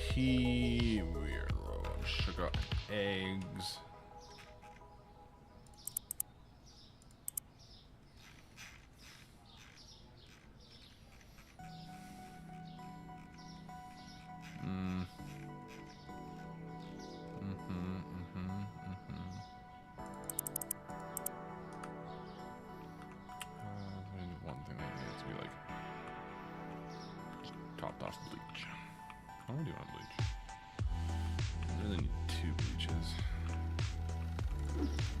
Tea, we're low on sugar, eggs. One thing that needs to be like topped off bleach. How am I doing on bleach? I really need 2 bleaches.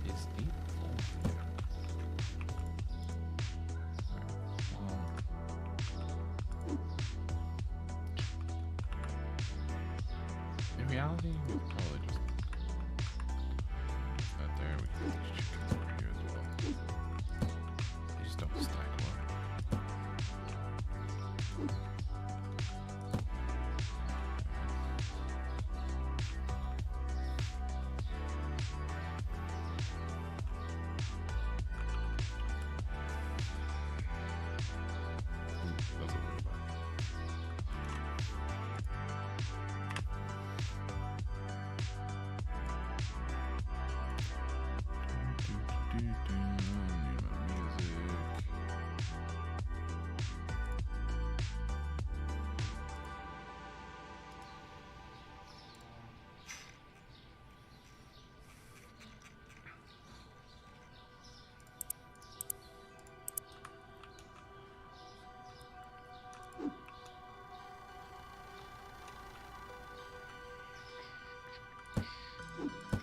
Is 8 full? In reality, we could probably just put that there. We can put these chickens over here as well. They just don't stack well.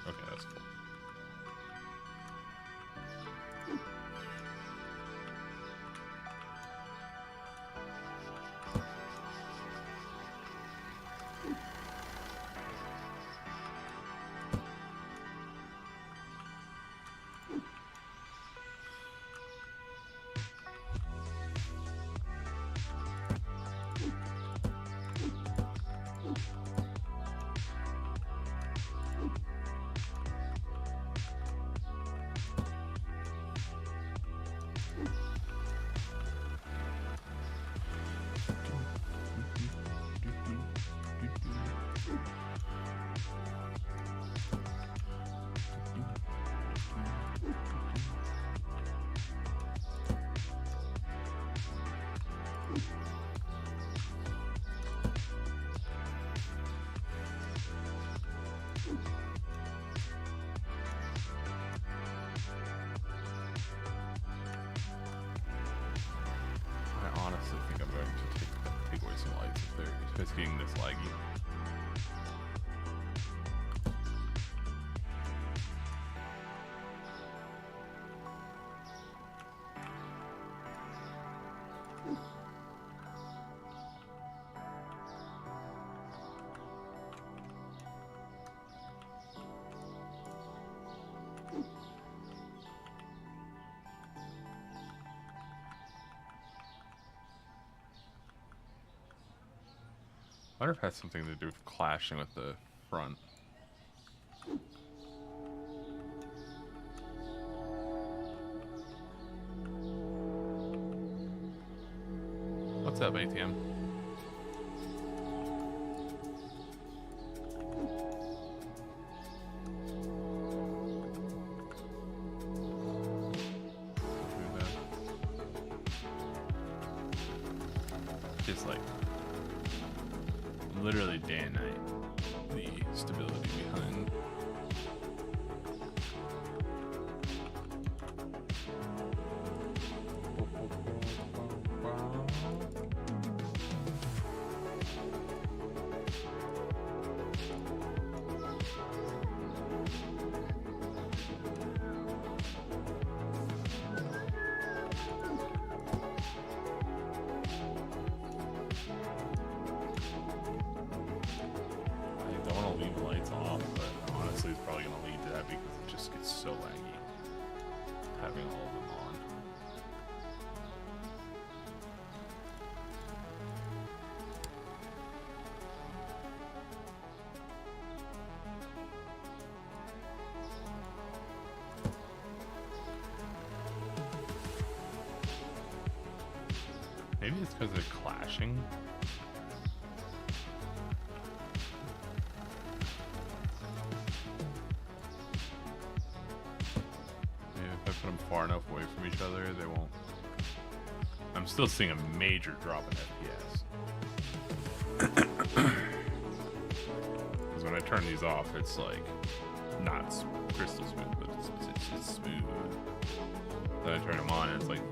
Okay, that's cool. I honestly think I'm going to take away some lights if it's getting this laggy. I wonder if it has something to do with clashing with the front. What's up, ATM? Just like literally day and night, the stability behind. It's probably going to lead to that because it just gets so laggy having all of them on. Maybe it's because they're clashing. Maybe if I put them far enough away from each other, they won't. I'm still seeing a major drop in FPS. Because when I turn these off, it's like not crystal smooth, but it's smooth. Then I turn them on, and it's like.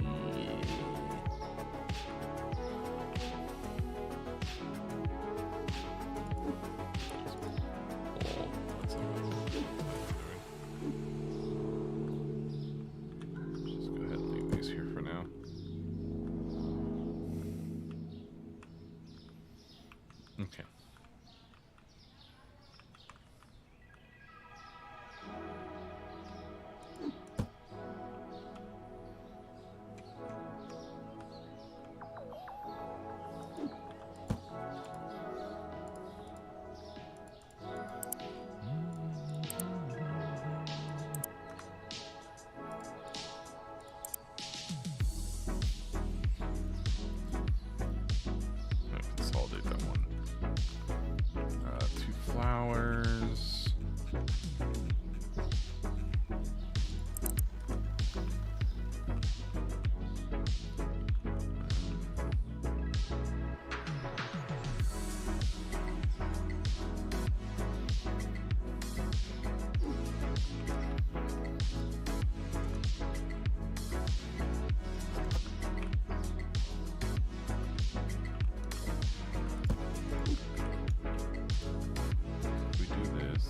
Just go ahead and leave these here for now. Okay. Consolidate that one. 2 flowers. We do this.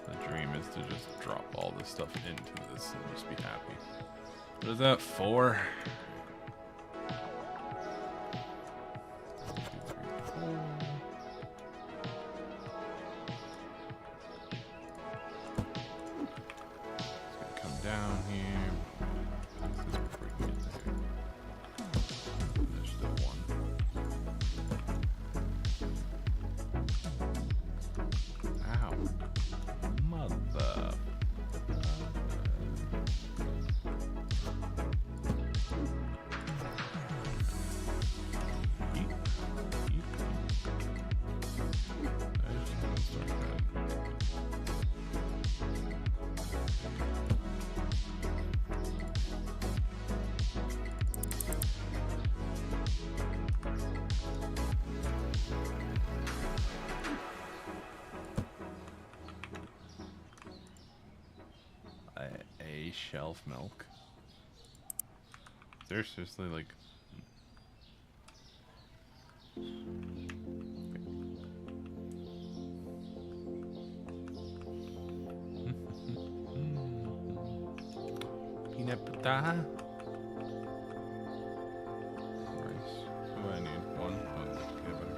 The dream is to just drop all this stuff into this and just be happy. What is that, 4? 1, 2, 3, 4. It's gonna come down here. This is before we can get there. There's still 1. Ow. Mother. Eep. Eep. I just want to start that. A shelf milk. They're seriously like. Peanut butter. Rice. What do I need? 1. Oh, peanut butter.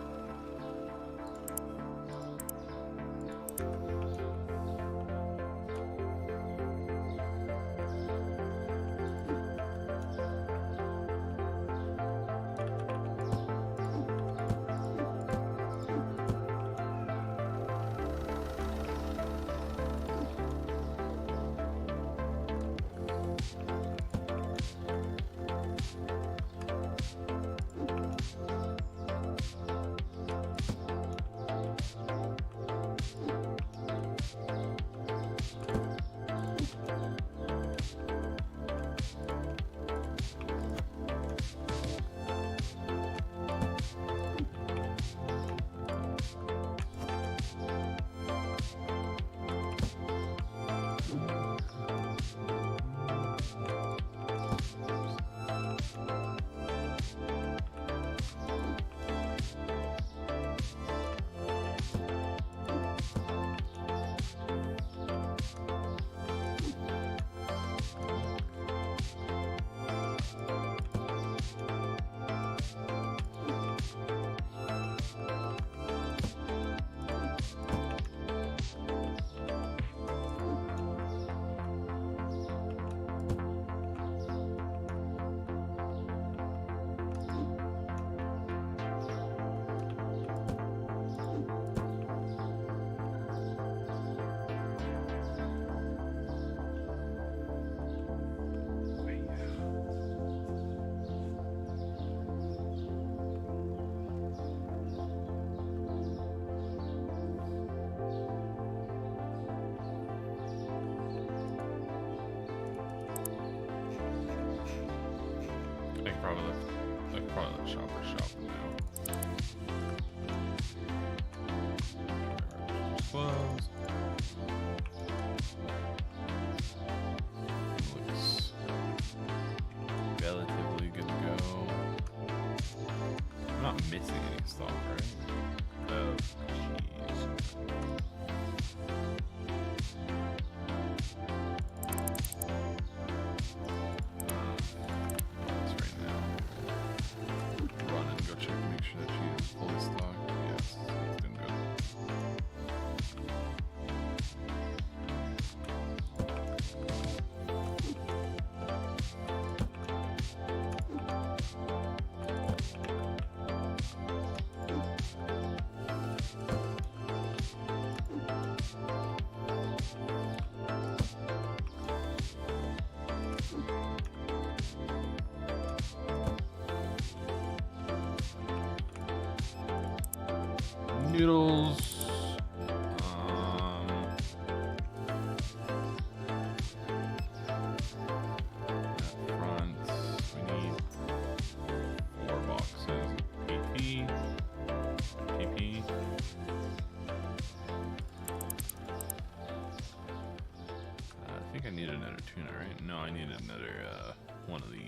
I could probably let shoppers shop now. Closed. Looks relatively good to go. I'm not missing any stock, right? Oh, jeez. Noodles. Up front, we need 4 boxes of PP. I think I need another tuna, right? No, I need another one of these.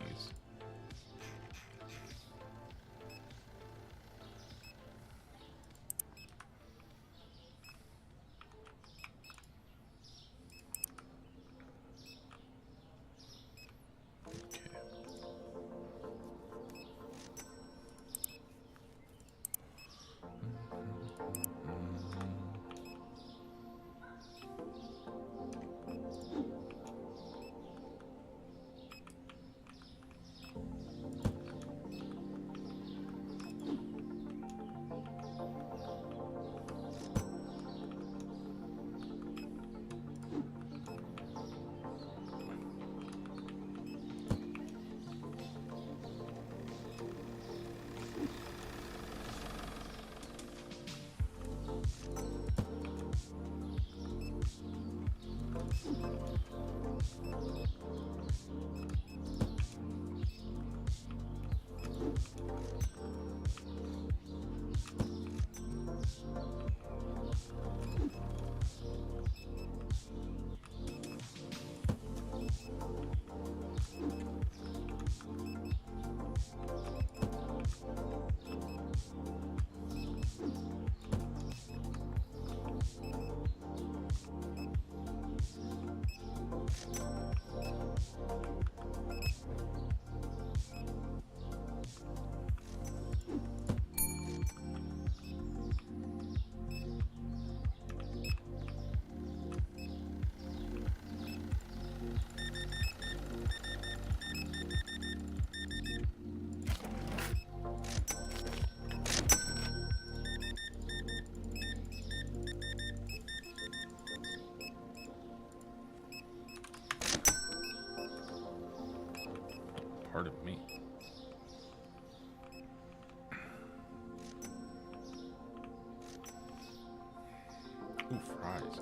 Part of me. Ooh, fries.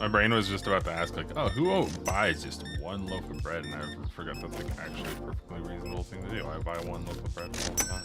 My brain was just about to ask, like, oh, who buys just one loaf of bread? And I forgot that's like actually a perfectly reasonable thing to do. I buy one loaf of bread all the time.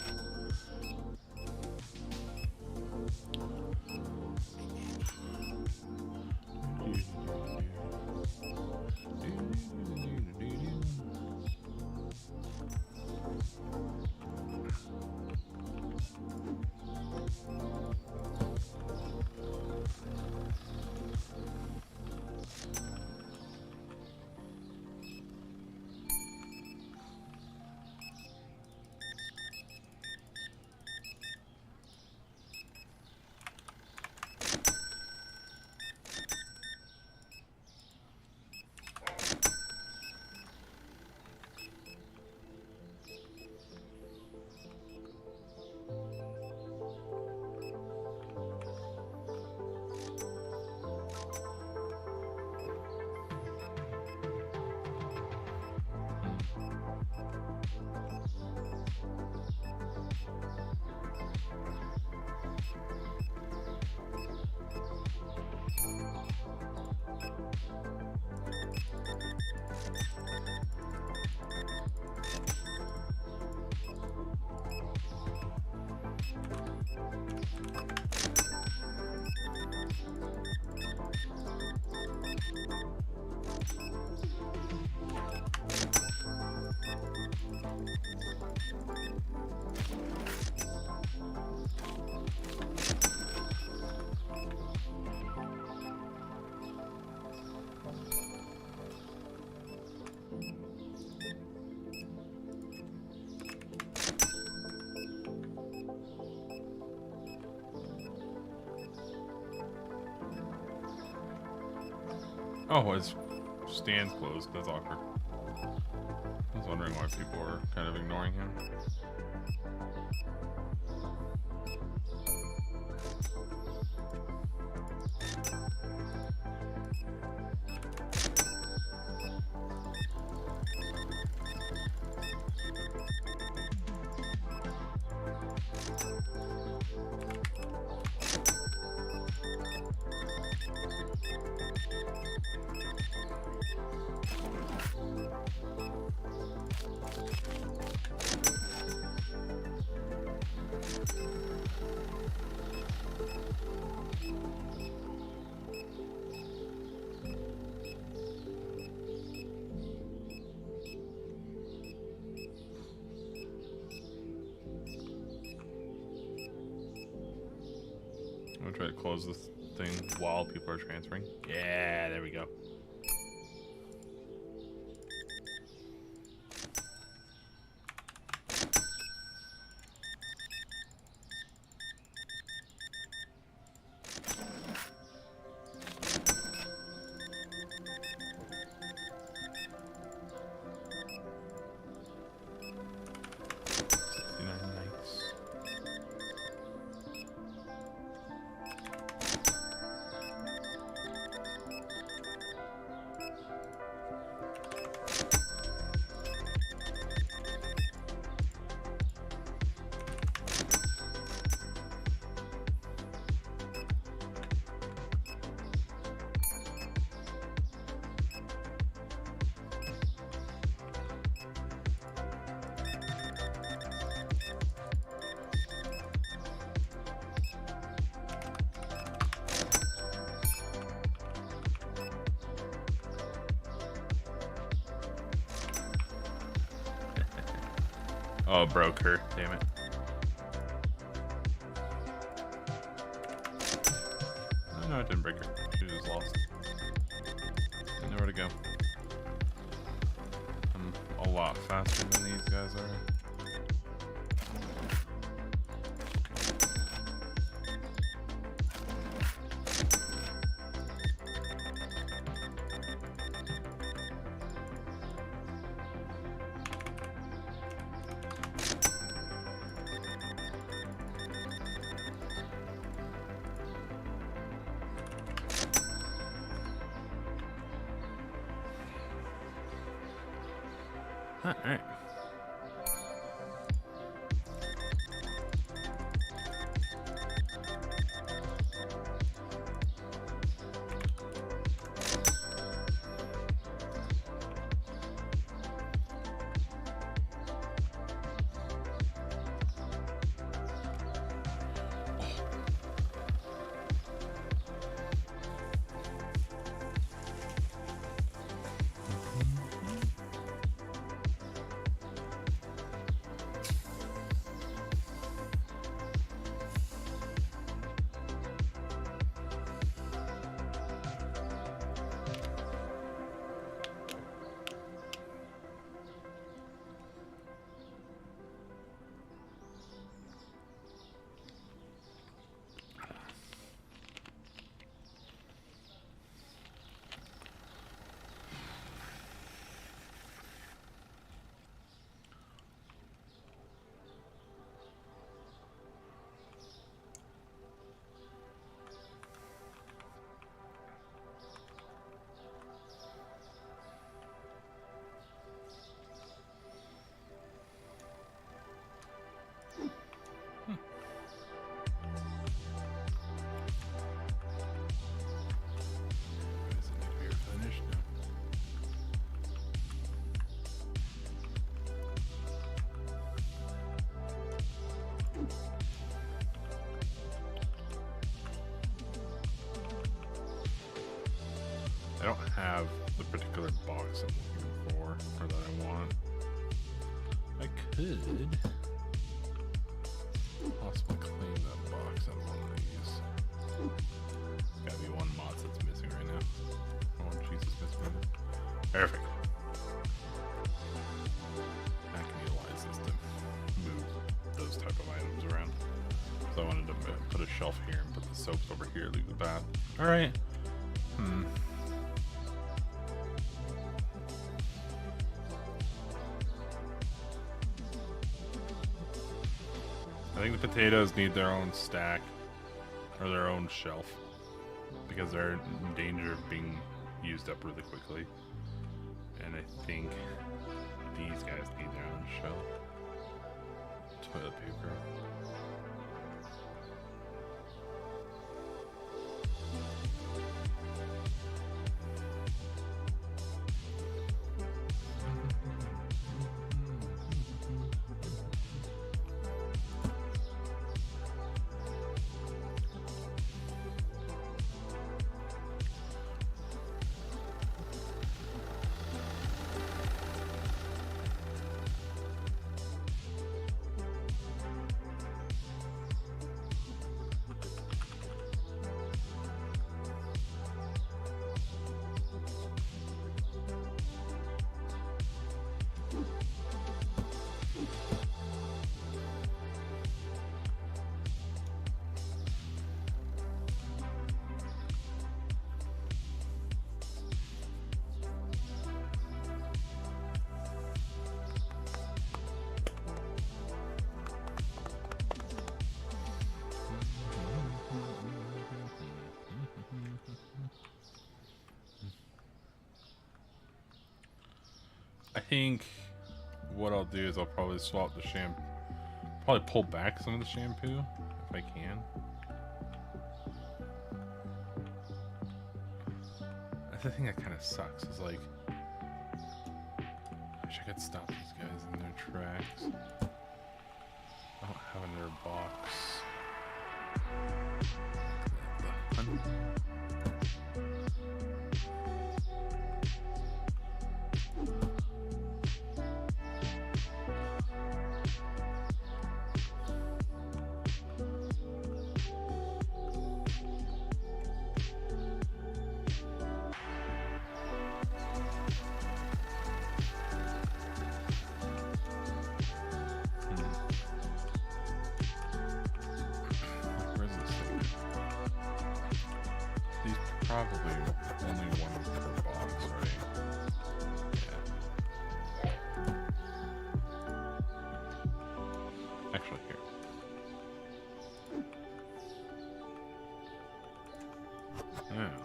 Oh, his stand's closed. That's awkward. I was wondering why people were kind of ignoring him. I'm gonna try to close this thing while people are transferring. Yeah, there we go. Oh, it broke her. Damn it. Oh, no, it didn't break her. She just lost. Didn't know where to go. I'm a lot faster than these guys are. Alright. I don't have the particular box I'm looking for, or that I want. I could possibly claim that box out of one of these. Gotta be one mod that's missing right now. Oh, Jesus, missing. Perfect. I can utilize this to move those type of items around. So I wanted to put a shelf here and put the soaps over here, leave the bath. Alright. think the potatoes need their own stack or their own shelf because they're in danger of being used up really quickly. And I think these guys need their own shelf. Toilet paper. I think what I'll do is I'll probably swap the shampoo. Probably pull back some of the shampoo if I can. That's the thing that kind of sucks. Is like, I wish I could stop these guys in their tracks. I don't have another box. The honey. Probably only one per box, right? Yeah. Actually, here. Now.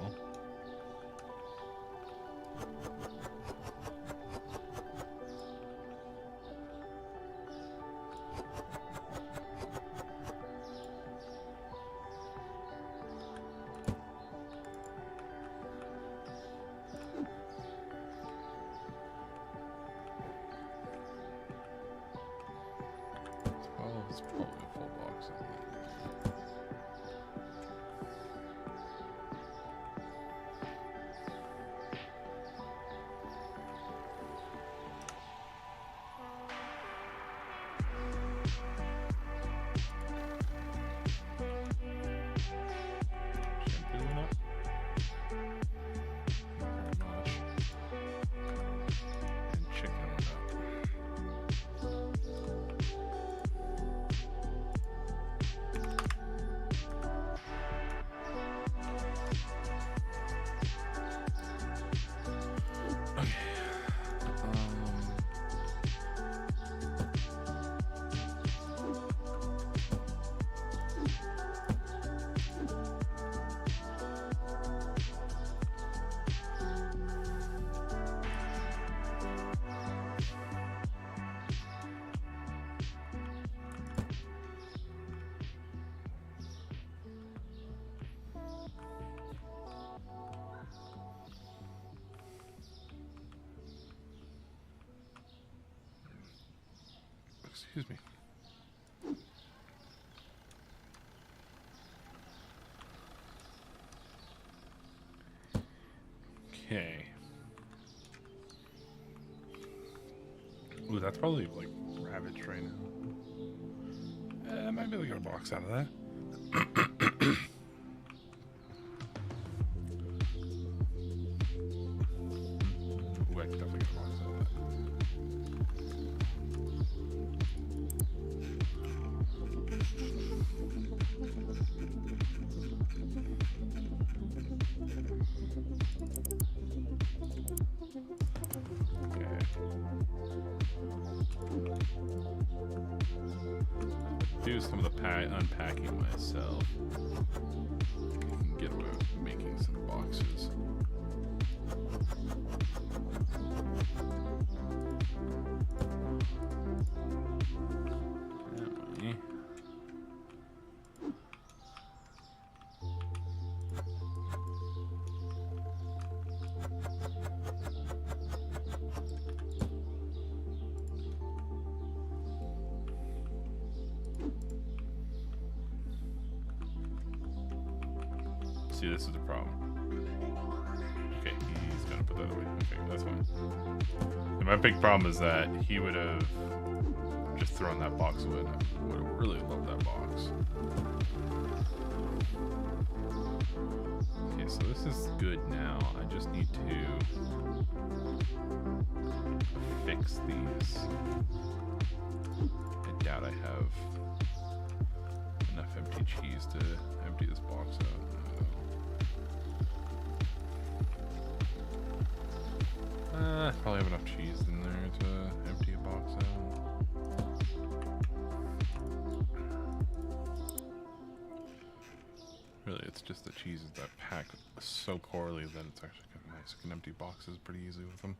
It's probably a full box, isn't it? Shampoo in it? Not very much. And chicken in it. Excuse me. Okay. Ooh, that's probably like ravaged right now. I might be able to get a box out of that. Ooh, I could definitely get a box out of that. Use some of the try unpacking myself. I can get away with making some boxes. See, this is the problem. Okay, he's gonna put that away. Okay, that's fine. And my big problem is that he would have just thrown that box away. I would have really loved that box. Okay, so this is good now. I just need to fix these. I doubt I have enough empty cheese to empty this box out. Probably have enough cheese in there to empty a box out. Really, it's just the cheeses that pack so poorly that it's actually kind of nice. I can empty boxes pretty easily with them.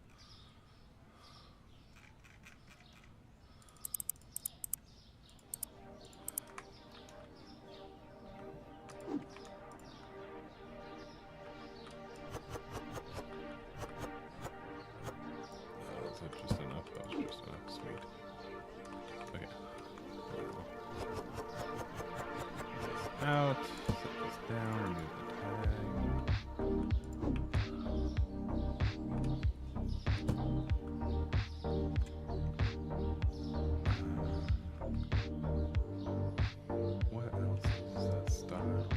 Out, set this down, remove the tag. What else is that style?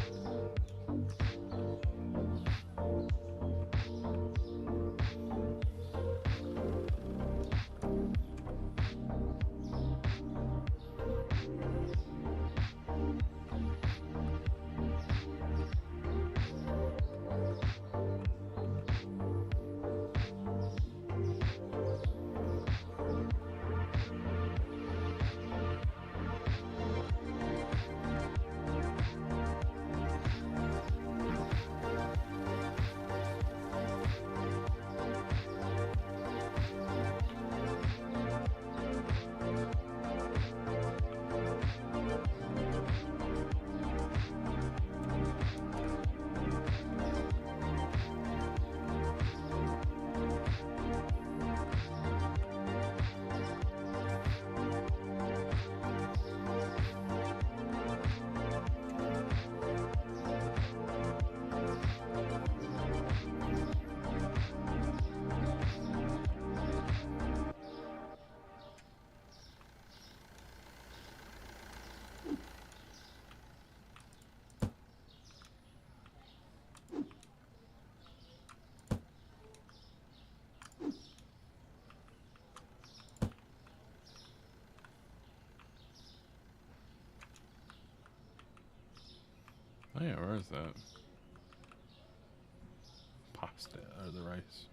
Oh yeah, where is that? Pasta, or the rice.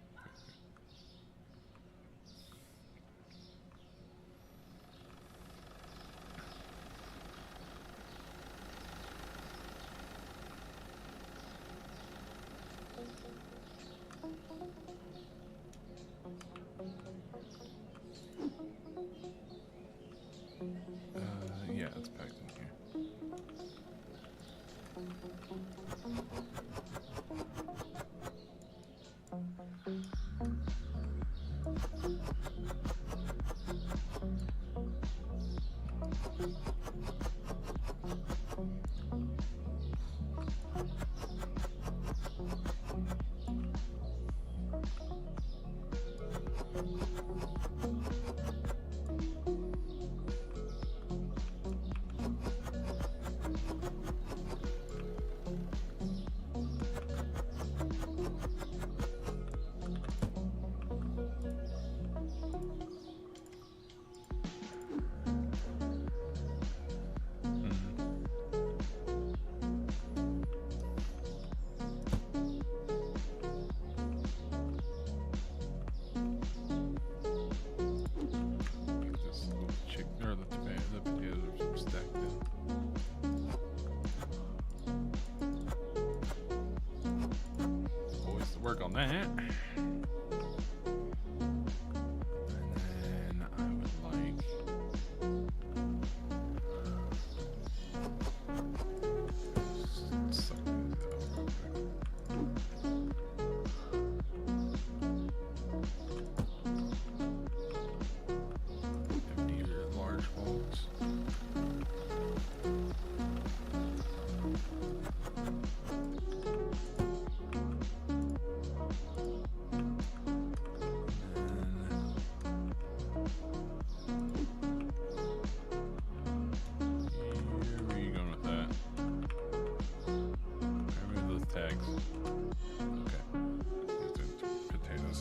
Yeah, it's packed in here. work on that. And then I would like something empty your large bolts. Where are you going with that? Remove those tags. Okay. Let's do potatoes.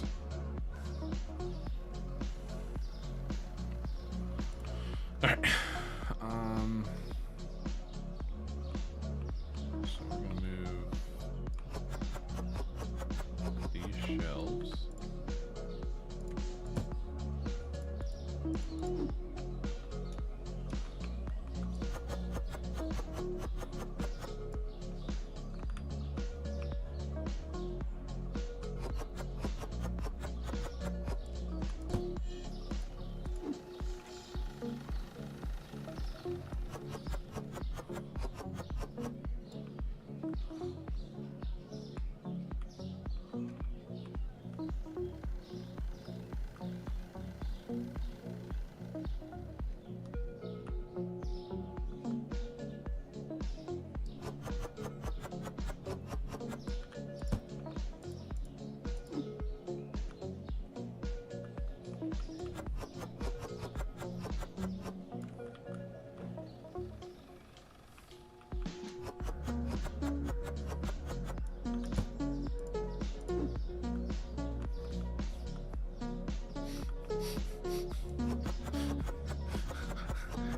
Alright. So we're gonna move these shelves.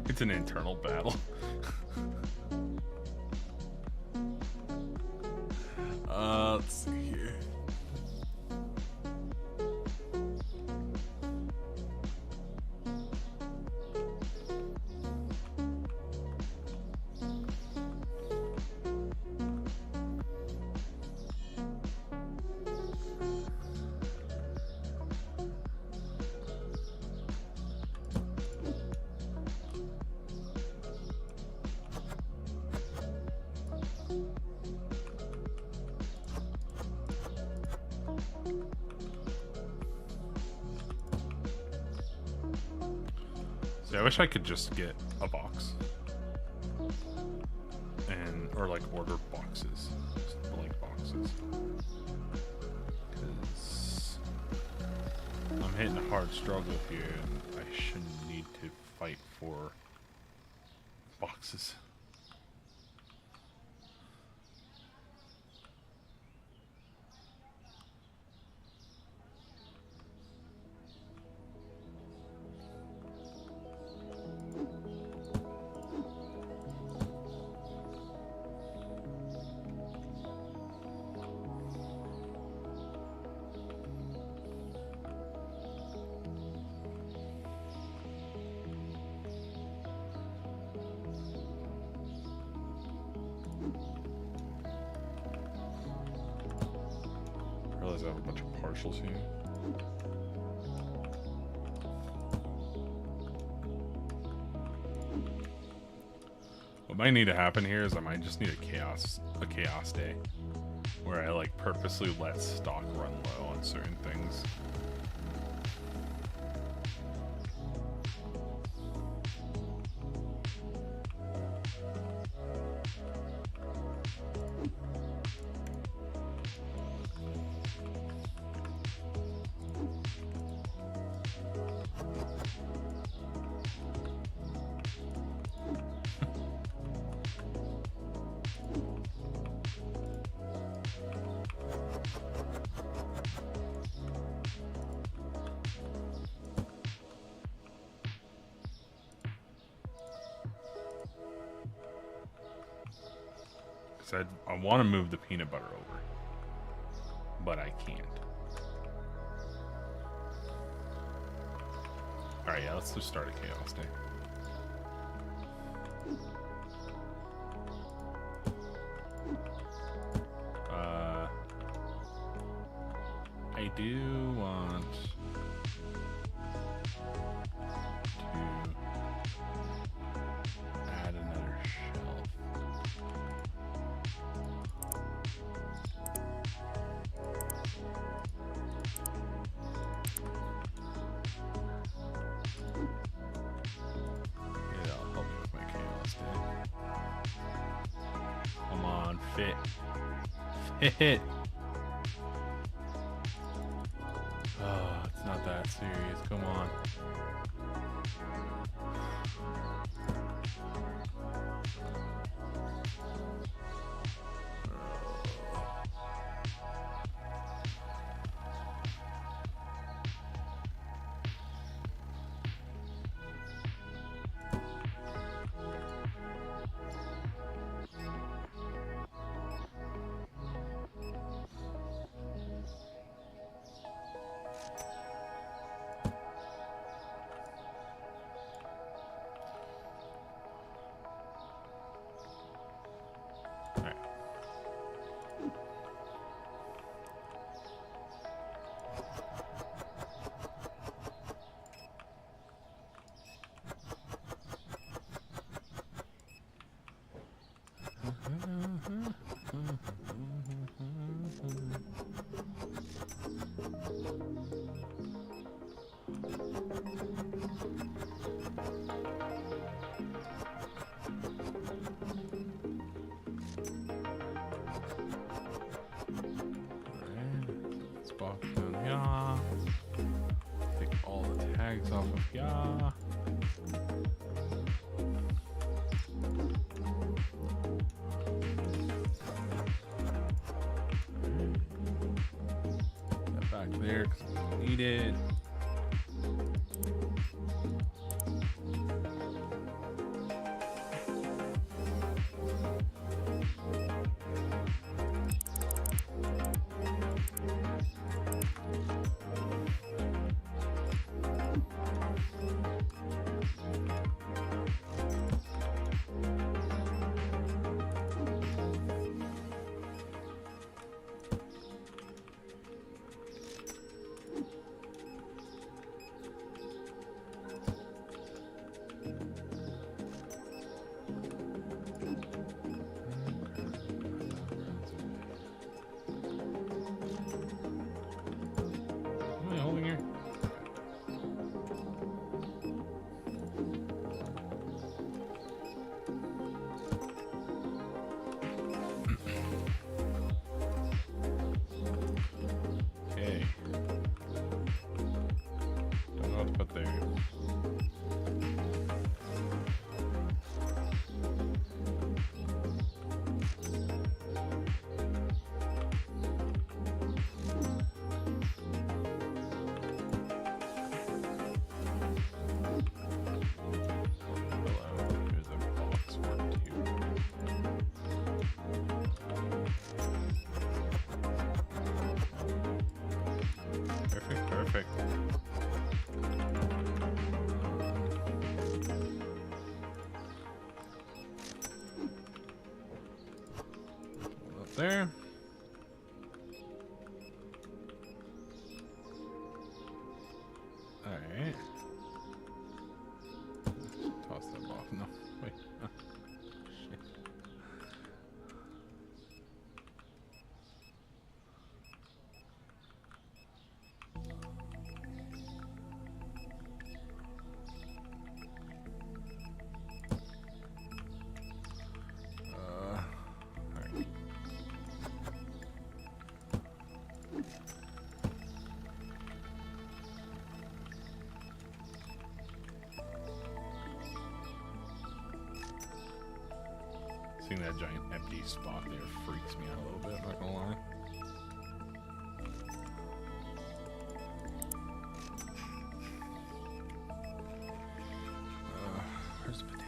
It's an internal battle. Let's see here. See, I wish I could just get a box. Or like order boxes. Just blank boxes. Because I'm hitting a hard struggle here and I shouldn't need to fight for boxes. I realize I have a bunch of partials here. What might need to happen here is I might just need a chaos day where I like purposely let stock run low on certain things. I want to move the peanut butter over, but I can't. Alright, yeah, let's just start a chaos day. I do want to add another shelf. Yeah, I'll help with my chaos day. Come on, fit. Fit. Oh, it's not that serious. Come on. Box down here. Take all the tags off of here. That back there because we don't need it. Perfect. Up there. All right. Toss that off. No, wait. Oh, shit. Seeing that giant empty spot there freaks me out a little bit, I'm not gonna lie. Where's the potatoes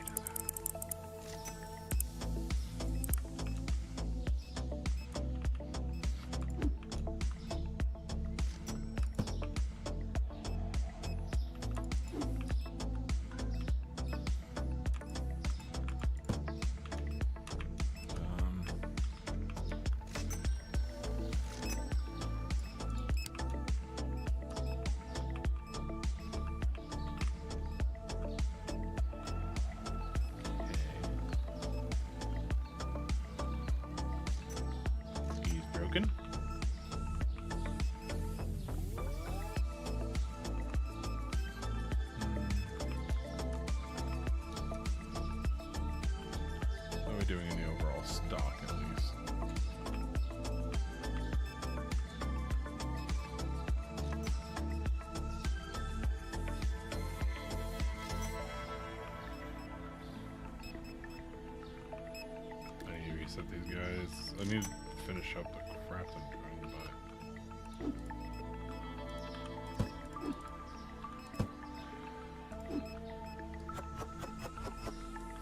reset these guys. I need to finish up the crap I'm doing, but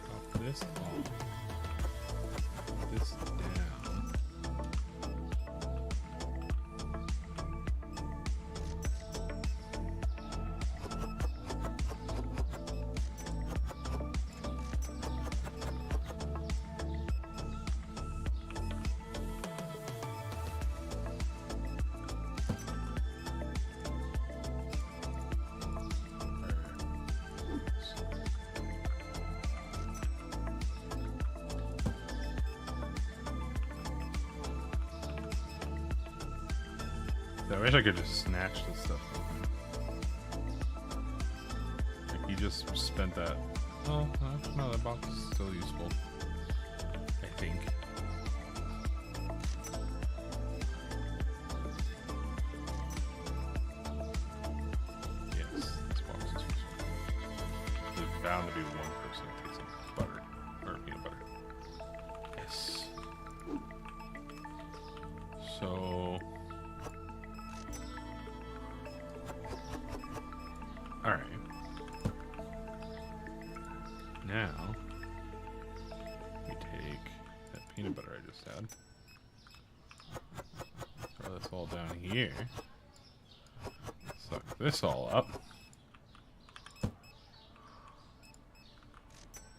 pop this off. Put this down. I wish I could just snatch this stuff open. Like, he just spent that. Oh, no, that box is still useful. I think. Yes, this box is useful. There's bound to be one person that takes some butter. Or peanut butter. Yes. So. Alright. Now, we take that peanut butter I just had. Throw this all down here. Suck this all up.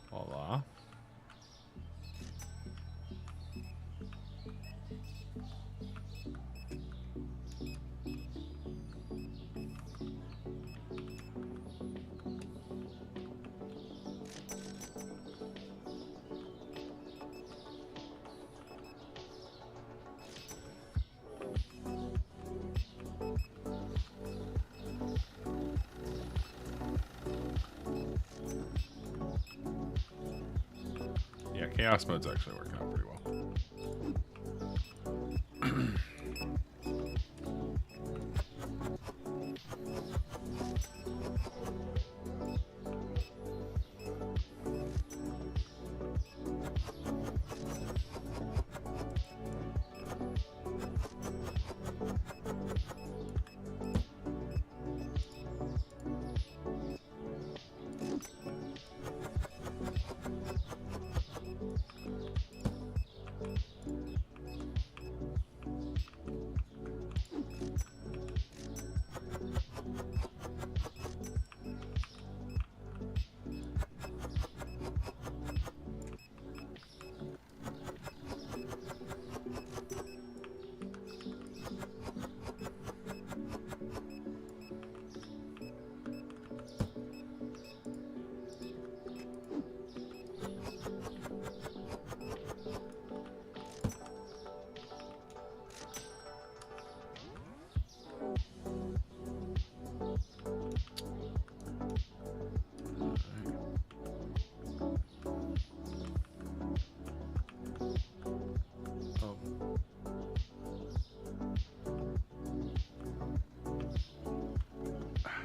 Voila. Yeah, chaos mode's actually working out pretty well.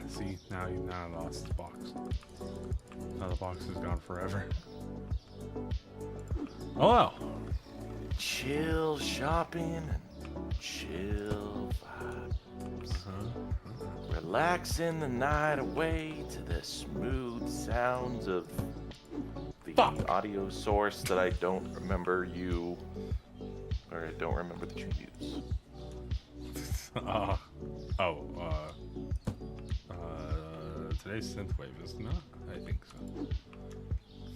See, now I lost the box. Now the box is gone forever. Oh well. Chill shopping and chill vibes. Relaxing the night away to the smooth sounds of the audio source that I don't remember or I don't remember that you use. Today's synthwave is not. I think so.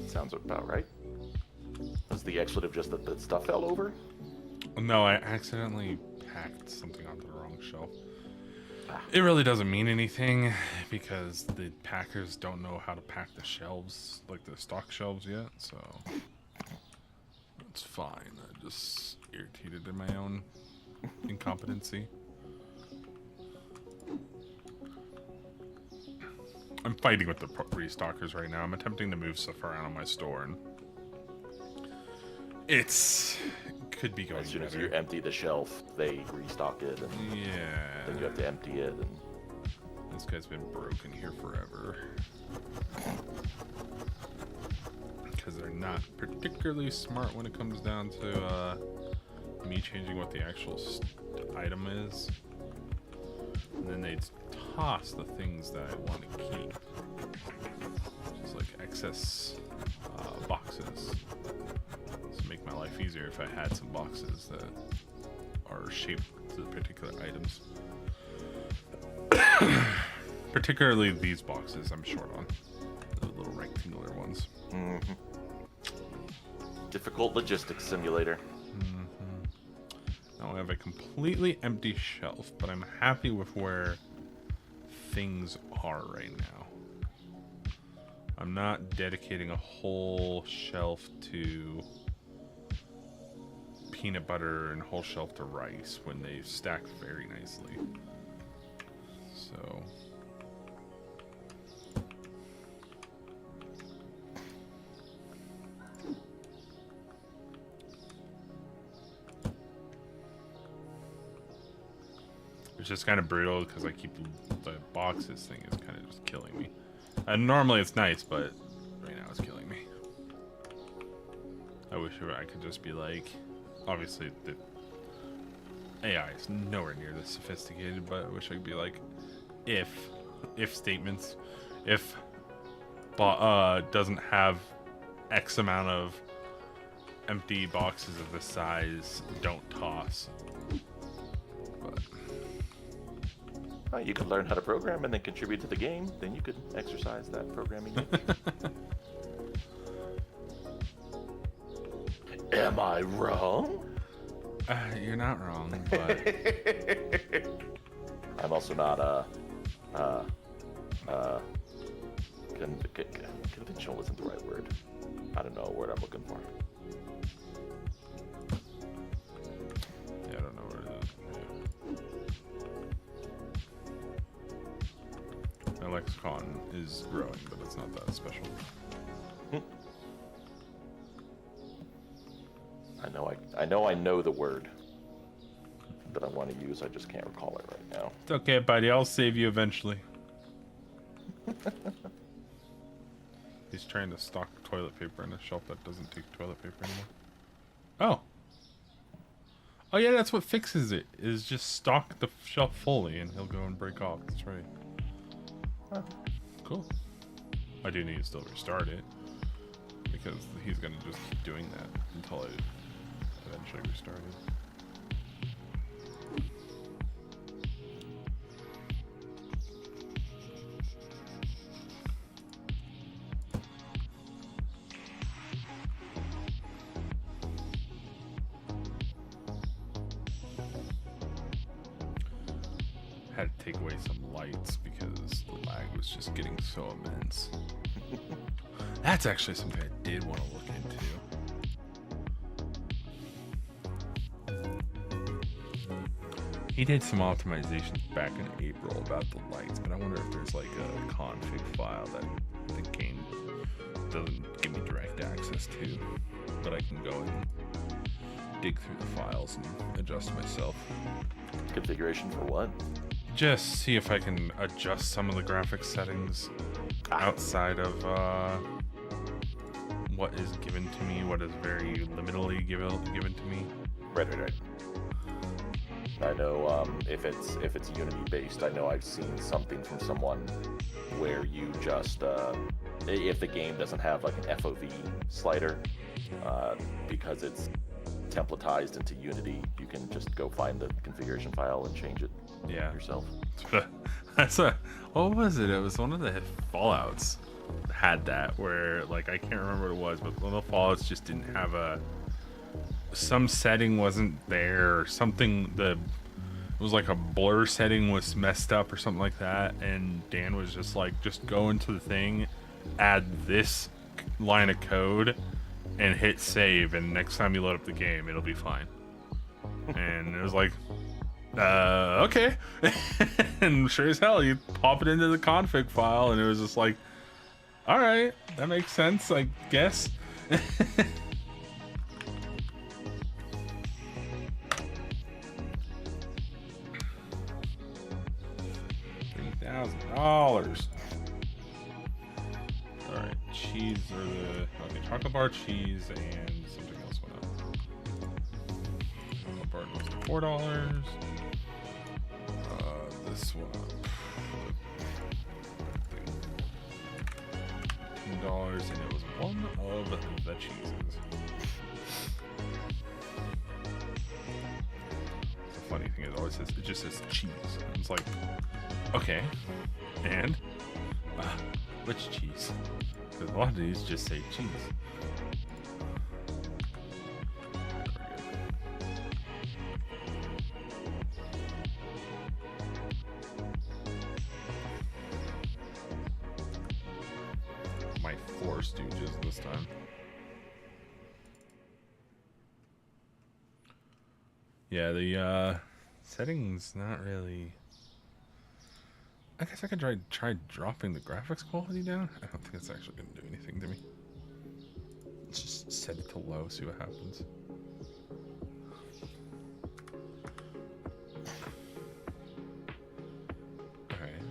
Sounds about right. Was the expletive just that the stuff fell over? No, I accidentally packed something onto the wrong shelf. It really doesn't mean anything because the packers don't know how to pack the shelves, like the stock shelves yet, so it's fine. I just irritated in my own incompetency. I'm fighting with the restockers right now. I'm attempting to move stuff around on my store, and it could be going as soon better. as you empty the shelf, they restock it, and then you have to empty it. And this guy's been broken here forever. because they're not particularly smart when it comes down to me changing what the actual item is. And then they'd toss the things that I want to keep, just like excess boxes. To make my life easier if I had some boxes that are shaped to particular items. Particularly these boxes I'm short on. The little rectangular ones. Mm-hmm. Difficult logistics simulator. Now I have a completely empty shelf, but I'm happy with where things are right now. I'm not dedicating a whole shelf to peanut butter and whole shelf to rice when they stack very nicely. So it's just kind of brutal because I keep the boxes thing is kind of just killing me. And normally it's nice, but right now it's killing me. I wish I could just be like, obviously the AI is nowhere near this sophisticated, but I wish I could be like, if statements, if doesn't have X amount of empty boxes of this size, don't toss. But well, you could learn how to program and then contribute to the game. Then you could exercise that programming. Am I wrong? You're not wrong, but I'm also not conventional isn't the right word. I don't know what word I'm looking for. yeah, I don't know where it is. My lexicon is growing, but it's not that special. I know the word that I want to use. I just can't recall it right now. It's okay, buddy. I'll save you eventually. He's trying to stock toilet paper on a shelf that doesn't take toilet paper anymore. Oh. Oh yeah, that's what fixes it. Is just stock the shelf fully and he'll go and break off. That's right. Huh. Cool. I do need to still restart it. Because he's gonna just keep doing that until I eventually restart it. Had to take away some lights because the lag was just getting so immense. That's actually something I did want to look into. He did some optimizations back in April about the lights, but I wonder if there's like a config file that the game doesn't give me direct access to, but I can go and dig through the files and adjust myself. Configuration for what? Just see if I can adjust some of the graphics settings outside of what is given to me, what is very liminally given to me. Right. I know if it's Unity based, I know I've seen something from someone where you just if the game doesn't have like an FOV slider, because it's templatized into Unity, you can just go find the configuration file and change it yourself. That's what was it? It was one of the Fallouts had that where like I can't remember what it was, but one of the Fallouts just didn't have some setting wasn't there or something. It was like a blur setting was messed up or something like that, and Dan was just like, just go into the thing, add this line of code and hit save, and next time you load up the game it'll be fine. And it was like, okay. And sure as hell you pop it into the config file and it was just like, all right, that makes sense, I guess. $3,000. All right, cheese or the chocolate bar, cheese, and something else went up. Chocolate bar goes to $4. This one up $10, and it was one of the cheeses. The funny thing is, it just says cheese. And it's like, okay, and which cheese? Because a lot of these just say cheese. My Four Stooges this time. Yeah, the settings not really. I guess I could try dropping the graphics quality down. I don't think it's actually going to do anything to me. Let's just set it to low, see what happens. Alright.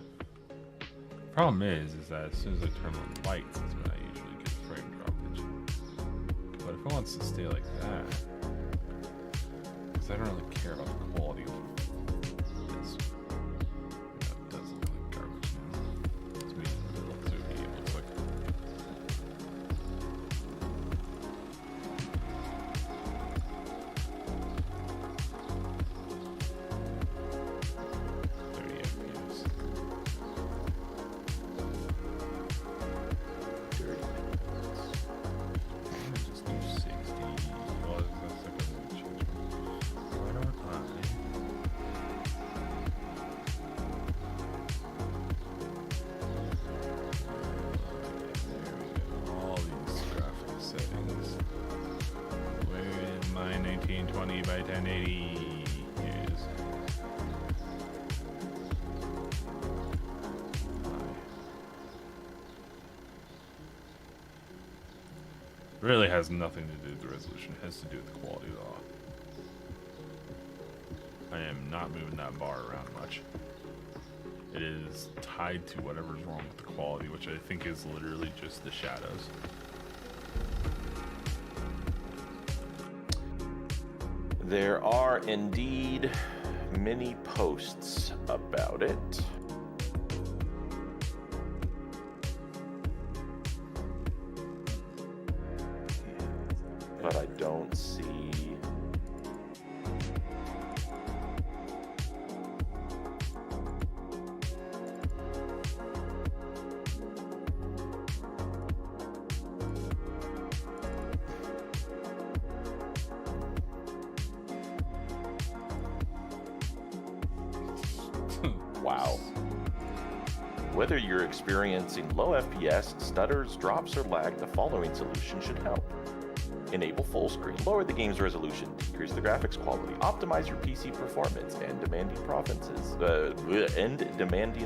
Problem is that as soon as I turn on lights, that's when I usually get frame droppage. But if it wants to stay like that, because I don't really care about the quality of this. Really has nothing to do with the resolution. It has to do with the quality of the law. I am not moving that bar around much. It is tied to whatever's wrong with the quality, which I think is literally just the shadows. There are indeed many posts about it. But I don't see. Wow. Whether you're experiencing low FPS, stutters, drops, or lag, the following solution should help. Enable full screen, lower the game's resolution, decrease the graphics quality, optimize your PC performance and demanding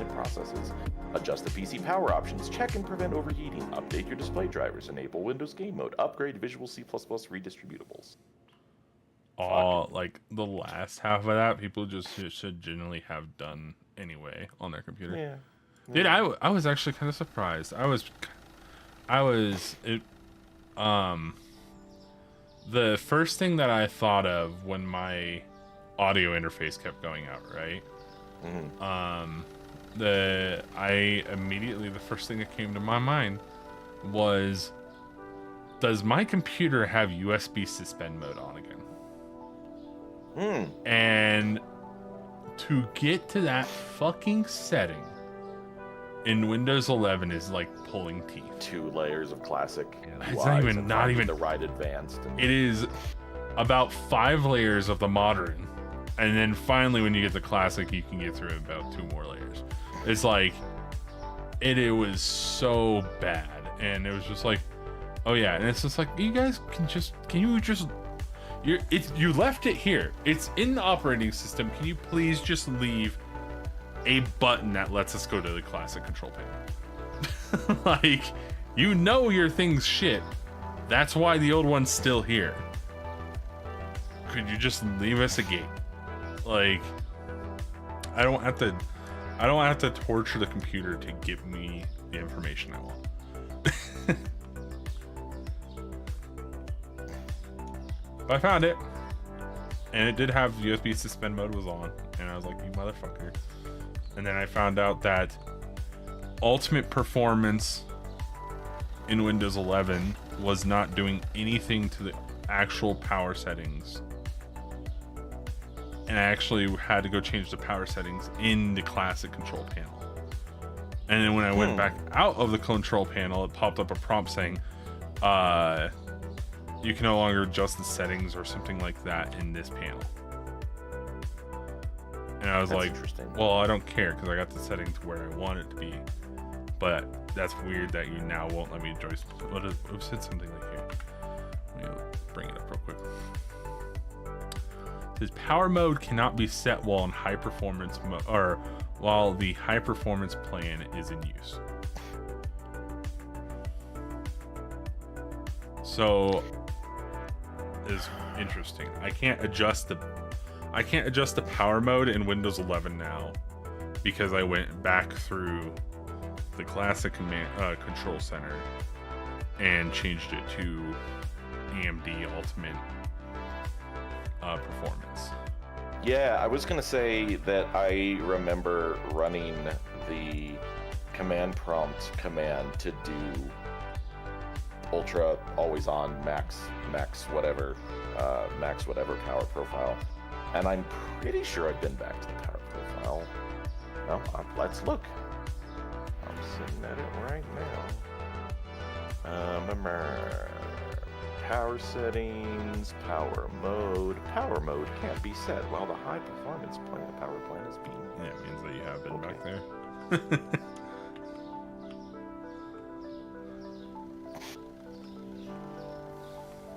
processes, adjust the PC power options, check and prevent overheating, update your display drivers, enable Windows Game Mode, upgrade Visual C++ redistributables. Like the last half of that, people just should generally have done anyway on their computer. Yeah. Dude, I was actually kind of surprised. The first thing that I thought of when my audio interface kept going out, right? Mm-hmm. The first thing that came to my mind was, does my computer have USB suspend mode on again? And to get to that fucking setting in Windows 11 is like pulling teeth. 2 layers of classic. It's not even the right advanced. It is about 5 layers of the modern, and then finally when you get the classic, you can get through about 2 more layers. It's like it was so bad, and it was just like, oh yeah, and it's just like, you guys you left it here. It's in the operating system. Can you please just leave a button that lets us go to the classic control panel? Like, your thing's shit. That's why the old one's still here. Could you just leave us a gate? Like, I don't have to torture the computer to give me the information I want. But I found it, and it did have USB suspend mode was on, and I was like, you motherfucker. And then I found out that ultimate performance in Windows 11 was not doing anything to the actual power settings. And I actually had to go change the power settings in the classic control panel. And then when I went back out of the control panel, it popped up a prompt saying, you can no longer adjust the settings or something like that in this panel. And I was like, well, I don't care because I got the setting to where I want it to be. But that's weird that you now won't let me adjust. It said something like here. Let me bring it up real quick. It says power mode cannot be set while in high performance or while the high performance plan is in use. So is interesting. I can't adjust the power mode in Windows 11 now because I went back through the classic control center and changed it to AMD Ultimate performance. Yeah, I was gonna say that I remember running the command prompt command to do ultra always on max whatever power profile, and I'm pretty sure I've been back to the power profile. Well, let's look. I'm sitting at it right now. Power settings, power mode. Power mode can't be set while the high performance power plan is being. Yeah, it means that you have been back there.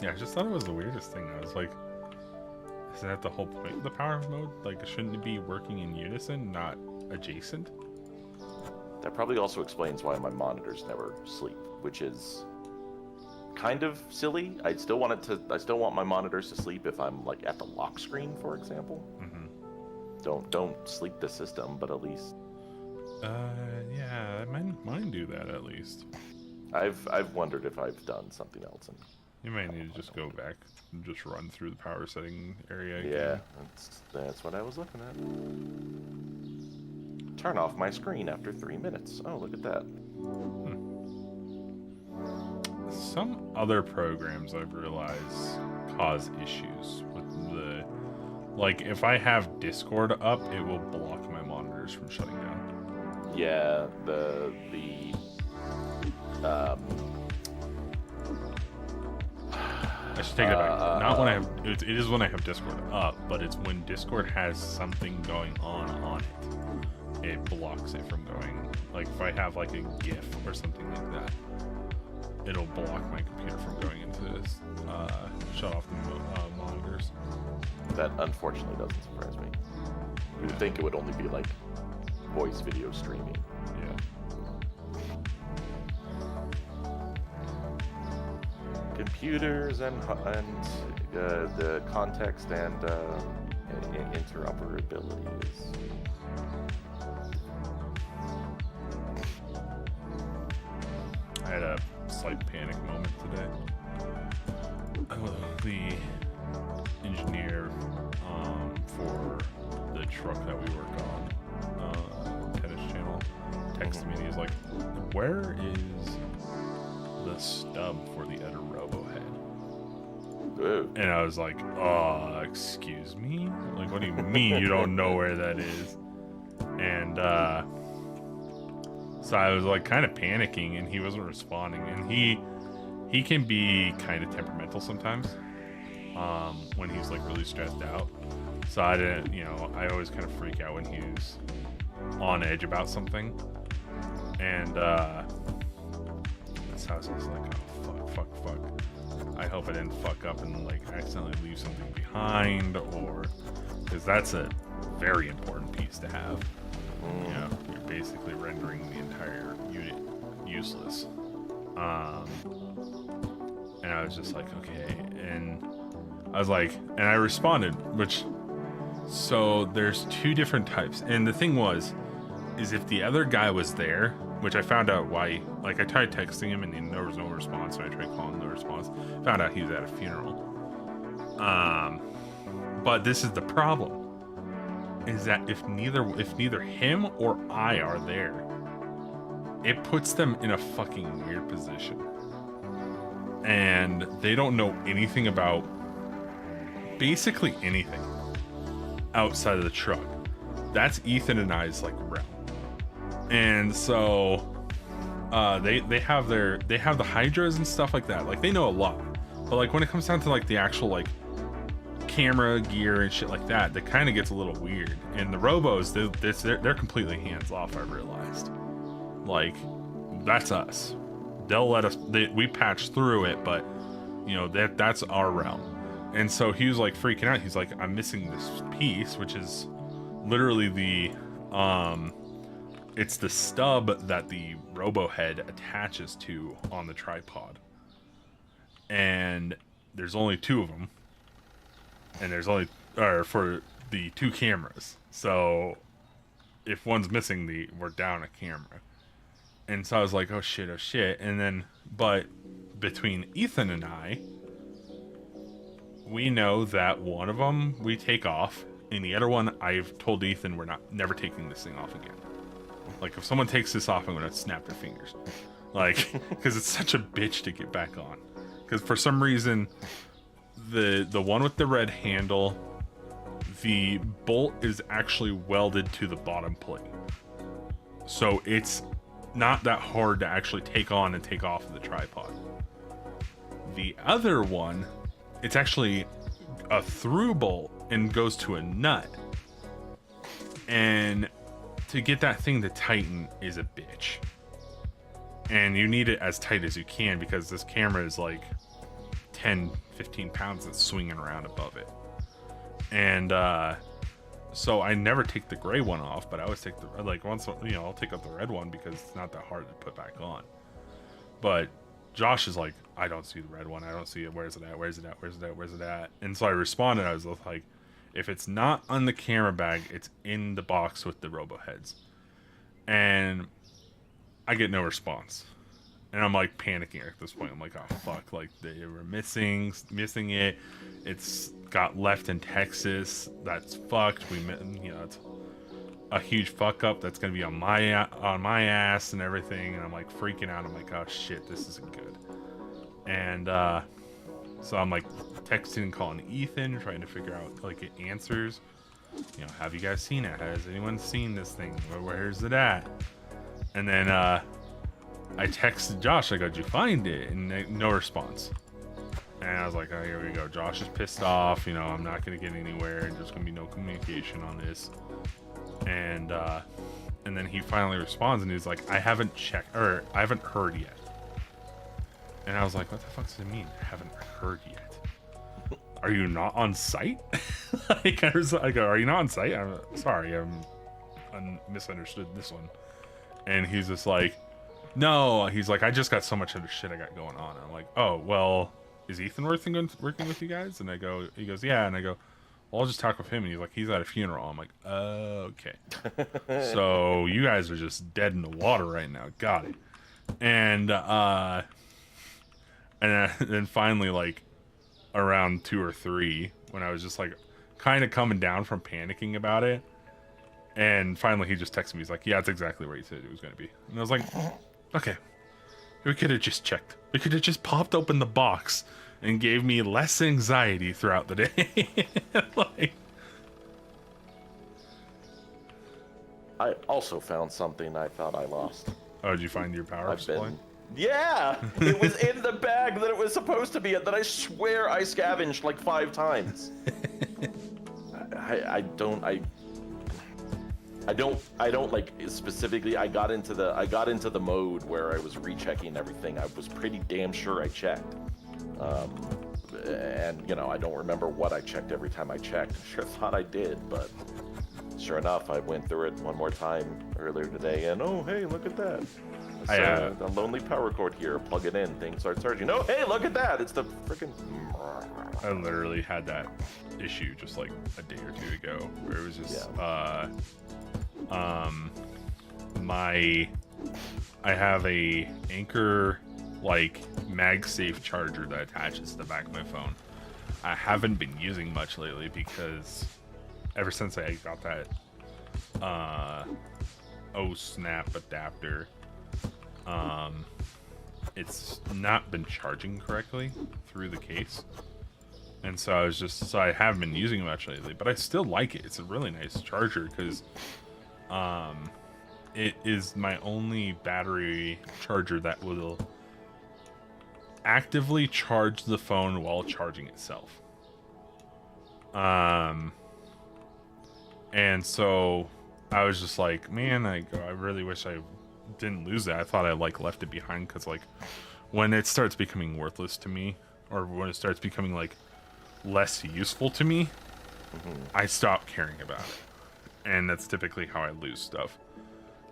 Yeah, I just thought it was the weirdest thing. I was like, isn't that the whole point of the power mode? Like, shouldn't it be working in unison, not adjacent? That probably also explains why my monitors never sleep, which is kind of silly. I still want my monitors to sleep if I'm like at the lock screen, for example. Mm-hmm. Don't sleep the system, but at least. Yeah, mine do that at least. I've wondered if I've done something else. And you might need to just go back and just run through the power setting area again. Yeah, that's what I was looking at. Turn off my screen after 3 minutes. Oh, look at that. Some other programs I've realized cause issues with the... Like, if I have Discord up, it will block my monitors from shutting down. Yeah, I should take that back. Not when I have... It is when I have Discord up, but it's when Discord has something going on it. It blocks it from going... Like, if I have, like, a GIF or something like that, it'll block my computer from going into this, shut off the monitors. That unfortunately doesn't surprise me. You would think it would only be like voice video streaming. Yeah. Computers and the context and interoperability is... I had a slight panic moment today. The engineer for the truck that we work on, Tennis Channel, texted me and he was like, where is the stub for the other robo head? Ooh. And I was like, oh, excuse me? Like, what do you mean you don't know where that is? And so I was like kind of panicking and he wasn't responding, and he can be kind of temperamental sometimes when he's like really stressed out. So I didn't, I always kind of freak out when he's on edge about something. And so I was just like, oh, fuck. I hope I didn't fuck up and like accidentally leave something behind, or because that's a very important piece to have. You're basically rendering the entire unit useless. And I was just like, okay. And I was like, and I responded, so there's two different types. And the thing is if the other guy was there, which I found out why, like I tried texting him and there was no response, and I tried calling, no response. Found out he was at a funeral. But this is the problem: is that if neither him or I are there, it puts them in a fucking weird position, and they don't know anything about basically anything outside of the truck. That's Ethan and I's like realm, and so they have the hydras and stuff like that. Like they know a lot, but like when it comes down to like the actual like camera gear and shit like that, that kind of gets a little weird. And the robos, they're completely hands off. I realized, like, that's us. They'll let us. We patch through it, but you know that's our realm. And so he was like freaking out. He's like, I'm missing this piece, which is literally the it's the stub that the robo head attaches to on the tripod. And there's only 2 of them. And there's only for the 2 cameras. So if one's missing, we're down a camera. And so I was like, oh shit. And then, but between Ethan and I, we know that one of them we take off, and the other one I've told Ethan we're never taking this thing off again. Like if someone takes this off, I'm gonna snap their fingers. Like, because it's such a bitch to get back on. Because for some reason, the one with the red handle, the bolt is actually welded to the bottom plate, so it's not that hard to actually take on and take off of the tripod. The other one, it's actually a through bolt and goes to a nut, and to get that thing to tighten is a bitch, and you need it as tight as you can because this camera is like 10-15 pounds that's swinging around above it. And so I never take the gray one off, but I always take the, like, once, you know, I'll take out the red one because it's not that hard to put back on. But Josh is like, I don't see the red one, I don't see it, where's it at? And so I responded, I was like, if it's not on the camera bag, it's in the box with the robo heads. And I get no response. And I'm like panicking at this point. I'm like, oh fuck, like they were missing it. It's got left in Texas. That's fucked. It's a huge fuck up that's gonna be on my ass and everything. And I'm like freaking out. I'm like, oh shit, this isn't good. And so I'm like texting and calling Ethan, trying to figure out like answers. You know, have you guys seen it? Has anyone seen this thing? Where's it at? And then I texted Josh, I go, did you find it? And no response. And I was like, oh, here we go. Josh is pissed off. You know, I'm not going to get anywhere. And there's going to be no communication on this. And then he finally responds and he's like, I haven't heard yet. And I was like, what the fuck does it mean? I haven't heard yet. Are you not on site? Like, I go, are you not on site? I'm sorry, I misunderstood this one. And he's just like, no, he's like, I just got so much other shit I got going on. And I'm like, oh, well, is Ethan working with you guys? And he goes, yeah. And I go, well, I'll just talk with him. And he's like, he's at a funeral. I'm like, okay. So you guys are just dead in the water right now. Got it. And then finally, like, around 2 or 3, when I was just like kind of coming down from panicking about it, and finally he just texted me. He's like, yeah, that's exactly where he said it was going to be. And I was like, okay, we could have just checked. We could have just popped open the box and gave me less anxiety throughout the day. Like, I also found something I thought I lost. oh, did you find your power supply? Yeah, it was in the bag that it was supposed to be in, that I swear I scavenged like 5 times. I don't like specifically. I got into the mode where I was rechecking everything. I was pretty damn sure I checked. And you know, I don't remember what I checked every time I checked. I sure thought I did, but sure enough, I went through it one more time earlier today, and oh hey, look at that. So, a lonely power cord here. Plug it in. Things start charging. Oh, hey, look at that! It's the freaking. I literally had that issue just like a day or 2 ago, where it was just I have a Anker like MagSafe charger that attaches to the back of my phone. I haven't been using much lately because ever since I got that snap adapter, it's not been charging correctly through the case. And so I haven't been using it much lately, but I still like it. It's a really nice charger because it is my only battery charger that will actively charge the phone while charging itself. And so I was just like, man, I really wish I didn't lose that. I thought I like left it behind because like when it starts becoming worthless to me, or when it starts becoming like less useful to me, I stop caring about it. And that's typically how I lose stuff.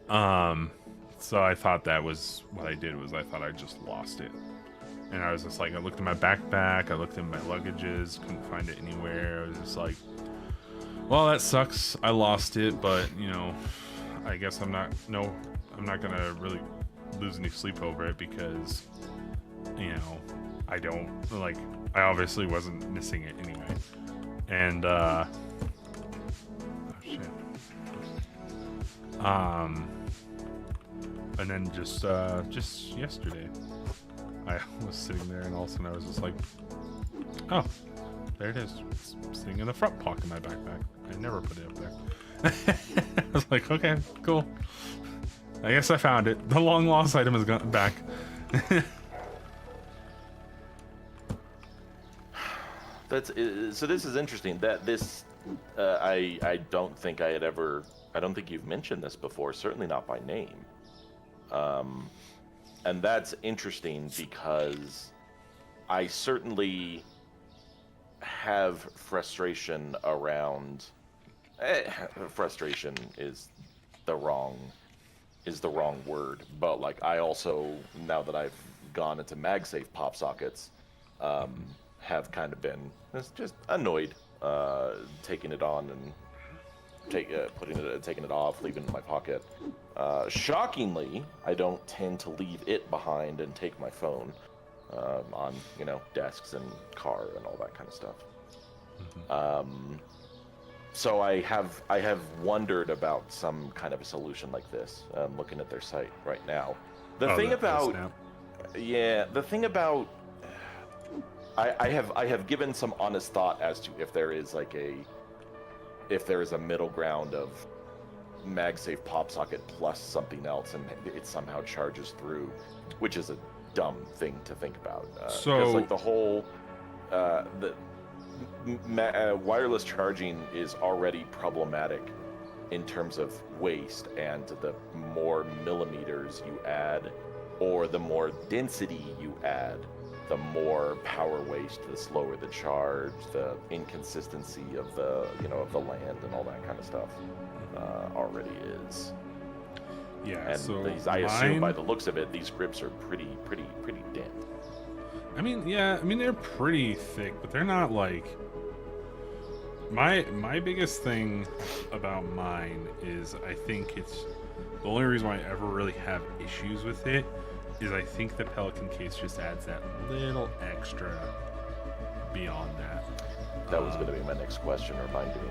So I thought that was what I did, was I thought I just lost it. And I was just like, I looked in my backpack, I looked in my luggages, couldn't find it anywhere. I was just like, well, that sucks. I lost it, but you know, I guess I'm not gonna really lose any sleep over it because, you know, I obviously wasn't missing it anyway. And oh shit. And then just yesterday, I was sitting there and all of a sudden I was just like, oh, there it is. It's sitting in the front pocket of my backpack. I never put it up there. I was like, okay, cool. I guess I found it. The long lost item is back. So this is interesting. That this, I don't think I don't think you've mentioned this before. Certainly not by name. And that's interesting because I certainly have frustration around. Frustration is the wrong word, but like I also, now that I've gone into MagSafe pop sockets, have kind of been just annoyed taking it on and taking it off, leaving it in my pocket. Shockingly, I don't tend to leave it behind and take my phone on, you know, desks and car and all that kind of stuff. So I have wondered about some kind of a solution like this. I'm looking at their site right now. The thing about I have given some honest thought as to if there is a middle ground of MagSafe pop socket plus something else, and it somehow charges through, which is a dumb thing to think about. Because like the whole wireless charging is already problematic in terms of waste, and the more millimeters you add, or the more density you add, the more power waste, the slower the charge, the inconsistency of the land and all that kind of stuff already is. Yeah, and so I assume by the looks of it, these grips are pretty dense. I mean, they're pretty thick, but they're not like... My biggest thing about mine is I think it's... The only reason why I ever really have issues with it is I think the Pelican case just adds that little extra beyond that. That was going to be my next question. Remind me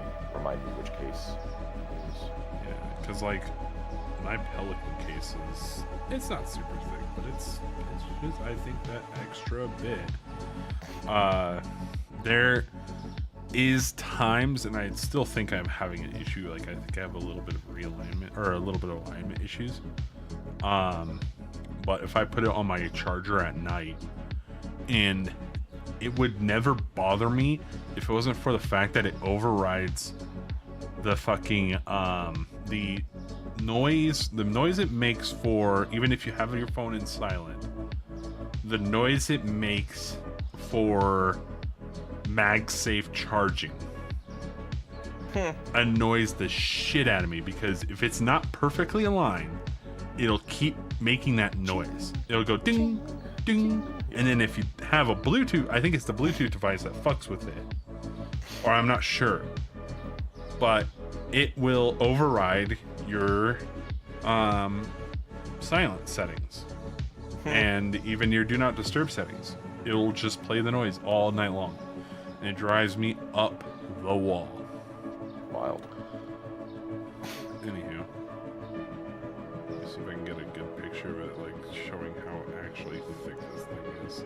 which case. Yeah, because like my Pelican case it's not super thick, but it's just, I think, that extra bit. There is times, and I still think I'm having an issue. Like I think I have a little bit of realignment or a little bit of alignment issues. But if I put it on my charger at night, and it would never bother me if it wasn't for the fact that it overrides the fucking the noise it makes for, even if you have your phone in silent, the noise it makes for MagSafe charging annoys the shit out of me, because if it's not perfectly aligned, it'll keep making that noise. It'll go ding, ding, and then if you have a Bluetooth, I think it's the Bluetooth device that fucks with it, or I'm not sure, but it will override your silent settings and even your do not disturb settings. It'll just play the noise all night long, And it drives me up the wall. Wild. Anywho. Let's see if I can get a good picture of it, like showing how actually thick this thing is.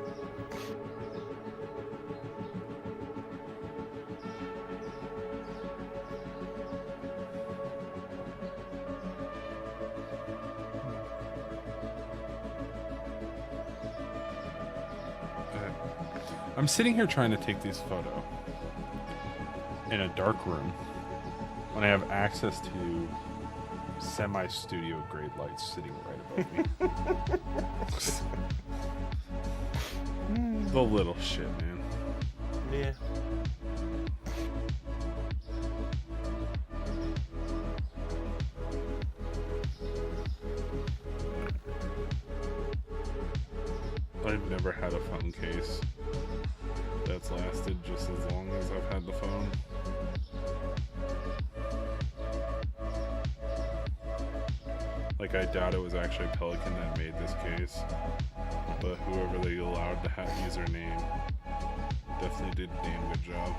I'm sitting here trying to take this photo in a dark room when I have access to semi-studio grade lights sitting right above me. The little shit, man. Yeah. I've never had a phone case that's lasted just as long as I've had the phone. Like, I doubt it was actually Pelican that made this case, but whoever they allowed to use their name definitely did a damn good job.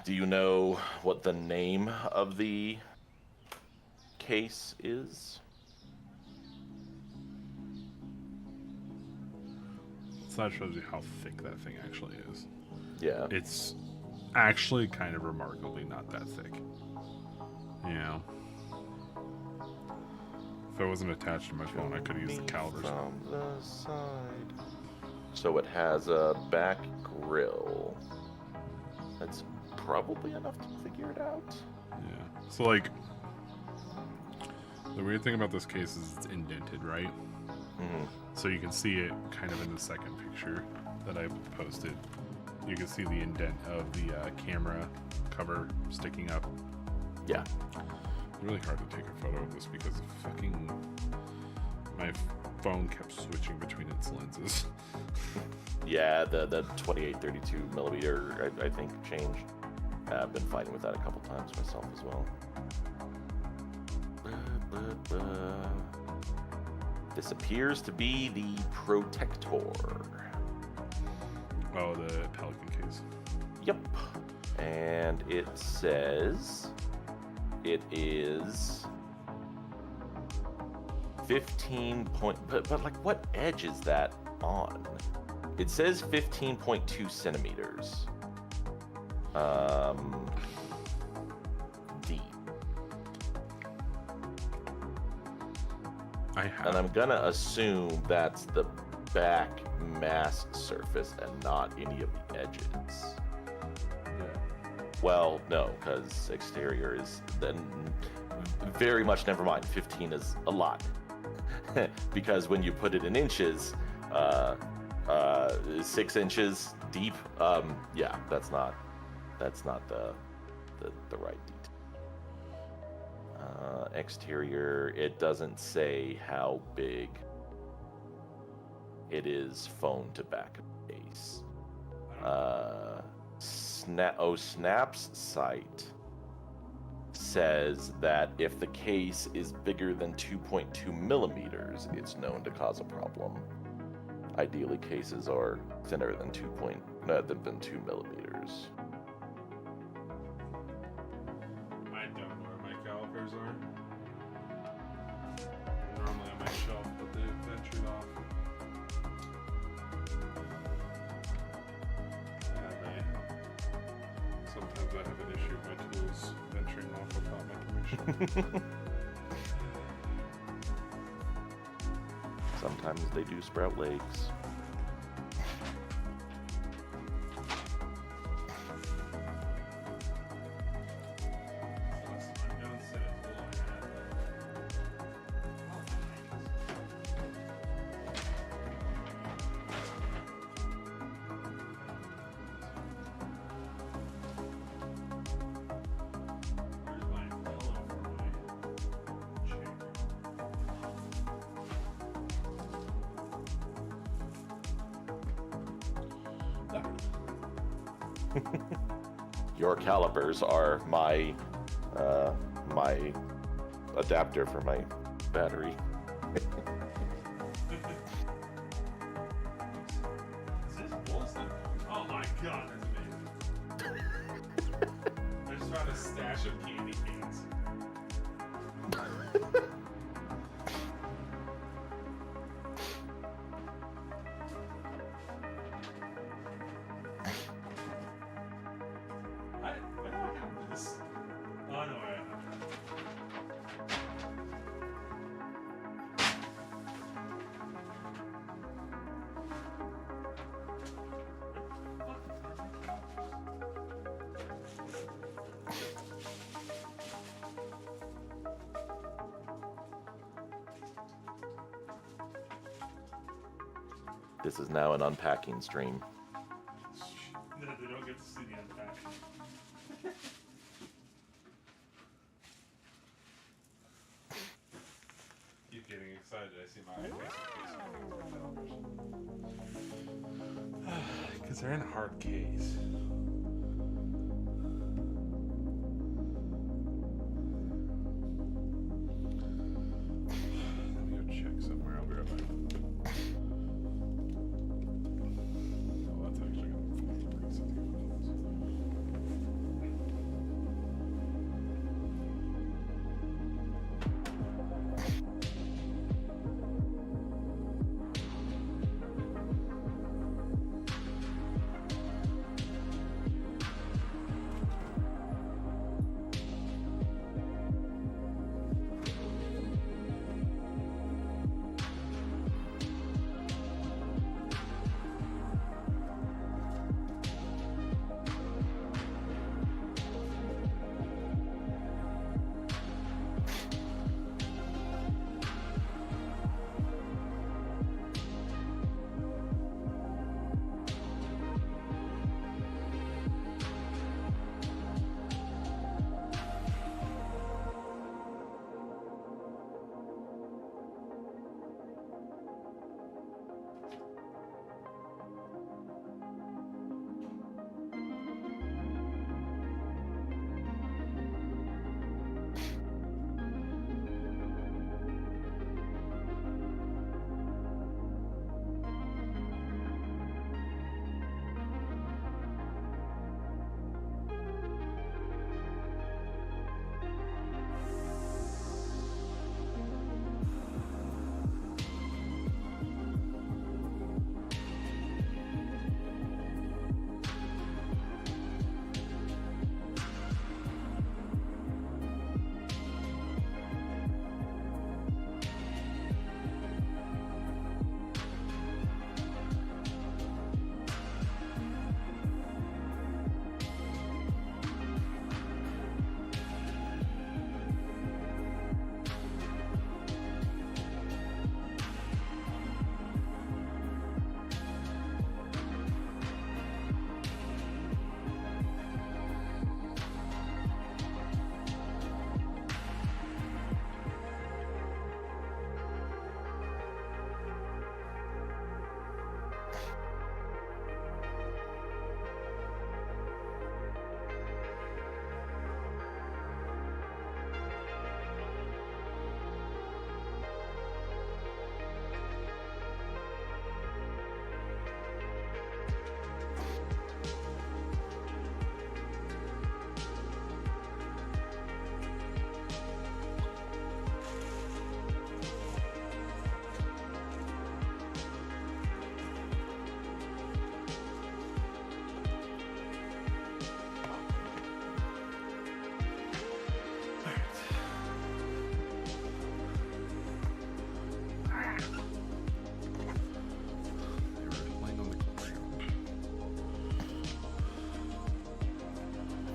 Do you know what the name of the case is? So that shows you how thick that thing actually is. Yeah. It's actually kind of remarkably not that thick. You know? If it wasn't attached to my phone, I could use the calibers. From the side. So it has a back grill. That's probably enough to figure it out. Yeah. So, like, the weird thing about this case is it's indented, right? Mm-hmm. So you can see it kind of in the second picture that I posted. You can see the indent of the camera cover sticking up. Yeah. It's really hard to take a photo of this because my phone kept switching between its lenses. Yeah, the 28-32 millimeter, I think, changed. I've been fighting with that a couple times myself as well. This appears to be the Protector. Oh, the Pelican case. Yep. And it says it is 15 point, but like what edge is that on? It says 15.2 centimeters. Deep. And I'm gonna assume that's the back mask surface and not any of the edges. Yeah. Well, no, because exterior is then very much never mind. 15 is a lot. Because when you put it in inches, 6 inches deep, yeah, that's not the right detail. Exterior, it doesn't say how big it is phone to back of the case. Snap's site says that if the case is bigger than 2.2 millimeters, it's known to cause a problem. Ideally, cases are thinner than 2 millimeters. I don't know where my calipers are. Normally on my shelf, but they've ventured off. Sometimes I have an issue with my tools venturing off without my permission. Sometimes they do sprout legs. Your calipers are my my adapter for my battery. Is this Wilson? Oh my god, that's amazing. I just found a stash of candy canes. Why do I have this? Oh no, I have This is now an unpacking stream. No, they don't get to see the unpacking. Keep getting excited. I see my iPad because they're in a hard case. Let me go check somewhere. I'll be right back. Oh, that's actually gonna bring something up.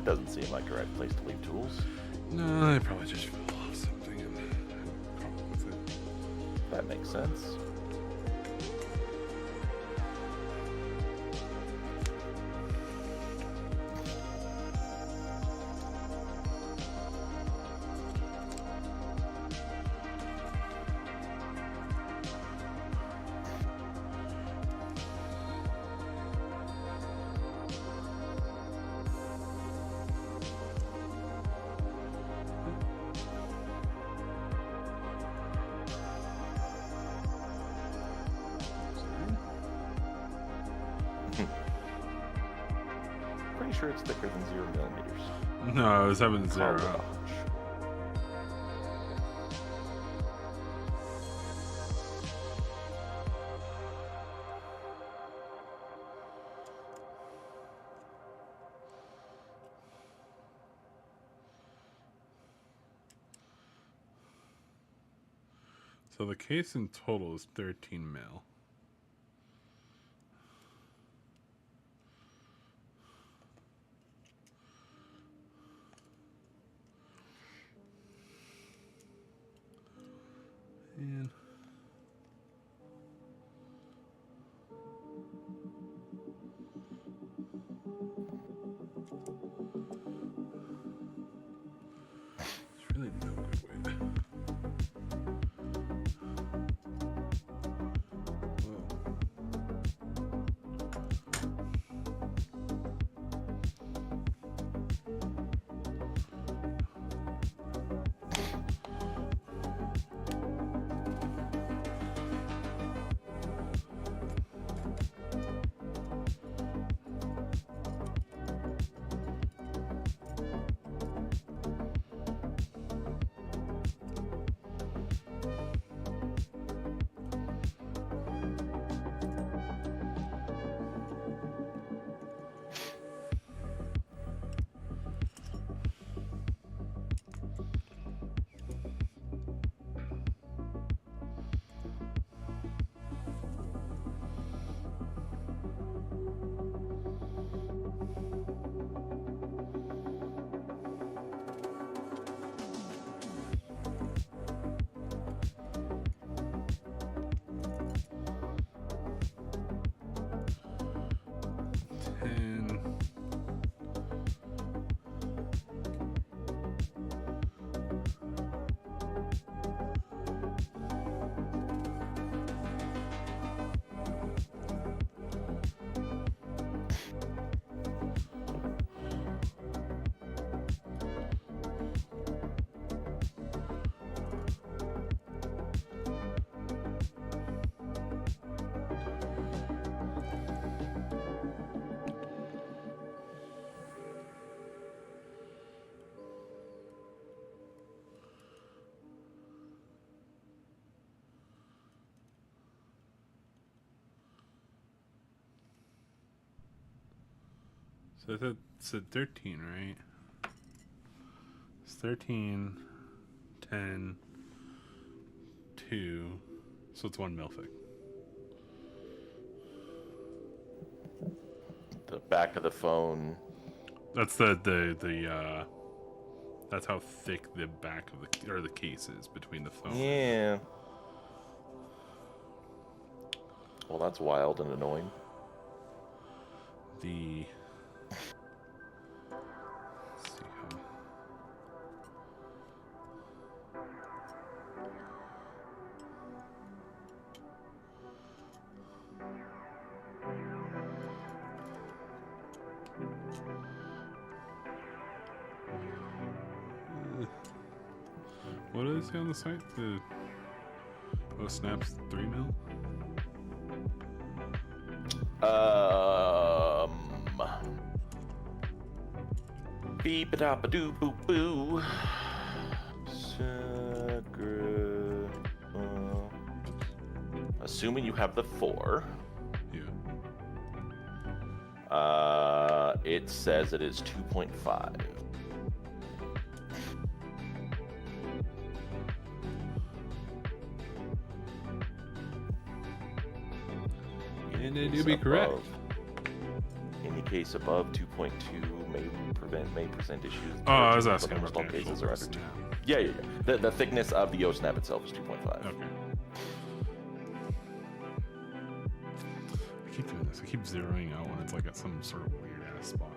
Doesn't seem like the right place to leave tools. No, I probably just fell off something and come up with it. That makes sense. Pretty sure it's thicker than 0 mm. No, it was having 0. Collage. So the case in total is 13 mil. And it's really no good way to. So it's at 13, right? It's 13, 10, 2. So it's 1 mil thick. The back of the phone. That's that's how thick the back of the case is between the phone. Yeah. Well, that's wild and annoying. Let's see how. What does it say on the site? The Snaps 3 mil? Beep a dop a doo boo boo. Assuming you have the 4. Yeah. It says it is 2.5. And they do be correct. Any case above 2.2 may present issues. I was asking almost about all the cases actual are under 2. snap. Yeah. The thickness of the OSNAP itself is 2.5. Okay. I keep doing this. I keep zeroing out when it's like at some sort of weird ass spot.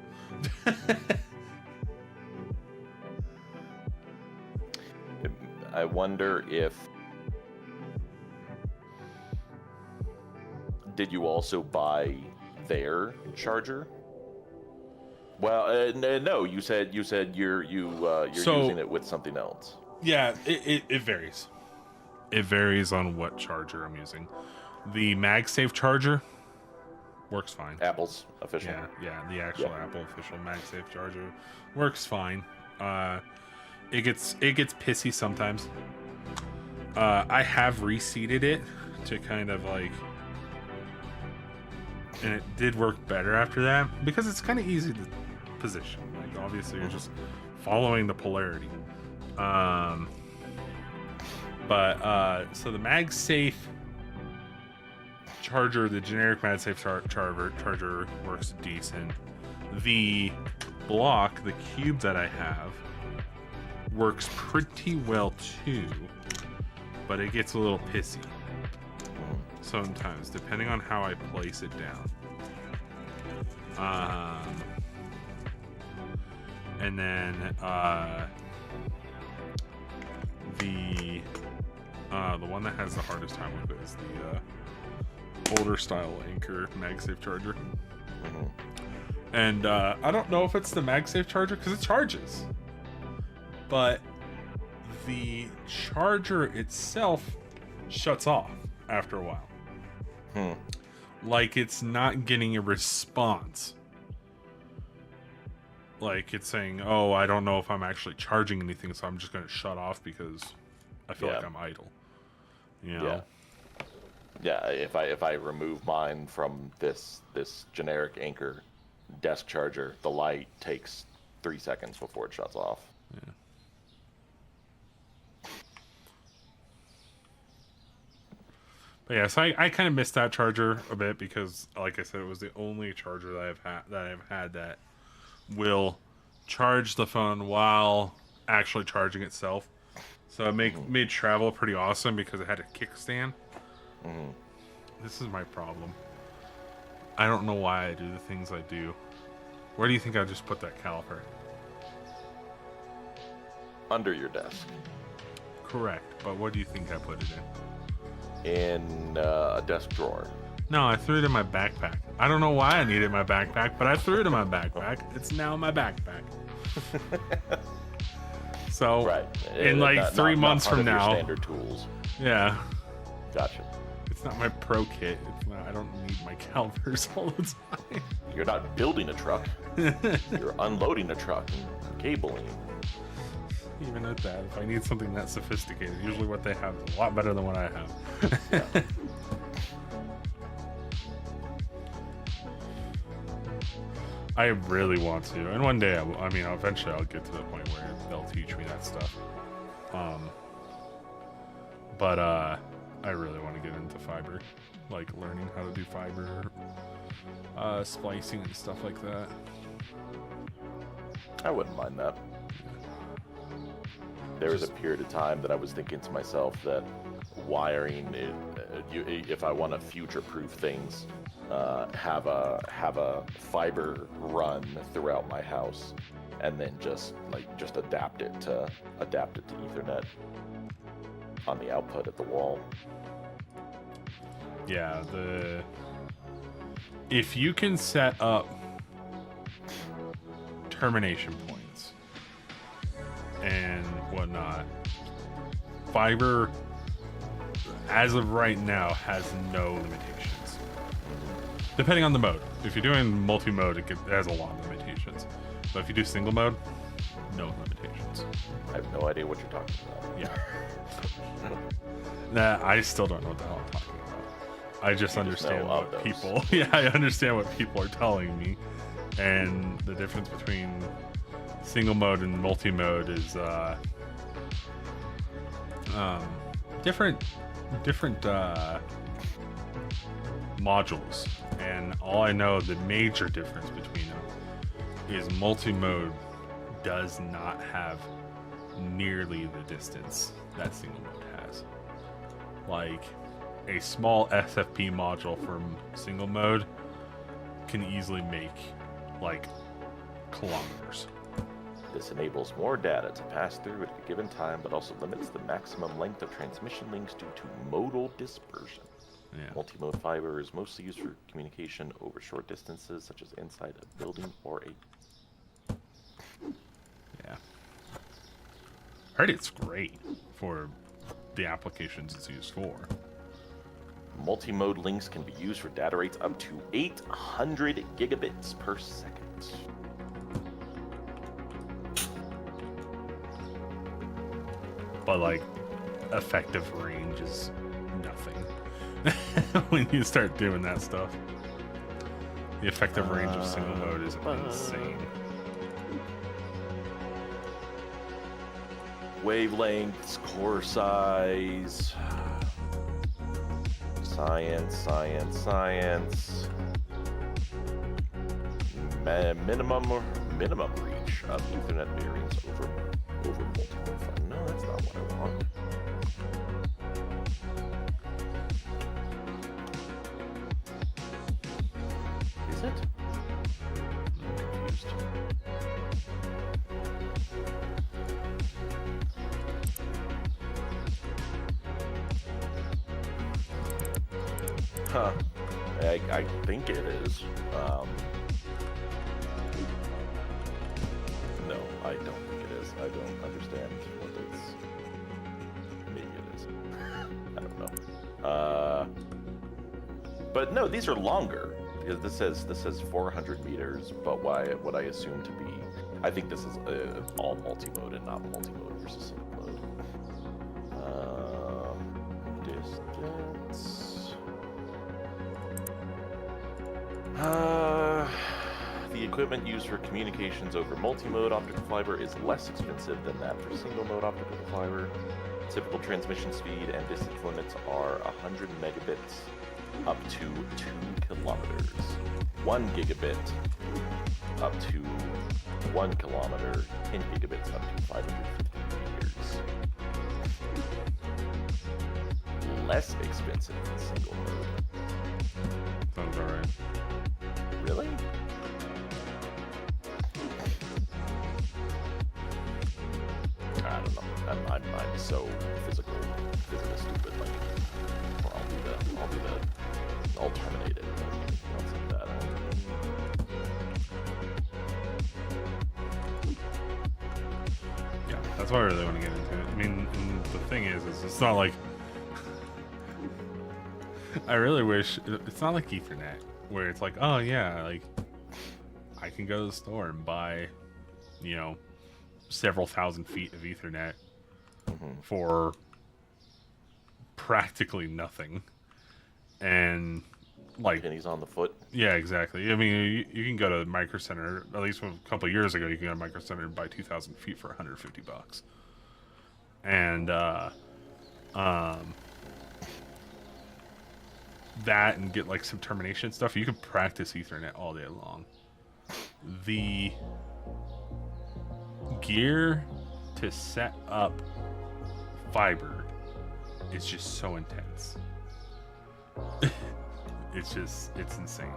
I wonder if... Did you also buy their charger? Well, no. You said you're using it with something else. Yeah, it varies. It varies on what charger I'm using. The MagSafe charger Works fine. Apple's official. Yeah, the actual Apple official MagSafe charger works fine. It gets pissy sometimes. I have reseated it to kind of like, and it did work better after that because it's kind of easy to position. Like obviously you're just following the polarity. So the MagSafe charger, the generic MagSafe charger works decent. The block, the cube that I have, works pretty well too, but it gets a little pissy sometimes depending on how I place it down. And then the one that has the hardest time with it is the older style Anker MagSafe charger. And I don't know if it's the MagSafe charger because it charges, but the charger itself shuts off after a while. Like it's not getting a response. Like it's saying, oh, I don't know if I'm actually charging anything, so I'm just going to shut off because I feel like I'm idle. You know? Yeah, if I remove mine from this generic Anker desk charger, the light takes 3 seconds before it shuts off. Yeah. But yeah, so I kind of missed that charger a bit because, like I said, it was the only charger that I've had that will charge the phone while actually charging itself. So it made travel pretty awesome because it had a kickstand. This is my problem. I don't know why I do the things I do. Where do you think I just put that caliper? Under your desk. Correct, but what do you think I put it in? In a desk drawer. No, I threw it in my backpack. I don't know why I needed my backpack, but I threw it in my backpack. It's now in my backpack. So, right. in like 3 months from now, standard tools. Yeah. Gotcha. It's not my pro kit. It's not. I don't need my calipers all the time. You're not building a truck. You're unloading a truck and cabling. Even at that, if I need something that sophisticated, usually what they have is a lot better than what I have. I really want to, and one day eventually I'll get to the point where they'll teach me that stuff. But I really want to get into fiber, like learning how to do fiber splicing and stuff like that. I wouldn't mind that. There was a period of time that I was thinking to myself that wiring, if I want to future-proof things, have a fiber run throughout my house, and then just adapt it to Ethernet on the output at the wall. Yeah, if you can set up termination points and whatnot, fiber as of right now has no limitations. Depending on the mode. If you're doing multi-mode, it has a lot of limitations. But if you do single mode, no limitations. I have no idea what you're talking about. Yeah. I still don't know what the hell I'm talking about. I just understand what people... Yeah, I understand what people are telling me. And the difference between single mode and multi-mode is different modules. And all I know, the major difference between them is multi-mode does not have nearly the distance that single mode has. Like a small SFP module from single mode can easily make like kilometers. This enables more data to pass through at a given time, but also limits the maximum length of transmission links due to modal dispersion. Yeah. Multi-mode fiber is mostly used for communication over short distances, such as inside a building or a... Yeah. I heard it's great for the applications it's used for. Multi-mode links can be used for data rates up to 800 gigabits per second. But like, effective range is nothing when you start doing that stuff. The effective range of single mode is insane. Wavelengths, core size, science. Minimum reach of Ethernet variants over multiple phone. No, that's not what I want. Is it? I'm confused. Huh. I think it is. No, I don't think it is. I don't understand what it's. Maybe it is. I don't know. But no, these are longer because this says 400 meters. But what I assume to be, I think this is all multi-mode and not multi-mode versus single mode. Distance. The equipment used for communications over multi-mode optical fiber is less expensive than that for single-mode optical fiber. Typical transmission speed and distance limits are 100 megabits up to 2 kilometers. 1 gigabit up to 1 kilometer. 10 gigabits up to 550 meters. Less expensive than single mode. Sounds alright. Really? I don't know. I'm so physically stupid. Like, I'll terminate it. I'll take that. Yeah, that's why I really want to get into it. I mean, and the thing is it's not like I really wish it's not like Ethernet where it's like, oh yeah, like I can go to the store and buy, you know, several thousand feet of Ethernet for practically nothing, and like pennies on the foot. Yeah, exactly. I mean, you can go to Micro Center. At least a couple of years ago, you can go to Micro Center and buy 2,000 feet for $150, and that and get like some termination stuff. You can practice Ethernet all day long. The gear to set up fiber is just so intense. It's insane.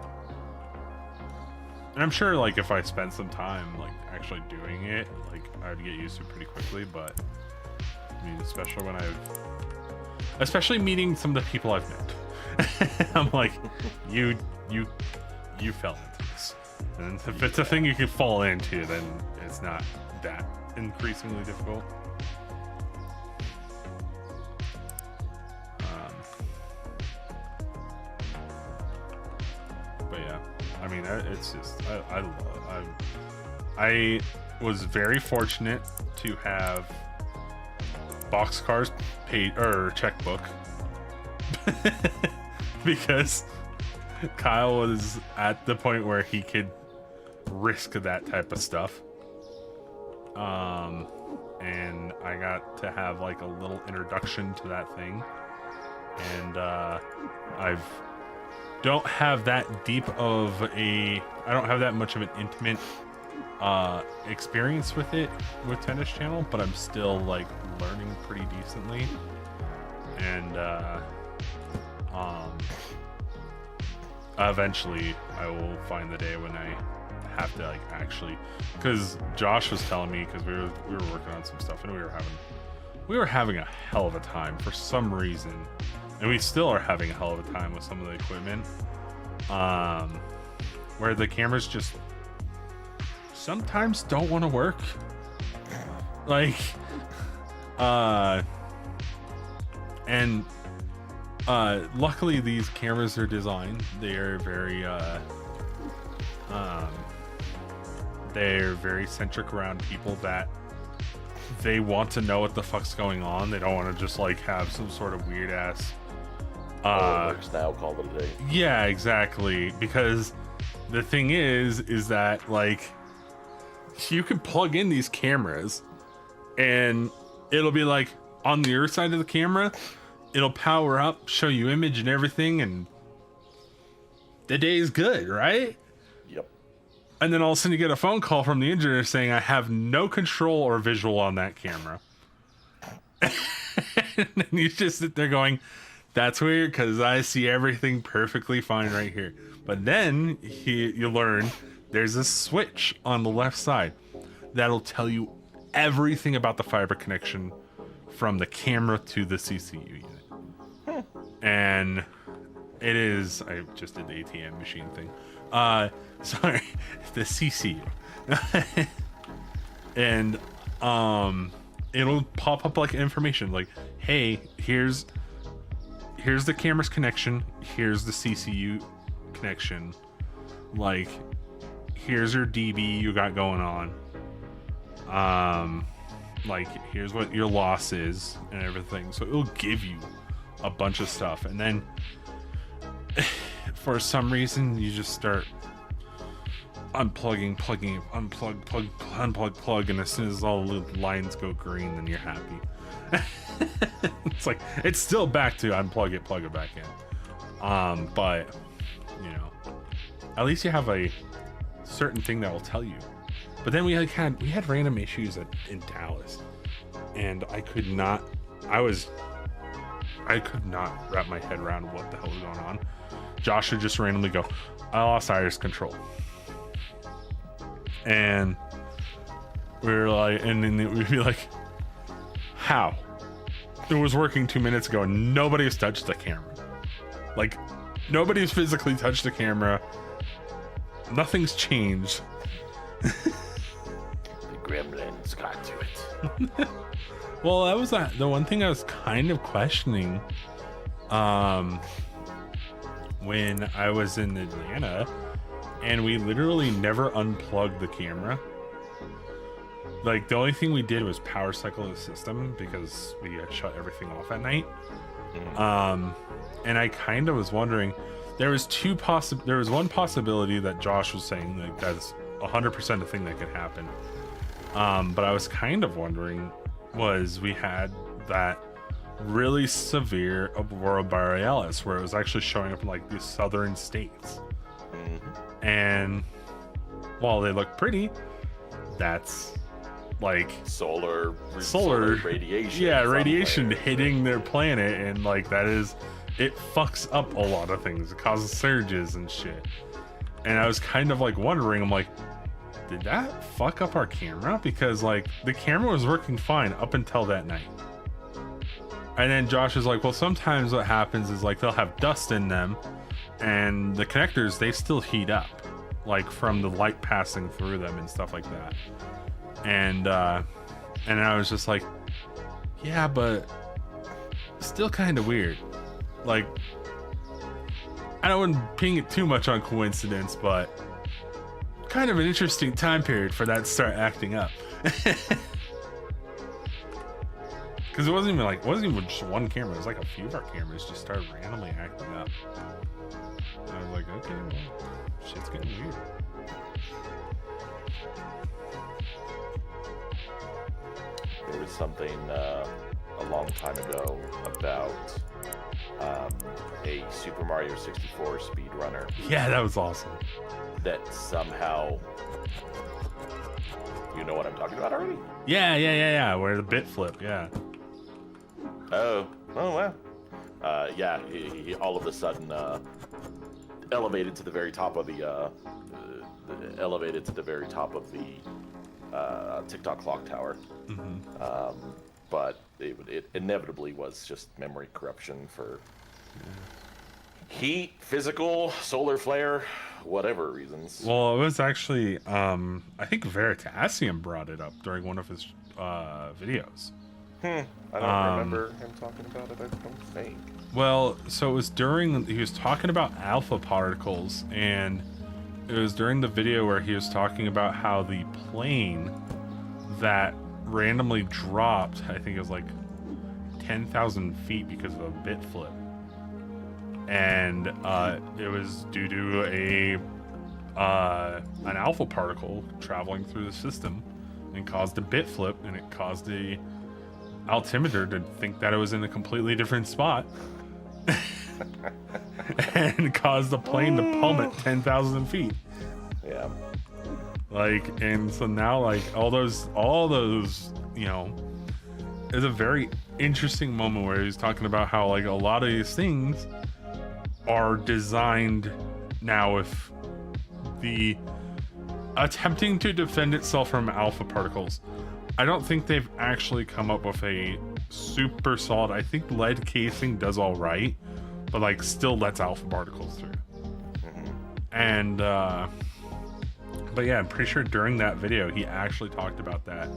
And I'm sure like if I spend some time like actually doing it, like I'd get used to it pretty quickly, but I mean, especially meeting some of the people I've met. I'm like, you fell into this. And if it's a thing you can fall into, then it's not that increasingly difficult. But yeah, I mean, it's just I was very fortunate to have Boxcar's paid or checkbook because Kyle was at the point where he could risk that type of stuff. And I got to have like a little introduction to that thing, and I don't have that much of an intimate experience with it with Tennis Channel, but I'm still like learning pretty decently, and eventually I will find the day when I have to like actually, because Josh was telling me, because we were working on some stuff and we were having a hell of a time for some reason, and we still are having a hell of a time with some of the equipment, where the cameras just sometimes don't want to work, like and luckily these cameras are designed. They're very they're very centric around people that they want to know what the fuck's going on. They don't want to just like have some sort of weird ass now call it a day. yeah, exactly, because the thing is that like you can plug in these cameras and it'll be like on the other side of the camera, it'll power up, show you image and everything, and the day is good, right? Yep. And then all of a sudden you get a phone call from the engineer saying, I have no control or visual on that camera. And then you just sit there going, that's weird because I see everything perfectly fine right here. But then you learn there's a switch on the left side that'll tell you everything about the fiber connection from the camera to the CCU unit. And it is, I just did the ATM machine thing. Sorry, the CCU. And it'll pop up like information like, hey, here's the camera's connection, here's the CCU connection, like here's your DB you got going on, like here's what your loss is and everything. So it'll give you a bunch of stuff, and then for some reason you just start unplugging, plugging, unplug, plug, and as soon as all the lines go green, then you're happy. It's like it's still back to unplug it, plug it back in. But you know, at least you have a certain thing that will tell you. But then we had random issues in Dallas, and I could not wrap my head around what the hell was going on. Josh would just randomly go, I lost iris control. And we were like, and then we'd be like, how? It was working 2 minutes ago and nobody's touched the camera. Like, nobody's physically touched the camera. Nothing's changed. The gremlins got to it. Well, that was the one thing I was kind of questioning when I was in Atlanta, and we literally never unplugged the camera. Like, the only thing we did was power cycle the system because we had shut everything off at night. And I kind of was wondering, there was one possibility that Josh was saying, like, that's 100% a thing that could happen. But I was kind of wondering, was we had that really severe aurora borealis where it was actually showing up in like the southern states. And while they look pretty, that's like solar radiation. Yeah, radiation hitting their planet, and like it fucks up a lot of things. It causes surges and shit. And I was kind of like wondering, I'm like, did that fuck up our camera? Because like the camera was working fine up until that night. And then Josh is like, well, sometimes what happens is like they'll have dust in them, and the connectors, they still heat up, like from the light passing through them and stuff like that. And I was just like, yeah, but still kind of weird. Like, I don't want to ping it too much on coincidence, but kind of an interesting time period for that to start acting up. Because it wasn't even just one camera. It was like a few of our cameras just started randomly acting up. And I was like, okay, well, shit's getting weird. There was something a long time ago about a Super Mario 64 speedrunner. Yeah, that was awesome. That somehow... You know what I'm talking about already? Yeah. Where the bit flip, yeah. Oh wow. Yeah, he all of a sudden elevated to the very top of the TikTok clock tower. But it inevitably was just memory corruption for heat, physical, solar flare, whatever reasons. Well, it was actually I think Veritasium brought it up during one of his videos. I don't remember him talking about it, I don't think. Well, so it was he was talking about alpha particles, and it was during the video where he was talking about how the plane that randomly dropped, I think it was like 10,000 feet because of a bit flip. And it was due to an alpha particle traveling through the system and caused a bit flip, and it caused the altimeter to think that it was in a completely different spot and caused the plane to plummet 10,000 feet. Yeah. Like, and so now, like, all those, you know, it's a very interesting moment where he's talking about how, like, a lot of these things are designed now with the attempting to defend itself from alpha particles. I don't think they've actually come up with a super solid. I think lead casing does all right, but like still lets alpha particles through. And but yeah, I'm pretty sure during that video he actually talked about that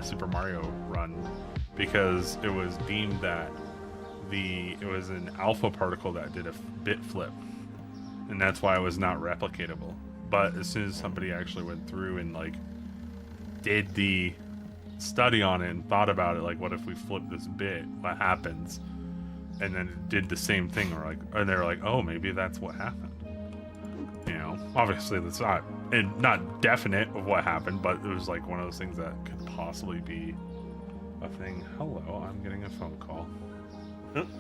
Super Mario run, because it was deemed that it was an alpha particle that did a bit flip, and that's why it was not replicatable. But as soon as somebody actually went through and like did the study on it and thought about it, like, what if we flip this bit, what happens, and then it did the same thing, or like, and they're like, oh, maybe that's what happened. You know, obviously that's not definite of what happened, but it was like one of those things that could possibly be a thing. Hello, I'm getting a phone call. Busy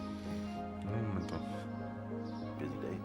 day.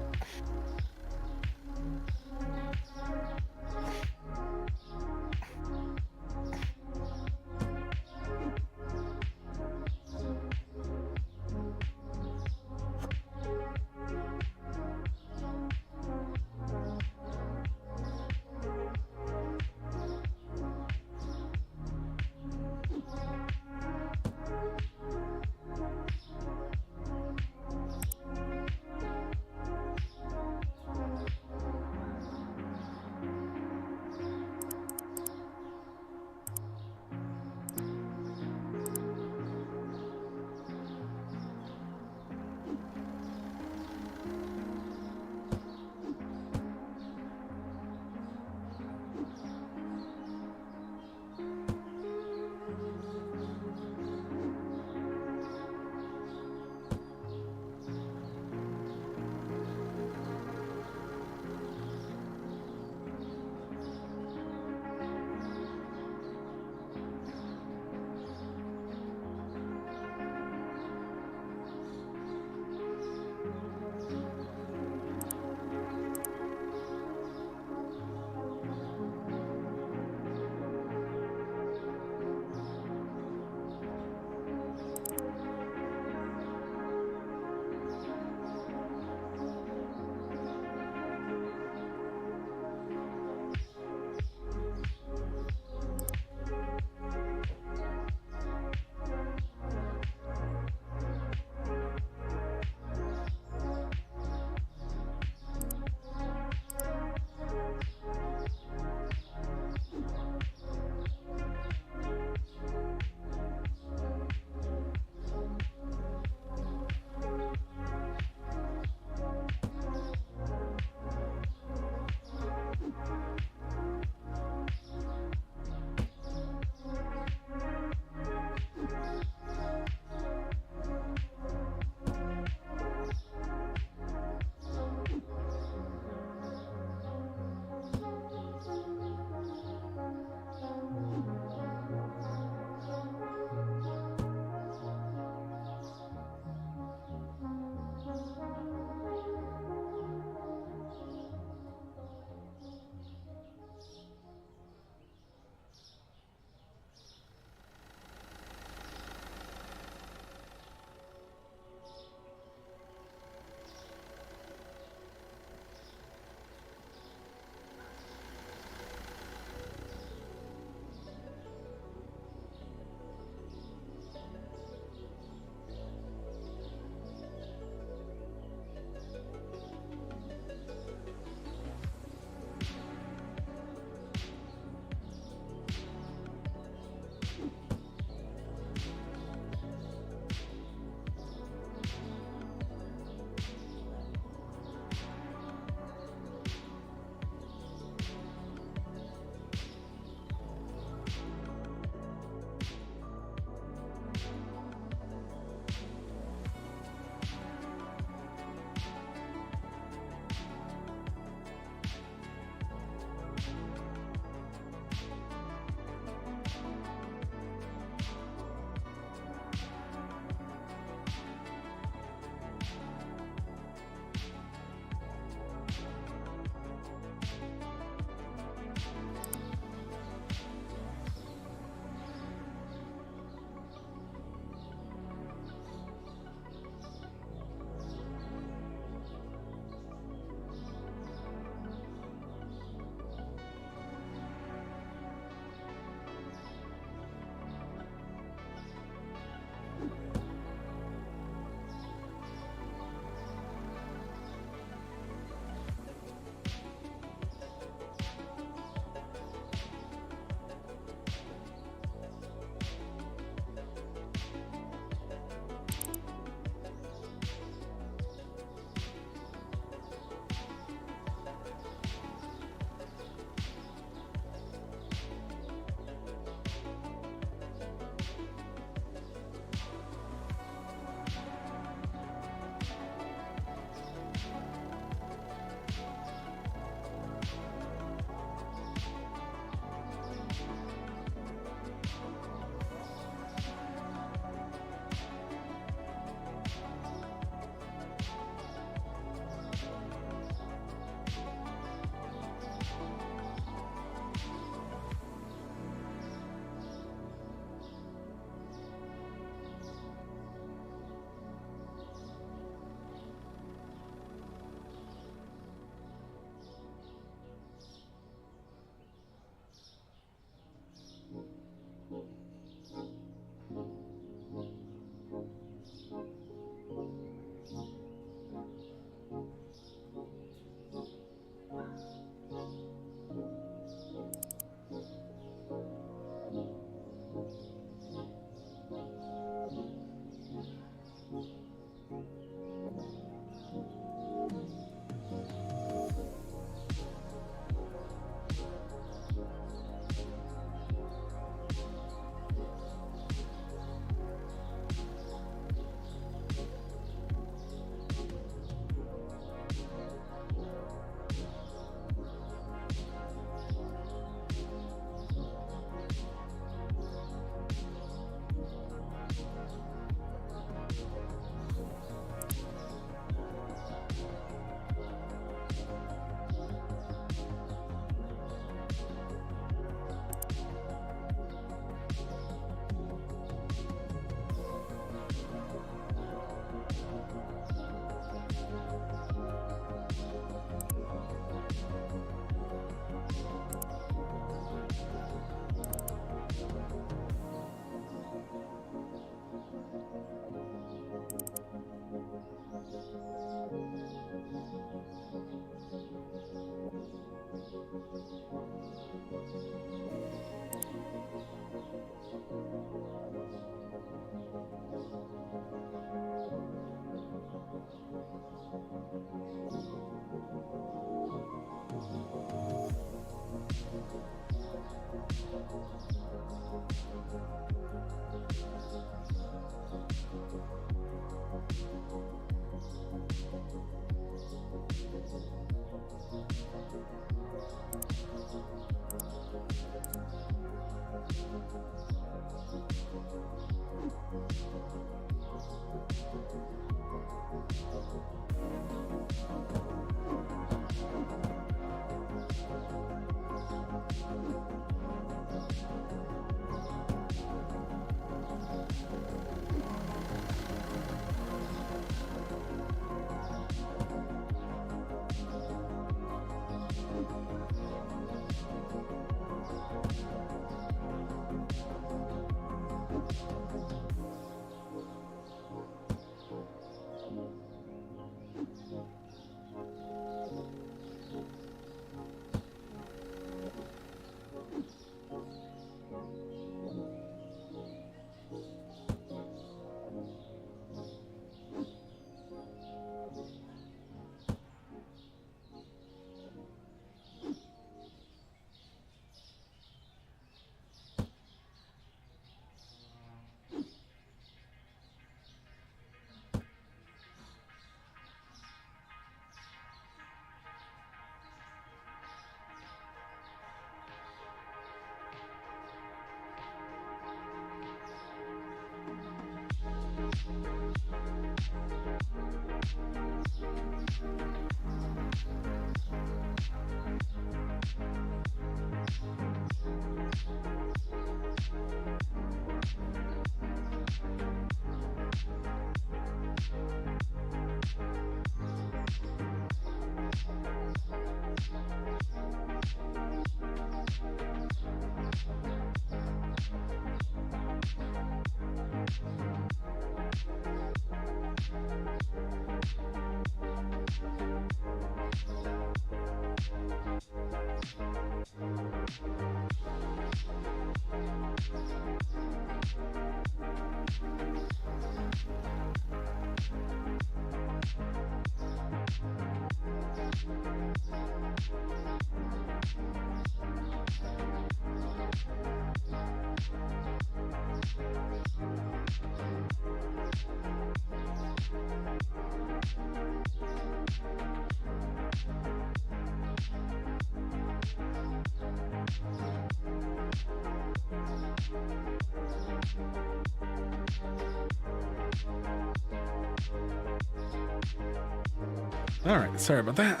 All right, sorry about that.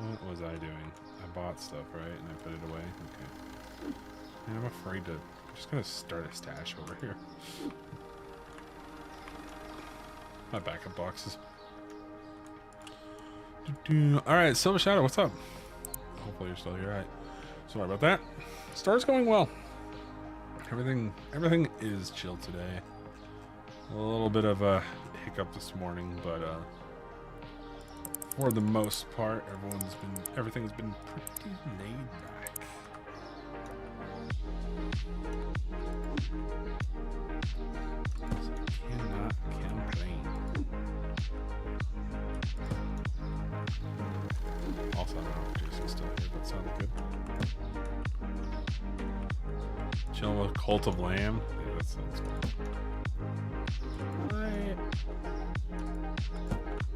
What was I doing? I bought stuff, right? And I put it away? Okay. And I'm afraid to... I'm just going to start a stash over here. My backup boxes. Alright, Silver Shadow, what's up? Hopefully you're still here. Alright. Sorry about that. Start's going well. Everything is chill today. A little bit of a hiccup this morning, but for the most part, everything's been pretty laid back. So I cannot complain. Also, I don't know if Jason's still here, but sounds good. Chilling with Cult of Lamb. Yeah, that sounds good.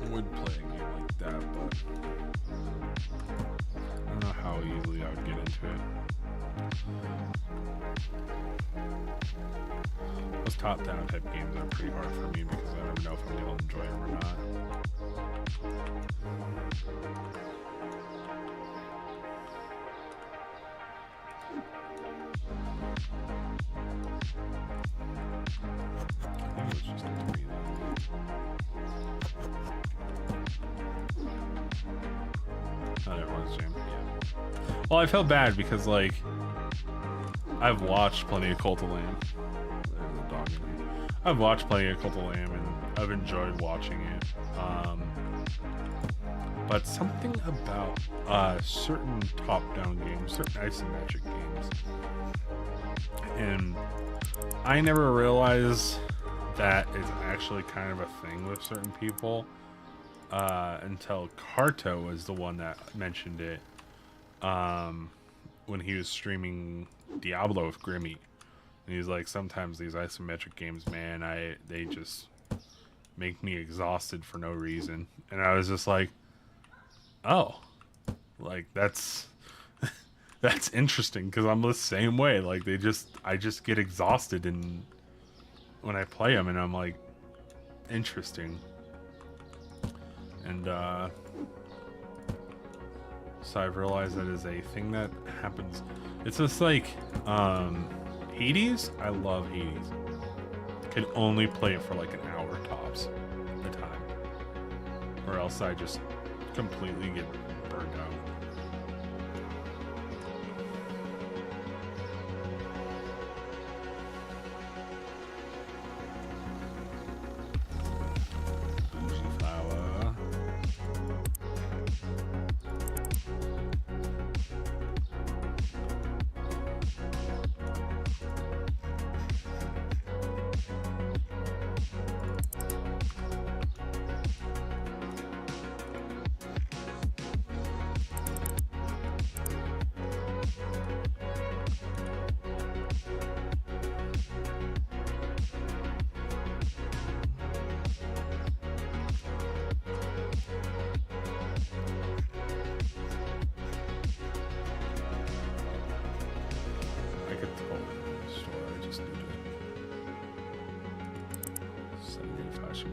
I would play a game like that, but I don't know how easily I would get into it. Those top-down type games are pretty hard for me because I never know if I'm able to enjoy them or not. I think it was just a 3 Oh, there was Jam. Yeah. Well, I felt bad because, like, I've watched plenty of Cult of Lamb. There's a dog in here. I've watched plenty of Cult of Lamb, and I've enjoyed watching it. But something about certain top-down games, certain isometric games, and I never realized that is actually kind of a thing with certain people. Until Carto was the one that mentioned it when he was streaming Diablo with Grimmy. And he's like, sometimes these isometric games, man, they just make me exhausted for no reason. And I was just like, oh, like that's that's interesting because I'm the same way. Like I just get exhausted when I play them, and I'm like, interesting. And so I've realized that is a thing that happens. It's just like Hades. I love Hades. Can only play it for like an hour tops at a time, or else I just completely get burned out.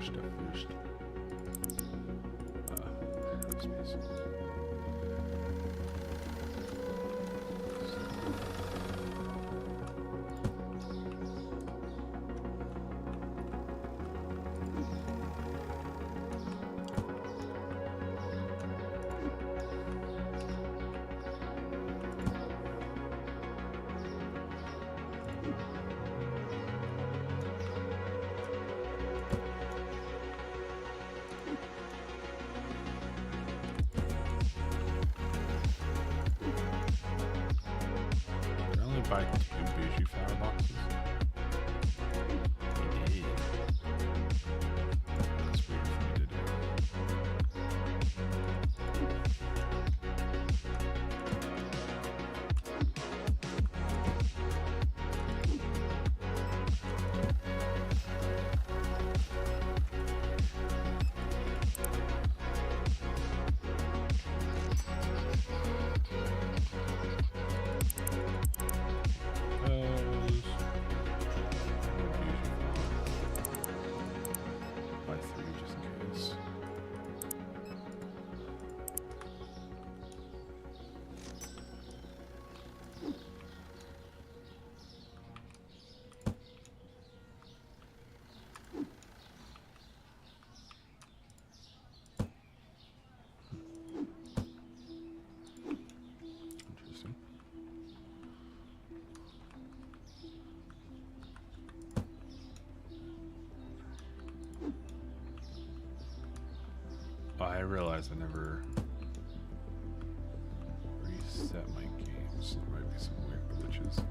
some stuff first. Space. Buy 2 bougie flower boxes. He did. That's weird for me to do. Buy 3 just in case. Interesting. Oh, I realized I never reset my games. There might be some weird glitches.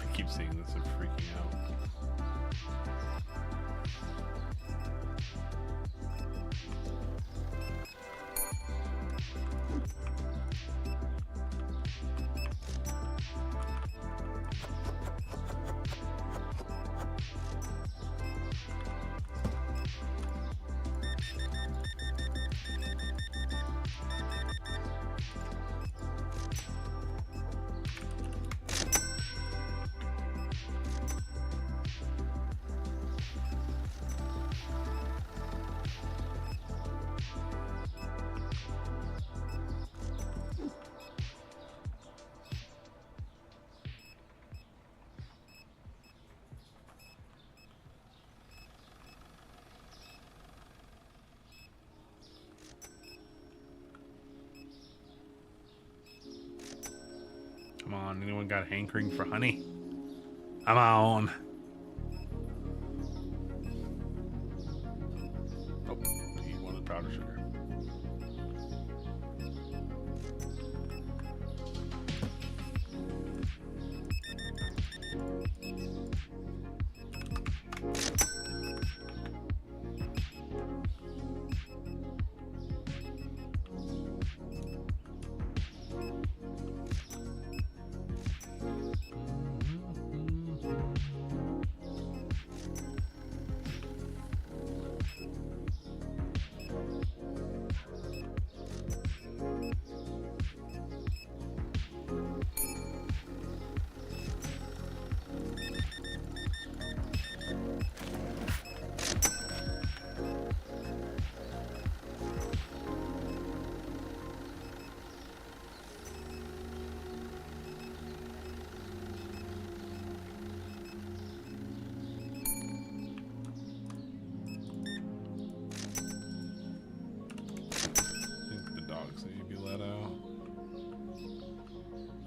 I keep seeing this and freaking out. Come on, anyone got a hankering for honey? Come on. Oh, he wanted powder sugar.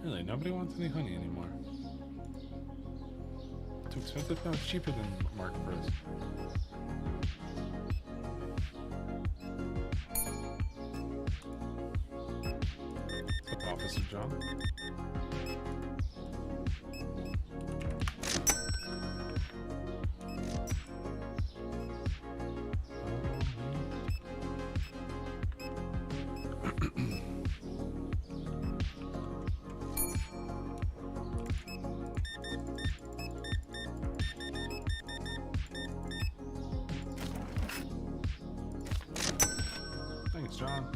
Really, nobody wants any honey anymore. Too expensive? No, it's cheaper than market price. What's up, Officer John? Thanks, John.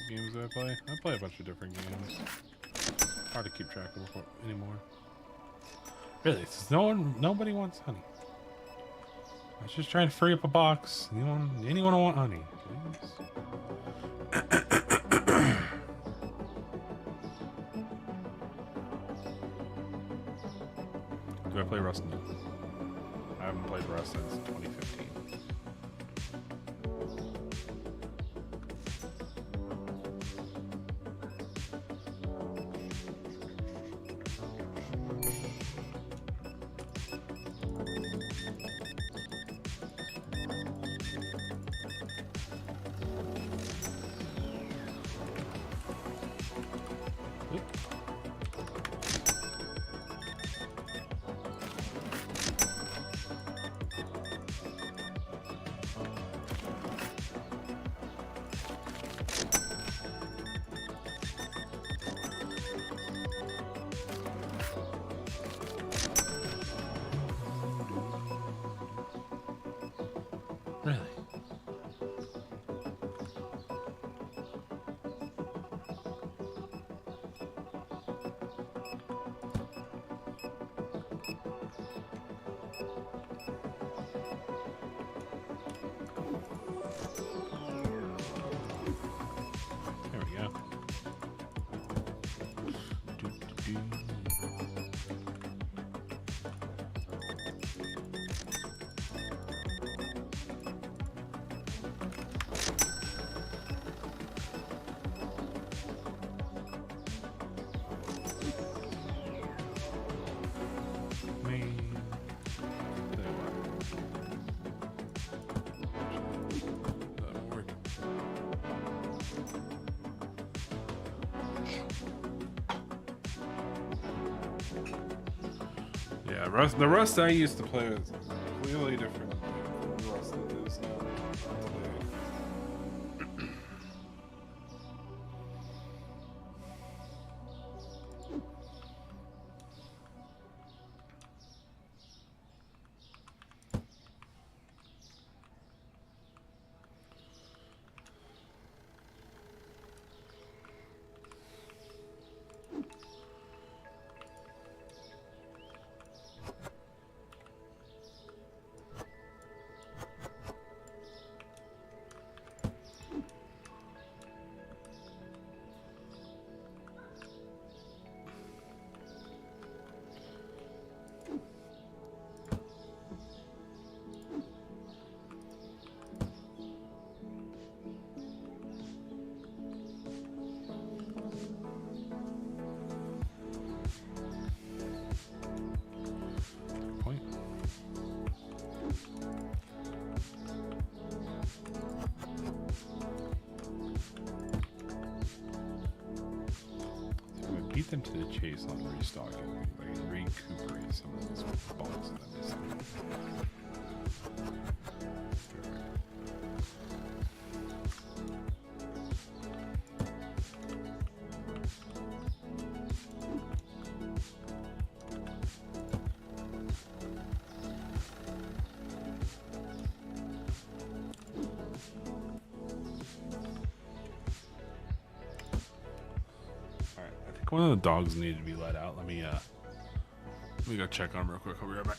Games I play? I play a bunch of different games. Hard to keep track of anymore. Really, nobody wants honey. I was just trying to free up a box. Anyone want honey? Please. Do I play Rust now? I haven't played Rust since 2015. Really? There we go. Yeah, the Rust I used to play was completely different from the Rust that is now today. Beat them to the chase on restocking. I can recuperate some of those bullets that I'm missing. One of the dogs needed to be let out. Let me Let me go check on him real quick. I'll be right back.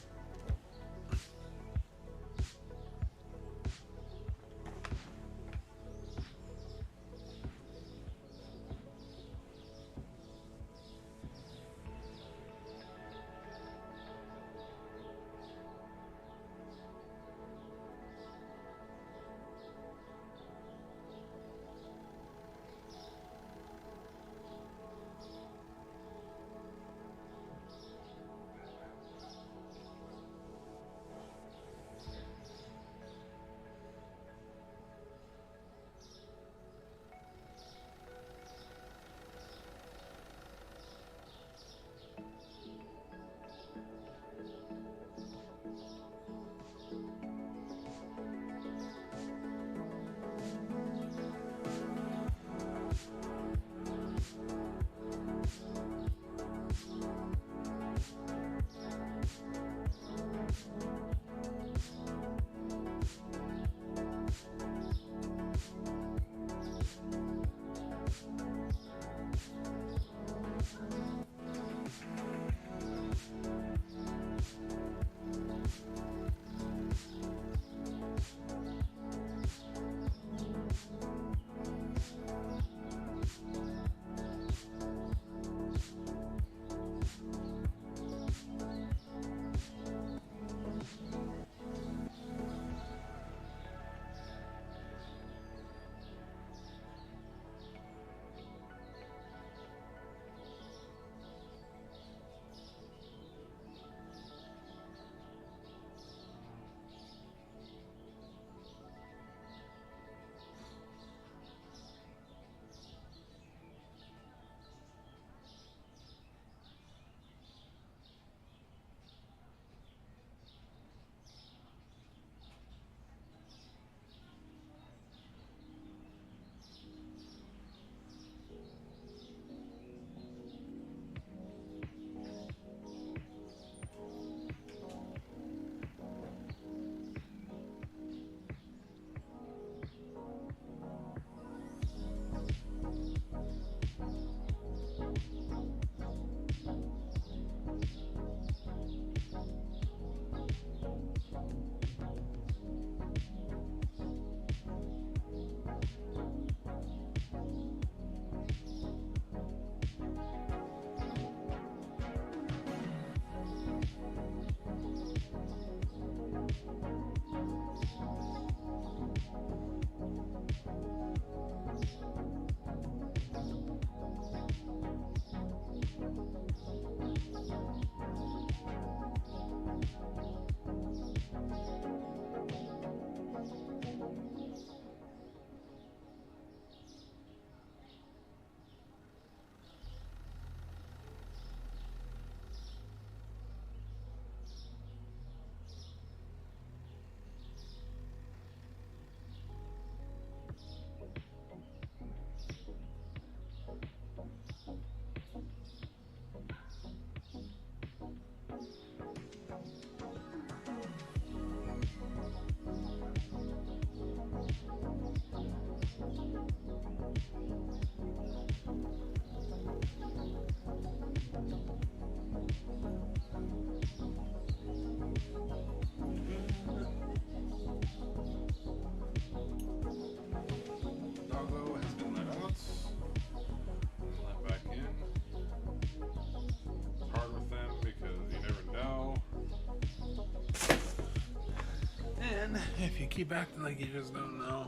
If you keep acting like you just don't know,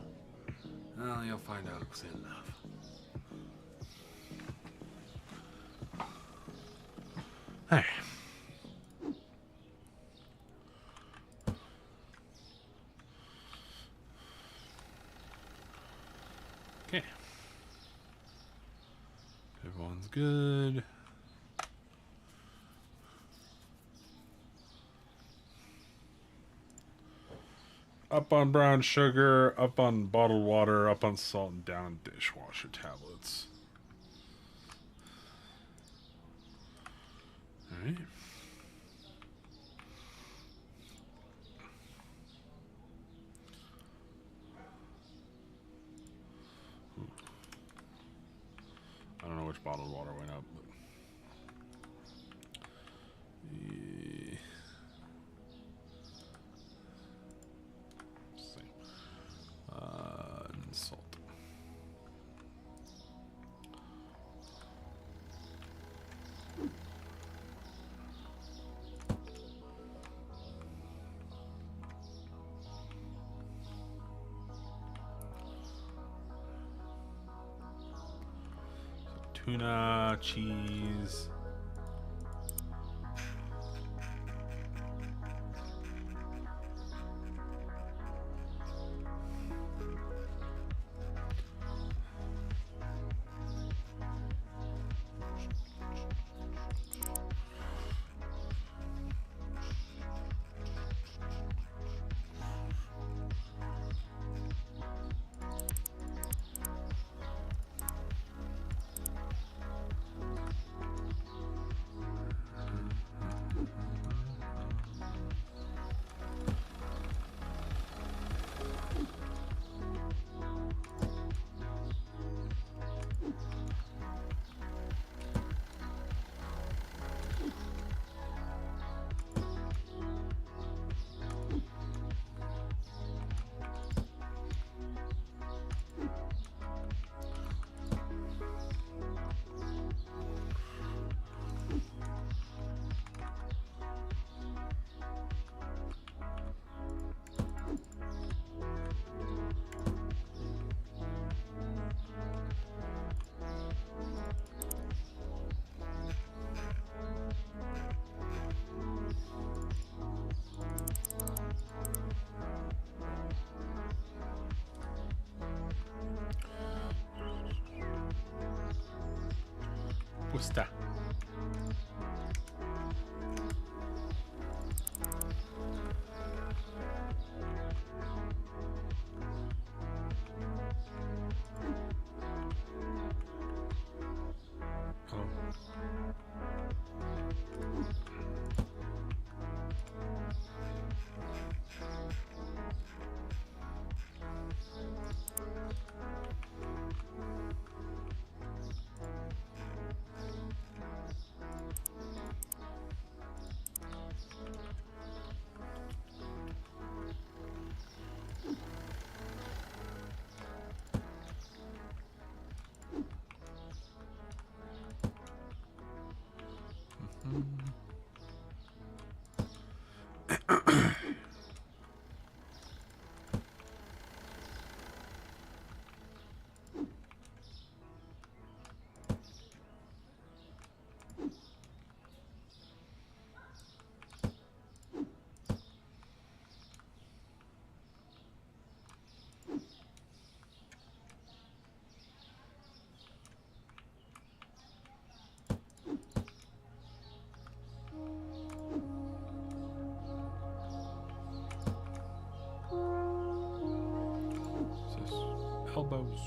well, you'll find out soon enough. Hey. Okay. Everyone's good. Up on brown sugar, up on bottled water, up on salt, and down dishwasher tablets. Alright. I don't know which bottled water went up, but yeah. tuna, cheese. Pusta. Elbows.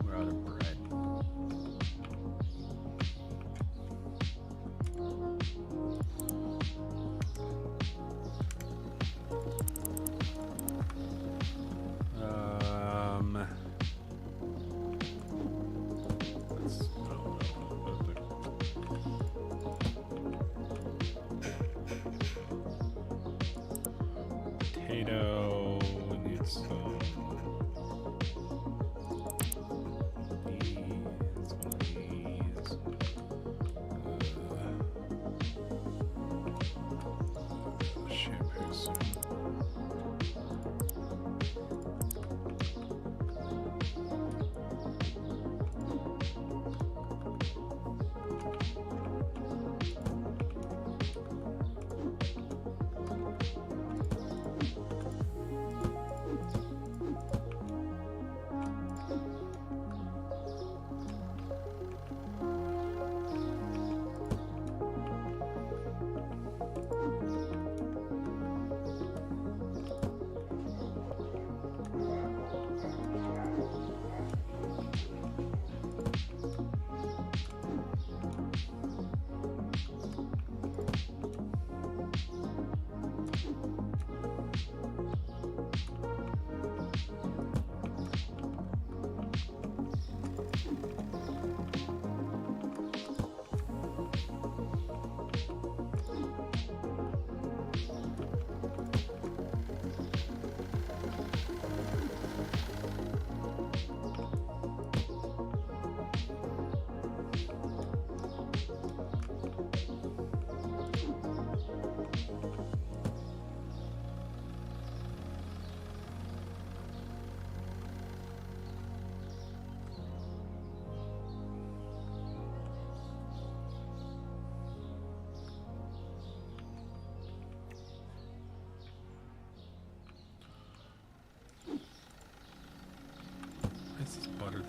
We're out of bread. Let's potato. We need some. These, one of these. Shampoo soup.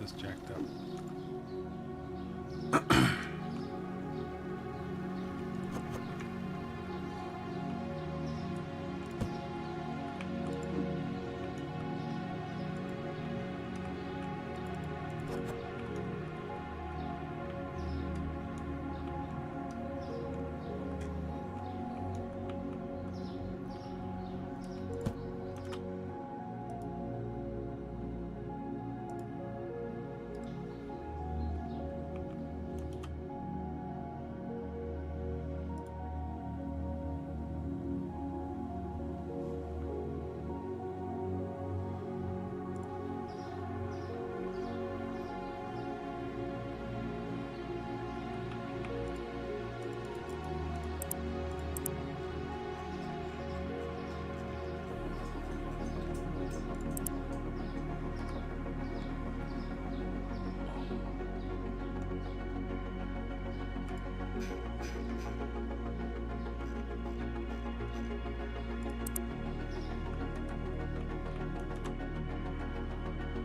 this jacked up.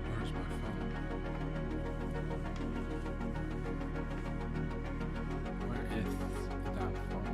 Where's my phone? Where is that phone?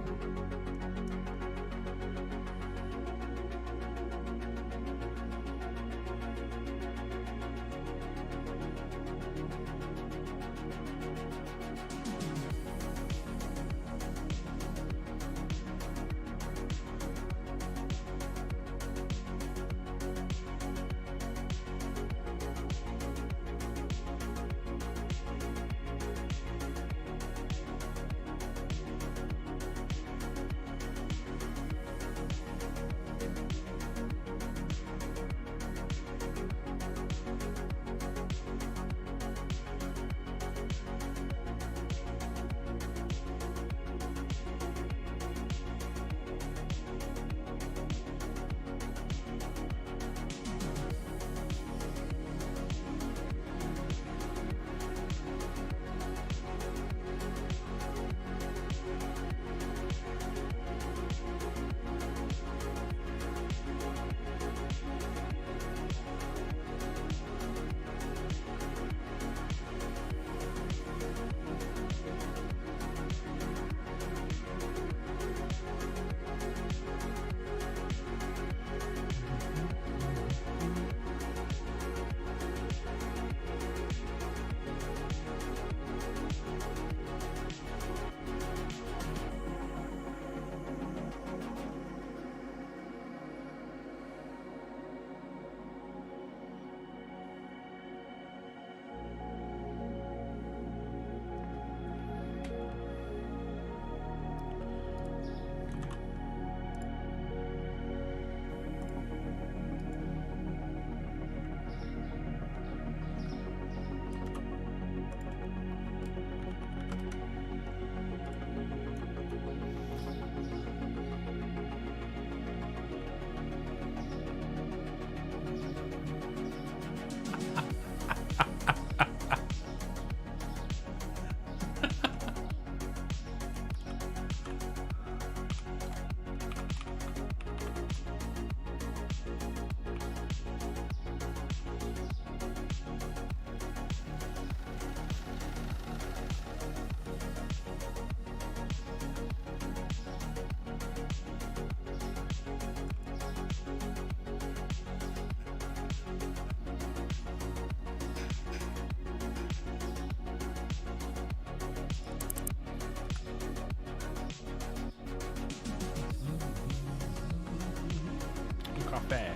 Coffee.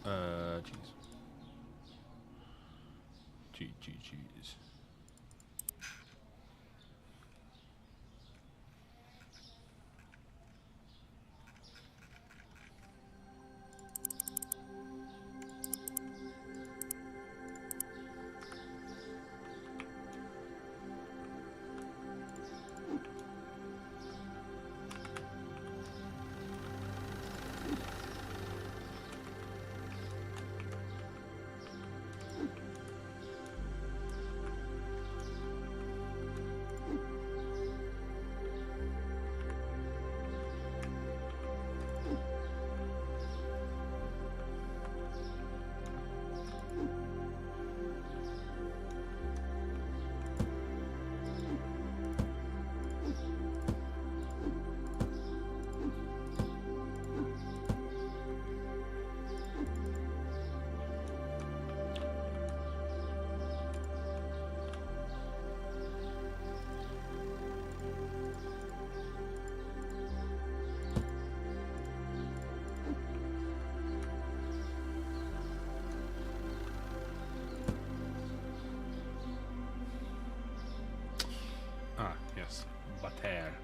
Cheese. Cheese. Ah, yes. Butter.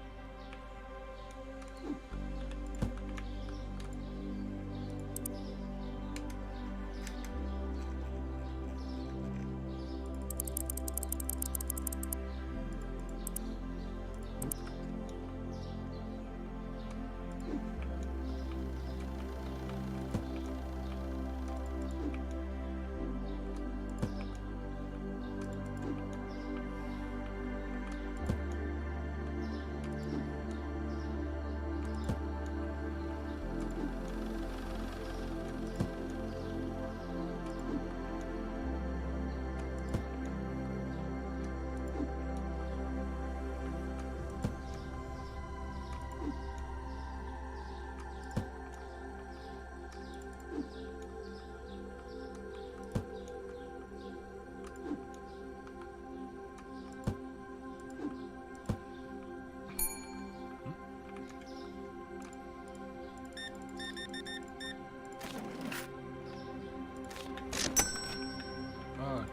Oh,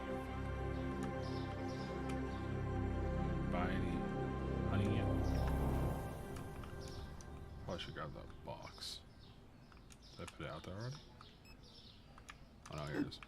buy any honey yet? Oh, I should grab that box. Did I put it out there already? Oh no, here it is.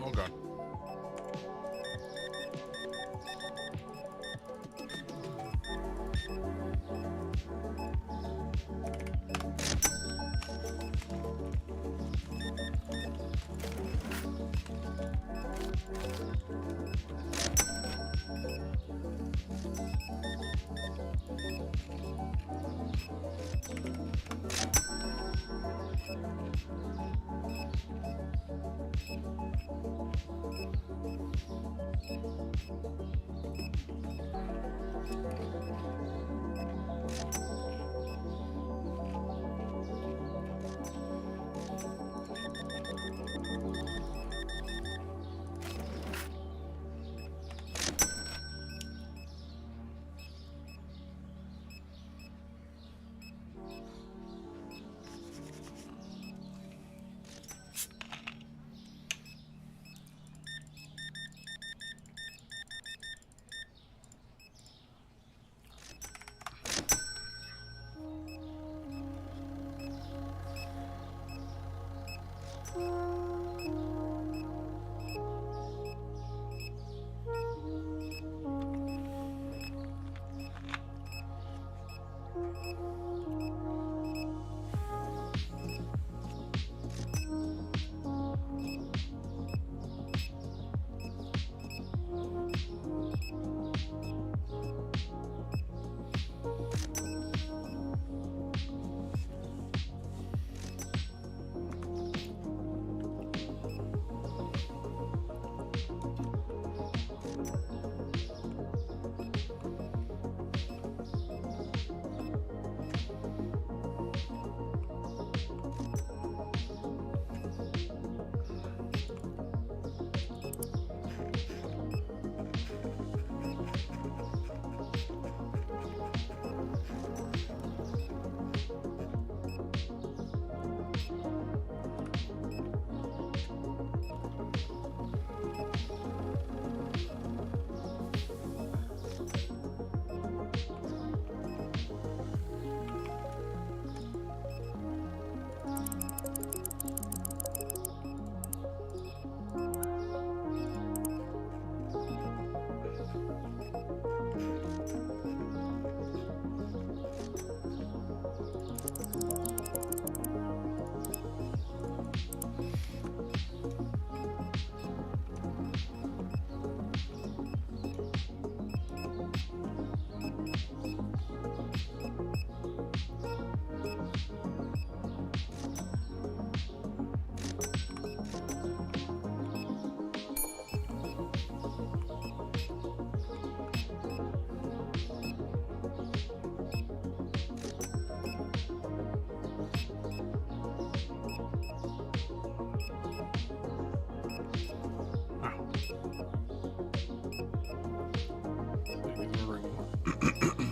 Oh god.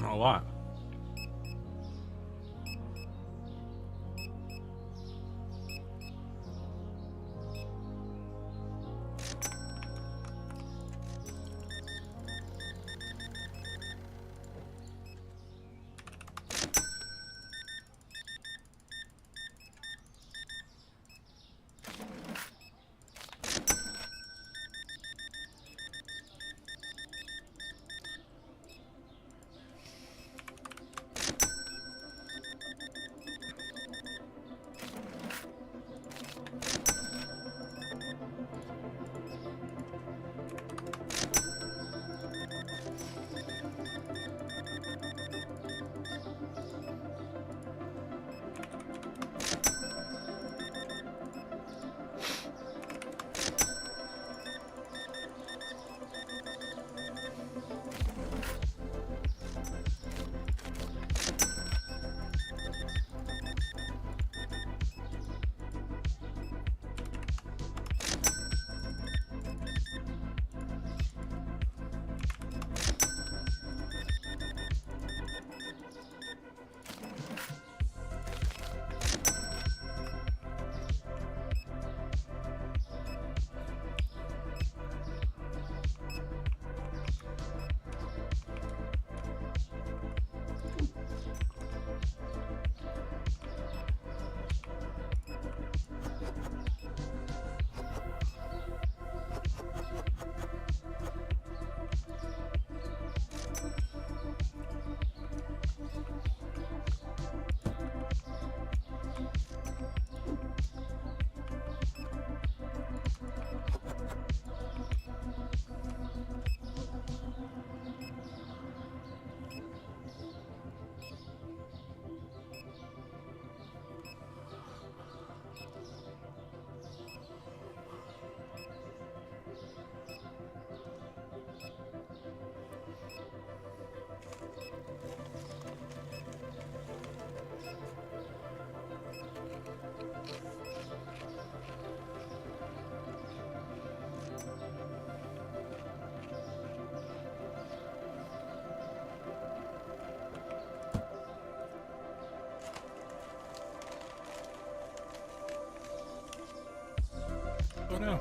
A lot. Oh no.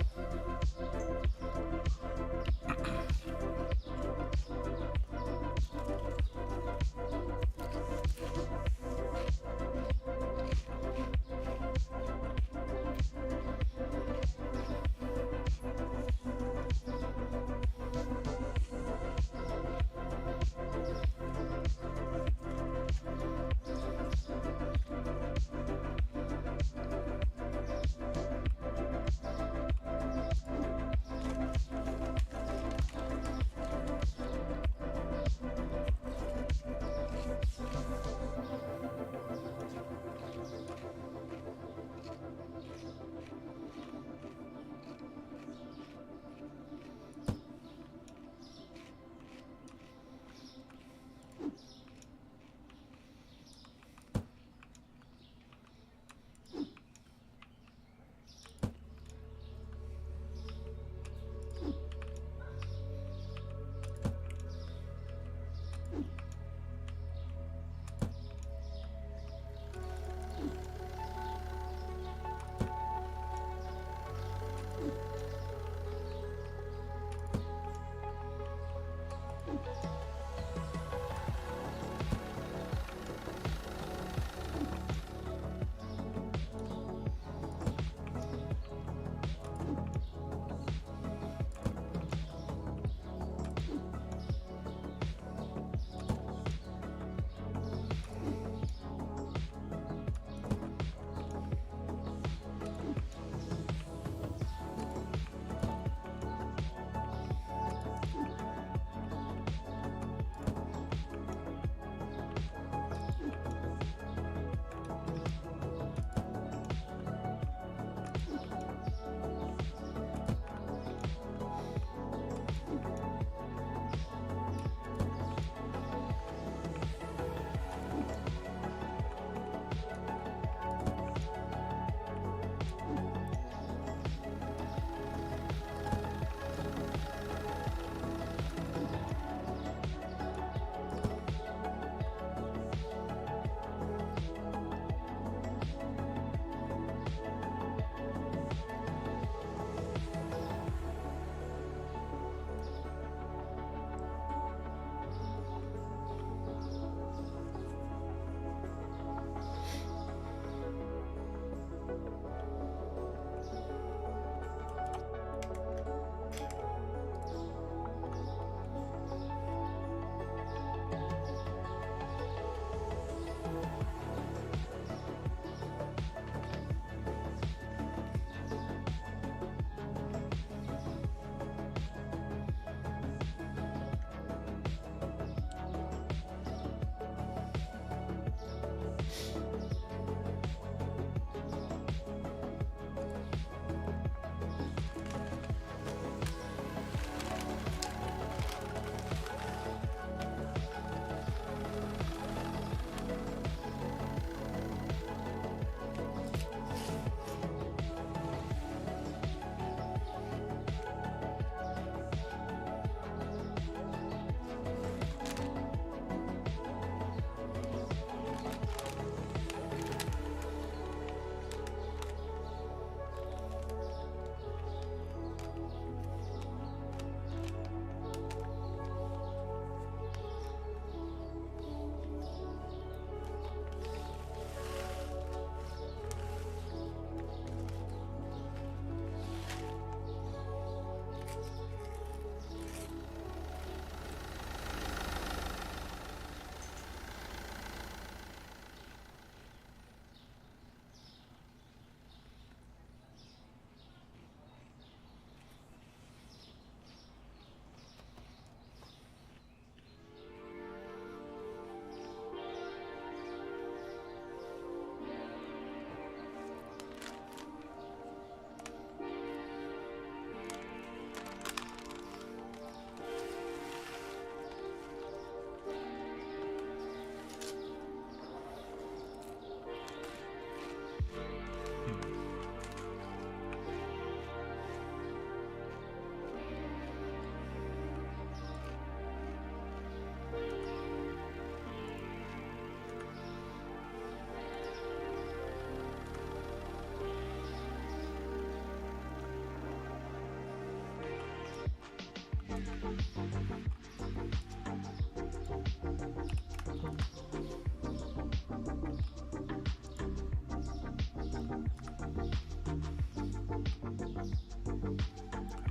I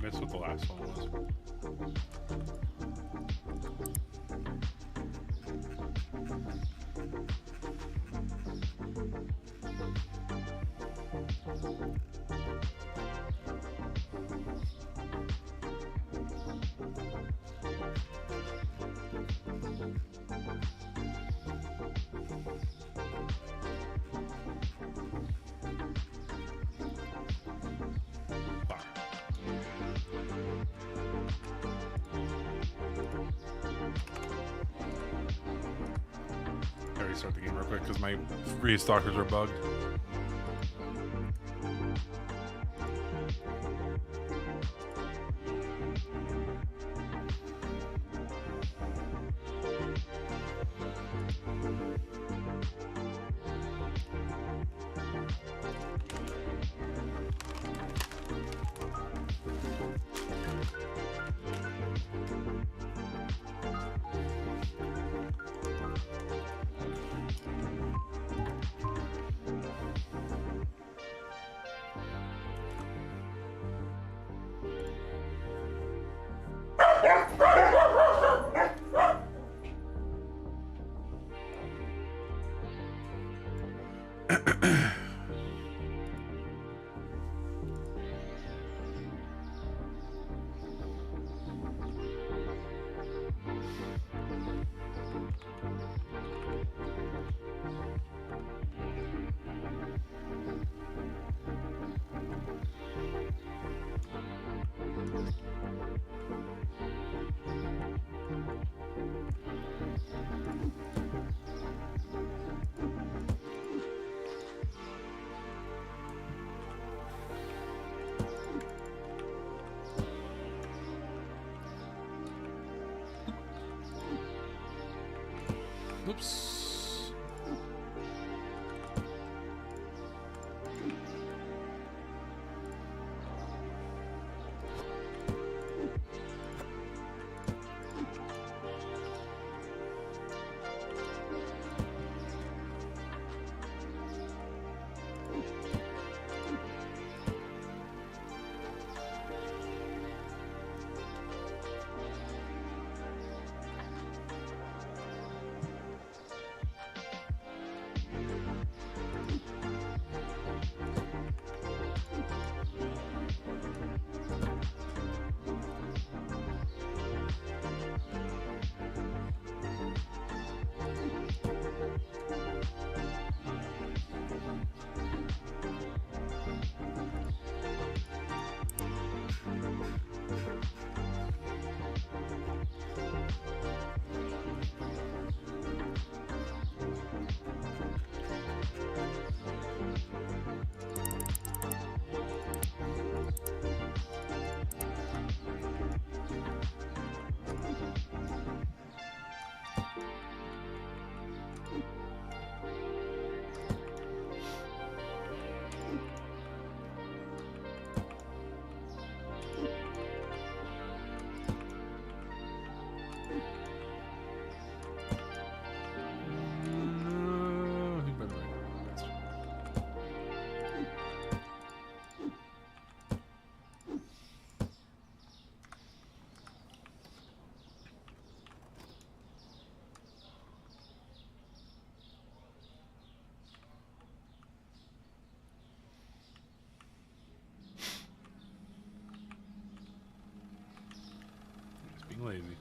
missed what the last one was. Restart the game real quick because my restalkers are bugged. Oops. Being lazy.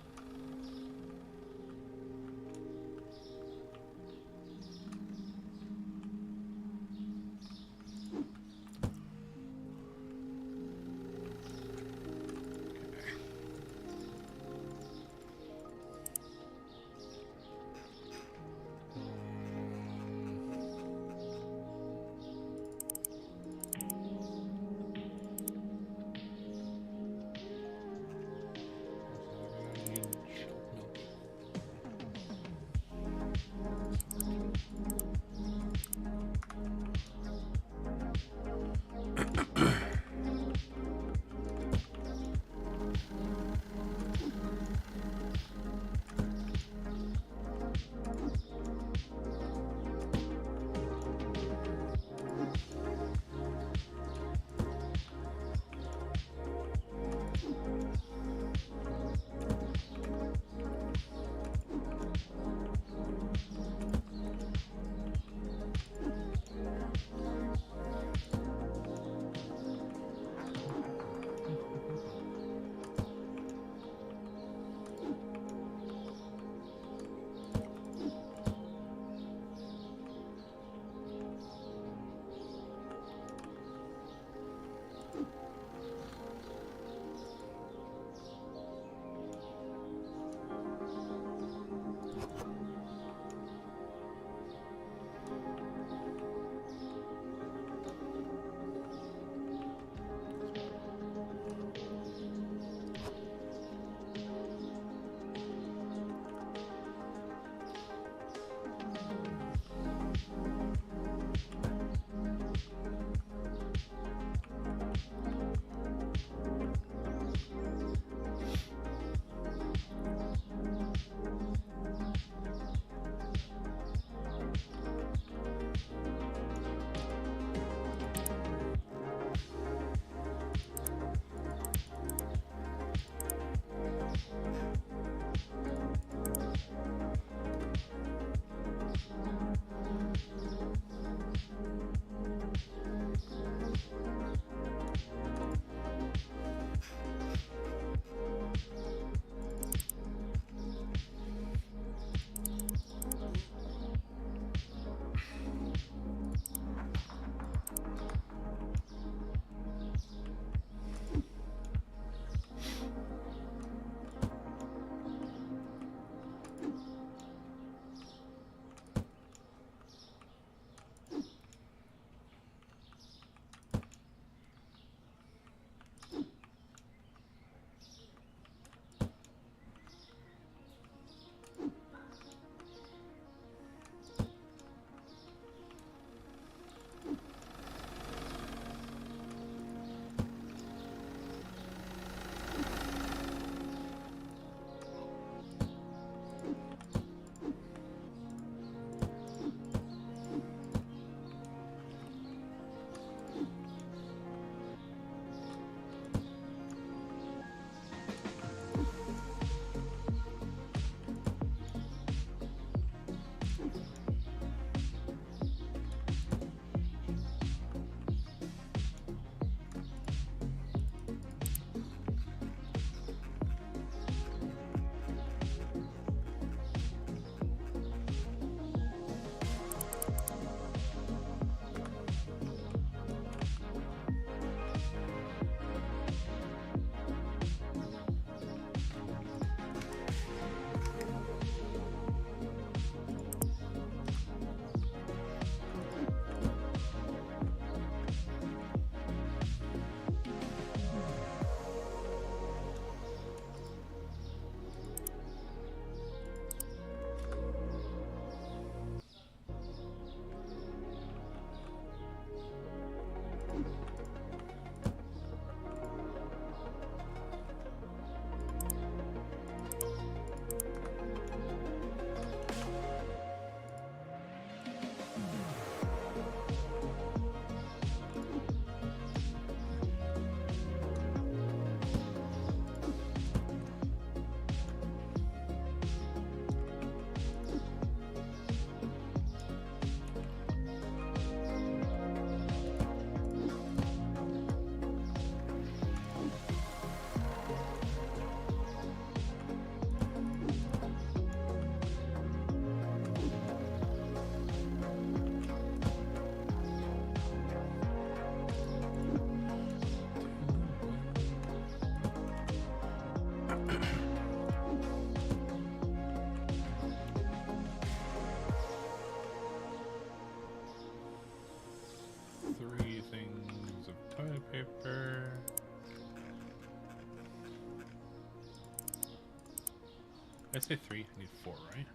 I say 3. I need 4, right?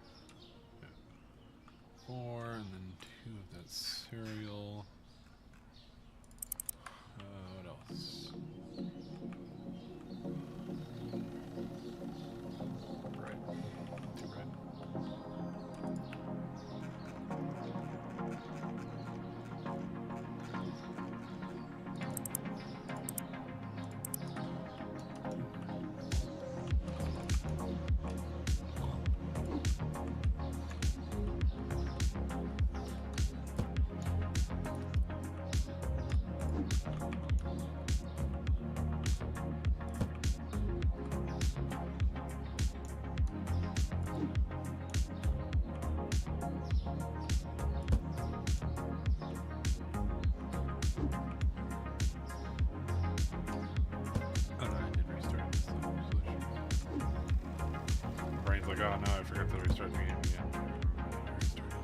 Yeah. 4, and then 2 of that cereal. What else? Bread. 2 bread. Oh no, I did restart this solution. Brain's like, oh no, I forgot to restart the game again. Restart it.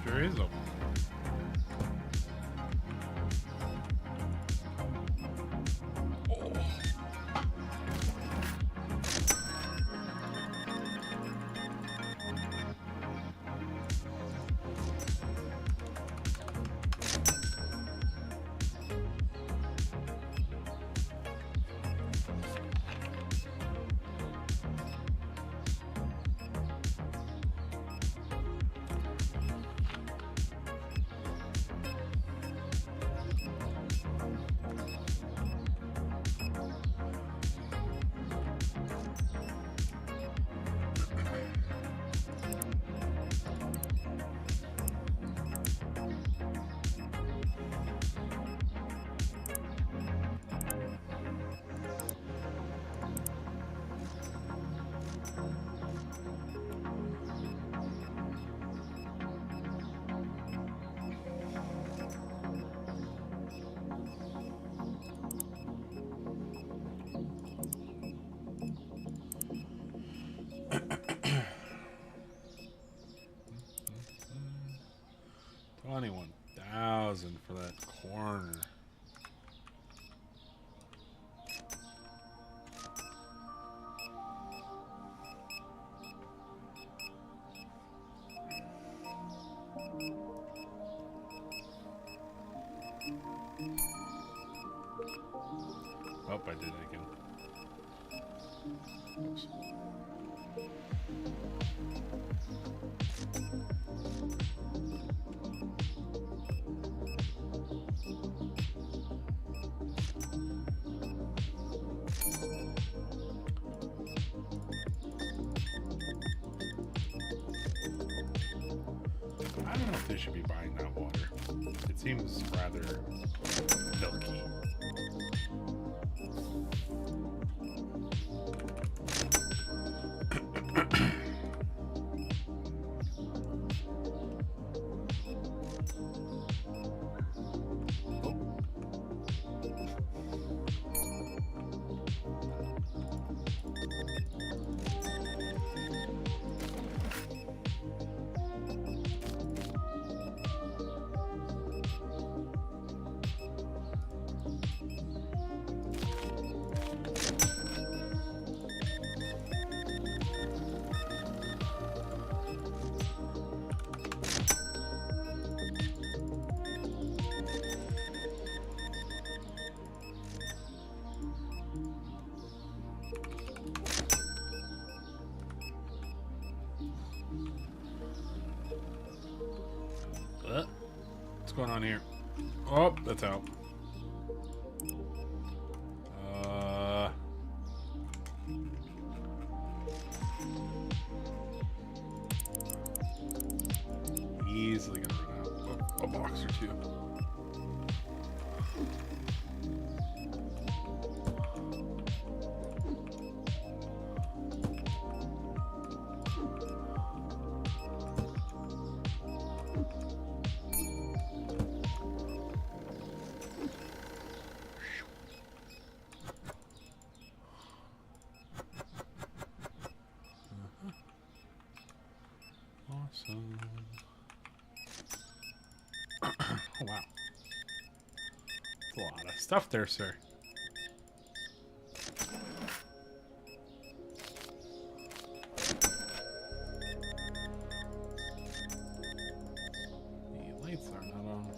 Sure is open. $21,000 for that corner. Oh, I did it again. Oops. I don't know if they should be buying that water. It seems rather milky. going on here? Oh, that's out. Easily gonna run out a box or two. Awesome. Oh, wow. That's a lot of stuff there, sir. The lights are not on.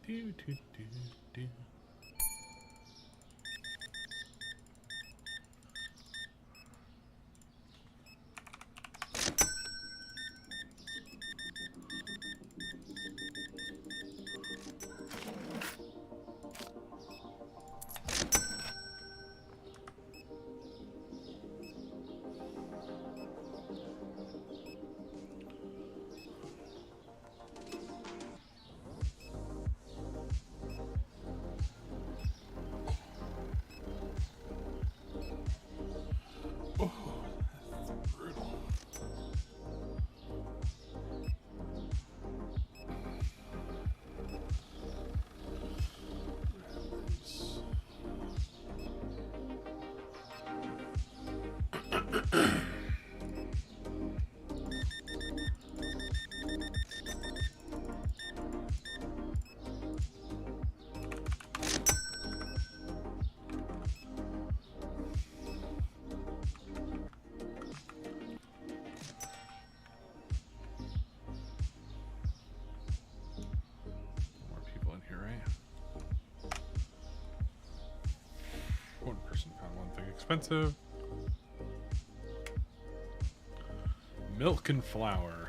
Do. Expensive. Milk and flour.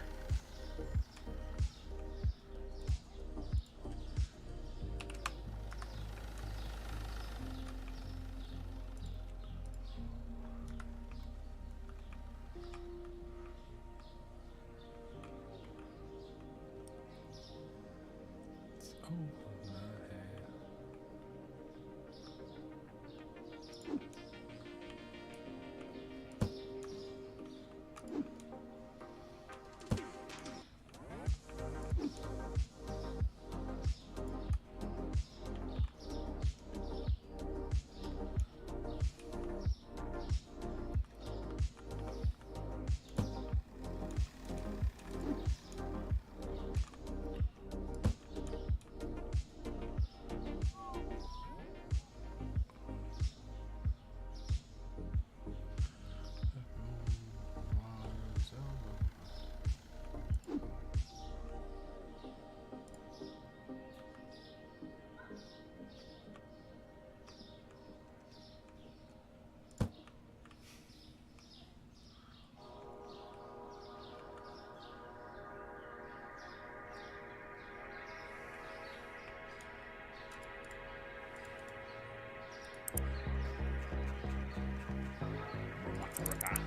Rah.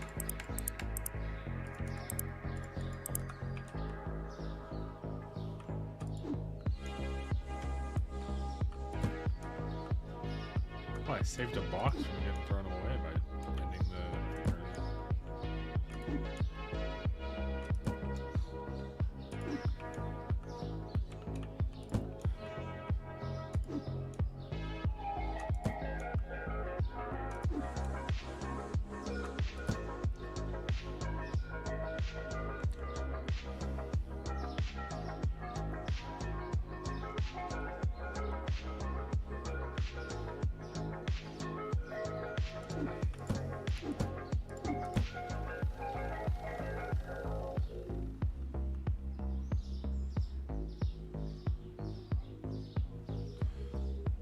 Oh, I saved a box from getting thrown away by ending the turn.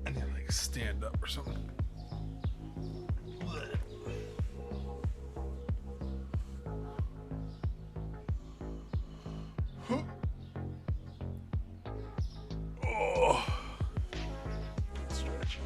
I need to like stand up or something. Oh, stretch.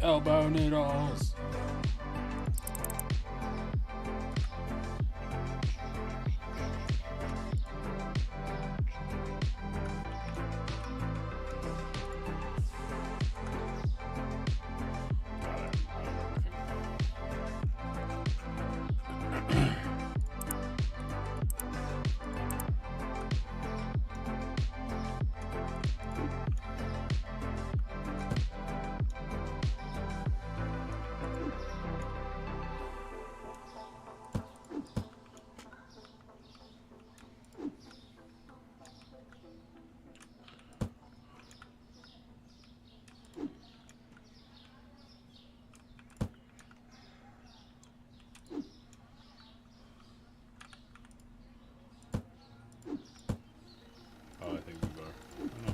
Elbow noodles. Oh, I think we better. Oh, no.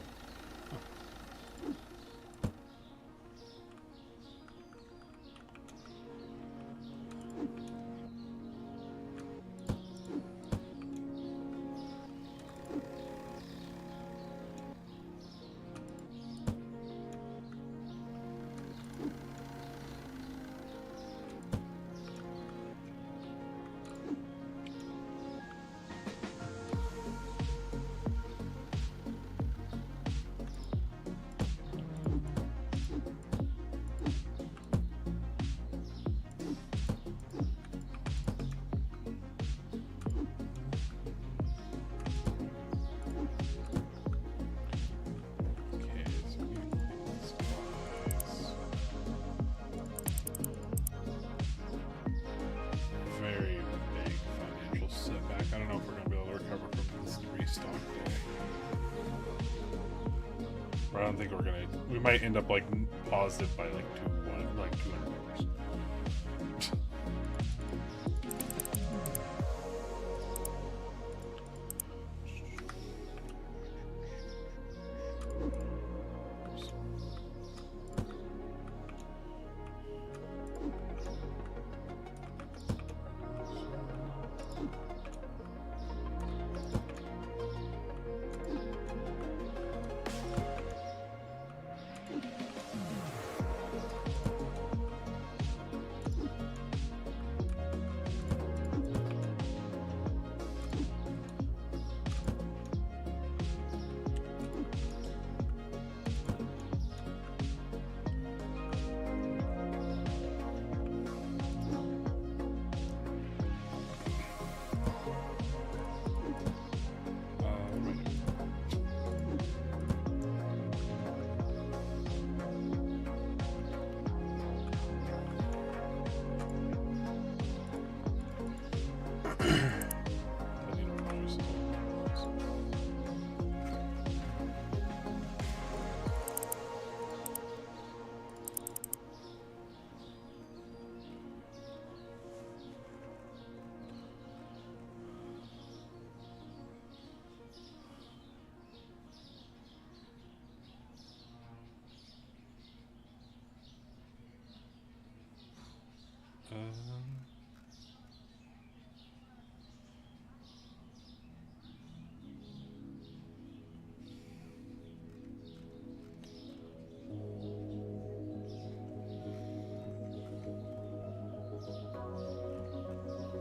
Okay, so we need supplies. Very big financial setback. I don't know if we're gonna be able to recover from this restock day. But I don't think we're gonna. We might end up like positive by like 200 numbers.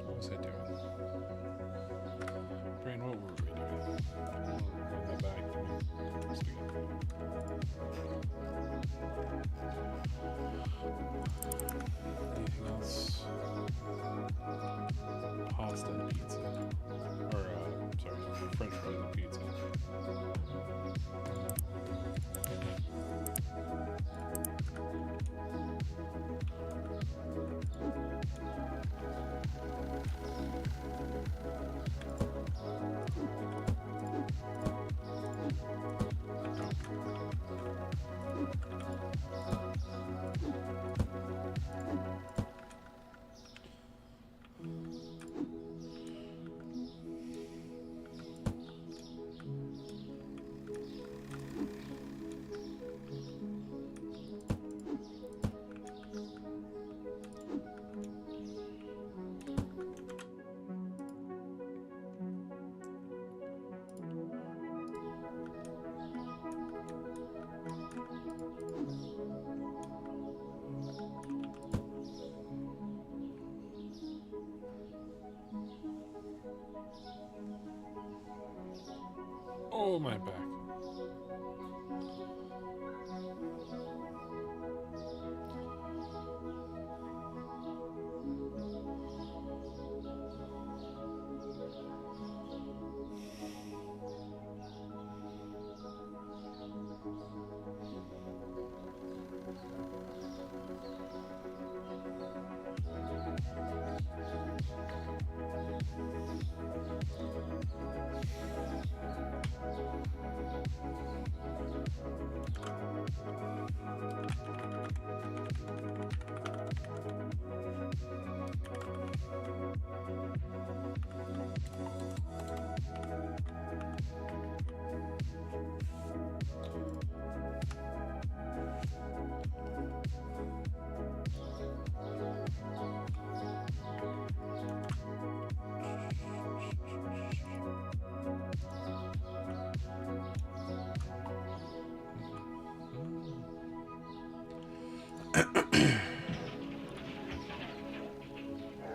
What was I doing? Brain, what were we doing? Run that back. Let's do anything else? Pasta and pizza. Or, sorry, French fries and pizza. Oh, my back.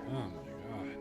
Oh my god.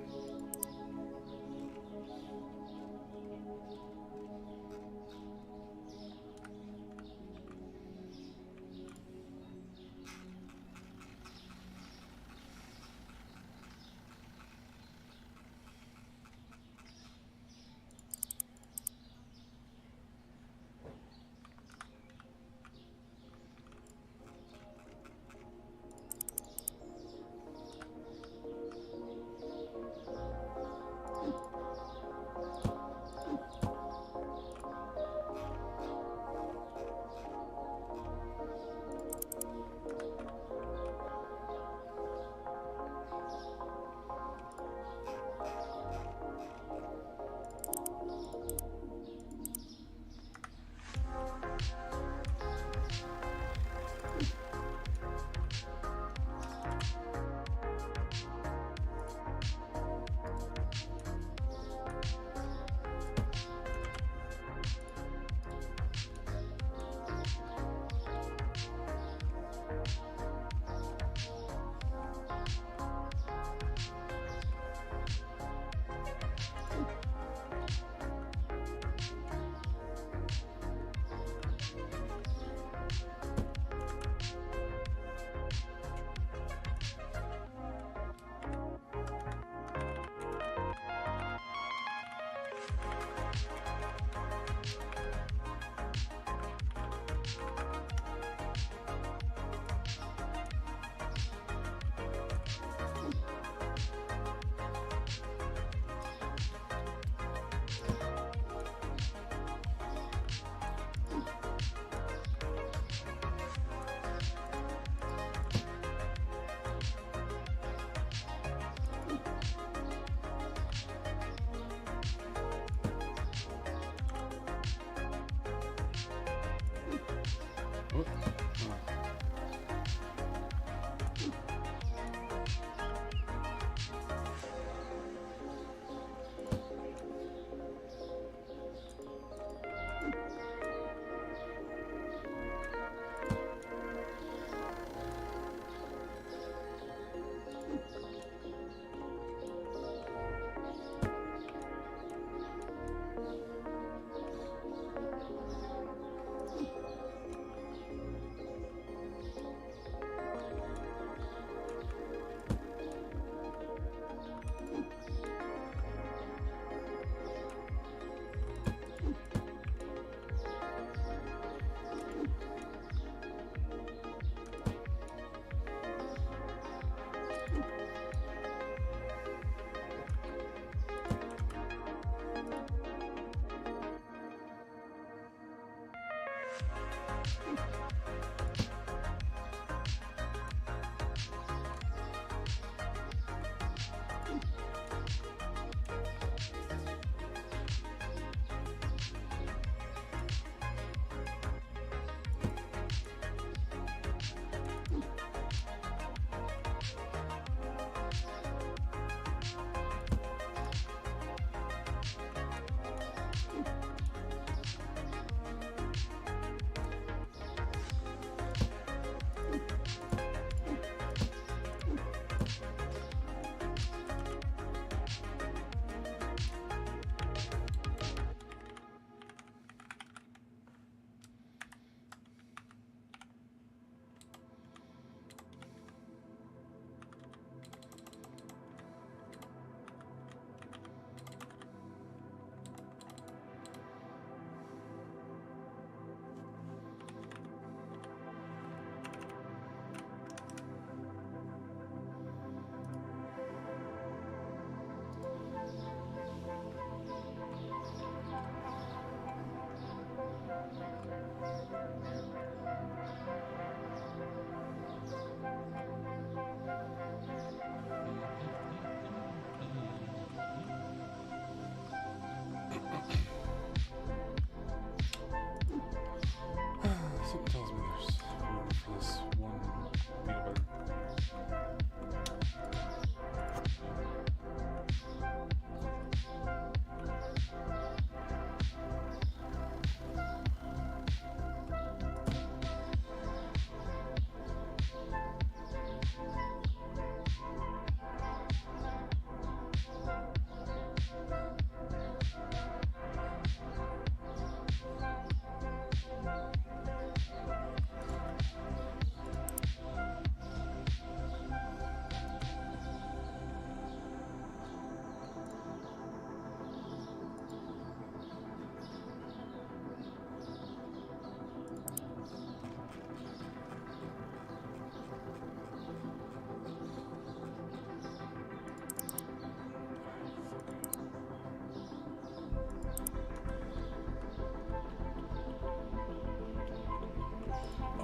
Oh.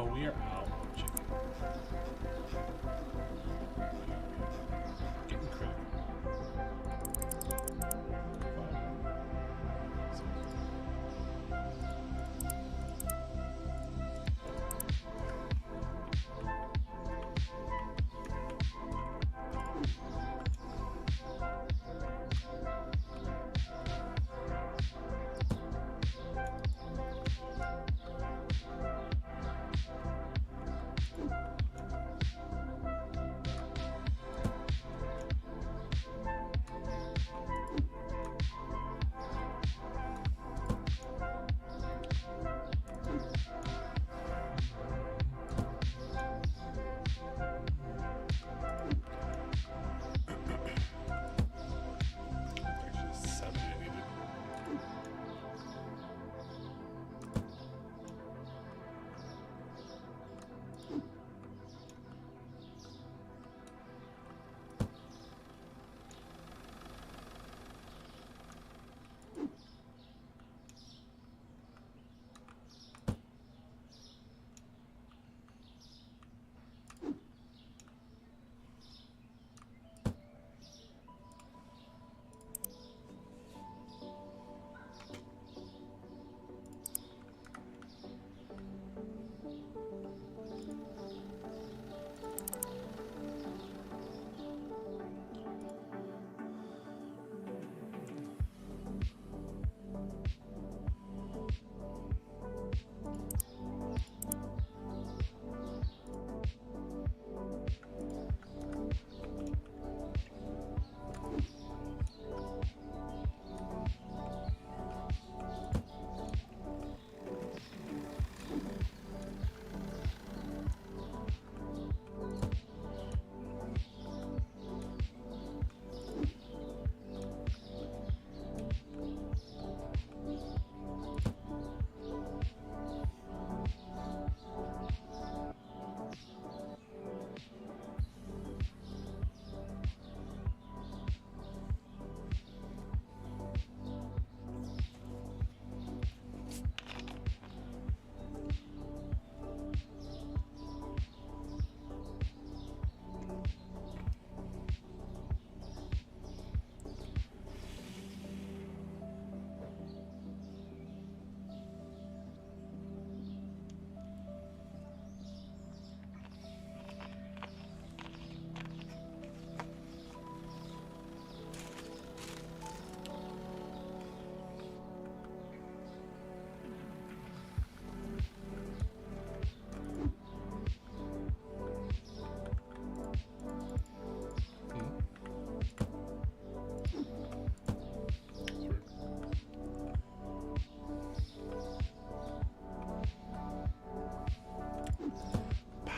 Oh, we are out of chicken. Getting critical. Actually, 70 I needed.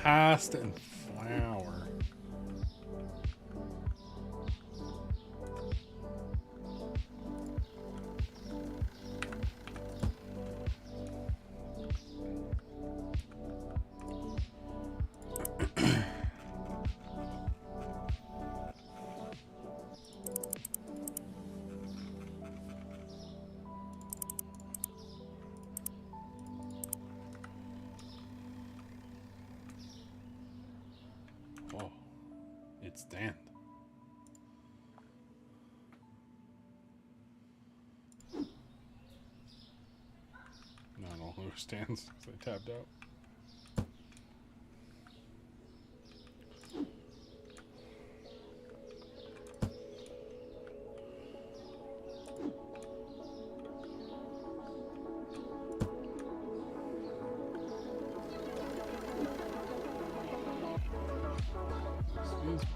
Pasta and flour. Oh, it's Dan. No, I don't understand because I tapped out. Excuse me.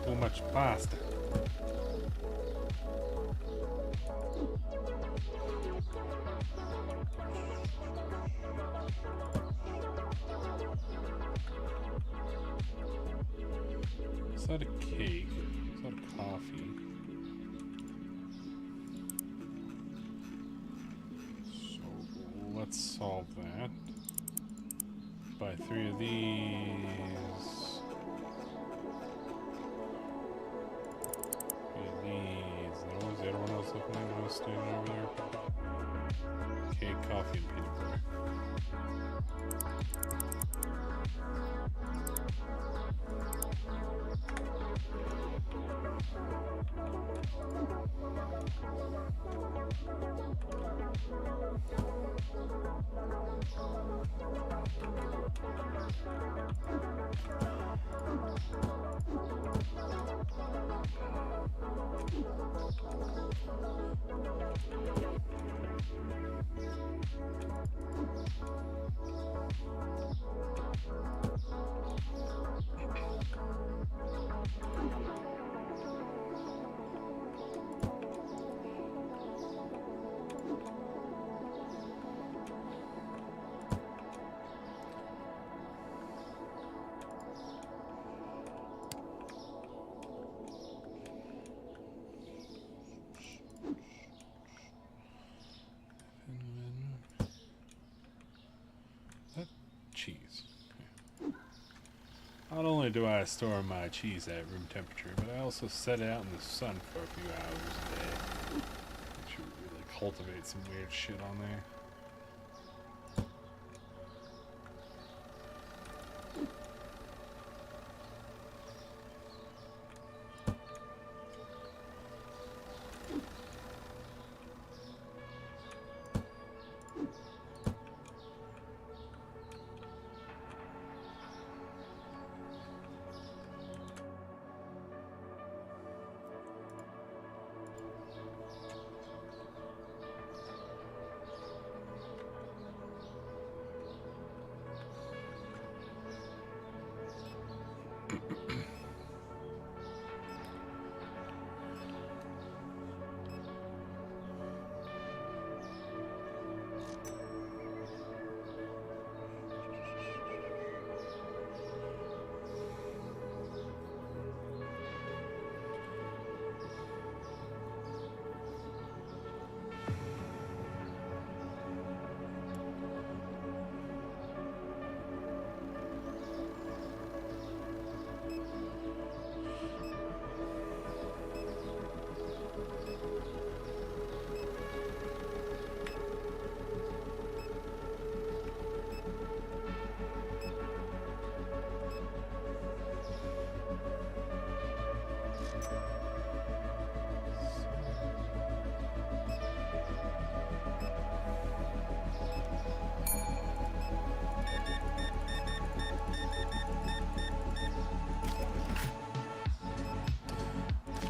Too much pasta. Is that a cake? Is that a coffee? So let's solve that. Buy 3 of these. looking like when I was standing over there. Cake, coffee, and peanut butter. Cheese. Okay. Not only do I store my cheese at room temperature, but I also set it out in the sun for a few hours a day. Make sure we really cultivate some weird shit on there.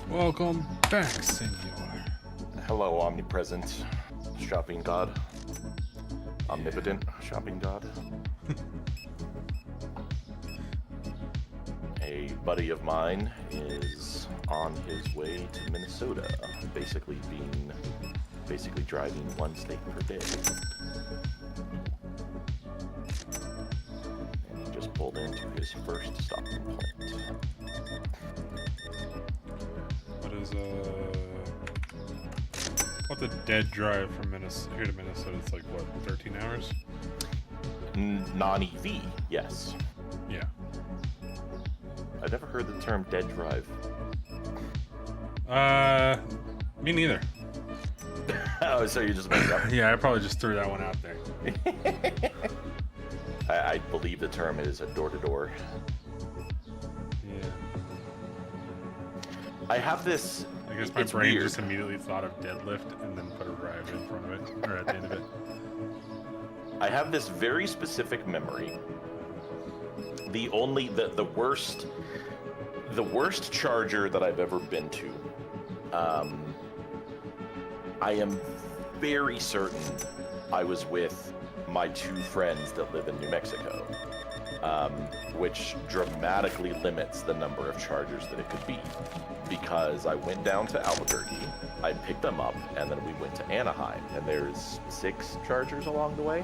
Welcome back, senor. Hello, omnipresent shopping god. Omnipotent shopping god. A buddy of mine is on his way to Minnesota, basically driving one state per day. And he just pulled into his first stopping point. What's a dead drive from Minnesota here to Minnesota? It's like what, 13 hours? Non-EV, yes. Yeah. I've never heard the term dead drive. Me neither. Oh, so you just made it up? Yeah, I probably just threw that one out there. I believe the term is a door-to-door. Yeah. I have this. I guess my it's brain weird. just immediately thought of deadlift and then put a drive in front of it, or at the end of it. I have this very specific memory. The worst charger that I've ever been to. I am very certain I was with my two friends that live in New Mexico, which dramatically limits the number of chargers that it could be. Because I went down to Albuquerque, I picked them up, and then we went to Anaheim, and there's 6 chargers along the way.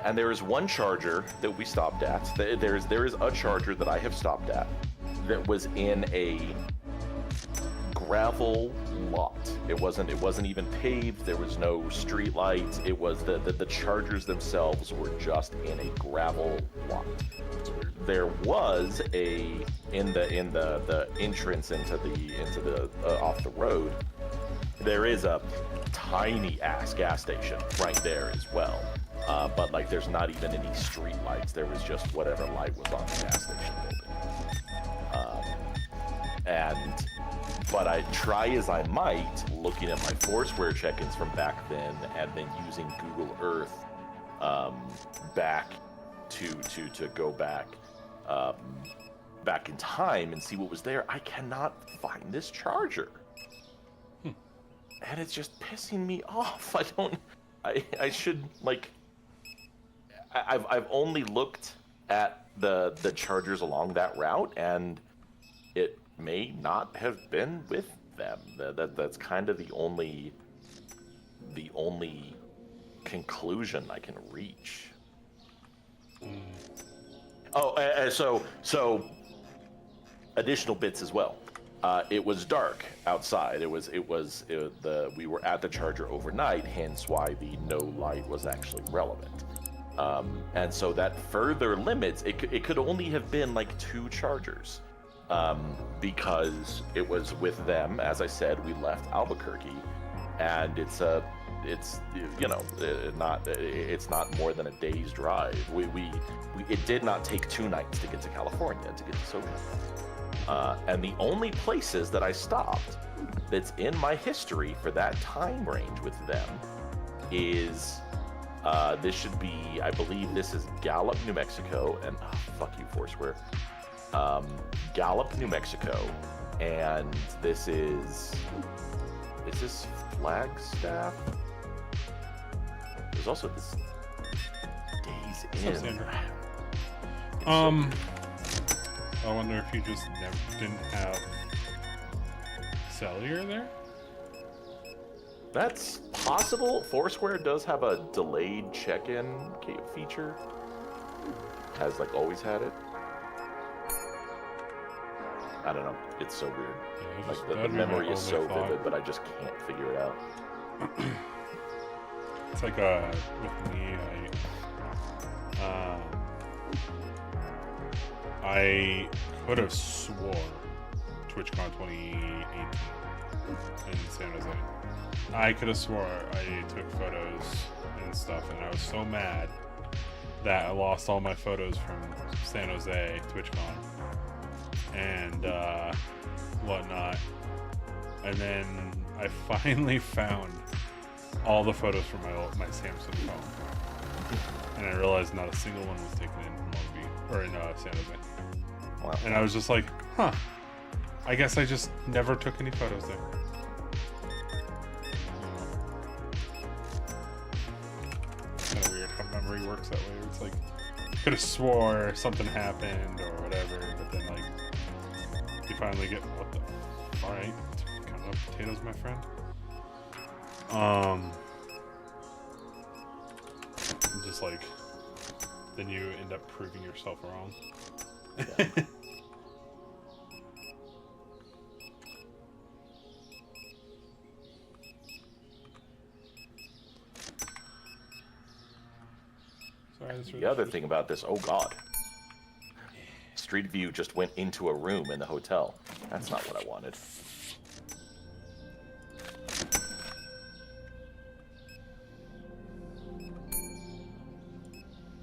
And there is one charger that we stopped at. There is a charger that I have stopped at that was in a gravel lot. It wasn't even paved. There was no street lights. It was the chargers themselves were just in a gravel lot. There was in the entrance into the off the road. there is a tiny ass gas station right there as well. But like, there's not even any street lights. There was just whatever light was on the gas station building. But I try as I might, looking at my Foursquare check-ins from back then, and then using Google Earth back to go back back in time and see what was there. I cannot find this charger. And it's just pissing me off. I should, like, I've only looked at the chargers along that route, and it may not have been with them. That's kind of the only conclusion I can reach. Oh, so additional bits as well. It was dark outside. We were at the charger overnight, hence why the no light was actually relevant. And so that further limits, it could only have been like 2 chargers, because it was with them. As I said, we left Albuquerque, and it's not more than a day's drive. It did not take 2 nights to get to California, to get to SoCal. And the only places that I stopped that's in my history for that time range with them is, this should be, I believe this is Gallup, New Mexico, and fuck you, Foursquare. Gallup, New Mexico, and this is this Flagstaff? There's also this Days Inn. I wonder if you just didn't have cellular there? That's possible. Foursquare does have a delayed check-in feature. Has, like, always had it. I don't know. It's so weird. Yeah, like, the memory is so vivid, but I just can't figure it out. It's like, with me, I could have swore TwitchCon 2018 in San Jose. I could have swore I took photos and stuff, and I was so mad that I lost all my photos from San Jose TwitchCon and whatnot. And then I finally found all the photos from my Samsung phone, and I realized not a single one was taken in Long Beach or in San Jose. Wow. And I was just like, huh, I guess I just never took any photos there. It's kind of weird how memory works that way. It's like, you could have swore something happened or whatever, but then, like, you finally get, what the, alright, kind of potatoes, my friend. Just like, then you end up proving yourself wrong. Yeah. Sorry, The other thing about this, oh god. Street View just went into a room in the hotel. That's not what I wanted.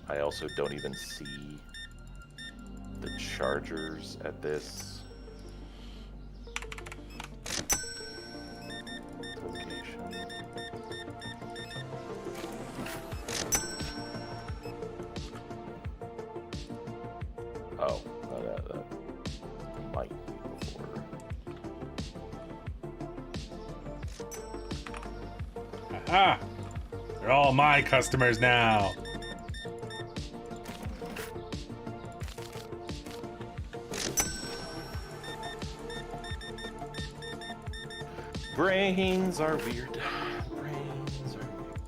I also don't even see the chargers at this location. Oh, that might be before. Aha! They're all my customers now. Brains are weird. Brains are weird.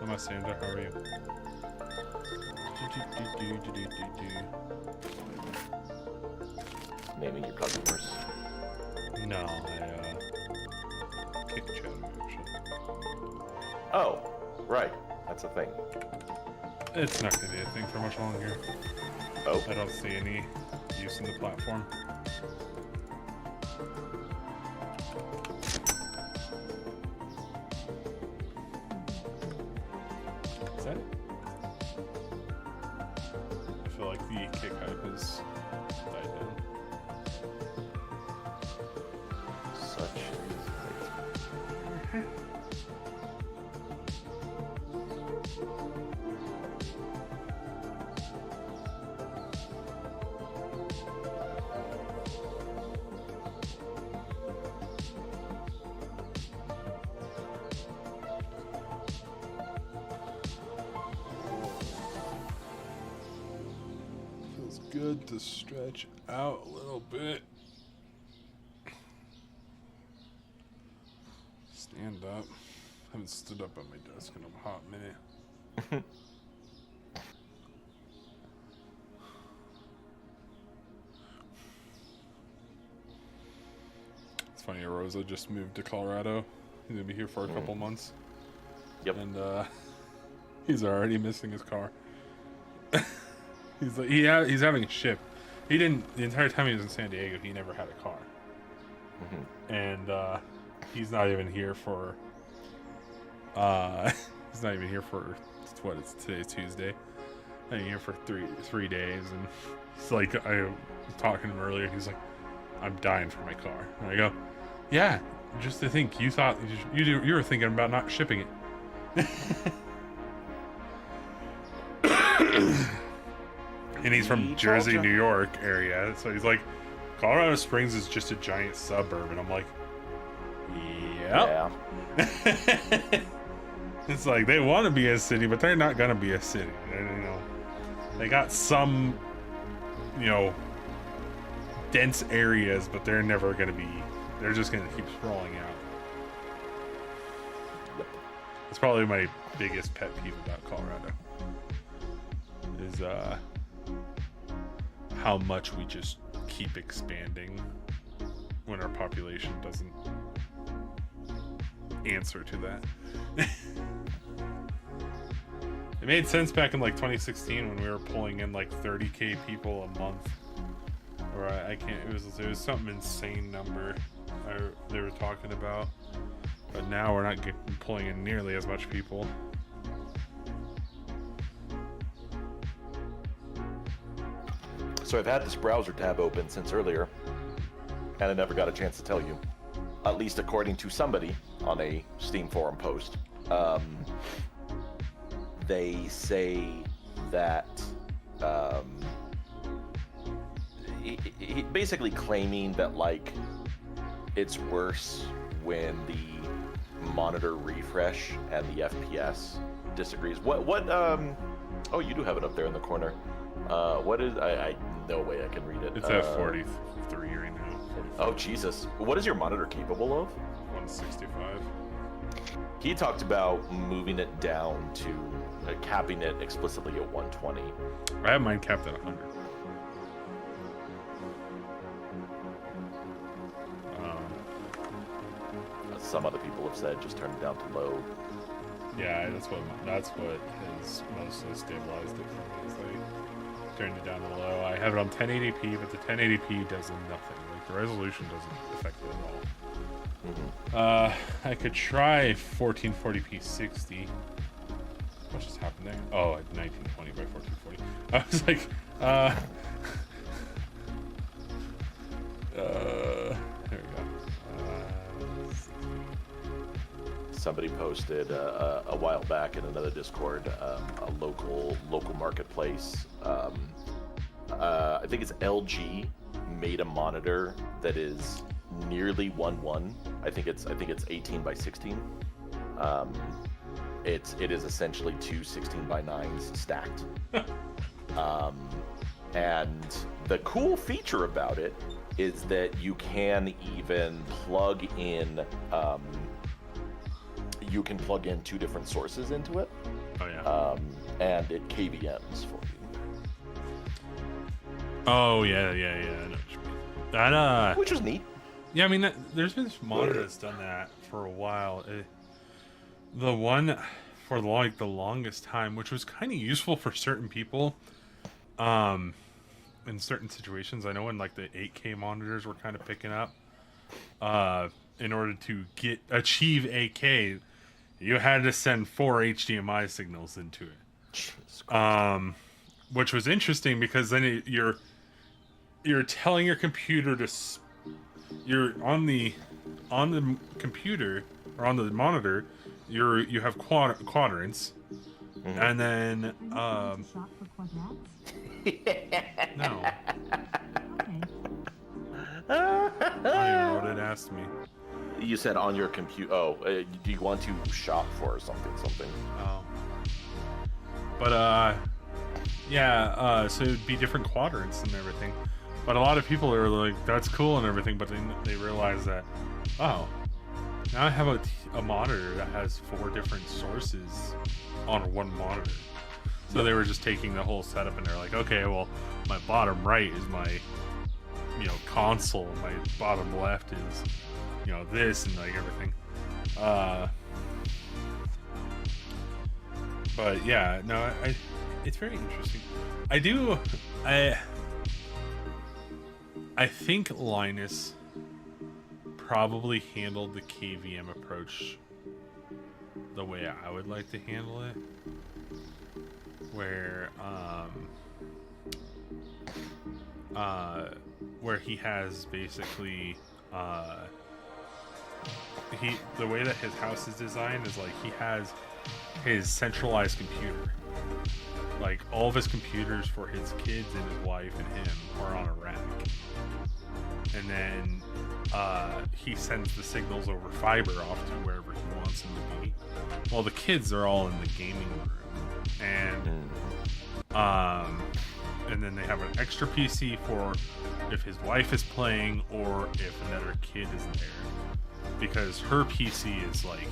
Hello, Sandra. How are you? Naming your customers. No, I kicked Shadow actually. Oh, right. That's a thing. It's not gonna be a thing for much longer. Oh. I don't see any use in the platform. Is that it? I feel like the kick hype has died down. Such is life. Feels good to stretch out a little bit. Stand up. Haven't stood up at my desk in a hot minute. It's funny, Rosa just moved to Colorado. He's gonna be here for a couple months. Yep. And he's already missing his car. He's like he's having it shipped. He didn't the entire time he was in San Diego. He never had a car. And he's not even here for. He's not even here for what? It's today's Tuesday. Not even here for three days, and it's like I was talking to him earlier. He's like, "I'm dying for my car." And I go, "Yeah, just to think you thought you were thinking about not shipping it." And he's from Jersey, New York area, so he's like, Colorado Springs is just a giant suburb, and I'm like, yep. Yeah. It's like they want to be a city, but they're not gonna be a city. And, they got some, dense areas, but they're never gonna be. They're just gonna keep sprawling out. Yep. That's probably my biggest pet peeve about Colorado. Is how much we just keep expanding when our population doesn't answer to that. It made sense back in like 2016 when we were pulling in like 30k people a month, or I can't. It was something insane number they were talking about, but now we're not pulling in nearly as much people. So I've had this browser tab open since earlier, and I never got a chance to tell you. At least according to somebody on a Steam forum post. They say that basically claiming that like it's worse when the monitor refresh and the FPS disagrees. What oh, you do have it up there in the corner. What is I no way I can read it. It's at 43 right now. 45. Oh Jesus. What is your monitor capable of? 165. He talked about moving it down to capping it explicitly at 120. I have mine capped at 100. Some other people have said just turn it down to low. Yeah, that's what has mostly stabilized it for me. Is like turned it down to low. I have it on 1080p, but the 1080p does nothing. Like the resolution doesn't affect it at all. I could try 1440p 60. What just happened there? Oh, 1920 by 1440. I was like, there we go. Somebody posted a while back in another Discord a local marketplace. I think it's LG made a monitor that is nearly 1:1. I think it's 18 by 16. It is essentially two 16:9s stacked. And the cool feature about it is that you can even plug in two different sources into it. Oh yeah. And it KVMs for you. Oh yeah. I know what you mean. That which is neat. Yeah, I mean, there's been this monitor that's done that for a while. The one for like the longest time, which was kind of useful for certain people, um, in certain situations. I know when like the 8K monitors were kind of picking up, in order to achieve 8K, you had to send 4 HDMI signals into it. Jesus Christ. Which was interesting because then you're telling your computer you're on the computer or on the monitor, you have quadrants, and then no. I don't even know what it asked me. You said on your computer. Oh, do you want to shop for something? Oh. But yeah. So it'd be different quadrants and everything. But a lot of people are like, "That's cool" and everything. But then they realize that, oh, now I have a monitor that has 4 different sources on one monitor. So they were just taking the whole setup and they're like, okay, well, my bottom right is my, console. My bottom left is, this and like everything. But yeah, no, it's very interesting. I think Linus probably handled the KVM approach the way I would like to handle it, where he has basically the way that his house is designed is like he has his centralized computer. Like all of his computers for his kids and his wife and him are on a rack. And then he sends the signals over fiber off to wherever he wants them to be. Well, the kids are all in the gaming room. And then they have an extra PC for if his wife is playing or if another kid is there. Because her PC is like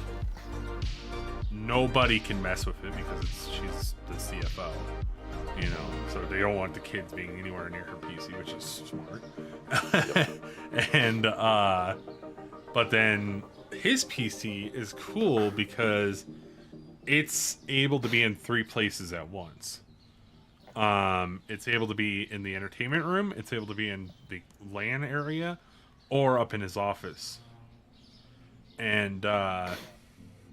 nobody can mess with it because she's the CFO, so they don't want the kids being anywhere near her PC, which is smart. And but then his PC is cool because it's able to be in 3 places at once. It's able to be in the entertainment room, it's able to be in the LAN area, or up in his office. And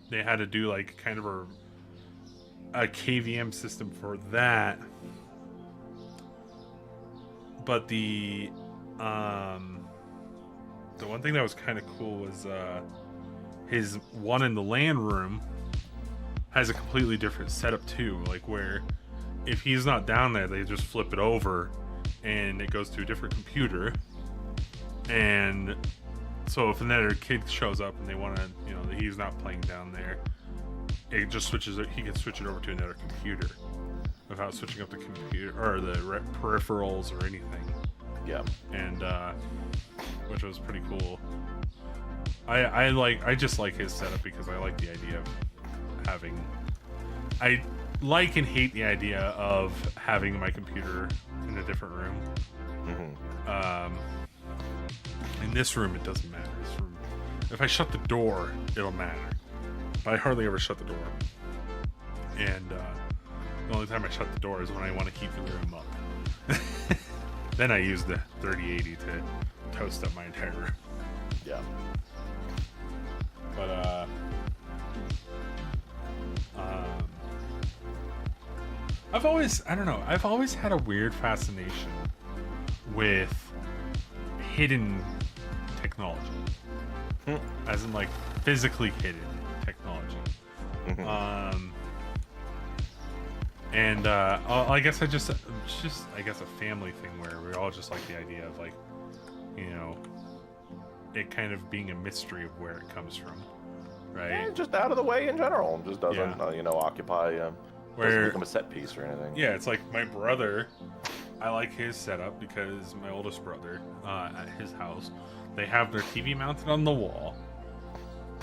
they had to do like kind of a KVM system for that. But the one thing that was kind of cool was his one in the LAN room has a completely different setup too, like where if he's not down there, they just flip it over and it goes to a different computer. And so if another kid shows up and they want to, he's not playing down there, it just switches it. He can switch it over to another computer without switching up the computer or the peripherals or anything. Yeah. And which was pretty cool. I just like his setup because I like the idea of having. I like and hate the idea of having my computer in a different room. In this room, it doesn't matter. If I shut the door, it'll matter. But I hardly ever shut the door. And the only time I shut the door is when I want to heat the room up. Then I use the 3080 to toast up my entire room. Yeah. But I've always had a weird fascination with hidden technology. As in like physically hidden technology. And I guess it's just a family thing where we all just like the idea of like, it kind of being a mystery of where it comes from, right? Yeah, just out of the way in general. Just doesn't, occupy, where doesn't become a set piece or anything. Yeah, it's like my brother. I like his setup because my oldest brother, at his house, they have their TV mounted on the wall,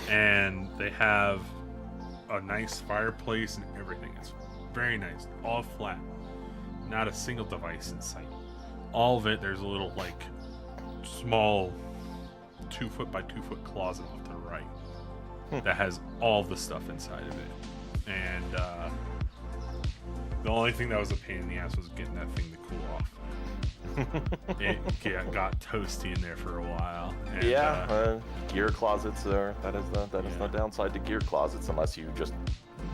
and they have a nice fireplace and everything. It's very nice, all flat, not a single device in sight. All of it, there's a little like small 2-foot by 2-foot closet off to the right that has all the stuff inside of it. And the only thing that was a pain in the ass was getting that thing to cool off. It got toasty in there for a while. And, gear closets are that is the downside to gear closets, unless you just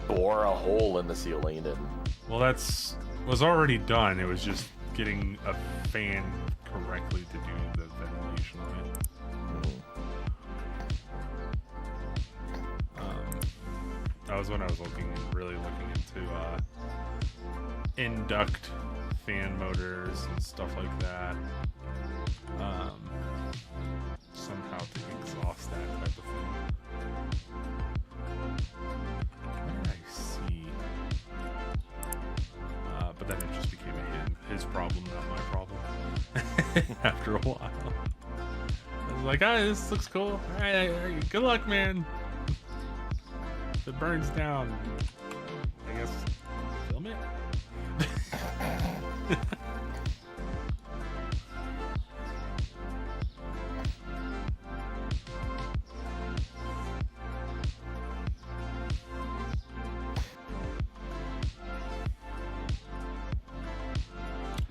bore a hole in the ceiling and. Well, was already done. It was just getting a fan correctly to do the ventilation on it. That was when I was really looking into induct fan motors and stuff like that. Somehow to exhaust that type of thing. What did I see? But then it just became his problem, not my problem. After a while, I was like, this looks cool. All right, good luck, man. If it burns down, I guess film it.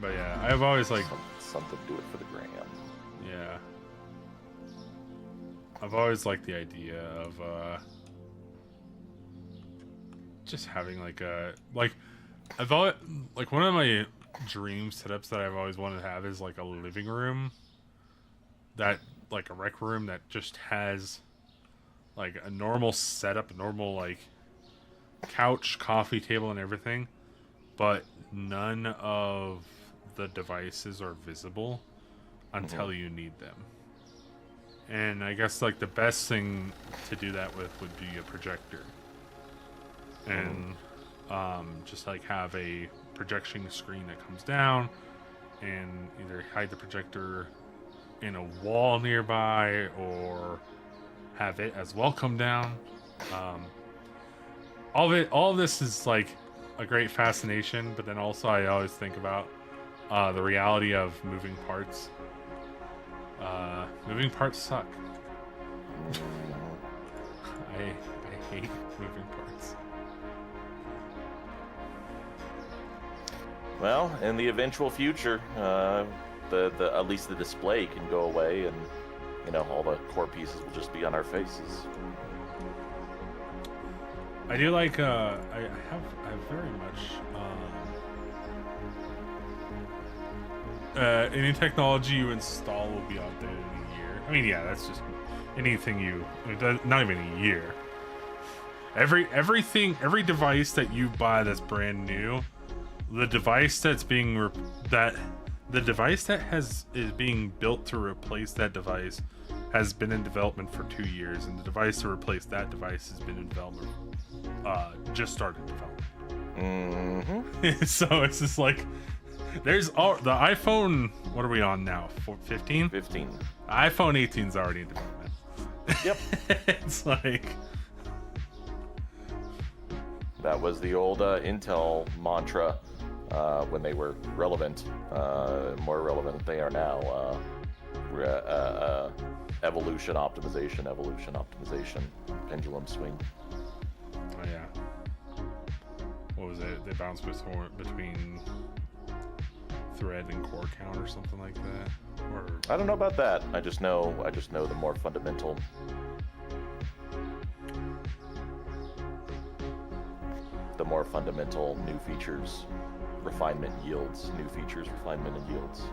But yeah, I've always like something to do it for the gram. Yeah, I've always liked the idea of just having I've always one of my dream setups that I've always wanted to have is like a living room that a rec room that just has like a normal setup, a normal like couch, coffee table and everything, but none of the devices are visible until you need them. And I guess like the best thing to do that with would be a projector. And just like have a projection screen that comes down and either hide the projector in a wall nearby or have it as well come down. All of this is like a great fascination, but then also I always think about the reality of moving parts. Moving parts suck. I hate moving parts. Well, in the eventual future, the at least the display can go away, and all the core pieces will just be on our faces. I do like I very much any technology you install will be outdated in a year. I mean, yeah, that's just anything not even a year. Every device that you buy that's brand new, the device is being built to replace that device has been in development for 2 years, and the device to replace that device has been in development, just started development. So it's just like there's all the iPhone. What are we on now? 15? 15. iPhone 18 is already in development. Yep. It's like that was the old Intel mantra when they were relevant, more relevant than they are now. Evolution optimization, pendulum swing. Oh yeah. What was it? They bounced between thread and core count or something like that. Or I don't know about that. I just know the more fundamental. The more fundamental new features, refinement yields. New features, refinement, and yields.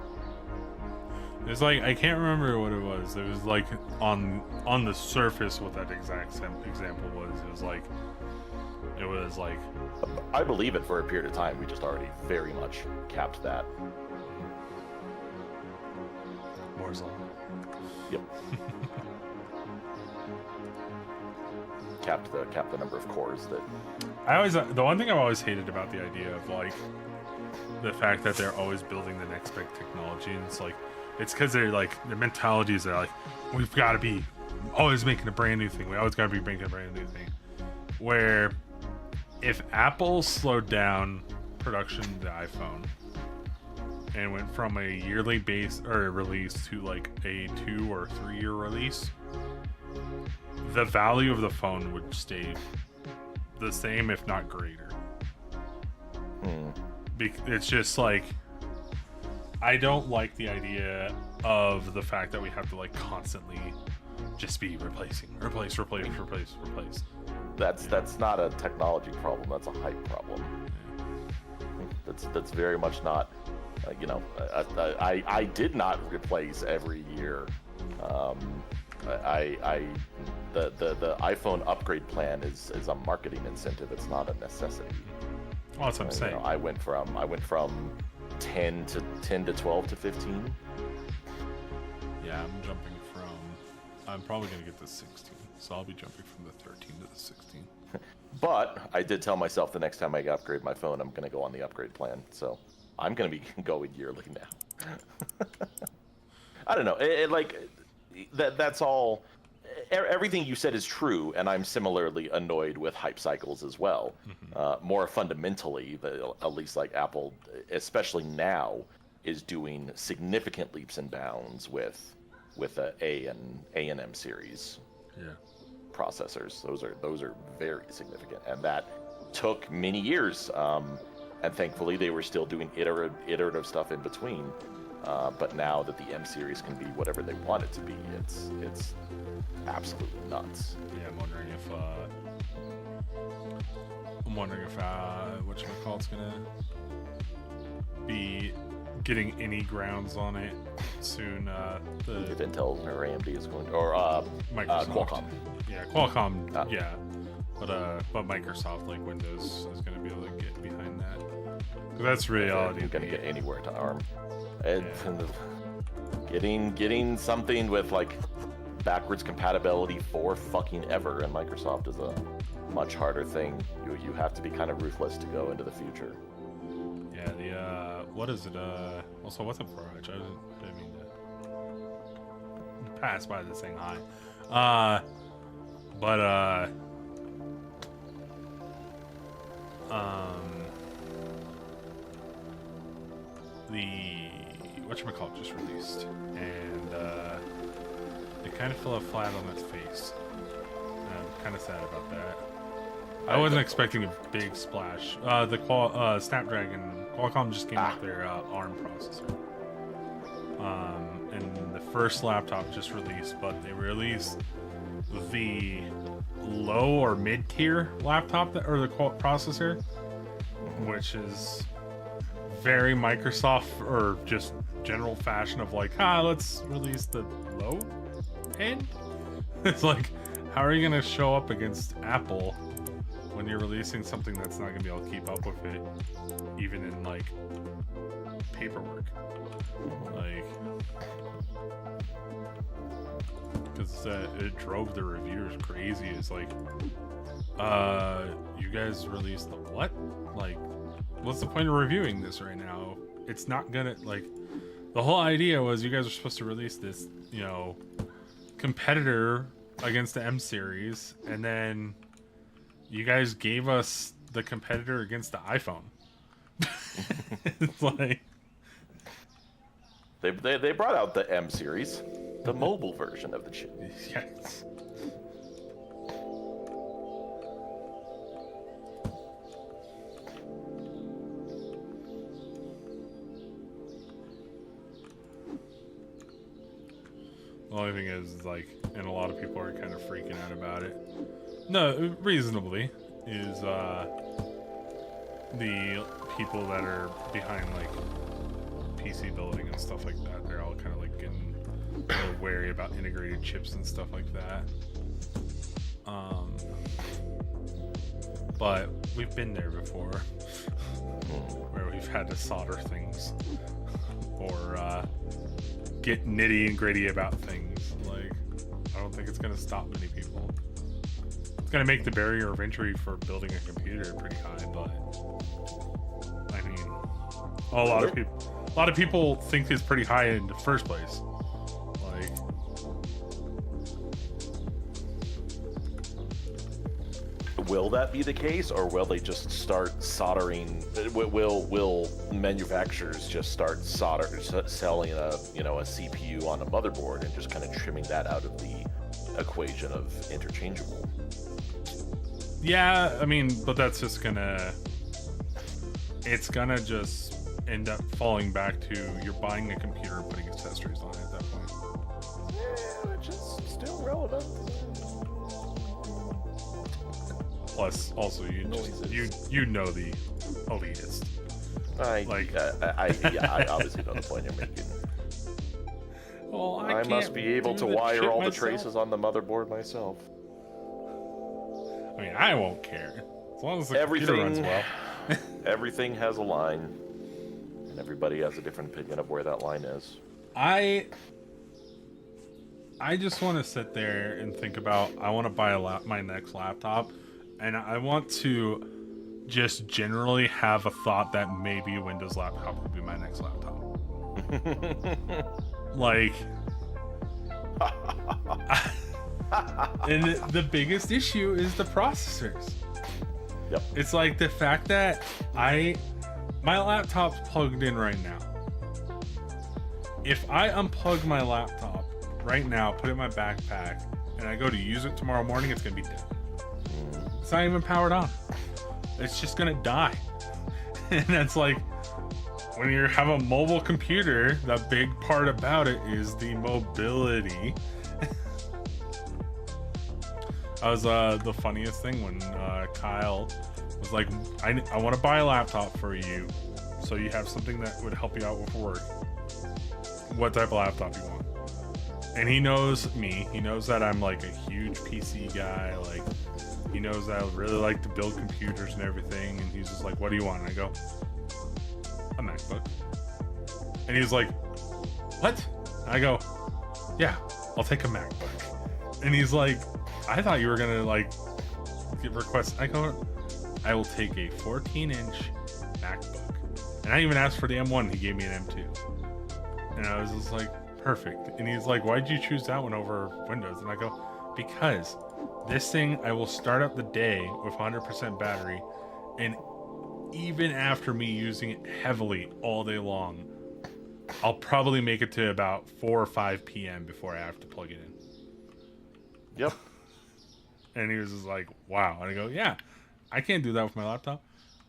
It's like I can't remember what it was. It was like on the surface what that exact example was. It was like I believe it for a period of time. We just already very much capped that. Moore's law. Yep. capped the number of cores that. The one thing I've always hated about the idea of like the fact that they're always building the next big technology, and it's because they're like their mentality is they're like we've got to be always making a brand new thing. We always got to be making a brand new thing. Where if Apple slowed down production of the iPhone and went from a yearly base or release to like a 2 or 3 year release, the value of the phone would stay the same, if not greater. It's just like, I don't like the idea of the fact that we have to like constantly just be replace. That's not a technology problem. That's a hype problem. That's very much not. I did not replace every year. The iPhone upgrade plan is a marketing incentive. It's not a necessity. Well, that's what I'm saying. I went from 10 to 12 to 15. Yeah, I'm probably gonna get to 16, so I'll be jumping from the 13 to the 16. But I did tell myself the next time I upgrade my phone, I'm gonna go on the upgrade plan. So I'm gonna be going yearly now. I don't know. That's all. Everything you said is true, and I'm similarly annoyed with hype cycles as well. More fundamentally, at least like Apple, especially now, is doing significant leaps and bounds with the A and M series processors. Those are very significant, and that took many years. And thankfully, they were still doing iterative stuff in between. But now that the M series can be whatever they want it to be, it's absolutely nuts. Yeah, I'm wondering if whatchamacallit's gonna be getting any grounds on it soon. If Intel or AMD is going, or Microsoft. Qualcomm. Yeah, Qualcomm. Yeah, but Microsoft, like Windows, is gonna be able to get behind that. 'Cause that's reality. You're gonna get anywhere to ARM. Getting something with like backwards compatibility for fucking ever in Microsoft is a much harder thing. You have to be kind of ruthless to go into the future. Yeah, what is it? Also, what's up for I didn't mean to pass by this thing high. The whatchamacallit just released, and it kind of fell flat on its face. I'm kind of sad about that. I wasn't expecting a big splash. The Snapdragon, Qualcomm just came out with their ARM processor. And the first laptop just released, but they released the low or mid-tier laptop or the processor, which is very Microsoft or just general fashion of like, let's release the low end. It's like, how are you gonna show up against Apple when you're releasing something that's not gonna be able to keep up with it, even in like paperwork? Like, because it drove the reviewers crazy. It's like, you guys released the what? Like, what's the point of reviewing this right now? It's not gonna, like, the whole idea was you guys are supposed to release this, competitor against the M series, and then you guys gave us the competitor against the iPhone. It's like, they brought out the M series, the mobile version of the chip. yes. The only thing is, like, and a lot of people are kind of freaking out about it. No, reasonably, is the people that are behind, like, PC building and stuff like that. They're all kind of, like, getting a little wary about integrated chips and stuff like that. But we've been there before, where we've had to solder things, or, get nitty and gritty about things. Like, I don't think it's gonna stop many people. It's gonna make the barrier of entry for building a computer pretty high, but I mean, a lot of people think it's pretty high in the first place. Like, will that be the case, or will they just start soldering? Will manufacturers just start selling a CPU on a motherboard and just kind of trimming that out of the equation of interchangeable? Yeah, I mean, but that's just gonna. It's gonna just end up falling back to you're buying a computer and putting accessories on it at that point. Yeah, which is still relevant. Plus, also you know the elitist. I obviously know the point you're making. Well, I must be able to wire all the traces on the motherboard myself. I mean, I won't care as long as the computer runs well. Everything has a line, and everybody has a different opinion of where that line is. I just want to sit there and think about. I want to buy my next laptop, and I want to just generally have a thought that maybe a Windows laptop would be my next laptop. Like, and the biggest issue is the processors. Yep. It's like the fact that my laptop's plugged in right now. If I unplug my laptop right now, put it in my backpack, and I go to use it tomorrow morning, it's gonna be dead. It's not even powered on. It's just gonna die. And that's like, when you have a mobile computer, the big part about it is the mobility. That was the funniest thing when Kyle was like, I want to buy a laptop for you so you have something that would help you out with work. What type of laptop you want? And he knows me. He knows that I'm like a huge PC guy. Like, he knows that I really like to build computers and everything. And he's just like, what do you want? And I go, a MacBook. And he's like, what? And I go, yeah, I'll take a MacBook. And he's like, I thought you were gonna like give requests. I go, I will take a 14-inch MacBook. And I even asked for the M1. He gave me an M2. And I was just like, perfect. And he's like, why'd you choose that one over Windows? And I go, because this thing I will start up the day with 100% battery, and even after me using it heavily all day long, I'll probably make it to about 4 or 5 p.m. before I have to plug it in. Yep. And he was just like, wow. And I go, yeah, I can't do that with my laptop.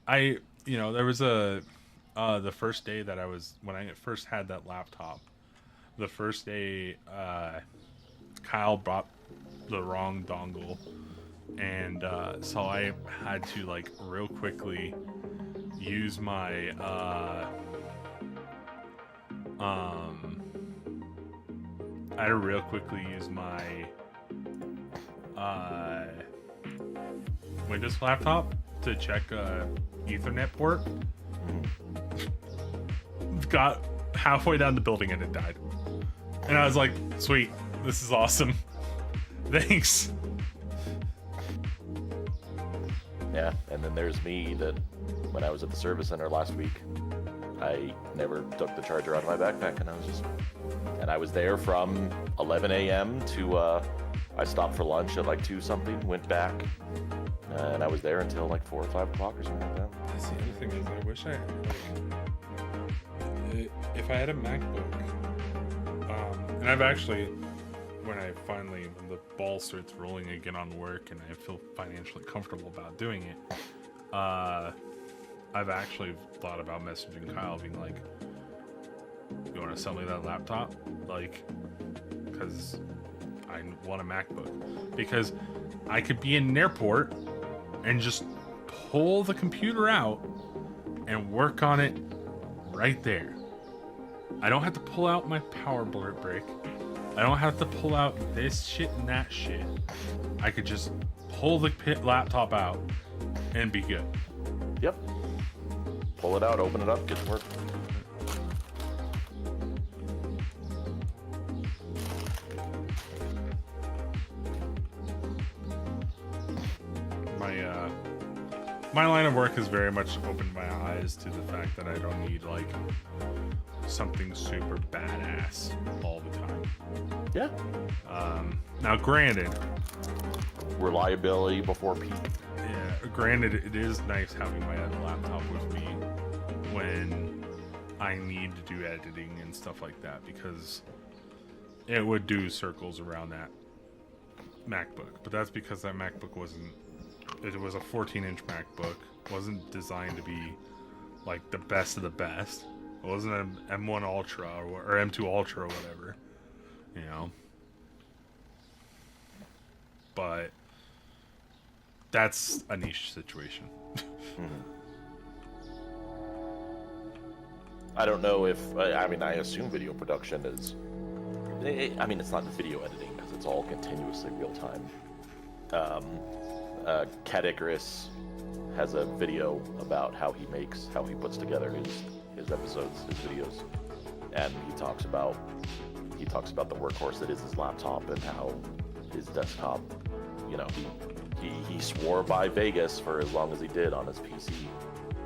There was the first day that when I first had that laptop, the first day, Kyle brought the wrong dongle. And so I had to like real quickly use my, Windows laptop to check Ethernet port. Got halfway down the building and it died. And I was like, sweet, this is awesome. Thanks. Yeah, and then there's me that when I was at the service center last week, I never took the charger out of my backpack, and I was there from 11 a.m. to I stopped for lunch at like 2 something, went back, and I was there until like 4 or 5 o'clock or something like that. That's the other thing is I wish I had, if I had a MacBook, and I've actually, when the ball starts rolling again on work and I feel financially comfortable about doing it, I've actually thought about messaging Kyle being like, you want to sell me that laptop? Like, because I want a MacBook. Because I could be in an airport and just pull the computer out and work on it right there. I don't have to pull out my power brick. I don't have to pull out this shit and that shit. I could just pull the laptop out and be good. Yep. Pull it out, open it up, get to work. My line of work has very much opened my eyes to the fact that I don't need like something super badass all the time. Yeah. Now, granted, Reliability before peak. granted, it is nice having my other laptop with me when I need to do editing and stuff like that, because it would do circles around that MacBook. But that's because that MacBook it was a 14-inch MacBook. Wasn't designed to be like the best of the best. It wasn't an M1 Ultra or M2 Ultra or whatever, you know. But that's a niche situation. I don't know if I assume video production is. I mean, it's not video editing because it's all continuously real time. Cat Icarus has a video about how he puts together his episodes, his videos, and he talks about the workhorse that is his laptop and how his desktop, you know, he swore by Vegas for as long as he did on his PC,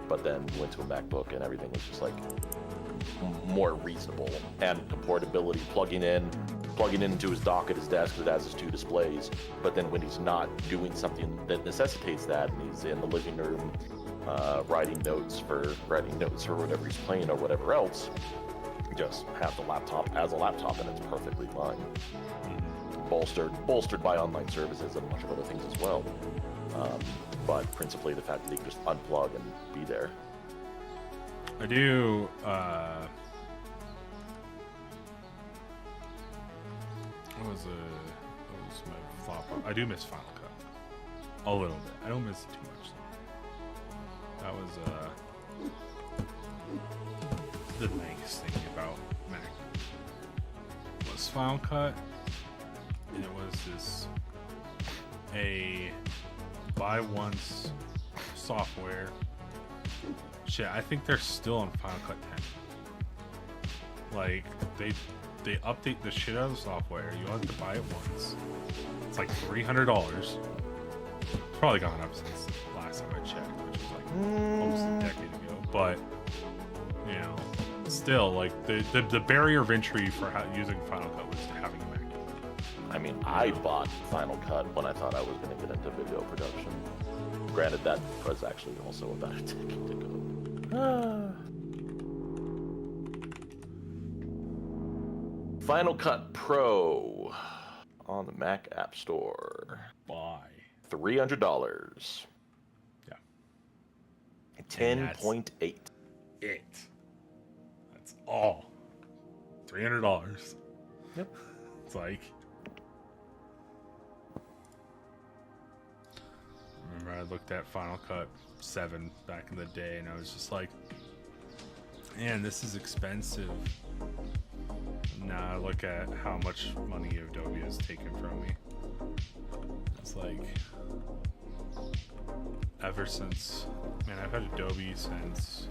but then went to a MacBook and everything was just like more reasonable. And the portability, plugging into his dock at his desk that has his 2 displays, but then when he's not doing something that necessitates that and he's in the living room writing notes for whatever he's playing or whatever else, just have the laptop as a laptop and it's perfectly fine. Bolstered by online services and a bunch of other things as well. But principally the fact that he can just unplug and be there. I do what was my flop? I do miss Final Cut a little bit. I don't miss it too much though. That was the nice thing about Mac was Final Cut, and it was a buy once software. Shit, I think they're still on Final Cut 10. Like, they update the shit out of the software. You have to buy it once. It's like $300. It's probably gone up since last time I checked, which was like almost a decade ago. But, you know, still, like, the barrier of entry for using Final Cut was having a Mac. I mean, I bought Final Cut when I thought I was going to get into video production. Granted, that was actually also about a decade ago. Final Cut Pro on the Mac App Store. Buy. $300. Yeah. 10.8. That's all. $300. Yep. It's like, remember I looked at Final Cut 7 back in the day and I was just like, man, this is expensive. Now I look at how much money Adobe has taken from me. It's like, ever since, man, I've had Adobe since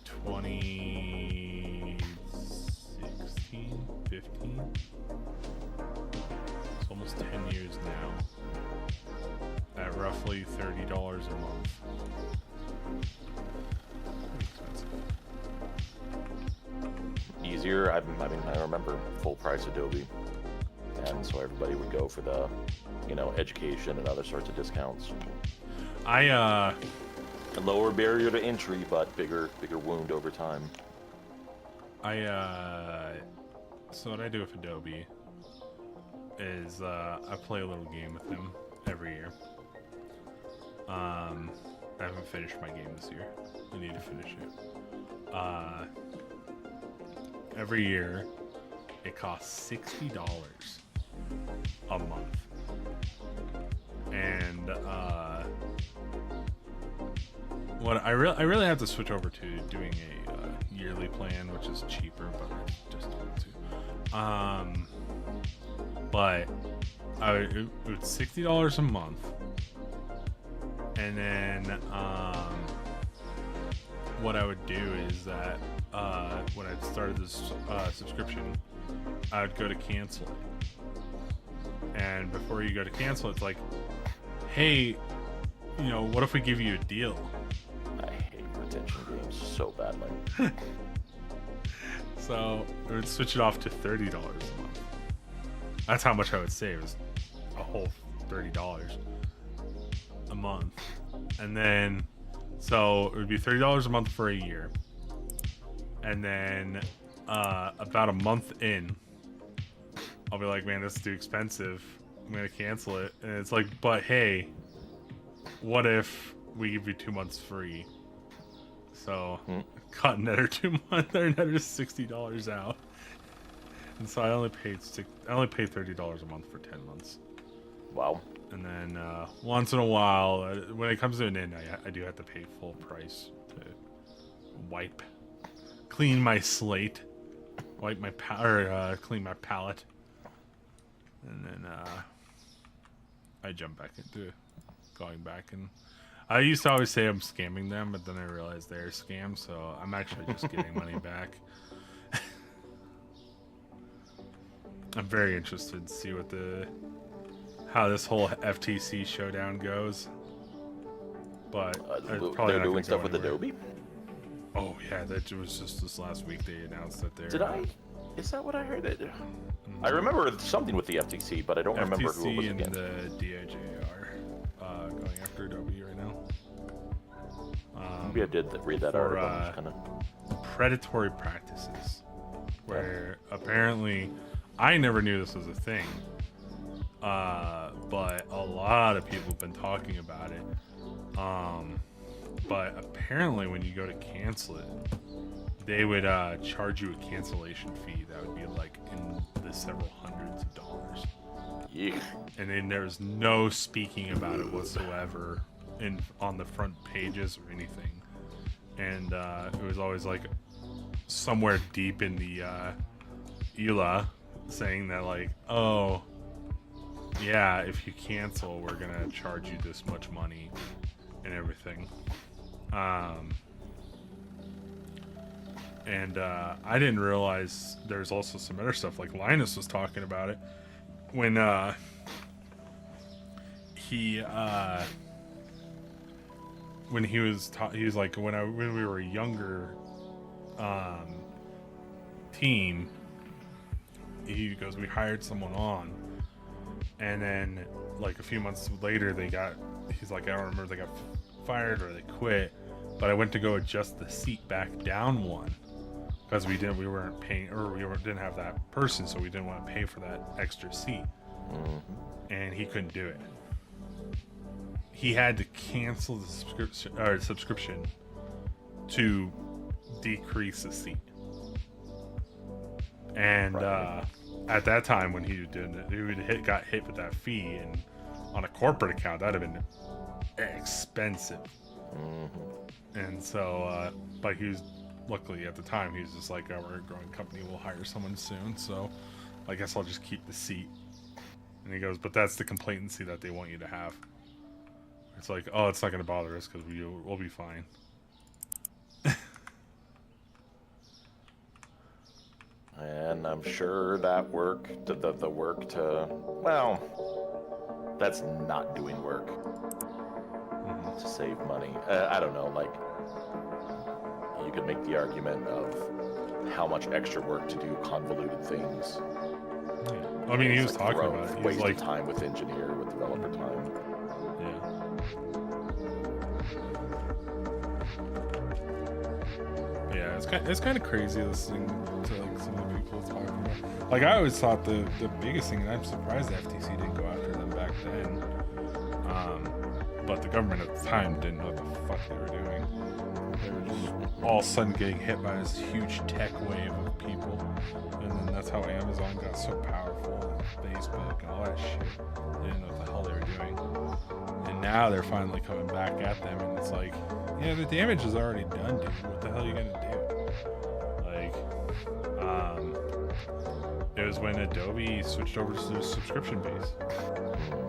2016, 15. It's almost 10 years now. At roughly $30 a month. Expensive. Easier. I remember full price Adobe, and so everybody would go for the, you know, education and other sorts of discounts. A lower barrier to entry, but bigger wound over time. So what I do with Adobe is I play a little game with them every year. I haven't finished my game this year. I need to finish it. Every year, it costs $60 a month, and what I really have to switch over to doing a yearly plan, which is cheaper, but I just don't want to. But it was $60 a month. And then what I would do is that when I started this subscription, I would go to cancel it. And before you go to cancel, it's like, hey, you know, what if we give you a deal? I hate when attention games so badly. So I would switch it off to $30 a month. That's how much I would save, is a whole $30 a month. And then, so it would be $30 a month for a year. And then about a month in, I'll be like, man, this is too expensive. I'm going to cancel it. And it's like, but hey, what if we give you 2 months free? So cut another 2 months, or another $60 out. And so I only paid $30 a month for 10 months. Wow. And then once in a while, when it comes to an end, I do have to pay full price to clean my slate, clean my palette, and then I jump back into going back. And I used to always say I'm scamming them, but then I realized they're scams, so I'm actually just getting money back. I'm very interested to see how this whole FTC showdown goes. But they're doing stuff with Adobe. Oh yeah, that was just this last week they announced that they're. Is that what I heard? I remember something with the FTC, but I don't remember who it was FTC and against. the DOJ are going after Adobe right now. Maybe I did read that article. Predatory practices, where apparently I never knew this was a thing, but a lot of people have been talking about it. But apparently when you go to cancel it, they would charge you a cancellation fee that would be like in the several hundreds of dollars. Yeah. And then there's no speaking about it whatsoever on the front pages or anything. And it was always like somewhere deep in the ELA saying that like, oh yeah, if you cancel, we're gonna charge you this much money and everything. And I didn't realize there's also some other stuff, like Linus was talking about it when he was like, when we were a younger team, he goes, we hired someone on, and then like a few months later he's like, I don't remember if they got fired or they quit, but I went to go adjust the seat back down one because we weren't paying, or we didn't have that person, so we didn't want to pay for that extra seat. And he couldn't do it. He had to cancel the subscription to decrease the seat. And at that time when he did it, he got hit with that fee, and on a corporate account that'd have been expensive. And so but he was, luckily at the time, he was just like, oh, we're a growing company, we'll hire someone soon, so I guess I'll just keep the seat. And he goes, but that's the complacency that they want you to have. It's like, oh, it's not going to bother us because we'll be fine. And I'm sure that that's not doing work to save money. I don't know, like, you could make the argument of how much extra work to do convoluted things. I mean, he was talking about it. He was like, time with developer time. Yeah, it's kind of crazy listening to like some of the people talking about. Like, I always thought the biggest thing, and I'm surprised the FTC didn't go after them back then. But the government at the time didn't know what the fuck they were doing. They were just all of a sudden getting hit by this huge tech wave of people, and then that's how Amazon got so powerful, and Facebook and all that shit. They didn't know what the hell they were doing. And now they're finally coming back at them, and it's like, yeah, the damage is already done, dude. What the hell are you gonna do? Like, it was when Adobe switched over to the subscription base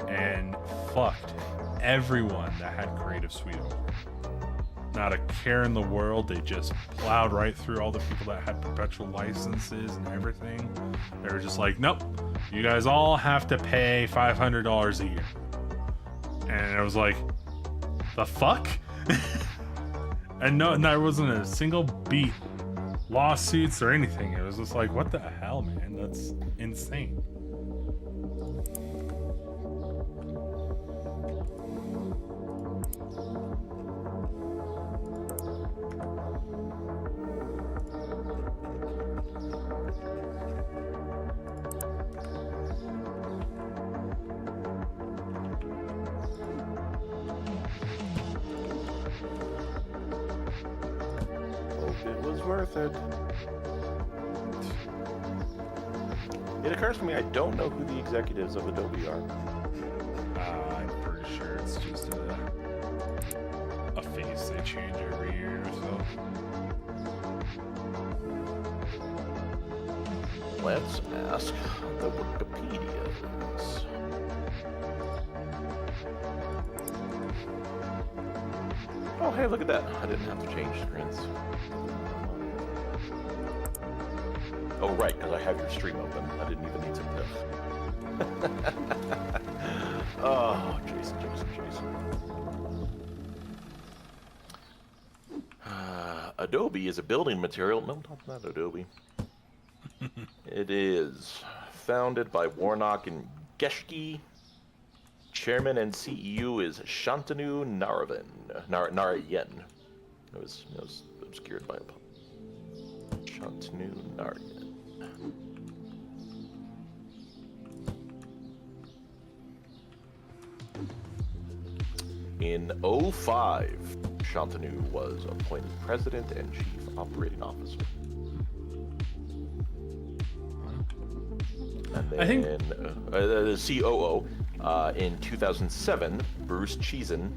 and fucked everyone that had Creative Suite over. Not a care in the world. They just plowed right through all the people that had perpetual licenses and everything. They were just like, nope, you guys all have to pay $500 a year. And I was like, the fuck? And no, and there wasn't a single beat, lawsuits or anything. It was just like, what the hell, man? That's insane. It was worth it. It occurs to me I don't know who the executives of Adobe are. I'm pretty sure it's just a face they change every year or so. Let's ask the Wikipedias. Oh, hey, look at that. I didn't have to change screens. Oh, right, because I have your stream open. I didn't even need to diff. Oh, Jason. Adobe is a building material. No, not Adobe. It is founded by Warnock and Geschke. Chairman and CEO is Shantanu Narayan. It was obscured by a Shantanu Narayan. In 2005, Shantanu was appointed president and chief operating officer. And then I think the COO. In 2007, Bruce Chizen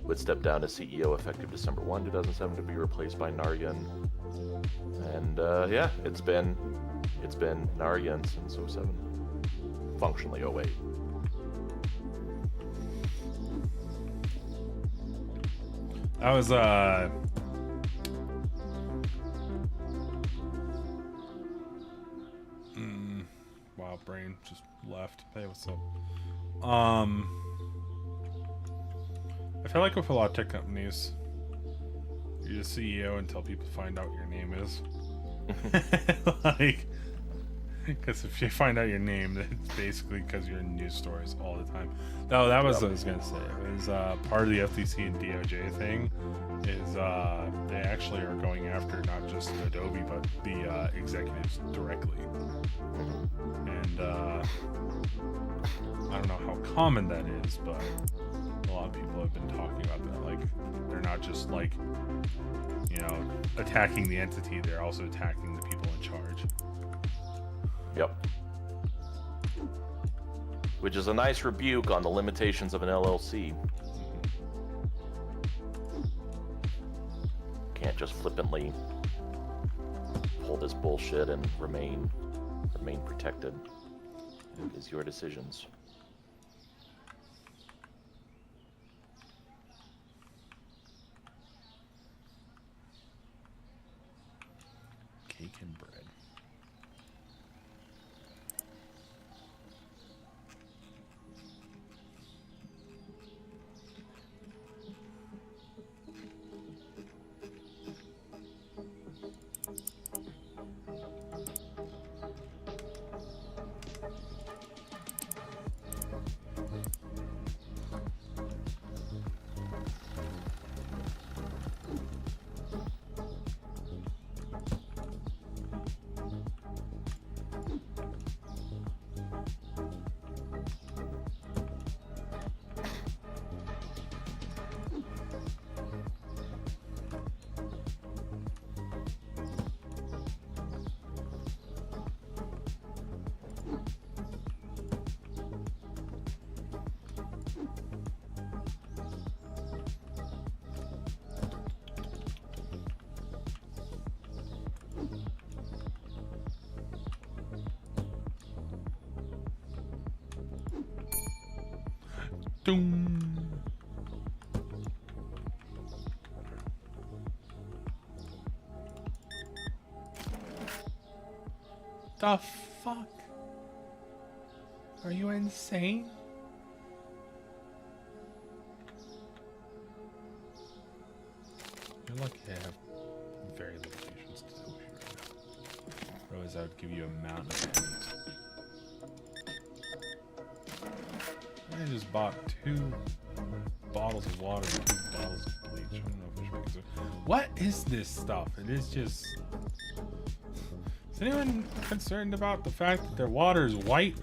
would step down as CEO effective December 1, 2007, to be replaced by Narayan. And yeah, it's been Narayan since 07, functionally 08. that was wow, brain just left. Hey, what's up? I feel like with a lot of tech companies, you're the CEO until people find out your name is. Like, because if you find out your name, it's basically because you're in news stories all the time. No, that was what I was gonna say. It was part of the FTC and DOJ thing. Is they actually are going after not just Adobe but the executives directly. And I don't know how common that is, but a lot of people have been talking about that. Like, they're not just like, you know, attacking the entity; they're also attacking the people in charge. Yep. Which is a nice rebuke on the limitations of an LLC. Can't just flippantly pull this bullshit and remain protected. It is your decisions. Cake and bread. Doom. The fuck? Are you insane? You're lucky I have very little patience to deal with you right now. Otherwise, I would give you a mountain of pennies. I just bought 2 bottles of water and 2 bottles of bleach. I don't know if I should. What is this stuff? It is just. Is anyone concerned about the fact that their water is white?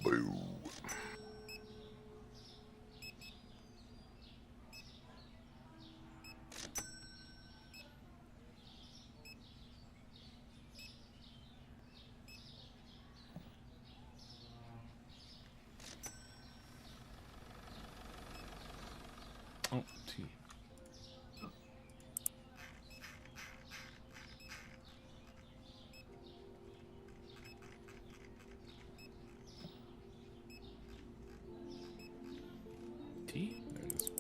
Boo. Oh, tea. Tea? There it is.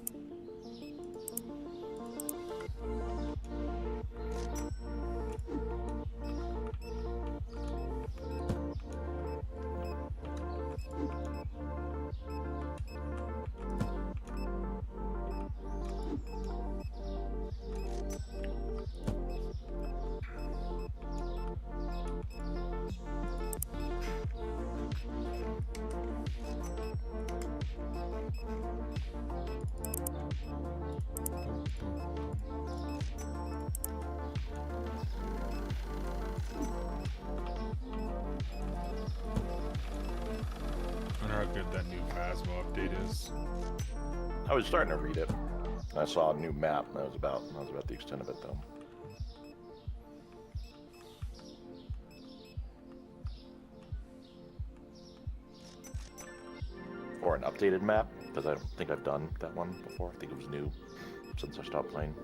I wonder how good that new Phasmo update is. I was starting to read it. I saw a new map, and that was about the extent of it, though. Or an updated map, because I don't think I've done that one before. I think it was new since I stopped playing.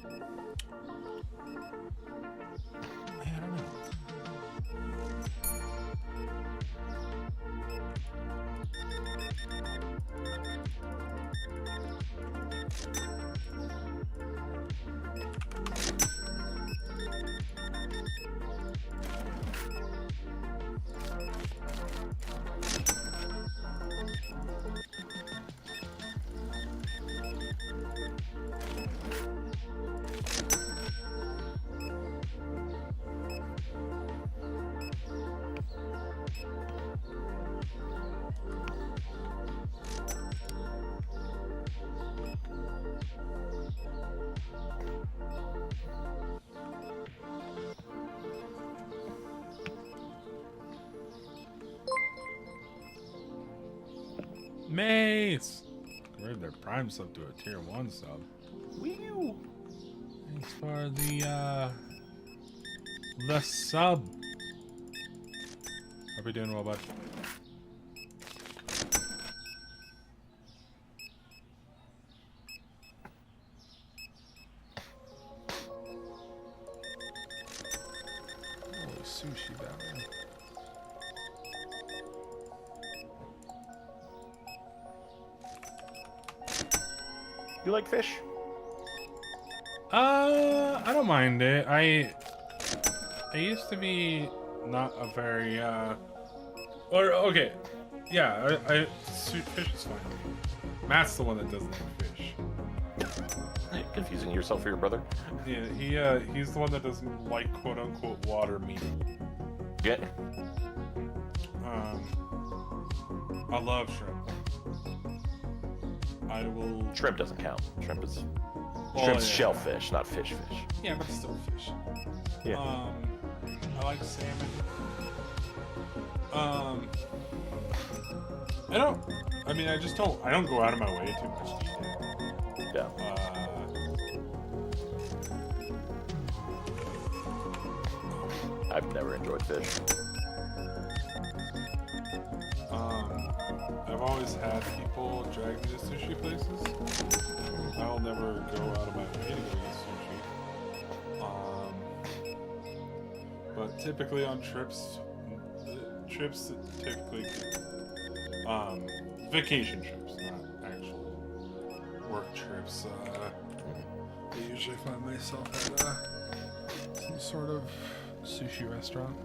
I don't know. Mace! Converted their Prime sub to a tier 1 sub. Whew. Thanks for the sub. Hope you're doing well, bud. Holy sushi down there. You like fish? I don't mind it. I used to be not a very or okay, yeah. Fish is fine. Matt's the one that doesn't like fish. Confusing yourself for your brother? Yeah, he's the one that doesn't like quote unquote water meat. Yeah. I love shrimp. I will. Shrimp doesn't count. Shrimp's Yeah. shellfish, not fish. Yeah, but still fish. Yeah. I like salmon. I don't go out of my way too much to eat it. Yeah. I've never enjoyed fish. I've always had people drag me to sushi places. I'll never go out of my way to go get sushi. typically on trips, typically, vacation trips, not actual work trips. I usually find myself at some sort of sushi restaurant.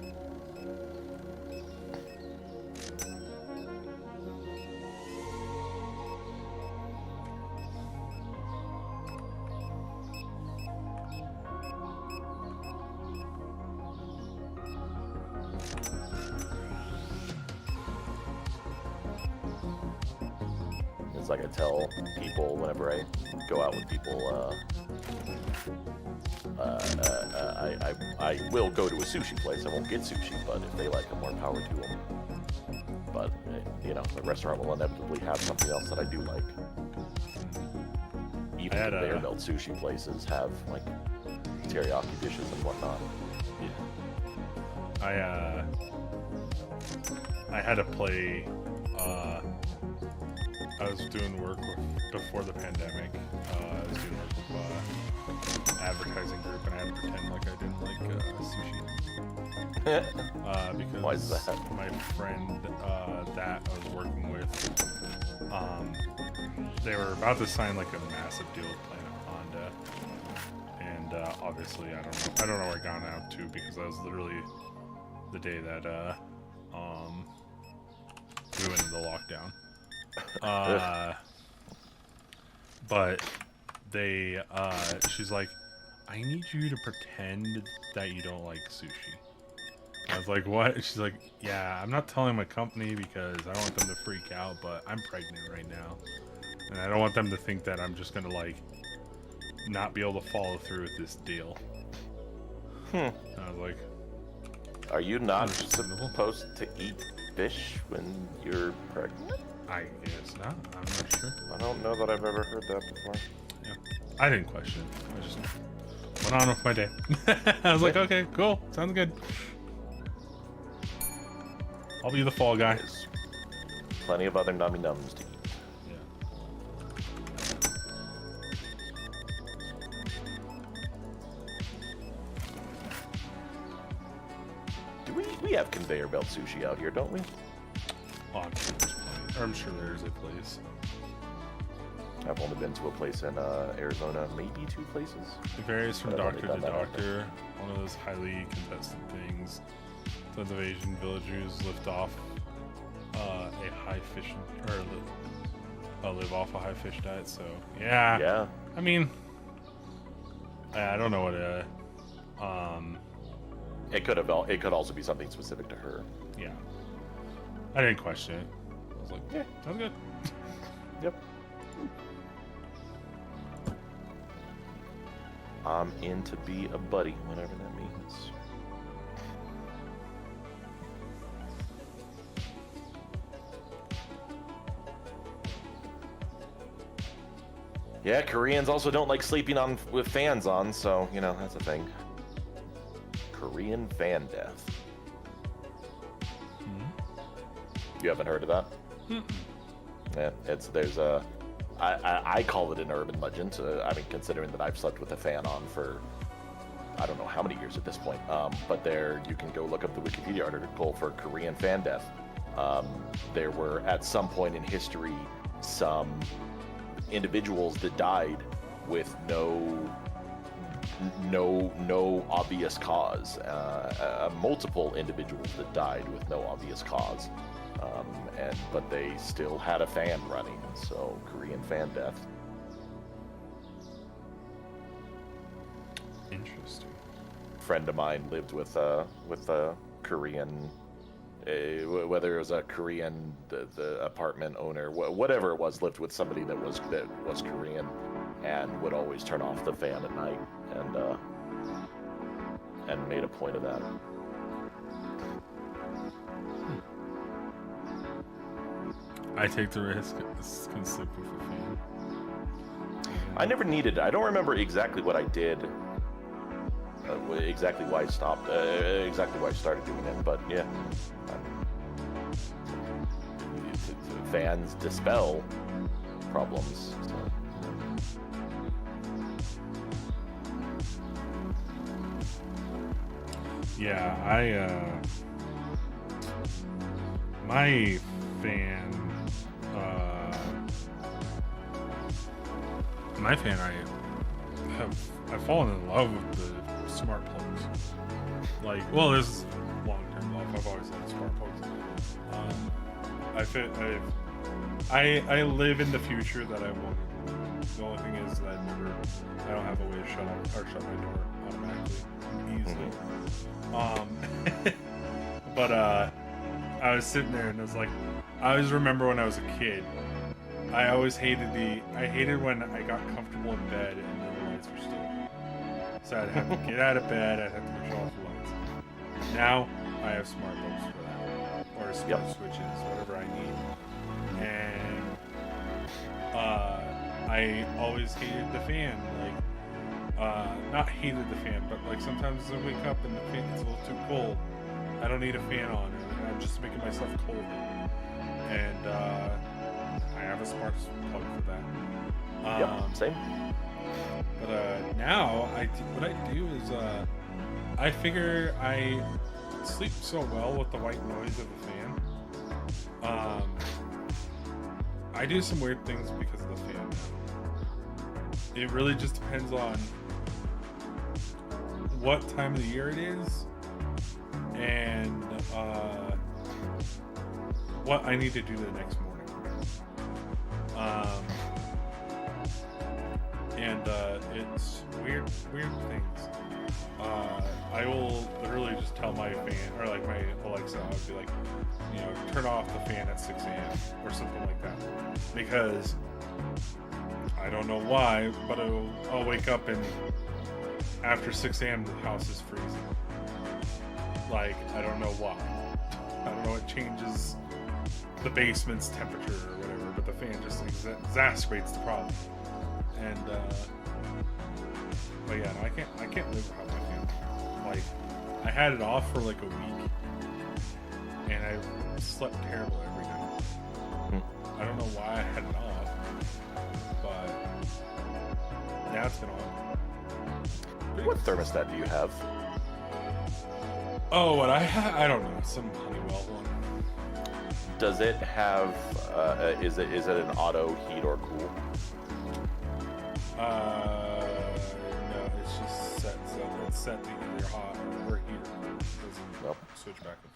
It's like I tell people whenever I go out with people, I will go to a sushi place. I won't get sushi, but if they like it, more power to them. But, you know, the restaurant will inevitably have something else that I do like. Even conveyor belt sushi places have, like, teriyaki dishes and whatnot. Yeah. I had to play, I was doing work before the pandemic. I was doing work with advertising group, and I had to pretend like I didn't like sushi. Because why is that? My friend that I was working with, they were about to sign like a massive deal with Planet Honda, and obviously I don't know where I got out to, because that was literally the day that we went into the lockdown. But they, she's like, I need you to pretend that you don't like sushi. I was like, what? She's like, yeah, I'm not telling my company because I don't want them to freak out, but I'm pregnant right now. And I don't want them to think that I'm just gonna, like, not be able to follow through with this deal. I was like, are you not supposed to eat fish when you're pregnant? I guess not. I'm not sure. I don't know that I've ever heard that before. Yeah. I didn't question it. I just went on with my day. I was like, okay, cool. Sounds good. I'll be the fall guy. There's plenty of other nummy nums to eat. We have conveyor belt sushi out here, don't we? Oh, I'm sure there's plenty. I'm sure there's a place. I've only been to a place in Arizona, maybe 2 places. It varies from But I've doctor only to done that doctor. One of those highly contested things. Tons of Asian villagers live off a high fish, or live off a high fish diet. So yeah. Yeah. I mean, I don't know what It could also be something specific to her. yeah. I didn't question it. I was like, yeah, sounds good. Yep. I'm in to be a buddy, whatever that means. Yeah, Koreans also don't like sleeping on with fans on, so, you know, that's a thing. Korean fan death. You haven't heard of that? Yeah, I call it an urban legend. I mean, considering that I've slept with a fan on for I don't know how many years at this point. But you can go look up the Wikipedia article for Korean fan death. There were at some point in history some individuals that died with no obvious cause. Multiple individuals that died with no obvious cause. But they still had a fan running, so Korean fan death. Interesting. Friend of mine lived with a Korean, whether it was a Korean, the apartment owner, whatever it was, lived with somebody that was Korean, and would always turn off the fan at night, and made a point of that. I take the risk and sleep with a fan. I never needed it. I don't remember exactly what I did, exactly why I stopped, exactly why I started doing it, but yeah. Fans dispel problems. So. Yeah, my fan, I've fallen in love with the smart plugs. Like, well, this is long-term love. I've always had smart plugs. I live in the future that I want. The only thing is that I don't have a way to shut my door automatically easily. But I was sitting there and I was like, I always remember when I was a kid, I hated when I got comfortable in bed and the lights were still on. So I'd have to get out of bed, I'd have to turn off the lights. Now I have smart bulbs for that, or smart switches, whatever I need. And I always hated the fan, not hated the fan, but like sometimes I wake up and the fan gets a little too cold. I don't need a fan on, and I'm just making myself cold. And I have a smart plug for that. Same. But now what I do is I figure I sleep so well with the white noise of the fan. I do some weird things because of the fan. It really just depends on what time of the year it is and what I need to do the next morning. It's weird things. I will literally just tell my fan, or like my Alexa, I would be like, turn off the fan at 6 a.m. or something like that. Because I don't know why, but I'll wake up and after 6 a.m. the house is freezing. Like, I don't know why. I don't know, it changes the basement's temperature or whatever, but the fan just exacerbates the problem. And but yeah, no, I can't live without my fan. Like, I had it off for like a week and I slept terrible every night. I don't know why I had it off, but now it's been on. What thermostat do you have? Oh, what I don't know, some Honeywell one. Does it have? Is it an auto heat or cool? No, it's just set. So it's set to either hot or heater. It doesn't switch back and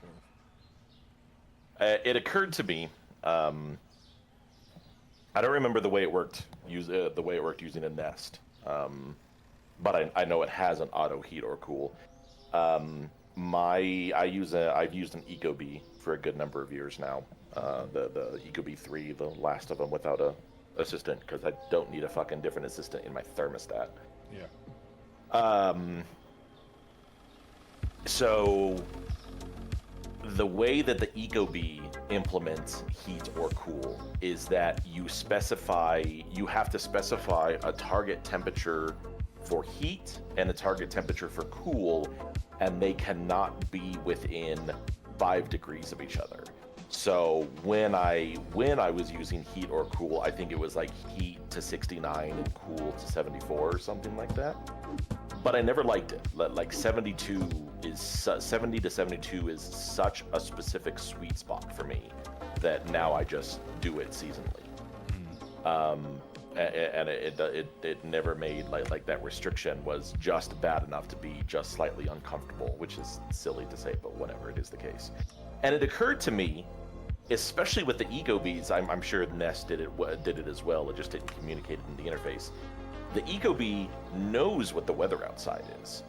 forth. It occurred to me. I don't remember the way it worked. The way it worked using a Nest. But I know it has an auto heat or cool. I've used an Ecobee for a good number of years now. The Ecobee 3, the last of them without a assistant, because I don't need a fucking different assistant in my thermostat. Yeah. So the way that the Ecobee implements heat or cool is that you have to specify a target temperature for heat and a target temperature for cool, and they cannot be within 5 degrees of each other. So when I was using heat or cool, I think it was like heat to 69 and cool to 74 or something like that. But I never liked it. Like 70 to 72 is such a specific sweet spot for me that now I just do it seasonally. And it never made like that restriction was just bad enough to be just slightly uncomfortable, which is silly to say, but whatever, it is the case. And it occurred to me, especially with the Ecobees, I'm sure Nest did it as well. It just didn't communicate it in the interface. The Ecobee knows what the weather outside is.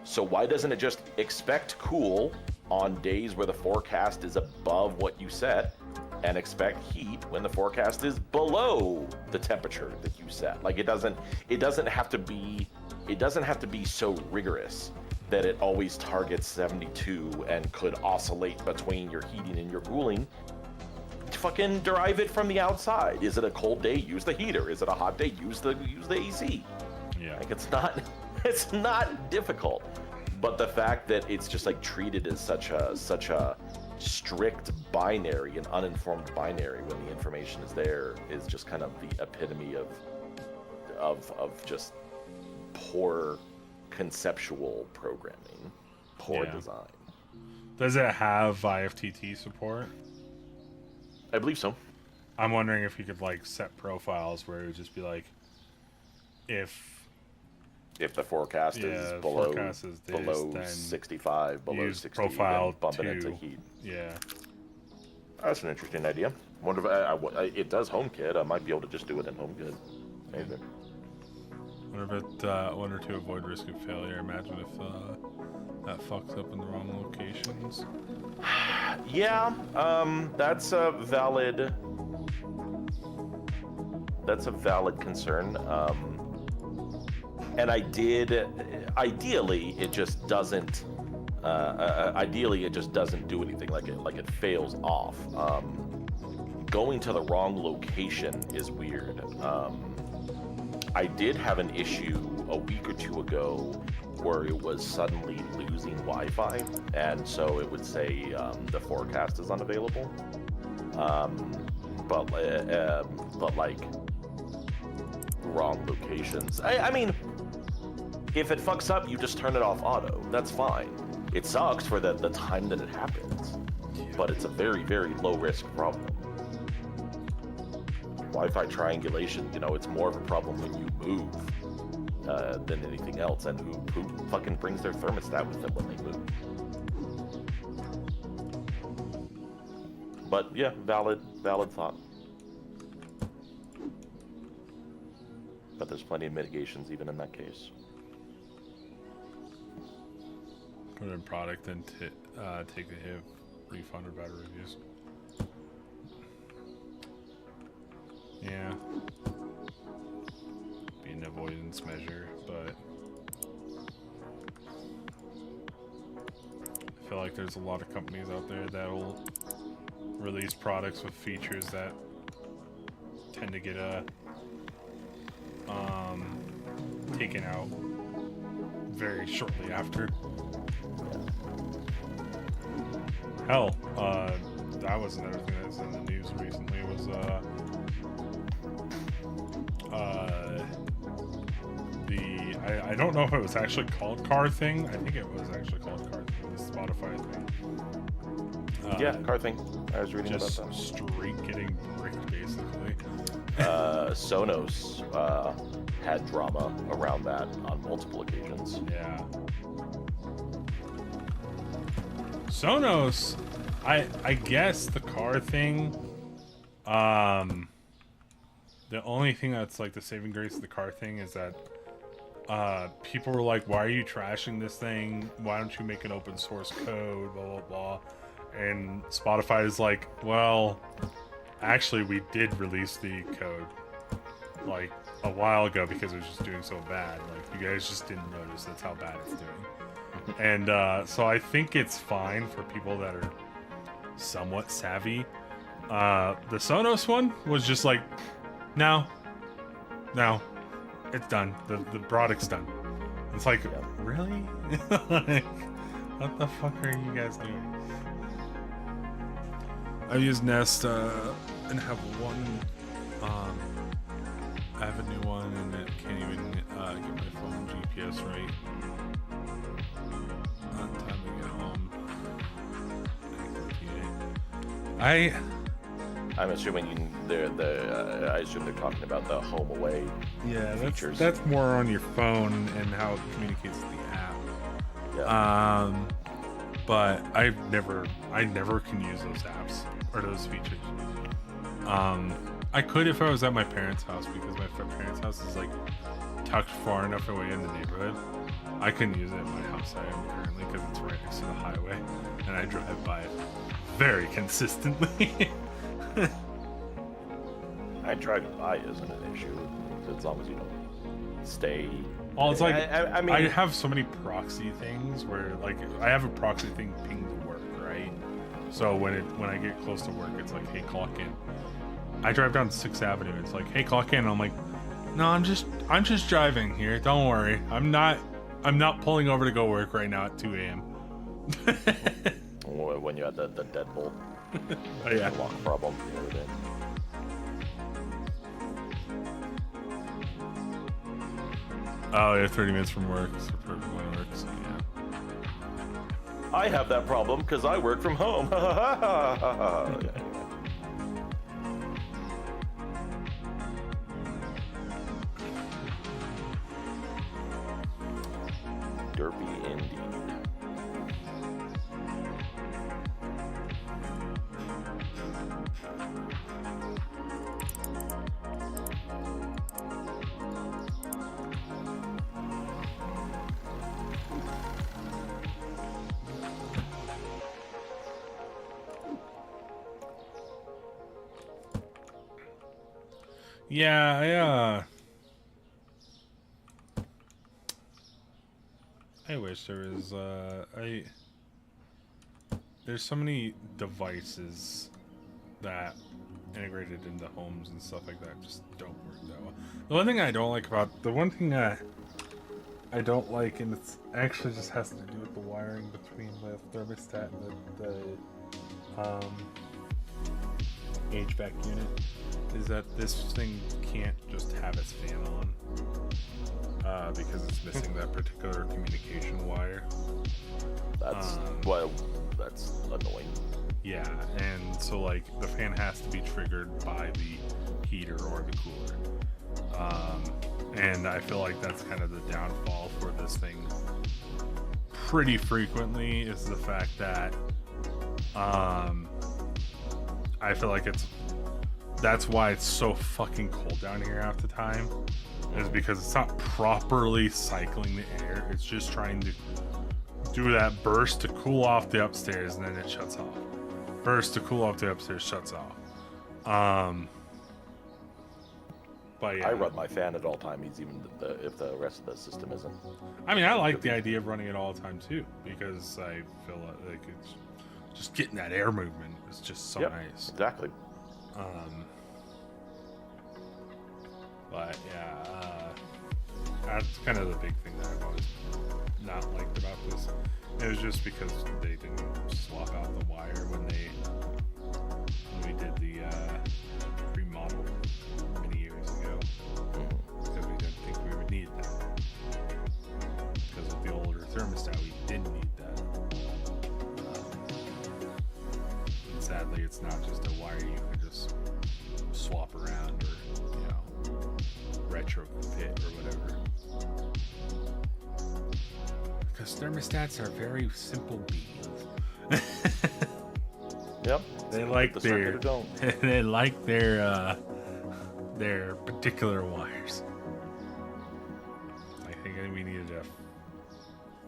So why doesn't it just expect cool on days where the forecast is above what you set, and expect heat when the forecast is below the temperature that you set? Like, it doesn't have to be so rigorous that it always targets 72 and could oscillate between your heating and your cooling. Fucking derive it from the outside. Is it a cold day? Use the heater. Is it a hot day? Use the AC. Yeah. Like, it's not difficult. But the fact that it's just like treated as such a strict binary, an uninformed binary, when the information is there, is just kind of the epitome of just poor conceptual programming. Poor Yeah. design. Does it have IFTT support? I believe so. I'm wondering if you could like set profiles where it would just be like, if the forecast is below forecast is this, below then 65, below use 60, profile then bump it into 2. heat. Yeah. That's an interesting idea. Wonder if it does HomeKit. I might be able to just do it in HomeKit. Maybe. Wonder to avoid risk of failure. Imagine if that fucks up in the wrong locations. Yeah, that's a valid. That's a valid concern. And ideally, it just doesn't. Ideally, it just doesn't do anything. Like it fails off. Going to the wrong location is weird. I did have an issue a week or two ago where it was suddenly losing Wi-Fi, and so it would say the forecast is unavailable. But like wrong locations. I mean, if it fucks up, you just turn it off auto. That's fine. It sucks for the time that it happens, but it's a very, very low risk problem. Wi-Fi triangulation, it's more of a problem when you move than anything else. And who fucking brings their thermostat with them when they move? But yeah, valid thought. But there's plenty of mitigations even in that case. Put in product and take the hit, refund or better reviews. Yeah. Be an avoidance measure, but I feel like there's a lot of companies out there that'll release products with features that tend to get taken out very shortly after. Hell, that was another thing that's in the news recently was I don't know if it was actually called Car Thing. I think it was actually called Car Thing, the Spotify thing. Yeah, Car Thing. I was reading about that. Just straight getting bricked, basically. Sonos had drama around that on multiple occasions. Yeah. Sonos, I guess the car thing, the only thing that's like the saving grace of the car thing is that people were like, why are you trashing this thing? Why don't you make an open source code, blah, blah, blah. And Spotify is like, well, actually we did release the code like a while ago because it was just doing so bad. Like you guys just didn't notice. That's how bad it's doing. And so I think it's fine for people that are somewhat savvy. The Sonos one was just like, no, it's done. The product's done. It's like, really? Like, what the fuck are you guys doing? I use Nest and have one. I have a new one and it can't even get my phone GPS right. Time to get home. I'm assuming I assume they're talking about the home away features. That's more on your phone and how it communicates with the app. Yeah. But I never can use those apps or those features. I could if I was at my parents' house because my parents' house is like tucked far enough away in the neighborhood. I couldn't use it at my house I am currently because it's right next to the highway and I drive by it very consistently. I driving by isn't an issue as long as you don't stay. Well, it's like I mean, I have so many proxy things where like I have a proxy thing ping to work, right? So when I get close to work, it's like, hey, clock in. I drive down 6th Avenue. It's like, hey, clock in. I'm like, no, I'm just driving here. Don't worry. I'm not pulling over to go work right now at 2 a.m. when you had the deadbolt Oh yeah. lock problem the other day. Oh yeah, 30 minutes from work. So perfect when it works. Yeah. I have that problem because I work from home. Yeah. Derpy indeed. Yeah, I wish there was, there's so many devices that integrated into homes and stuff like that just don't work that well. The one thing I don't like I don't like, and it's actually just has to do with the wiring between the thermostat and the HVAC unit, is that this thing can't just have its fan on because it's missing that particular communication wire. That's well, that's annoying. Yeah, and so like the fan has to be triggered by the heater or the cooler. And I feel like that's kind of the downfall for this thing pretty frequently, is the fact that I feel like that's why it's so fucking cold down here half the time, is because it's not properly cycling the air. It's just trying to do that burst to cool off the upstairs, and then it shuts off. Burst to cool off the upstairs, shuts off. But yeah. I run my fan at all times, even if the rest of the system isn't. I mean, I like the idea of running it all the time too, because I feel like it's just getting that air movement is just so nice. Exactly. But yeah, that's kind of the big thing that I've always not liked about this. It was just because they didn't swap out the wire when we did the remodel many years ago, because we didn't think we would need that. Because with the older thermostat, we didn't need that. And sadly, it's not just a wire you can just swap around or, retrofit or whatever. Because thermostats are very simple beings. Yep. They like the their circuit or don't. they like their particular wires. I think we needed a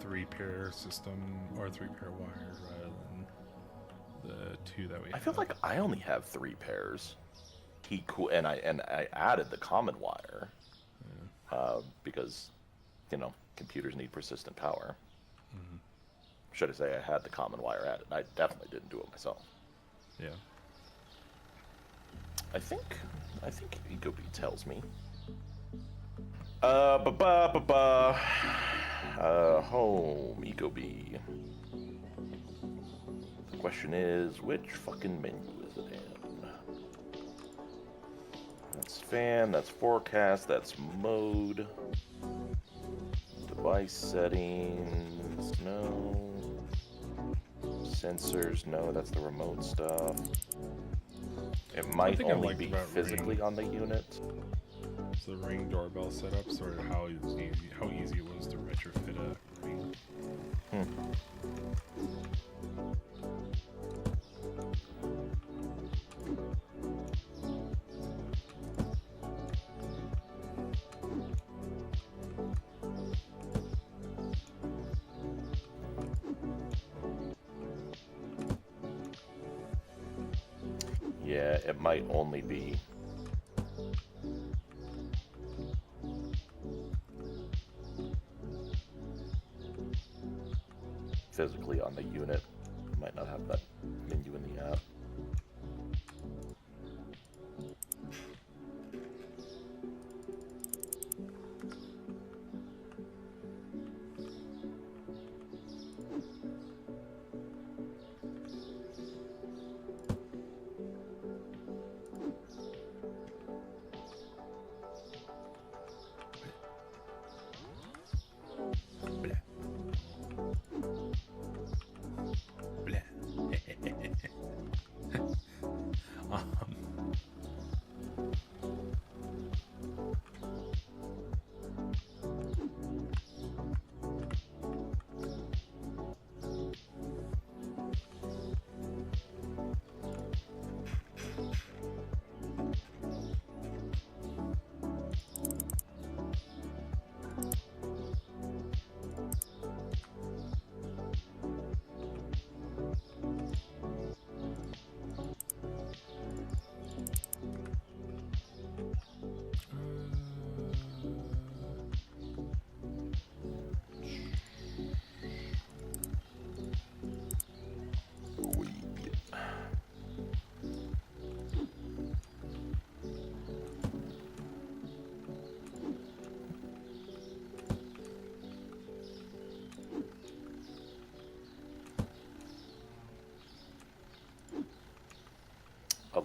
3-pair system or 3-pair wires rather than the 2 that we I feel like I only have 3 pairs. And I added the common wire because computers need persistent power. Should I say I had the common wire added? I definitely didn't do it myself. Yeah. I think Ecobee tells me. Home Ecobee. The question is, which fucking menu is it in? That's fan, that's forecast, that's mode. Device settings, no. Sensors, no, that's the remote stuff. It might only be physically on the unit. So the Ring doorbell setups, or how easy it was to retrofit a Ring. Yeah, it might only be physically on the unit. Might not have that menu in the app.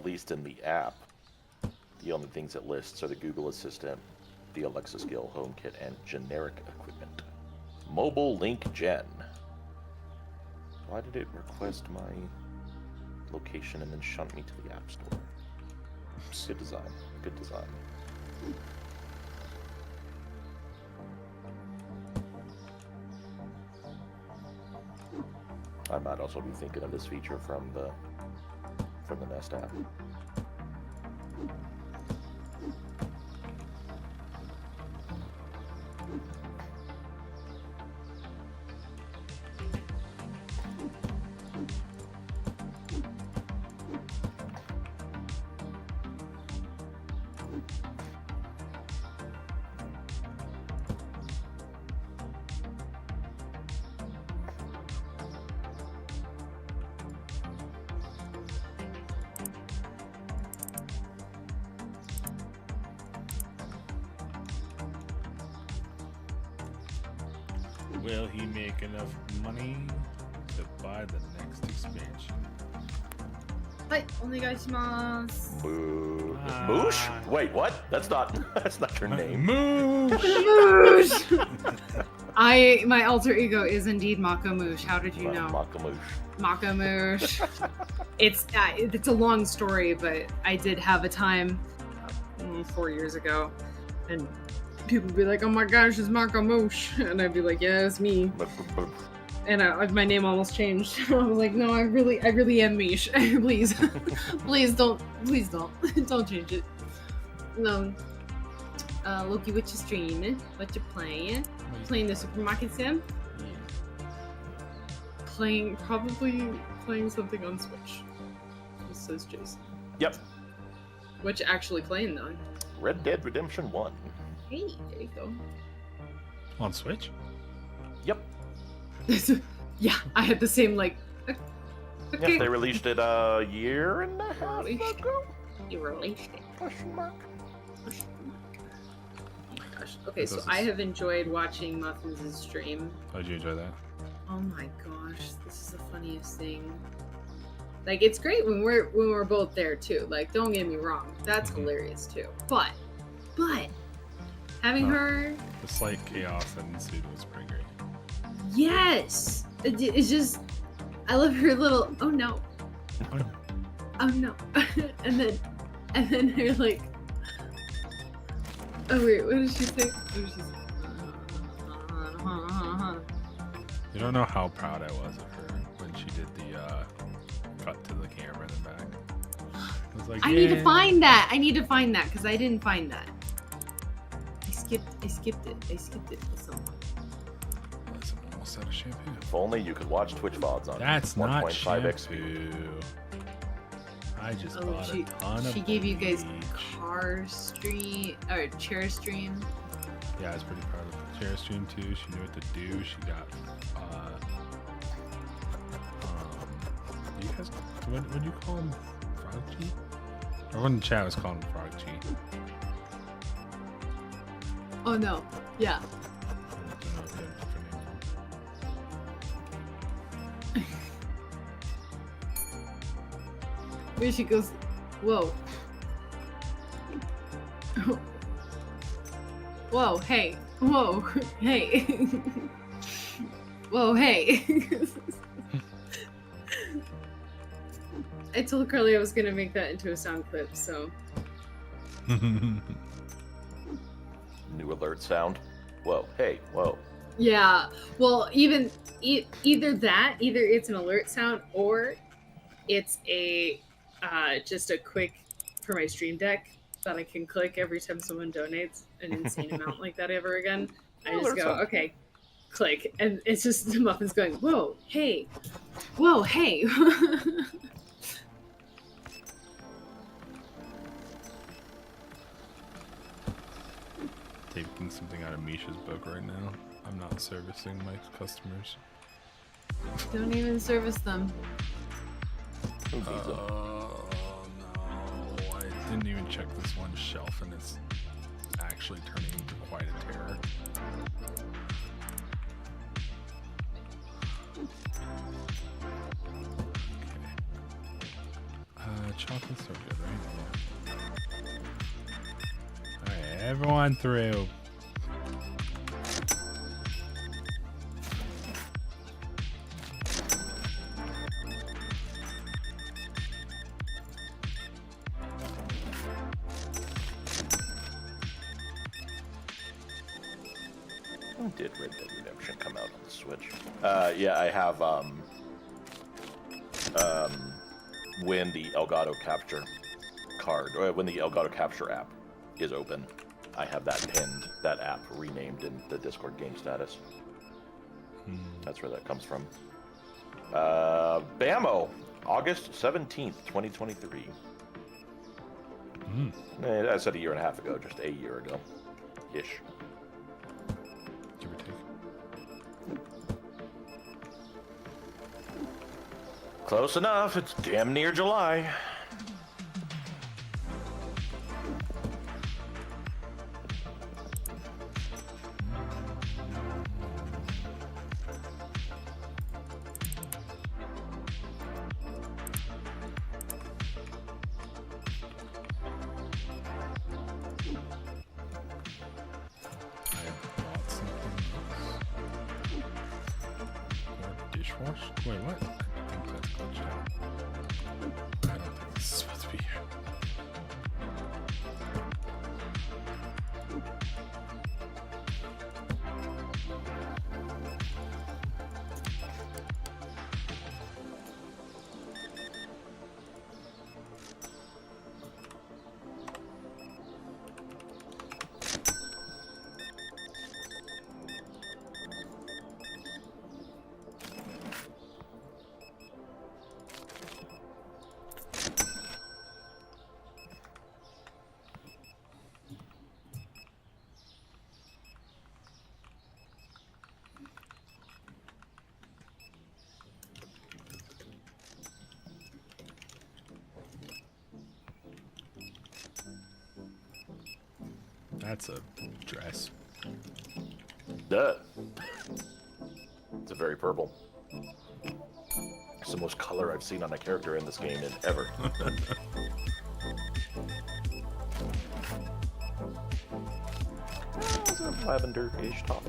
at least in the app, the only things it lists are the Google Assistant, the Alexa skill, HomeKit, and generic equipment. Mobile Link Gen. Why did it request my location and then shunt me to the App Store? Good design. Good design. I might also be thinking of this feature from the Nest app. Will he make enough money to buy the next expansion? Hi, onegaishimasu. Boo. Moosh? Wait, what? That's not your name. Moosh! My alter ego is indeed Mako Moosh. How did you know? Makamoosh. Mako Moosh. It's a long story, but I did have a time 4 years ago, and people would be like, "Oh my gosh, it's Mako Moosh," and I'd be like, "Yeah, it's me." And my name almost changed. I was like, "No, I really am Mish. Please, please don't change it." No. Loki, what you streaming? What you playing? Playing the Supermarket Sim? Probably playing something on Switch. This says Jason. Yep. What you actually playing though? Red Dead Redemption 1. Hey, there you go. On Switch? Yep. Yeah, I had the same like. Okay. Yes, they released it a year and a half ago. You released it. Question mark. Oh my gosh. Okay, so I have enjoyed watching Muffins' stream. How did you enjoy that? Oh my gosh, this is the funniest thing. Like, it's great when we're both there too. Like, don't get me wrong, that's hilarious too. But having her, The slight chaos that ensued was pretty great. yes, it's just I love her little oh no, oh no, and then her like, oh wait, what did she say? What did she say? You don't know how proud I was of her when she did the cut to the camera in the back. I was like, I need to find that. I need to find that because I didn't find that. I skipped it for someone. Listen, I'm almost out of shampoo. If only you could watch Twitch VODs on That's not 1.5x shampoo. I just Oh, bought a ton of she gave you guys bleach. car stream or chair stream. Yeah, I was pretty proud of the chair stream too. She knew what to do. She got you guys, what do you call him? Frog G? Everyone in the chat was calling him Frog G. Oh no, yeah. I don't know if you have a different name for him. Where she goes, whoa. Whoa, hey. Whoa, hey. Whoa, hey. I told Carly I was gonna make that into a sound clip, so. New alert sound. Whoa, hey, whoa. Yeah, well, either it's an alert sound or it's a just a quick for my stream deck that I can click every time someone donates an insane amount like that ever again. I just Alert go, sound. okay, click, and it's just the Muffin's going, whoa, hey. Taking something out of Misha's book right now. I'm not servicing my customers. Don't even service them. Who needs them? Oh no, I didn't even check this one shelf and it's actually turning into quite a terror. Okay. that chocolate's so good, right? Yeah. Alright, everyone through. When did Red Dead Redemption come out on the Switch? Yeah, I have when the Elgato Capture card, or when the Elgato Capture app is open, I have that pinned, that app renamed in the Discord game status. That's where that comes from. BAMO, August 17th, 2023. I said a year and a half ago, just a year ago. Ish. Give or take. Close enough, it's damn near July. Dishwash? Wait, what? I think that's glitched out. I don't think this is supposed to be here. That's a dress. Duh. It's a very purple. It's the most color I've seen on a character in this game in ever. It's a lavender-ish top.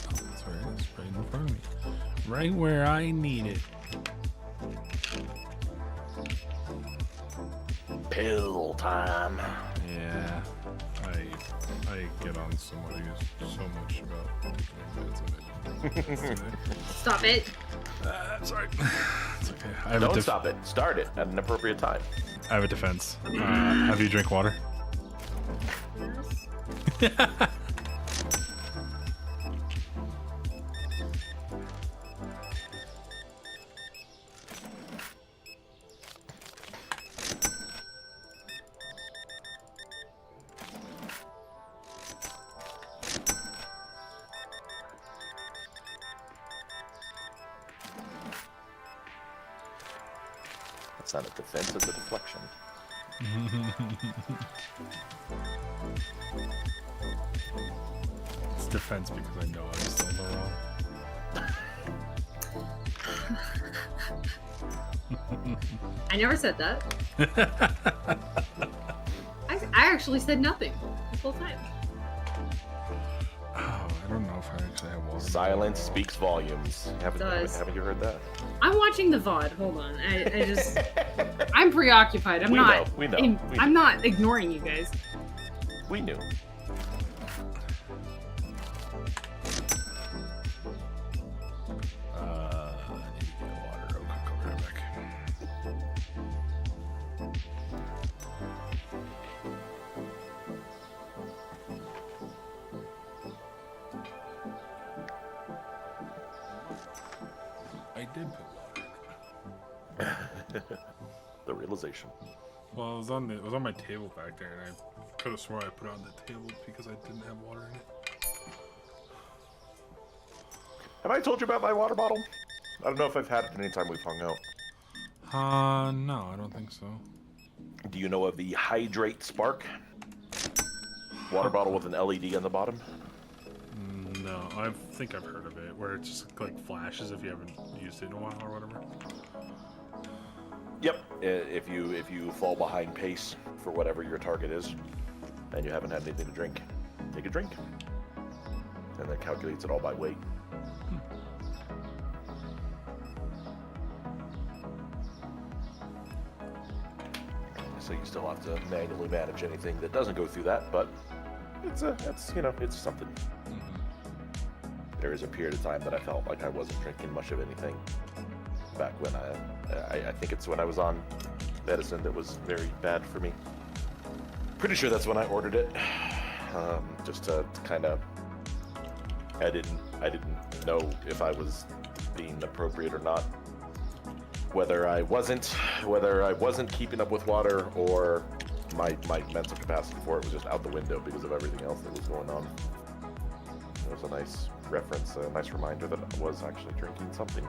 That's where it is, right in front of me. Right where I need it. Pill time. Yeah, I get on somebody who's so much about taking meds of it. Stop it. I'm sorry. It's okay. I have Don't a stop it. Start it at an appropriate time. I have a defense. Have you drink water? Yes. That's not a defense, it's a deflection. It's defense because I know I'm still in the wrong. I never said that. I actually said nothing this whole time. Oh, I don't know if I actually have water. Silence speaks volumes. Does. Haven't you heard that? I'm watching the VOD. Hold on. I just I'm preoccupied. We know, we know. I'm not ignoring you guys. We knew. I need to get water real quick. I'll be right back. I did put water in it. The realization. Well, it was on my table back there, and I could have swore I put it on the table because I didn't have water in it. Have I told you about my water bottle? I don't know if I've had it anytime we've hung out. No, I don't think so. Do you know of the Hydrate Spark? Water bottle with an LED on the bottom? No, I think I've heard of it, where it just like flashes if you haven't used it in a while or whatever. Yep. If you fall behind pace for whatever your target is, and you haven't had anything to drink, take a drink, and then calculates it all by weight. So you still have to manually manage anything that doesn't go through that, but it's something. There is a period of time that I felt like I wasn't drinking much of anything. Back when I think it's when I was on medicine that was very bad for me. Pretty sure that's when I ordered it, just to kind of. I didn't know if I was being appropriate or not. Whether I wasn't keeping up with water, or my mental capacity for it was just out the window because of everything else that was going on. It was a nice reference, a nice reminder that I was actually drinking something.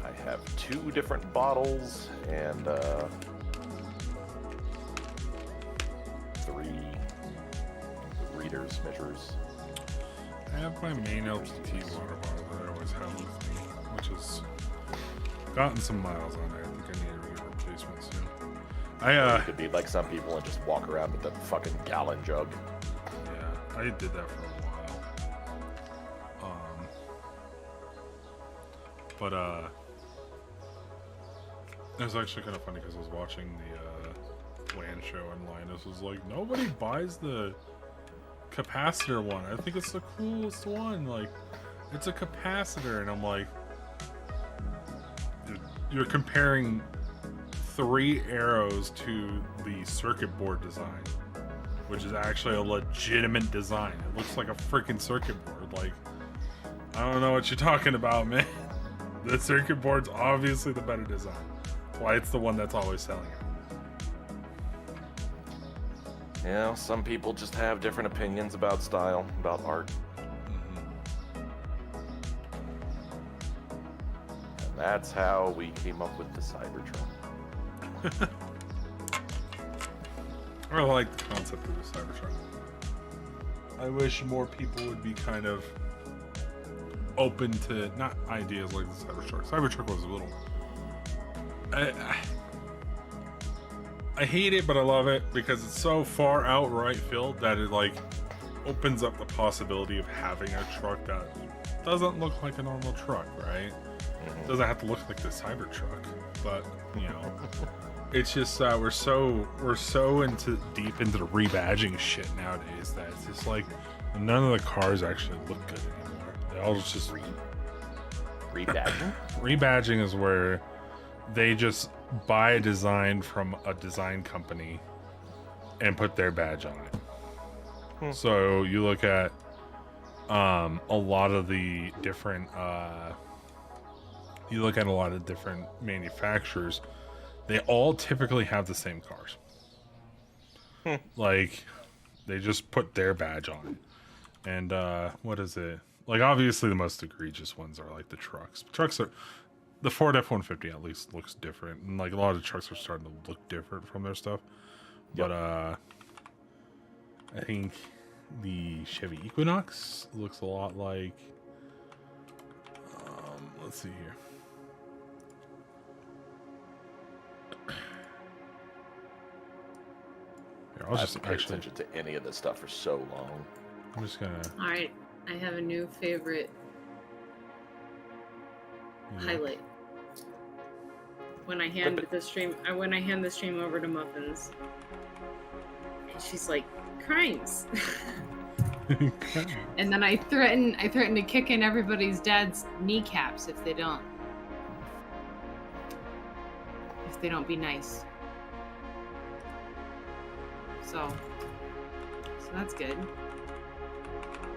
I have 2 different bottles and 3 readers, measures. I have my main LTT water bottle that I always have with me, which has gotten some miles on it. I think I need to get a replacement soon. You could be like some people and just walk around with that fucking gallon jug. Yeah, I did that for a while. But it was actually kind of funny because I was watching the LAN show, and Linus was like, nobody buys the capacitor one. I think it's the coolest one. Like, it's a capacitor. And I'm like, you're comparing 3 arrows to the circuit board design, which is actually a legitimate design. It looks like a freaking circuit board. Like, I don't know what you're talking about, man. The circuit board's obviously the better design. Why it's the one that's always selling it. You know, some people just have different opinions about style, about art. And that's how we came up with the Cybertron. I like the concept of the Cybertruck. I wish more people would be kind of open to not ideas like the Cybertruck. Cybertruck was a little. I hate it, but I love it because it's so far out right field that it like opens up the possibility of having a truck that doesn't look like a normal truck, right? It doesn't have to look like the Cybertruck, but you know, it's just we're so deep into the rebadging shit nowadays that it's just like none of the cars actually look good anymore. They all just rebadging. Rebadging is where they just buy a design from a design company and put their badge on it. So you look at a lot of the different manufacturers, they all typically have the same cars. Like, they just put their badge on it. And what is it? Like, obviously the most egregious ones are like the trucks. The Ford F-150 at least looks different, and like a lot of trucks are starting to look different from their stuff. Yep. But I think the Chevy Equinox looks a lot like. Let's see here. I'll just pay attention to any of this stuff for so long. I'm just gonna. All right, I have a new favorite highlight. When I hand the stream over to Muffins, she's like, "Crimes," and then I threaten to kick in everybody's dad's kneecaps if they don't be nice. So that's good.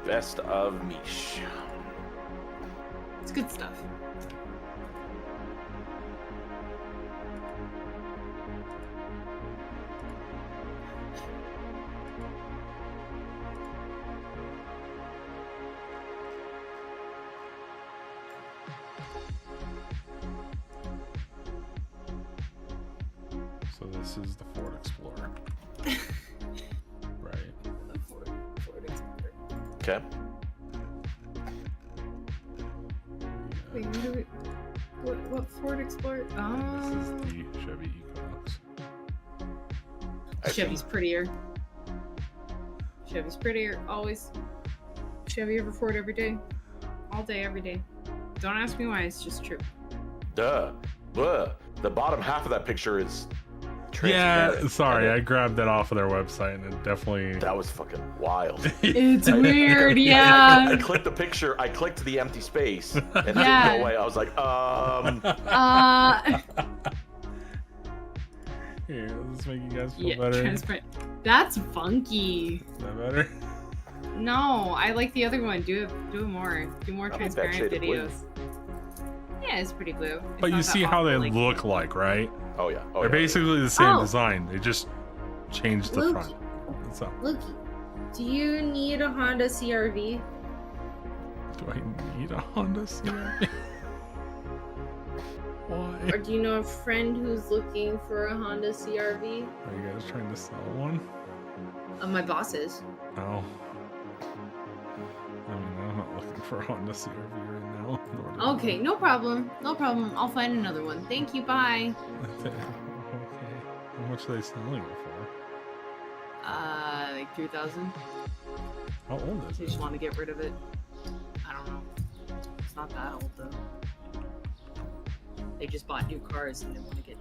Best of Mish. It's good stuff. So this is the Ford Explorer. Right. Ford Explorer. Okay. Wait, what Ford Explorer? This Oh, is the Chevy Equinox. Chevy's prettier. Chevy's prettier, always. Chevy over Ford every day. All day, every day. Don't ask me why, it's just true. Duh. Blah. The bottom half of that picture is Yeah, transparent. sorry, I And grabbed that off of their website and it definitely. that was fucking wild. It's weird, I yeah. clicked the picture. I clicked the empty space, and it Yeah. didn't go away. I was like, Here, does this make you guys feel Yeah, better? transparent. That's funky. Is that better? No, I like the other one. Do more. Do more I like that transparent shade of blue. videos. Yeah, it's pretty blue. It's But not you that see how they awful, like- look like, right? oh yeah. Oh, They're yeah. basically the same Oh. design. They just changed the Luke. front. What's up? Look, do you need a Honda CRV? Do I need a Honda CRV? Why? Or do you know a friend who's looking for a Honda CRV? Are you guys trying to sell one? My boss is. No. I mean, I'm not looking for a Honda CRV right now. nor do I. Okay, no problem. No problem. I'll find another one. Thank you. Bye. Okay. How much are they selling it for? Like 3,000. How old is They it? just want to get rid of it. I don't know. It's not that old though. They just bought new cars and they want to get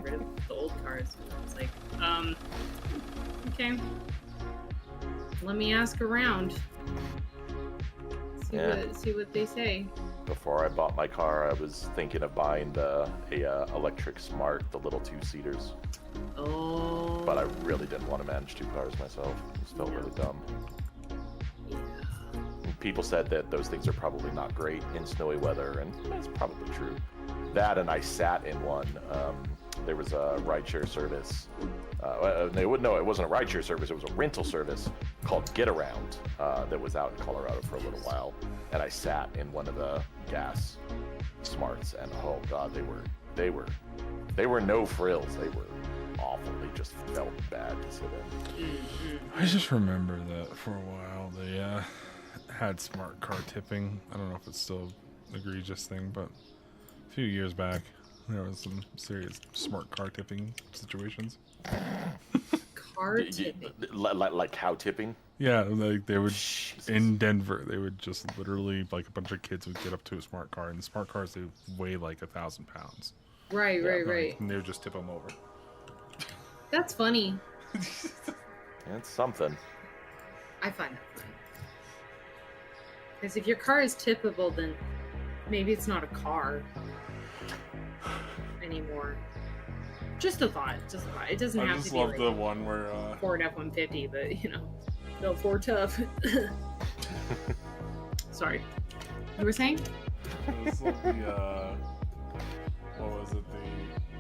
rid of the old cars. It's like, okay. Let me ask around. See what they say. Before I bought my car, I was thinking of buying a electric Smart, the little 2-seaters. Oh. But I really didn't want to manage 2 cars myself. It just felt really dumb. Yeah. People said that those things are probably not great in snowy weather, and that's probably true. That, and I sat in one. There was a rideshare service. They wouldn't know it wasn't a rideshare service. It was a rental service called Get Around that was out in Colorado for a little while, and I sat in one of the gas Smarts, and oh god, they were no frills. They were awful. They just felt bad to sit in. Mm-hmm. I just remember that for a while they had smart car tipping. I don't know if it's still an egregious thing, but a few years back there was some serious smart car tipping situations. Car tipping. Like cow tipping. Yeah, like they would Jesus. in Denver. They would just literally like a bunch of kids would get up to a smart car, and the smart cars they weigh like 1,000 pounds. Right, Yeah, right. And they would just tip them over. That's funny. It's something. I find that funny. Because if your car is tippable, then maybe it's not a car anymore. Just a thought. Just a thought. It doesn't I have just to be love like the one where Ford F-150, but you know, no Ford Tough. Sorry. You were saying? I just love the what was it? The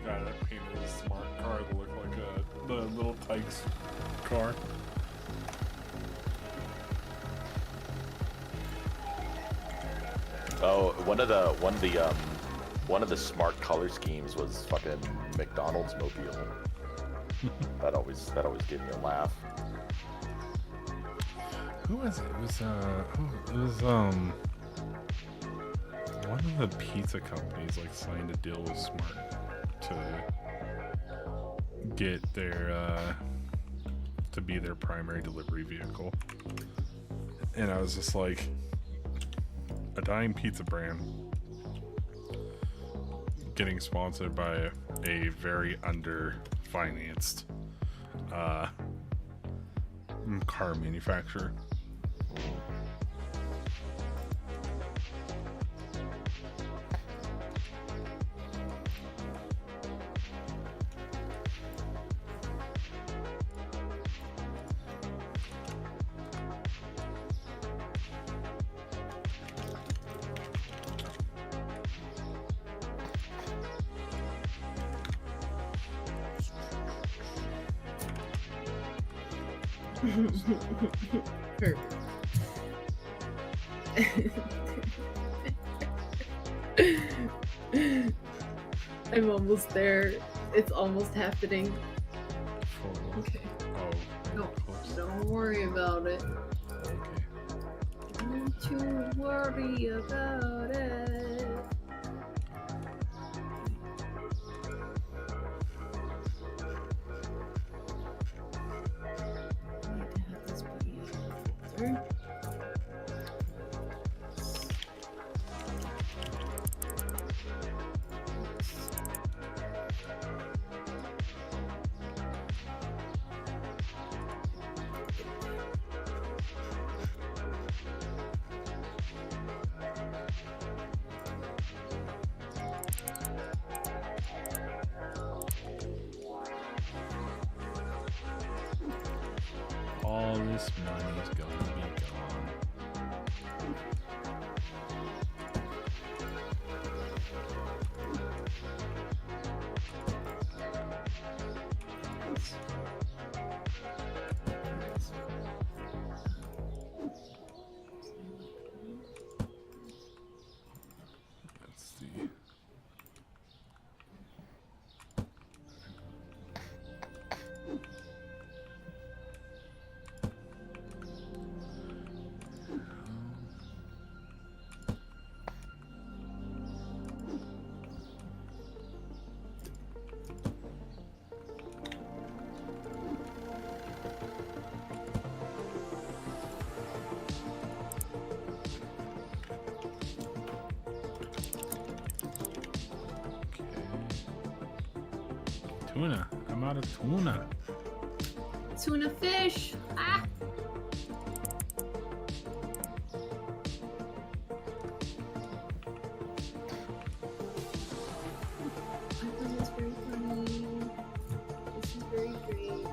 guy that painted a smart car that looked like the little Tykes car. Oh, one of the smart color schemes was fucking McDonald's mobile. that always gave me a laugh. Who was it? It was one of the pizza companies like signed a deal with Smart to get their to be their primary delivery vehicle. And I was just like, a dying pizza brand getting sponsored by a very under-financed car manufacturer. I'm almost there. It's almost happening. For, Okay. oh, No, close. don't worry about it. Okay. Don't you worry about it. I need to have this be in a folder. All this money's gonna be gone. Let's see. Tuna. I'm out of tuna. Tuna fish. Ah. I thought this very funny. This is very great.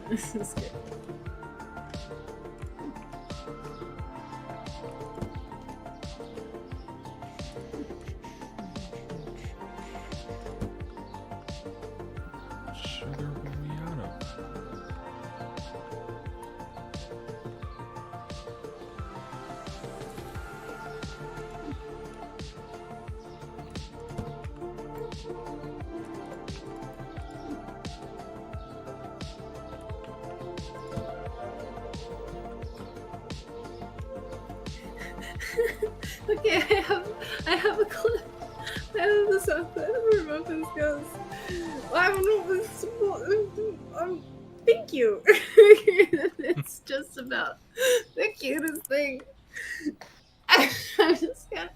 This is good. What sugar were we out of? Okay, I have a clip. I have the stuff where Muffins goes. I don't know if it's thank you. It's just about the cutest thing. I'm just gonna.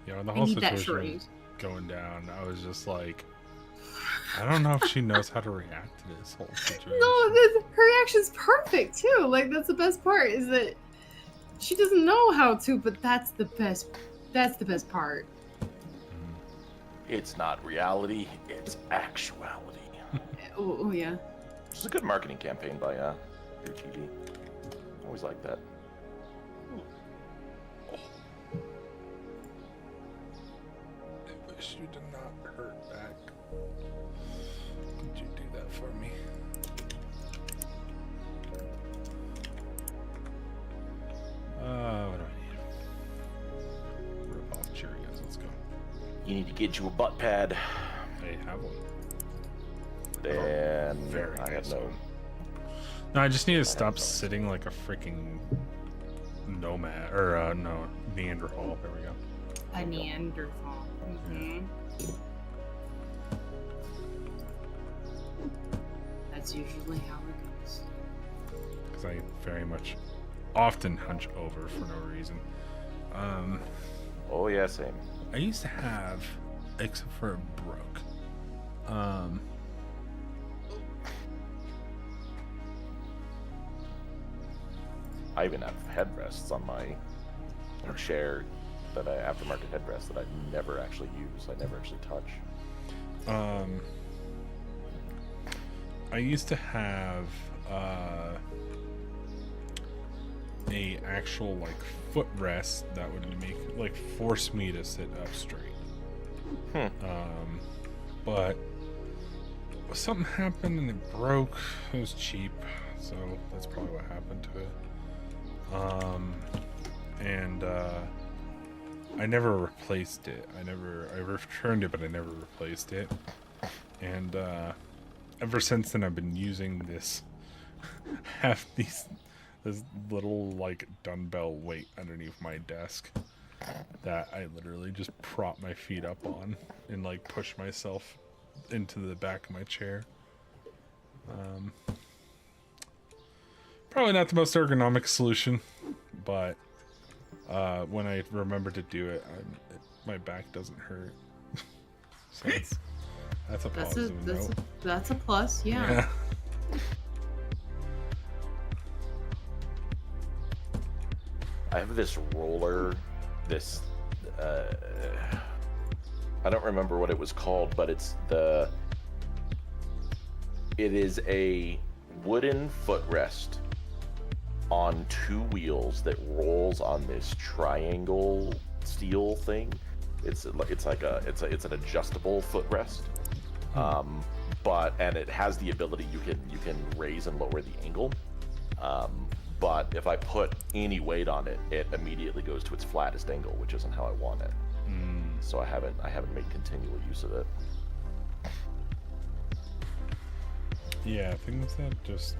Yeah, when the I whole need that situation charade. was going down, I was just like, I don't know if she knows how to react to this whole situation. No, her reaction's perfect too. Like that's the best part is that she doesn't know how to, but that's the best. That's the best part. It's not reality, it's actuality. Oh yeah. Which is a good marketing campaign by Your TV. Always like that. I wish you did not hurt back. Could you do that for me? What do I need? Rip off Cheerios. Let's go. You need to get you a butt pad. I have one. And Very I have nice no. one. No, I just need to stop sitting like a freaking nomad or no Neanderthal. There we go. A Neanderthal. Mm-hmm. That's usually how it goes. Because I very much often hunch over for no reason. Oh yeah, same. I used to have, except for it broke. I even have headrests on my chair that aftermarket headrests that I never actually use. I never actually touch. I used to have a actual like footrest that would force me to sit up straight. But something happened and it broke. It was cheap, so that's probably what happened to it. And I never replaced it. I returned it, but I never replaced it. And ever since then, I've been using this this little like dumbbell weight underneath my desk that I literally just prop my feet up on and like push myself into the back of my chair. Probably not the most ergonomic solution, but when I remember to do it, my back doesn't hurt. So that's a positive note. That's a plus, yeah. I have this roller, I don't remember what it was called, but it is a wooden footrest on 2 wheels that rolls on this triangle steel thing. It's an adjustable footrest. And it has the ability you can raise and lower the angle. But if I put any weight on it, it immediately goes to its flattest angle, which isn't how I want it. So I haven't made continual use of it. Yeah, things that just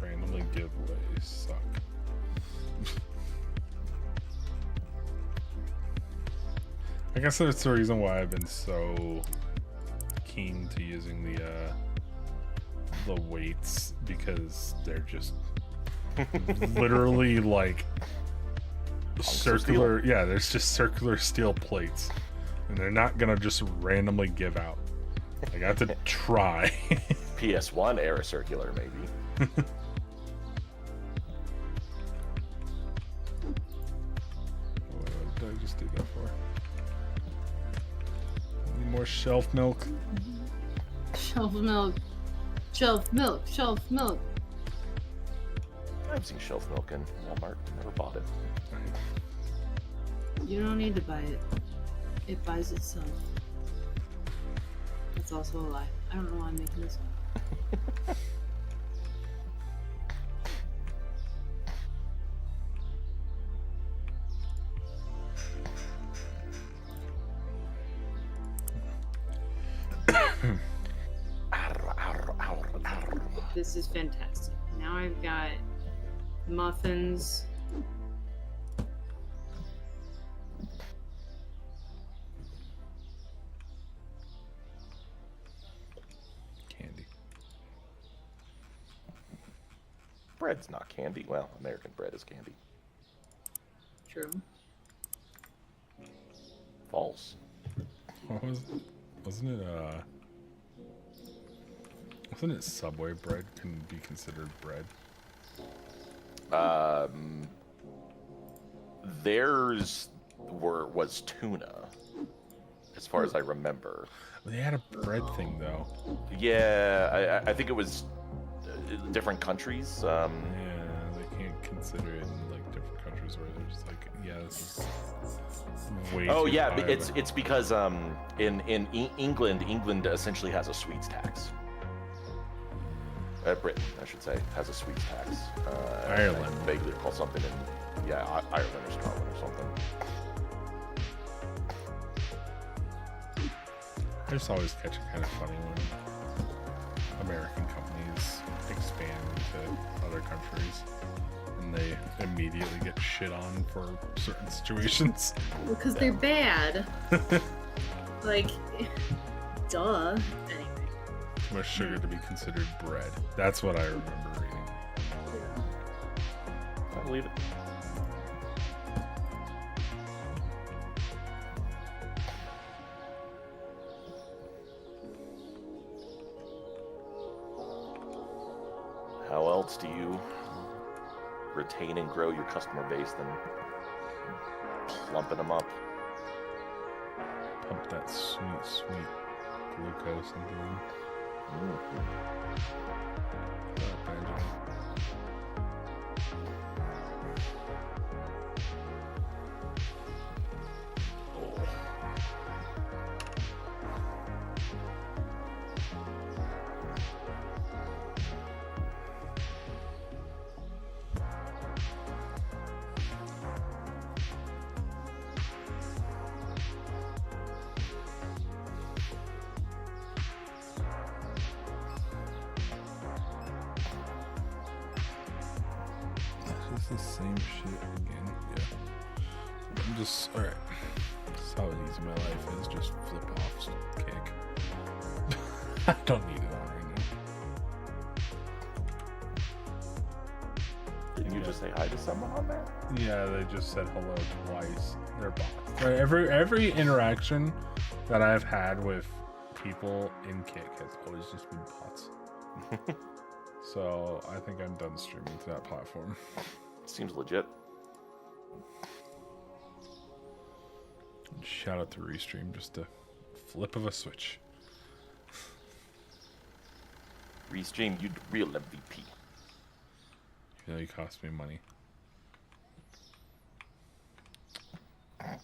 randomly give way suck. I guess that's the reason why I've been so keen to using the weights, because they're just literally like circular. Yeah, there's just circular steel plates, and they're not gonna just randomly give out. I got to try. PS1 era circular, maybe. What did I just do that for? Need more shelf milk. Shelf milk. Shelf milk. Shelf milk. I've seen shelf milk in Walmart. Never bought it. You don't need to buy it. It buys itself. That's also a lie. I don't know why I'm making this up. This is fantastic. Now I've got muffins. Candy. Bread's not candy. Well, American bread is candy. True. False. What was it? Wasn't it Subway bread can be considered bread? Theirs was tuna, as far as I remember. They had a bread thing though. Yeah, I think it was different countries. Yeah, they can't consider it in like different countries where there's like, yeah, this is way Oh too yeah, high of it's because in England essentially has a sweets tax. Britain, I should say, has a sweets tax. Ireland. I vaguely recall something in Ireland or Scotland or something. I just always catch it kind of funny when American companies expand to other countries and they immediately get shit on for certain situations. Because they're bad. Like, duh. Anyway. Too much sugar to be considered bread. That's what I remember reading. I believe it. How else do you retain and grow your customer base than plumping them up. Pump that sweet, sweet glucose into them. Benjamin. It's the same shit again. Yeah. I'm just alright. That's how easy my life is. Just flip off, kick. I don't need it on right now. Didn't you just say hi to someone on there? Yeah, they just said hello twice. They're bots. Right, every interaction that I've had with people in Kick has always just been bots. So I think I'm done streaming to that platform. Seems legit. Shout out to Restream, just a flip of a switch. Restream, you real MVP. You know, you cost me money. It's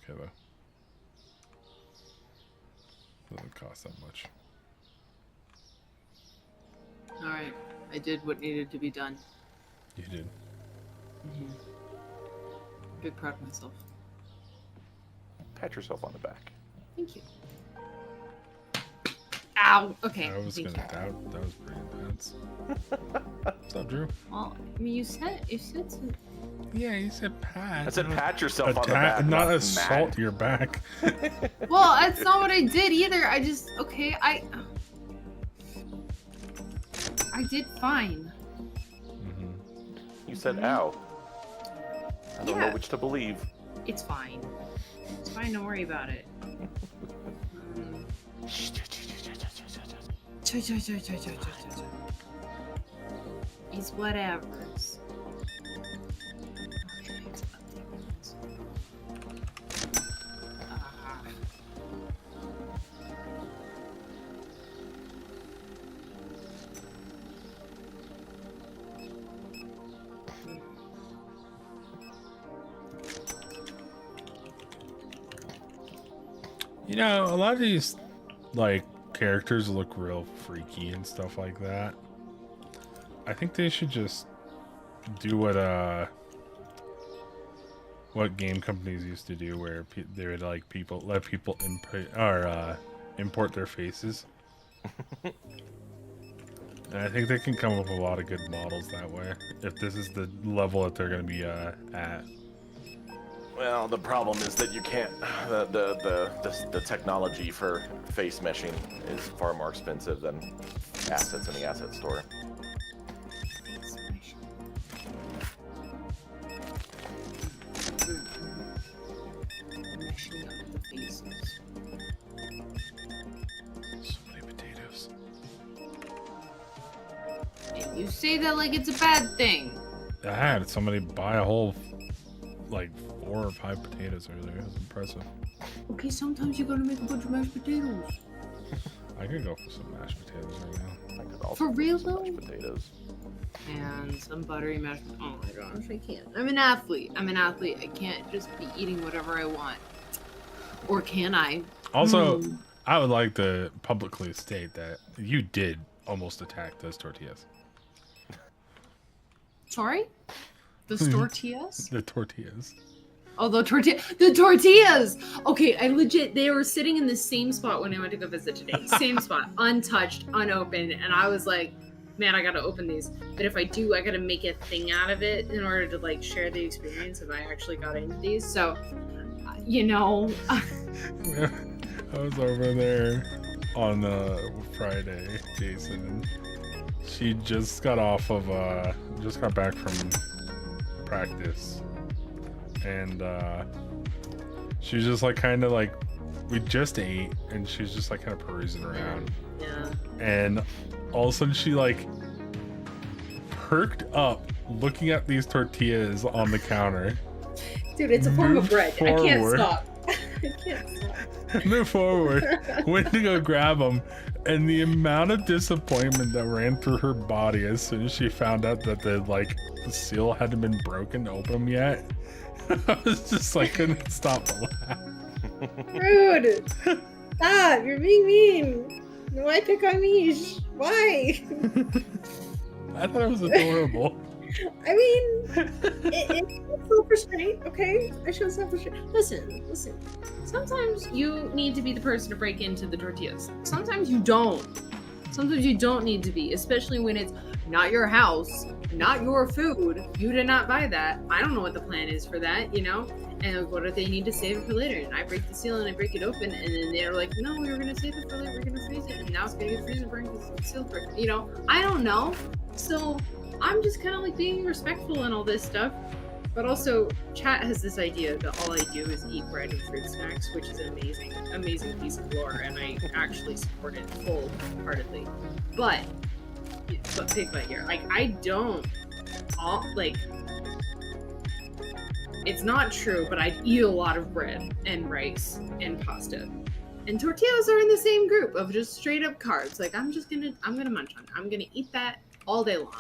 okay though. Doesn't cost that much. Alright, I did what needed to be done. You did. Big proud of myself. Pat yourself on the back. Thank you. Ow! Okay. I was thank gonna you. doubt that was pretty intense. What's up, Drew? Well, I mean, you said so. Yeah, you said pat. I said pat yourself on the Attack, back, not not assault mad. your back. Well, that's not what I did either. I just I did fine. You said ow. I don't know Yeah. which to believe. It's fine. It's fine. Don't worry about it. It's whatever. You know, a lot of these like characters look real freaky and stuff like that. I think they should just do what game companies used to do, where they would like let people import their faces. And I think they can come up with a lot of good models that way, if this is the level that they're going to be at. Well, the problem is that you can't. The technology for face meshing is far more expensive than assets in the asset store. So many potatoes. You say that like it's a bad thing. I had somebody buy a whole like 4 or 5 potatoes earlier. It was impressive. Okay, sometimes you gotta make a bunch of mashed potatoes. I could go for some mashed potatoes right now. I could also For real, use some though? mashed potatoes. And some buttery mashed. Oh my gosh, I can't. I'm an athlete. I can't just be eating whatever I want. Or can I? Also, I would like to publicly state that you did almost attack those tortillas. Sorry? The tortillas? The tortillas. Oh, the tortillas! Okay, I legit, they were sitting in the same spot when I went to go visit today. Same spot, untouched, unopened, and I was like, man, I gotta open these. But if I do, I gotta make a thing out of it in order to like share the experience if I actually got into these. So, you know. I was over there on Friday, Jason, and she just got back from practice, and she was just like kind of like, we just ate, and she was just like kind of perusing around, Yeah. and all of a sudden she like perked up looking at these tortillas on the counter. Dude, it's a form of Move bread. I can't forward. stop. I can't stop. Move forward. Went to go grab them, and the amount of disappointment that ran through her body as soon as she found out that the seal hadn't been broken to open them yet. I was just like, couldn't stop the laugh. Rude. Stop. You're being mean. Why pick on me? Why? I thought it was adorable. I mean, it's self-restraint, okay? I show self-restraint. Listen. Sometimes you need to be the person to break into the tortillas. Sometimes you don't. Sometimes you don't need to be, especially when it's not your house, not your food. You did not buy that. I don't know what the plan is for that, you know? And what if they need to save it for later? And I break the seal and I break it open, and then they're like, no, we were going to save it for later. We're going to freeze it. And now it's going to get freezer burned because the seal broke. You know? I don't know. So I'm just kind of like being respectful and all this stuff. But also, chat has this idea that all I do is eat bread and fruit snacks, which is an amazing piece of lore, and I actually support it full-heartedly. But big but here, like, I don't, it's not true, but I eat a lot of bread and rice and pasta. And tortillas are in the same group of just straight up carbs. Like, I'm gonna munch on it. I'm gonna eat that all day long.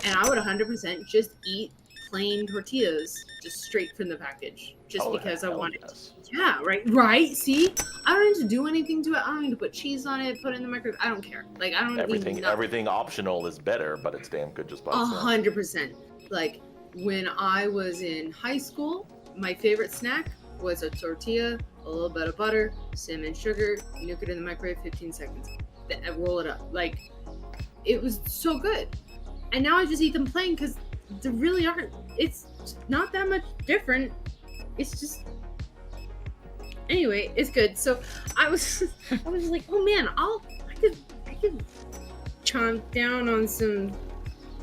And I would 100% just eat plain tortillas just straight from the package just because I want it. Yeah, right. See, I don't need to do anything to it. I don't need to put cheese on it, put it in the microwave. I don't care. Like, I don't need nothing. Everything optional is better, but it's damn good just by itself. 100%. Like, when I was in high school, my favorite snack was a tortilla, a little bit of butter, cinnamon sugar, nuke it in the microwave 15 seconds, then roll it up. Like, it was so good. And now I just eat them plain because they really aren't. It's not that much different. It's just. Anyway, it's good. So I was like, oh man, I could chomp down on some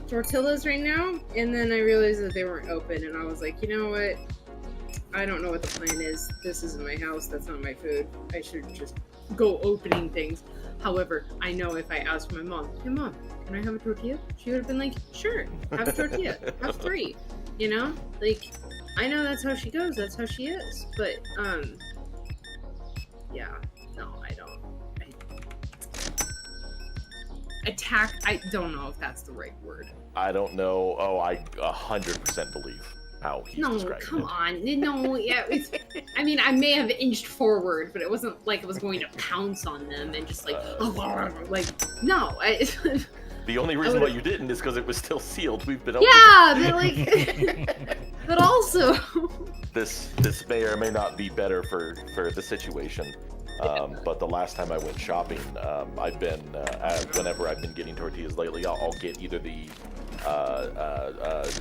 tortillas right now. And then I realized that they weren't open, and I was like, you know what? I don't know what the plan is. This isn't my house. That's not my food. I should just go opening things. However, I know if I asked my mom, hey mom, can I have a tortilla? She would have been like, sure, have a tortilla. Have 3. You know? Like, I know that's how she goes. That's how she is. But, yeah. No, I don't. Attack, I don't know if that's the right word. I don't know. Oh, I 100% believe how he's describing come it. on. No, yeah. I mean, I may have inched forward, but it wasn't like I was going to pounce on them and just like, no. The only reason why you didn't is because it was still sealed. We've been open. Yeah, but like, but also. This may or may not be better for the situation. But the last time I went shopping, I've been whenever I've been getting tortillas lately, I'll get either the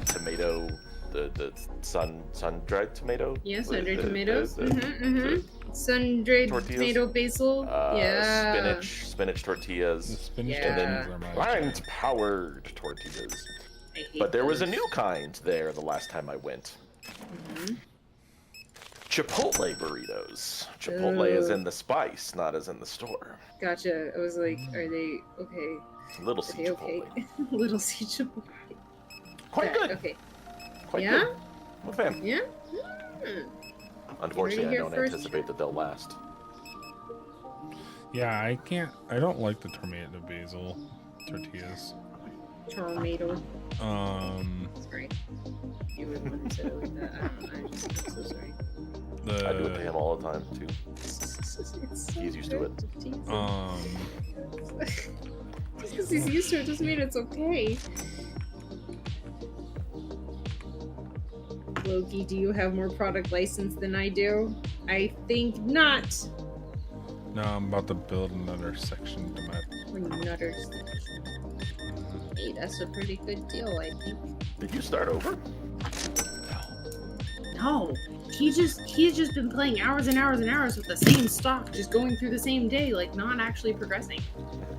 tomato, the sun-dried tomato. Yeah, sun-dried tomatoes. Sun-dried tomato basil. Yeah. Spinach tortillas. The spinach Yeah. tortillas are my Plant-powered tortillas. I hate But there was a those. new kind there the last time I went. Mhm. Chipotle burritos. Chipotle is in the spice, not as in the store. Gotcha. I was like, are they okay? Little Are C they Chipotle. okay? Little C Chipotle. Quite good. Okay. Quite Yeah? good. I'm a fan. Yeah. Unfortunately, I here don't first. anticipate that they'll last. Yeah, I don't like the tomato basil tortillas. Tomato. The Sorry. You were the one who said it like that. I'm so sorry. I do it to him all the time too. It's so He's used to it. good. Just because he's used to it doesn't mean it's okay. Loki, do you have more product license than I do? I think not. no, I'm about to build another section to my. Nutters. Hey, that's a pretty good deal, I think. Did you start over? No, he's just been playing hours and hours and hours with the same stock, just going through the same day, like not actually progressing.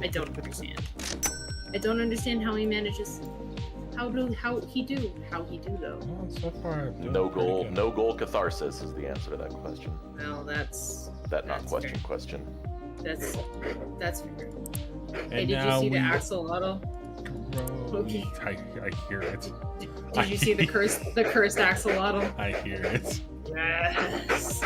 I don't understand. I don't understand how he manages. How he do though. Well, so far, I'm doing No pretty goal. good. No goal catharsis is the answer to that question. Well, that's That not That's question fair. question. that's fair. Hey, And did you now see the we- axolotl? Gross. Okay. I hear it. Did you see the cursed axolotl? I hear it. Yes.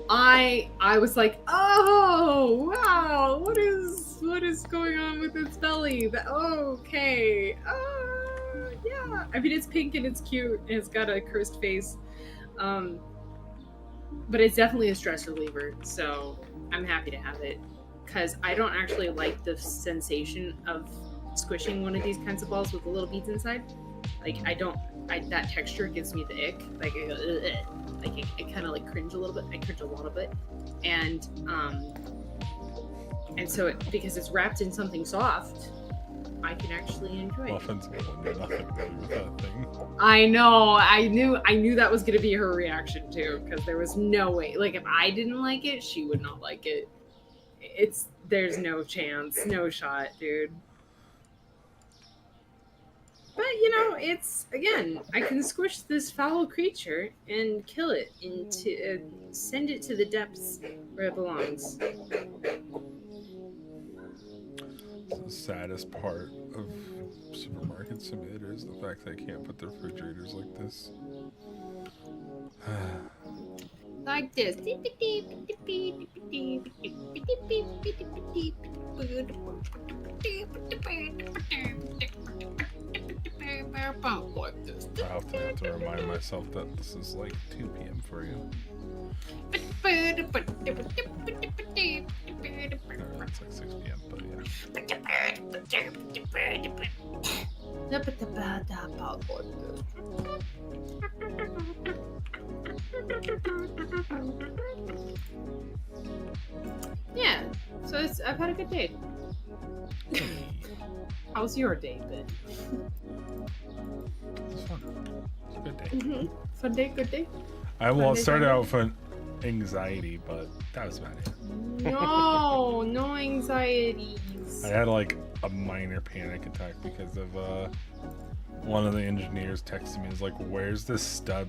I was like, oh wow, what is going on with its belly? Okay. Yeah. I mean, it's pink and it's cute and it's got a cursed face. But it's definitely a stress reliever, so I'm happy to have it. Because I don't actually like the sensation of squishing one of these kinds of balls with the little beads inside. Like, that texture gives me the ick. Like, I kind of like cringe a little bit. I cringe a lot of it. And so because it's wrapped in something soft, I can actually enjoy it. Muffins wanted nothing to do with that thing. I know. I knew that was gonna be her reaction too, because there was no way. Like, if I didn't like it, she would not like it. There's no chance, no shot, dude. But it's again, I can squish this foul creature and kill it send it to the depths where it belongs. The saddest part of Supermarket Simulator is the fact that I can't put the refrigerators like this. Like this. I'll have to remind myself that this is like 2 p.m. for you. Or it's like 6 p.m., but yeah. So I've had a good day. How's your day been? it's fun. It's a good day. Mm-hmm. Fun day, good day. It started out with anxiety, but that was about it. No anxieties. I had like a minor panic attack because of one of the engineers texted me. Is like, "Where's this stud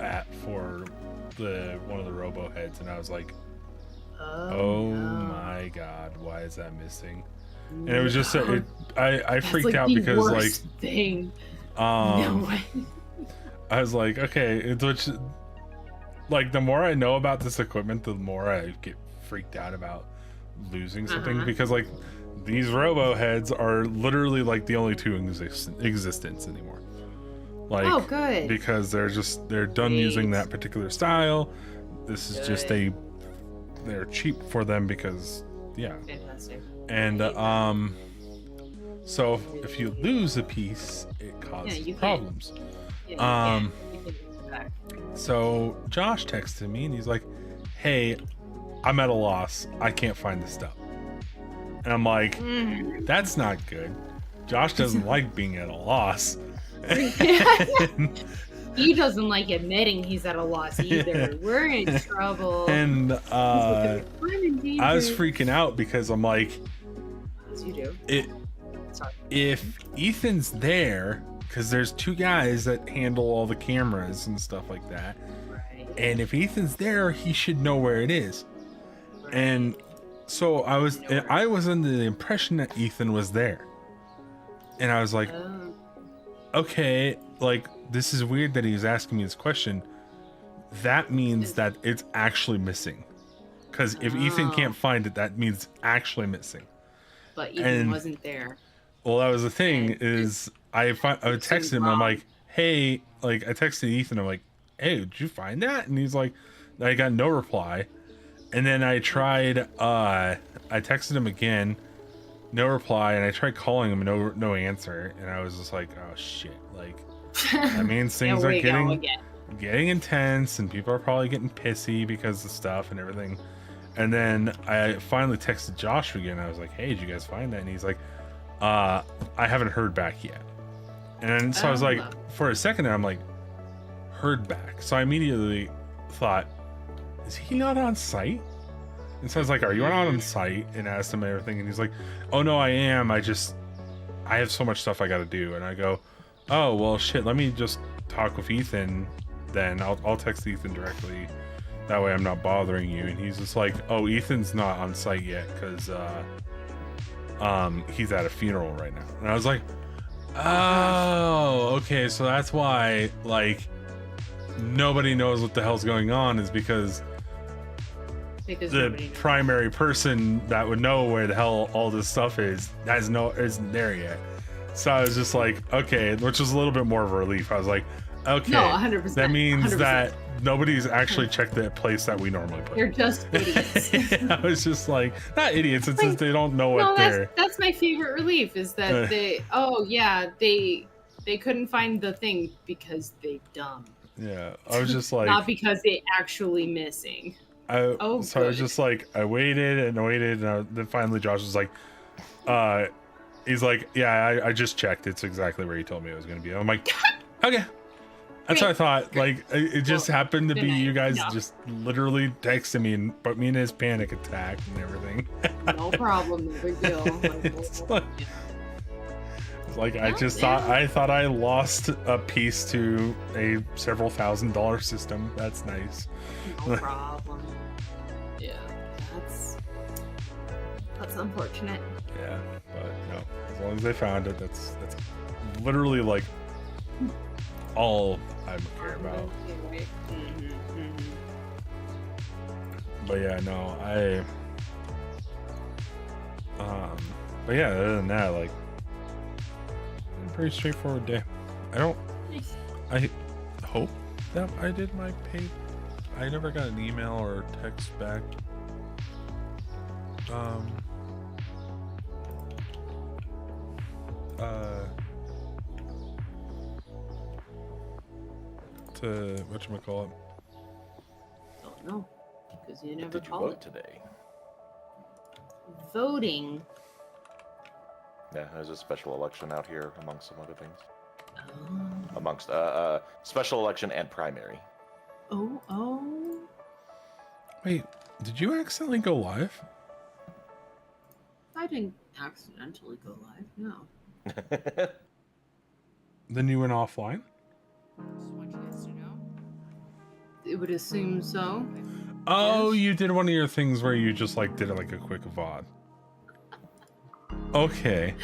at for one of the robo heads?" And I was like, "Oh no. my god, why is that missing?" And it was just I freaked out the because worst thing. No way. I was like, okay, which like the more I know about this equipment, the more I get freaked out about losing something because like these robo heads are literally like the only two in existence anymore. Like, oh, good. Because they're done using that particular style. This is just they're cheap for them because Fantastic. And so if you lose a piece, it causes problems. You can get it back. So Josh texted me and he's like, "Hey, I'm at a loss. I can't find the stuff." And I'm like, "That's not good." Josh doesn't like being at a loss. He doesn't like admitting he's at a loss either. We're in trouble. And I'm in danger. I was freaking out because I'm like, As you do. if Ethan's there, because there's 2 guys that handle all the cameras and stuff like that, Right. and if Ethan's there, he should know where it is. Right. And so I was under the impression that Ethan was there, and I was like, Oh. okay, like this is weird that he's asking me this question. That means that it's actually missing, because if Ethan can't find it, that means it's actually missing. But Ethan wasn't there. Well, that was the thing, is I texted him, I'm like, hey, like I texted Ethan, I'm like, hey, did you find that? And he's like, I got no reply. And then I tried, I texted him again, no reply, and I tried calling him, no answer. And I was just like, oh shit, like that means things are getting intense, and people are probably getting pissy because of stuff and everything. And then I finally texted Josh again. I was like, hey, did you guys find that? And he's like, I haven't heard back yet. And so I was like, for a second there, I'm like, heard back. So I immediately thought, is he not on site? And so I was like, are you not on site? And asked him everything. And he's like, oh no, I am. I have so much stuff I got to do. And I go, oh, well, shit, let me just talk with Ethan. Then I'll text Ethan directly. That way I'm not bothering you. And he's just like, oh, Ethan's not on site yet because he's at a funeral right now. And I was like, oh, okay, so that's why, like, nobody knows what the hell's going on, is because Because the nobody knows. primary person that would know where the hell all this stuff isn't there yet. So I was just like, okay, which was a little bit more of a relief. I was like, okay, No, 100%. that means 100%. that nobody's actually checked the place that we normally put. They're just idiots. I was just like, not idiots. It's just they don't know what No, they're. that's my favorite relief is that they couldn't find the thing because they dumb. Yeah, I was just like, Not because they actually missing. so I Oh, was good. just like, I waited and waited, and then finally Josh was like, he's like, yeah, I just checked. It's exactly where he told me it was gonna be. I'm like, okay. That's what I thought. Like, it just happened to be you guys just literally texting me and put me in his panic attack and everything. No problem, no big deal. It's like- Like I No, just yeah. thought I lost a piece to a several $1,000 system. That's nice. No problem. Yeah, that's unfortunate. Yeah, but no. As long as they found it, that's literally like all I care about. But yeah, no, but yeah, other than that, like, pretty straightforward day. I hope that I did my pay. I never got an email or text back. To whatchamacallit? Don't know because you What never did you called vote it. today? Voting. Yeah, there's a special election out here, amongst some other things. Oh, Amongst special election and primary. oh. Wait, did you accidentally go live? I didn't accidentally go live. No. Then you went offline? Just want you guys to know. It would assume so. Oh, Yes. you did one of your things where you just like did it like a quick VOD. Okay.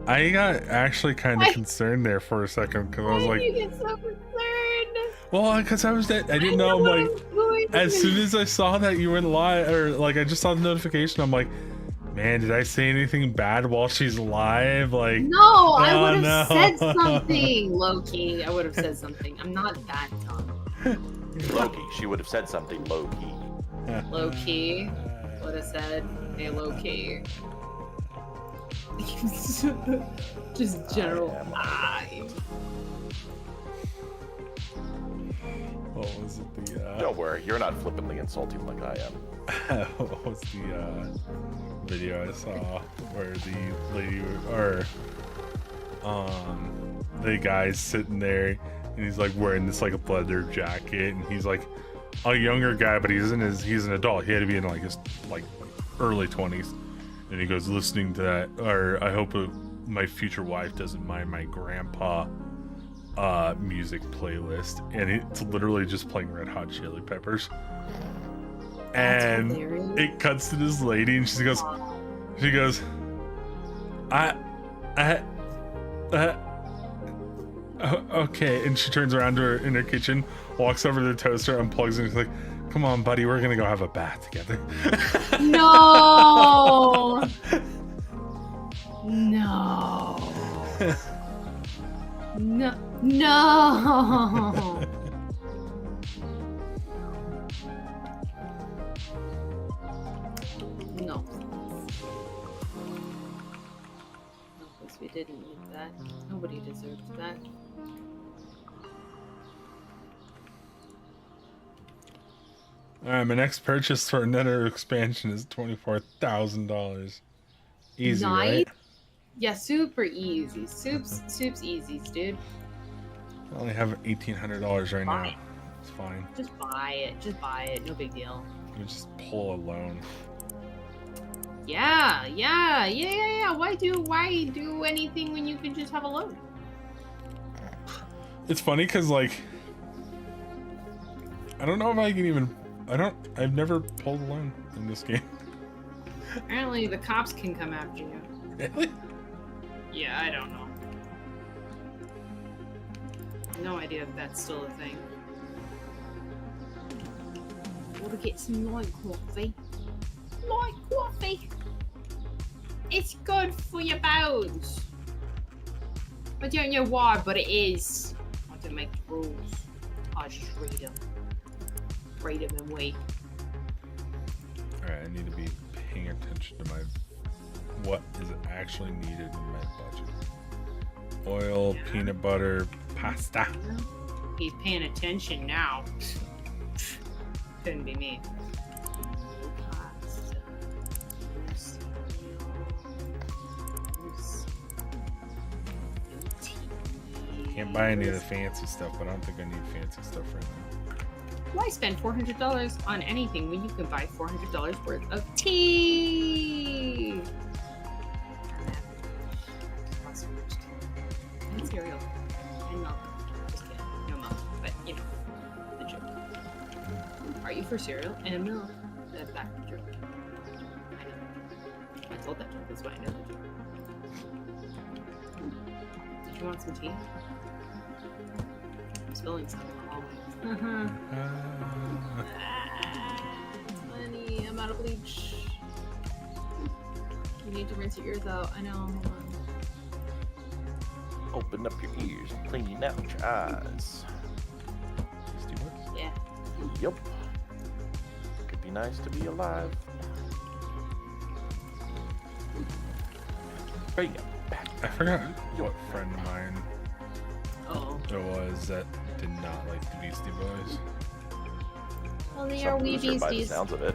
I got actually kind of concerned there for a second because I was Why like, do you get so concerned? well, because I didn't know. I'm like, as soon as I saw that you went live, or like I just saw the notification, I'm like, man, did I say anything bad while she's live? Like, No, I Oh, would have no. said something, Loki. I would have said something. I'm not that dumb. Loki. She would have said something low key. Low-key. Would have said, hey, Loki. Just general. What was it? The Don't worry, you're not flippantly insulting like I am. what was the video I saw where the lady or the guy's sitting there and he's like wearing this like a leather jacket and he's like a younger guy, but he's an adult. He had to be in like his like early 20s, and he goes listening to that, or I hope my future wife doesn't mind my grandpa music playlist, and it's literally just playing Red Hot Chili Peppers. That's And hilarious. it cuts to this lady and she goes, okay, and she turns around to her in her kitchen, walks over to the toaster, unplugs it, and is like, come on, buddy, we're gonna go have a bath together. No. No. No. No. No. No, because we didn't need that. Nobody deserves that. Alright, my next purchase for another expansion is $24,000. Easy, Nice. right? Yeah, super easy. Soup's easies, dude. I only have $1,800 right now. Fine. It's fine. Just buy it. Just buy it. No big deal. You just pull a loan. Yeah. Why do anything when you can just have a loan? It's funny because, like, I don't know if I can even. I've never pulled a loan in this game. Apparently, the cops can come after you. Really? Yeah, I don't know. No idea if that's still a thing. Want to get some light coffee? Light coffee! It's good for your bones! I don't know why, but it is. I don't make the rules. I just read them. Read them and wait. Alright, I need to be paying attention to what is actually needed in my budget. Oil, Yeah. peanut butter, pasta. He's paying attention now. Couldn't be me. Pasta. Can't buy any of the fancy stuff, but I don't think I need fancy stuff right now. Why spend $400 on anything when you can buy $400 worth of tea? And cereal. And milk. Just kidding. No milk. But, you know, the joke. Are you for cereal and milk? That's back the joke. I know. I told that joke. That's why I know the joke. Did you want some tea? I'm spilling some in the hallway. Honey, I'm out of bleach. You need to rinse your ears out. I know. Hold on. Open up your ears and clean out your eyes. Tasty Butts? Yeah. Yup. Could be nice to be alive. Bring it back. I forgot what friend of mine Oh. it was that did not like the Beastie Boys. Well, they are Some wee loser by the beasties. sounds of it.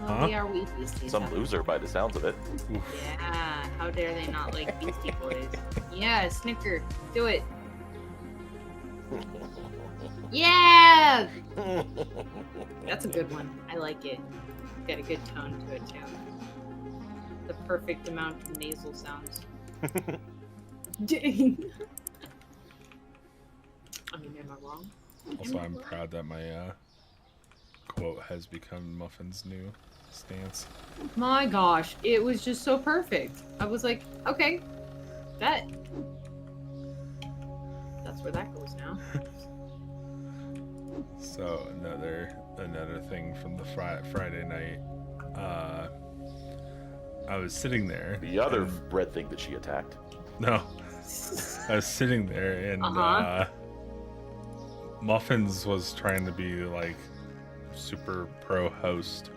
Well, they are wee beasties. Some loser by the sounds of it. Oof. Yeah. How dare they not like Beastie Boys? Yeah, Snicker. Do it. Yeah! That's a good one. I like it. Got a good tone to it, too. The perfect amount of nasal sounds. Dang. I mean, am I wrong? Also, I'm proud that my quote has become Muffin's new stance. My gosh, it was just so perfect. I was like, okay, that's where that goes now. So another thing from the Friday night, I was sitting there. The other and- bread thing that she attacked. No, I was sitting there and Muffins was trying to be like super pro host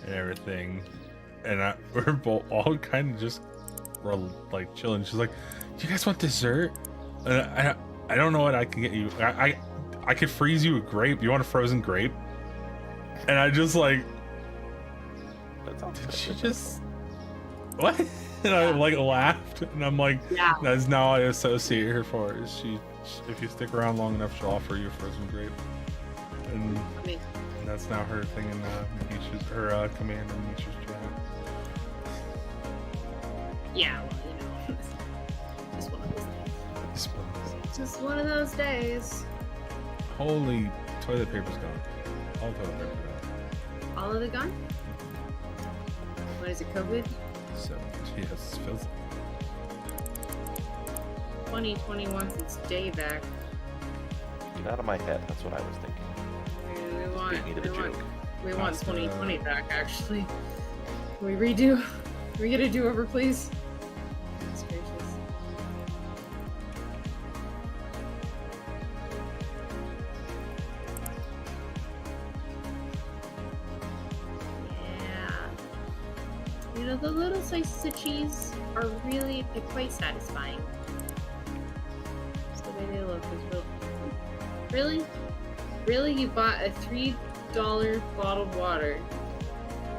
and everything, and we're both all kind of just were like chilling. She's like, "Do you guys want dessert?" And I don't know what I can get you. I could freeze you a grape. You want a frozen grape? And I just like, That sounds did good. she just what? And I like laughed, and I'm like, Yeah. that's now I associate her for. Is she? If you stick around long enough, she'll offer you a frozen grape, and I mean, that's now her thing in Misha's, her command in Misha's chat. yeah, well, you know. Just one of those days. This one- Just one of those days. Holy toilet paper's gone. All toilet paper gone. All of it gone? What is it, COVID? So yes, it feels 2021 since day back. Get out of my head. That's what I was thinking. We want, Beat me to the joke. we want Pasta. 2020 back, actually. Can we redo? Can we get a do-over, please? Goodness gracious. Yeah. You know, the little slices of cheese are they're quite satisfying. Just the way they look is really. Really, you bought a $3 bottled water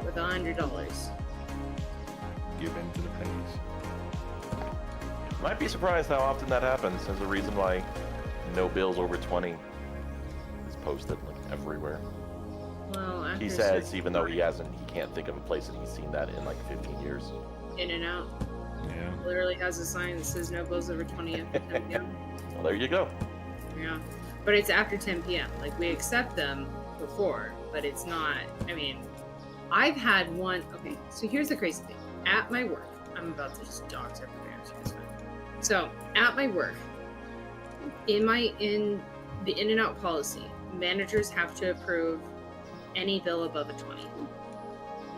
with $100. give in to the pennies. Might be surprised how often that happens. There's a reason why no bills over 20 is posted like everywhere. Well, after He a says, certain even though he point, can't think of a place that he's seen that in like 15 years. In and out Yeah. literally has a sign that says no bills over 20 after 10 p.m. Well, there you go. Yeah, but it's after 10 p.m. Like we accept them before, but it's not. I mean, I've had one. Okay, so here's the crazy thing. At my work, I'm about to just dox everybody. It's fine. So at my work, in the in and out policy, managers have to approve any bill above a 20.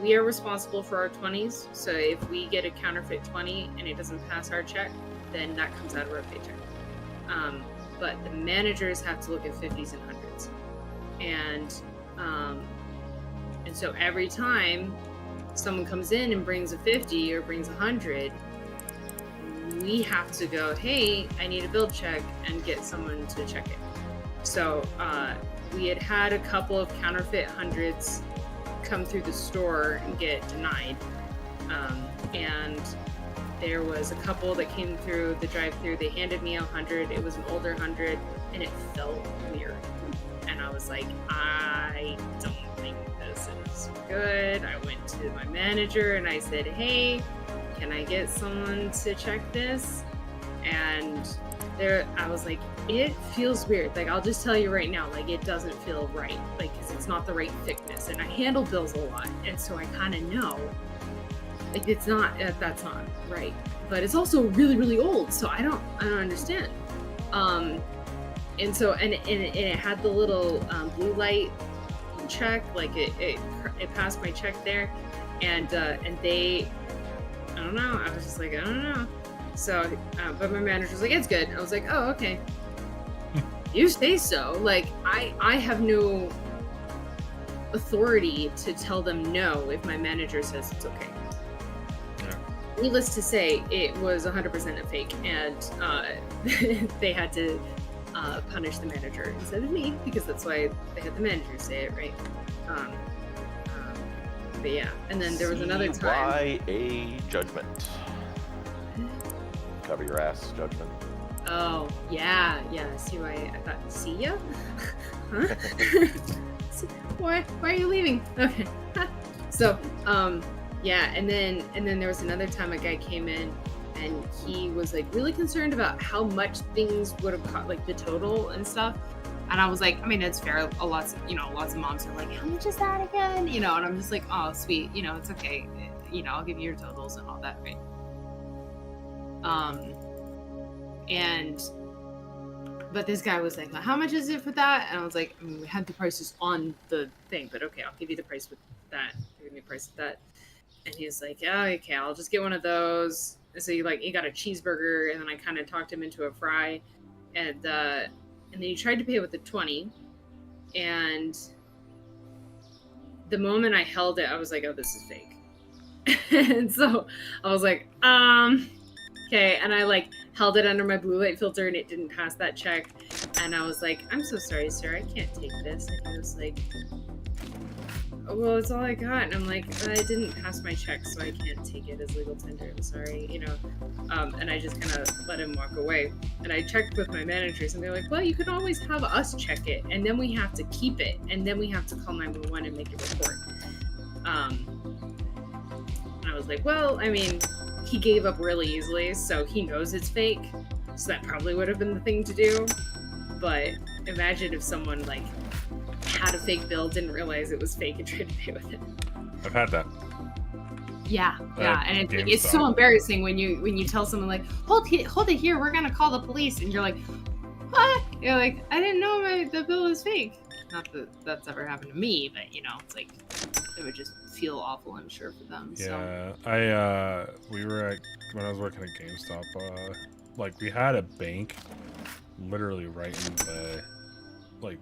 We are responsible for our 20s, so if we get a counterfeit 20 and it doesn't pass our check, then that comes out of our paycheck. But the managers have to look at 50s and 100s, and so every time someone comes in and brings a 50 or brings 100, we have to go, hey, I need a bill check, and get someone to check it. So we had a couple of counterfeit 100s come through the store and get denied, and there was a couple that came through the drive-thru. They handed me a 100. It was an older 100, and it felt weird, and I was like, I don't think this is good. I went to my manager and I said, hey, can I get someone to check this? And I was like, it feels weird. Like, I'll just tell you right now, like, it doesn't feel right, like, because it's not the right thickness, and I handle bills a lot, and so I kind of know, like, it's not, that's not right, but it's also really, really old, so I don't understand. And so, and it had the little blue light check, like it passed my check there, and they, I don't know, I was just like, I don't know. So, but my manager was like, it's good. I was like, oh, okay. You say so. Like, I have no authority to tell them no if my manager says it's okay. Yeah. Needless to say, it was 100% a fake, and they had to punish the manager instead of me, because that's why they had the manager say it, right? But yeah, and then there was another time. CYA judgment. Cover your ass judgment. Oh, yeah, CYA. I thought, see ya? Huh? Why are you leaving? Okay. So, yeah, and then there was another time a guy came in and he was like really concerned about how much things would have cost, like the total and stuff. And I was like, I mean, it's fair. Lots of moms are like, how much is that again? And I'm just like, oh, sweet. It's okay. I'll give you your totals and all that, right? But this guy was like, well, how much is it for that? And I was like, I mean, we had the prices on the thing, but okay, I'll give you the price with that. Give me the price with that. And he was like, oh, okay, I'll just get one of those. And so he got a cheeseburger, and then I kind of talked him into a fry, and then he tried to pay with the 20, and the moment I held it, I was like, oh, this is fake. And so I was like, okay, and I held it under my blue light filter, and it didn't pass that check, and I was like, I'm so sorry, sir, I can't take this. And he was like, oh, well, it's all I got. And I'm like, I didn't pass my check, so I can't take it as legal tender. I'm sorry, and I just kind of let him walk away. And I checked with my managers, and they're like, well, you can always have us check it, and then we have to keep it, and then we have to call 911 and make a report. And I was like, well, I mean, he gave up really easily, so he knows it's fake, so that probably would have been the thing to do. But imagine if someone had a fake bill, didn't realize it was fake, and tried to pay with it. I've had that. Yeah, and it's so embarrassing when you tell someone like, hold it here, we're gonna call the police, and you're like, what? You're like, I didn't know the bill was fake. Not that that's ever happened to me, but it's like it would just feel awful, I'm sure, for them. Yeah, so. We were when I was working at GameStop, we had a bank literally right in the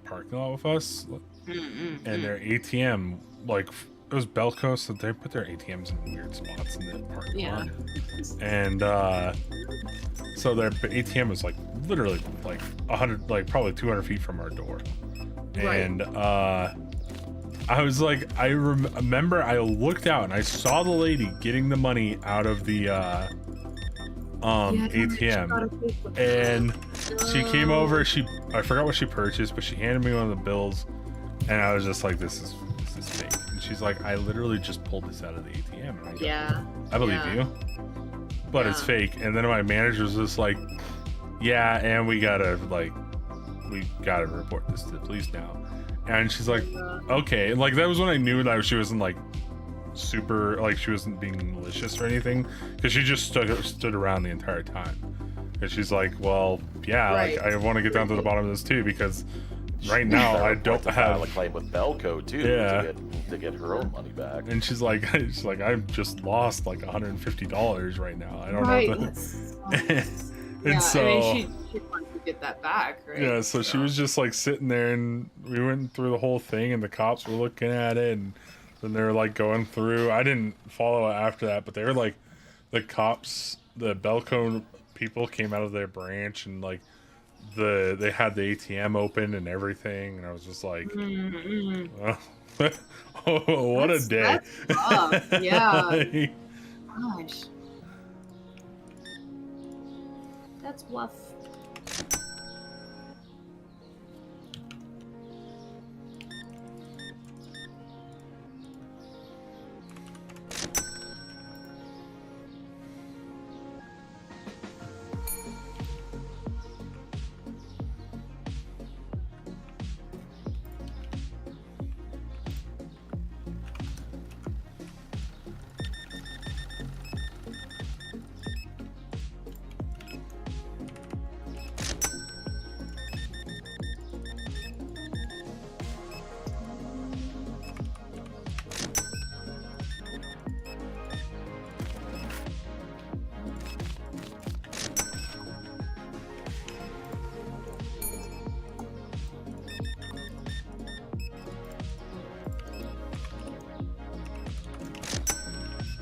parking lot with us, and their ATM, it was Belco, so they put their ATMs in weird spots in the parking lot, and so their ATM was literally 100, probably 200 feet from our door, right. And I was like, I remember I looked out and I saw the lady getting the money out of the ATM, and she came over. I forgot what she purchased, but she handed me one of the bills, and I was just like, "This is fake." And she's like, "I literally just pulled this out of the ATM." And I go, I believe you, but it's fake. And then my manager was just like, "Yeah, and we gotta report this to the police now." And she's like, "Okay." And that was when I knew that she wasn't super like she wasn't being malicious or anything, because she just stood around the entire time. And she's like, well, yeah, like Right. I want to get down to the bottom of this too, because right now I don't have. a claim with Belco too Yeah. to get her own money back. And she's like, I've just lost like $150 right now. I don't Right. know. That's, And yeah, so. I mean, she wanted to get that back, right? Yeah, so she was just like sitting there, and we went through the whole thing, and the cops were looking at it, and then they were like going through. I didn't follow it after that, but they were like, the cops, the Belco people came out of their branch, and like they had the ATM open and everything, and I was just like, Mm-mm. oh, what a day! That's rough. Yeah. Like, Gosh. That's rough.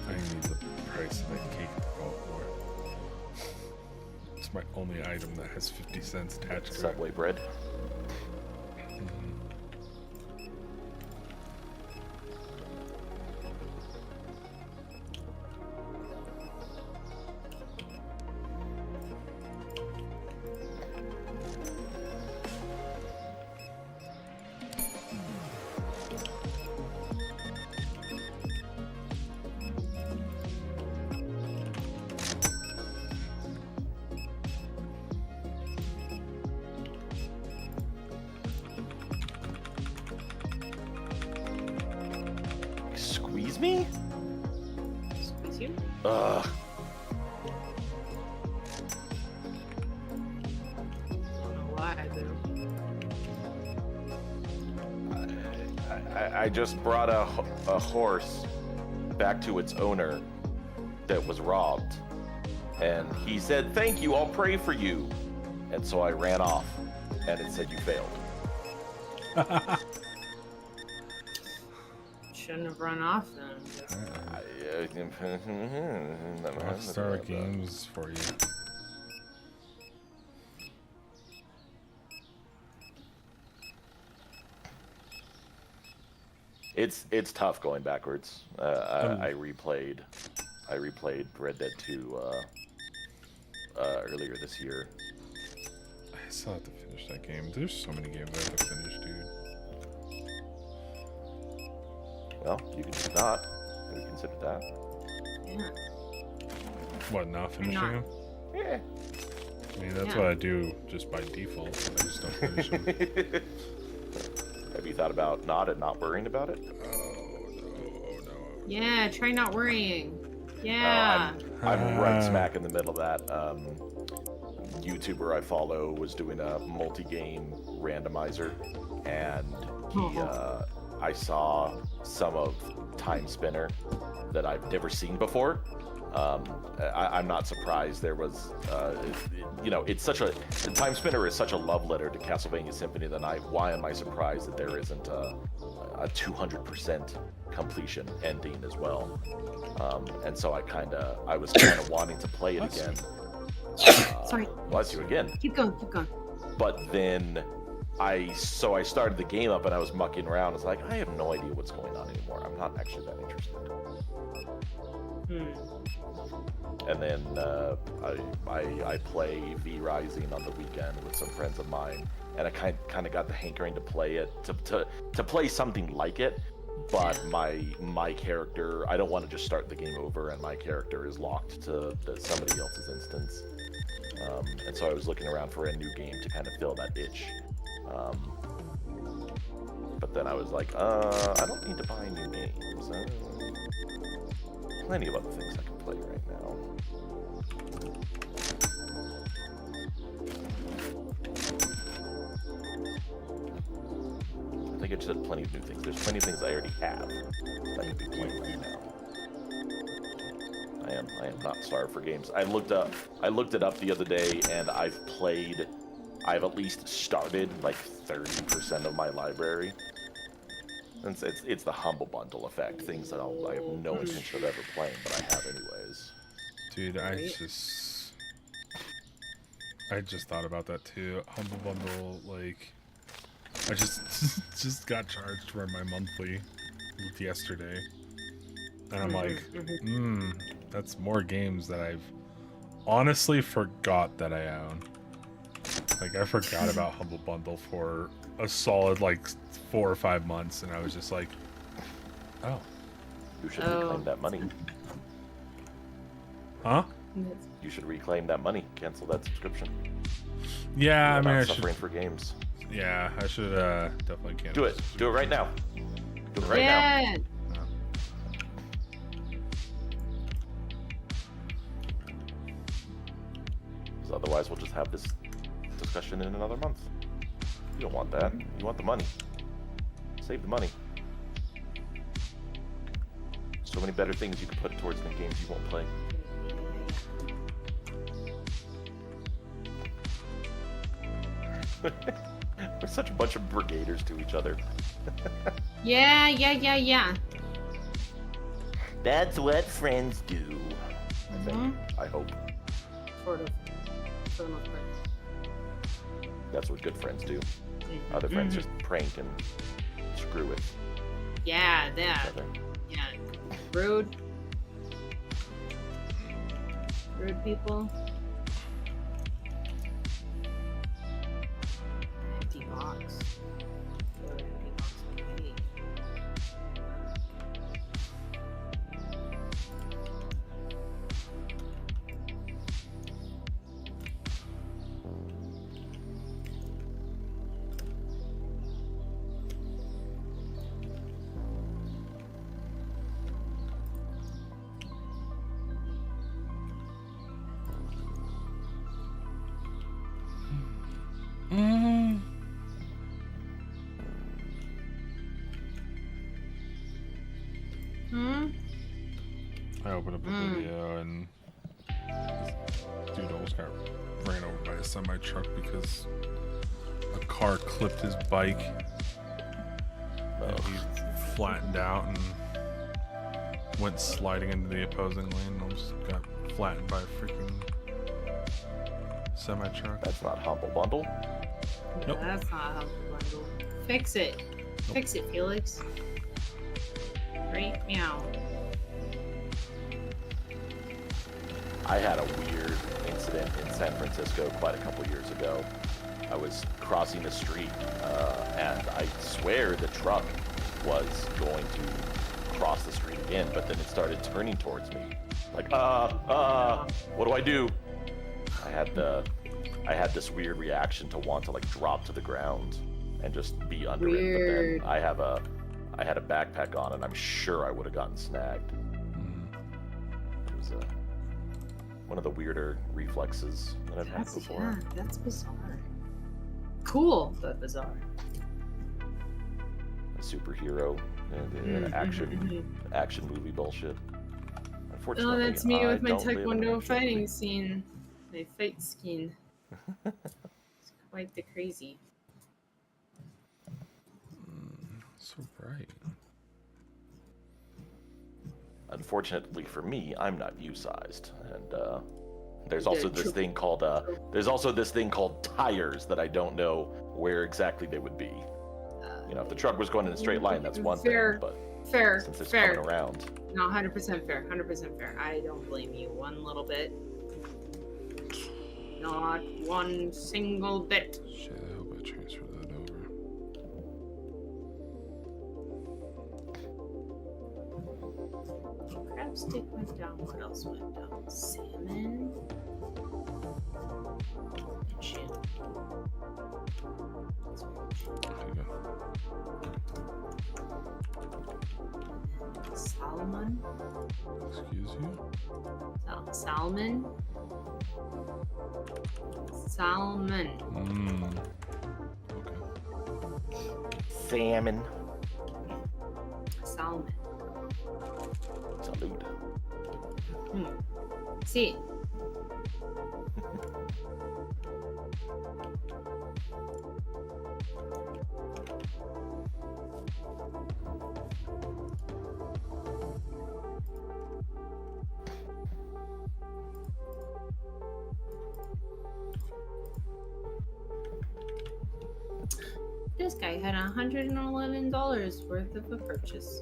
I need the price of that cake to go up more. It's my only item that has 50 cents attached to it. Subway bread. Squeeze me? Squeeze you? Ugh. I don't know why I do. I just brought a horse back to its owner that was robbed. And he said, "Thank you, I'll pray for you." And so I ran off. And it said, "You failed." Shouldn't have run off then. Rockstar Games for you. It's tough going backwards. I replayed Red Dead 2 earlier this year. I still have to finish that game. There's so many games I have to finish, dude. Well, you can just not. We consider that. Yeah. What, not finishing Not- them? Yeah. I mean, that's Yeah. what I do just by default. I just don't finish them. Have you thought about not worrying about it? Oh, no. Yeah, try not worrying. Yeah. I'm right smack in the middle of that. YouTuber I follow was doing a multi-game randomizer, and I saw some of Time Spinner that I've never seen before. I'm not surprised there was, it's such a, Time Spinner is such a love letter to Castlevania Symphony of the Night. Why am I surprised that there isn't a 200% completion ending as well? And so I was kind of wanting to play it again. Sorry. Bless you again. Keep going, keep going. But then I started the game up and I was mucking around. I was like, I have no idea what's going on anymore. I'm not actually that interested. And then I play V Rising on the weekend with some friends of mine, and I kind of got the hankering to play it, to play something like it. But my character, I don't want to just start the game over, and my character is locked to somebody else's instance. And so I was looking around for a new game to kind of fill that itch. but then I was like, I don't need to buy new games. Plenty of other things I can play right now. I think I just had plenty of new things. There's plenty of things I already have that I could be playing right now. I am not starved for games. I looked it up the other day, and I've at least started like 30% of my library. And it's the Humble Bundle effect, things that I have no intention of ever playing, but I have anyways. Dude, I just thought about that too. Humble Bundle, like, I just got charged for my monthly yesterday, and I'm like, that's more games that I've honestly forgot that I own. Like, I forgot about Humble Bundle for a solid like 4 or 5 months, and I was just like, oh. You should reclaim that money. Huh? You should reclaim that money. Cancel that subscription. Yeah, I mean, I suffering should. for games. Yeah, I should definitely cancel. Do it. Do it right now. Do it right now. Yeah. Because otherwise, we'll just have this discussion in another month. You don't want that. You want the money. Save the money. So many better things you can put towards the games you won't play. We're such a bunch of brigaders to each other. Yeah. That's what friends do. I think. I hope. Sort of. For the most part. That's what good friends do. Other friends just prank and screw with Yeah, each that. other. Yeah. Rude. Rude people. Empty box. Empty box already. I opened up a video and this dude almost got ran over by a semi truck because a car clipped his bike. And he flattened out and went sliding into the opposing lane and almost got flattened by a freaking semi truck. That's not Humble Bundle. Nope. That's not how to bundle. Fix it. Fix it, Felix. Right meow. I had a weird incident in San Francisco quite a couple years ago. I was crossing the street, and I swear the truck was going to cross the street again, but then it started turning towards me. Like, what do I do? I had this weird reaction to want to like drop to the ground and just be under Weird. it. But then I had a backpack on, and I'm sure I would have gotten snagged. It was one of the weirder reflexes that I've had before. Yeah, that's bizarre. Cool, but bizarre. A superhero and action movie bullshit. Unfortunately, Oh, that's me with my don't live in taekwondo action fighting movie. scene. My fight skin. It's quite the crazy. So bright. Unfortunately for me, I'm not U-sized, and there's also this thing called tires that I don't know where exactly they would be. You know, if the truck was going in a straight line, that's one Fair. thing, but Fair, since it's fair. coming around, No, 100% fair. 100% fair. I don't blame you one little bit. Not one single bit. Shit, I hope I transfer that over. Crab stick went down. What else went down? Salmon. Shit. Okay, good. Salmon? Excuse you? Salmon? Salmon. Okay. Salmon. Salmon. Salute. See. This guy had $111 worth of a purchase.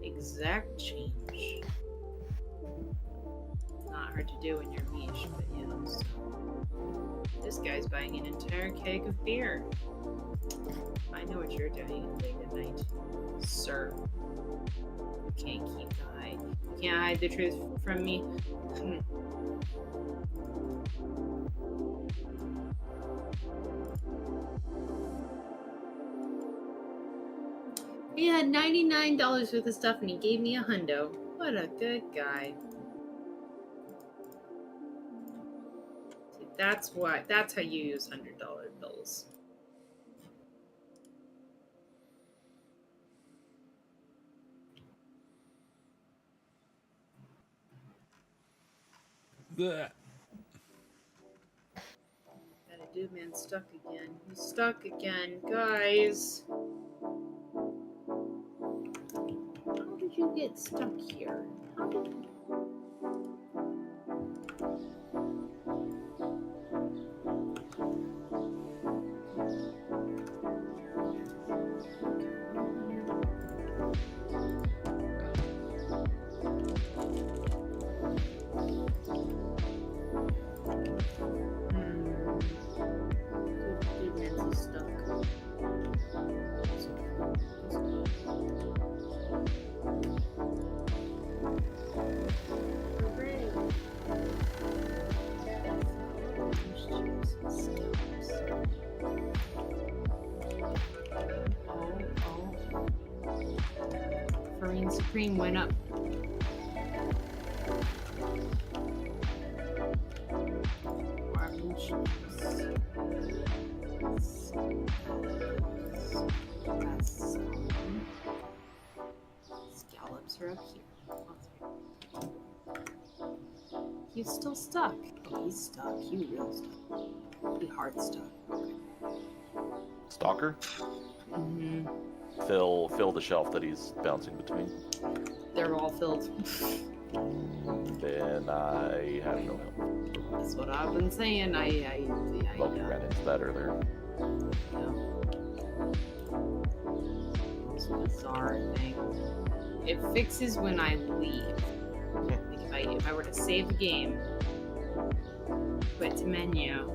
Exact change. Not hard to do when you're niche, but you know. So. This guy's buying an entire keg of beer. I know what you're doing late at night, sir. You can't keep the hide. You can't hide the truth from me. He had $99 worth of stuff and he gave me a hundo. What a good guy. See, that's how you use $100 bills. Blech. That dude man stuck again. He's stuck again, guys. How did you get stuck here? How did Dude man's stuck. Farine Supreme went up. Orange juice. Scallops are up here. He's still stuck. Oh, he's stuck. He real stuck. He hard stuck. Stalker? Mm-hmm. Fill the shelf that he's bouncing between. They're all filled. Then I have no help. That's what I've been saying. Well, we ran into that earlier. It's a bizarre thing. It fixes when I leave. Like if I were to save the game, quit to menu.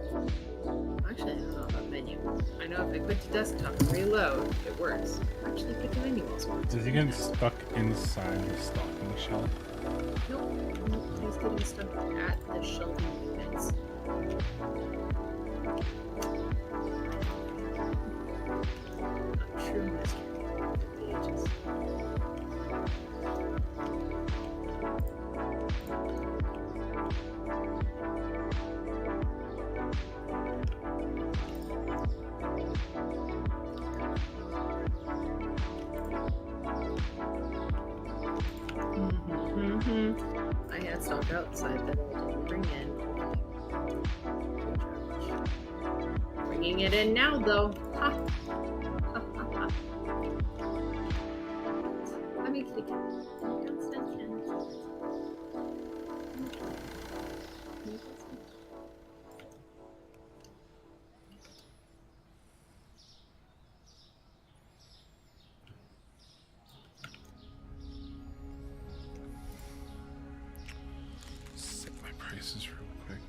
Actually, I don't know about menu. I know if I quit to desktop and reload, it works. Actually, quit to menu also works. Does he get stuck inside the stocking shelf? Nope. He's getting stuck at the shelving units. A true mystery of the ages. I had stock outside that I didn't bring in. Bringing it in now, though. Ha! Ha ha ha. Let me click it. Don't stand cans. Set my prices real quick.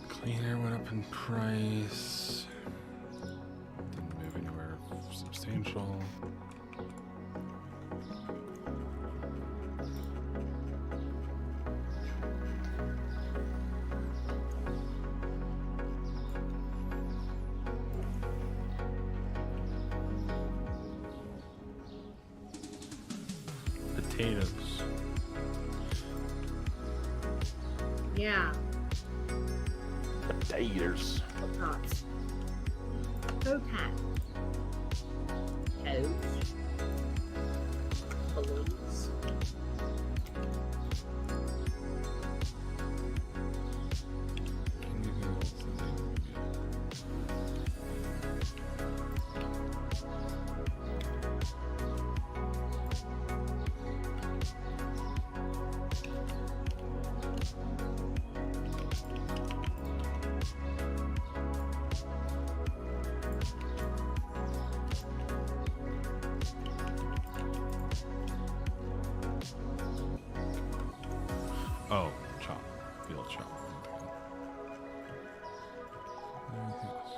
Cleaner went up in price. Didn't move anywhere substantial. Potatoes. Yeah. Potatoes. Potats. Potat. Toes. Balloons. Oh, chop. Field chop. Anything else?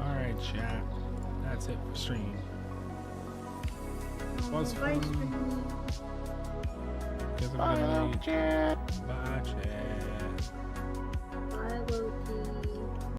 Alright, chat. That's it for stream. Was fun. Guess I'm gonna leave. Bye, chat.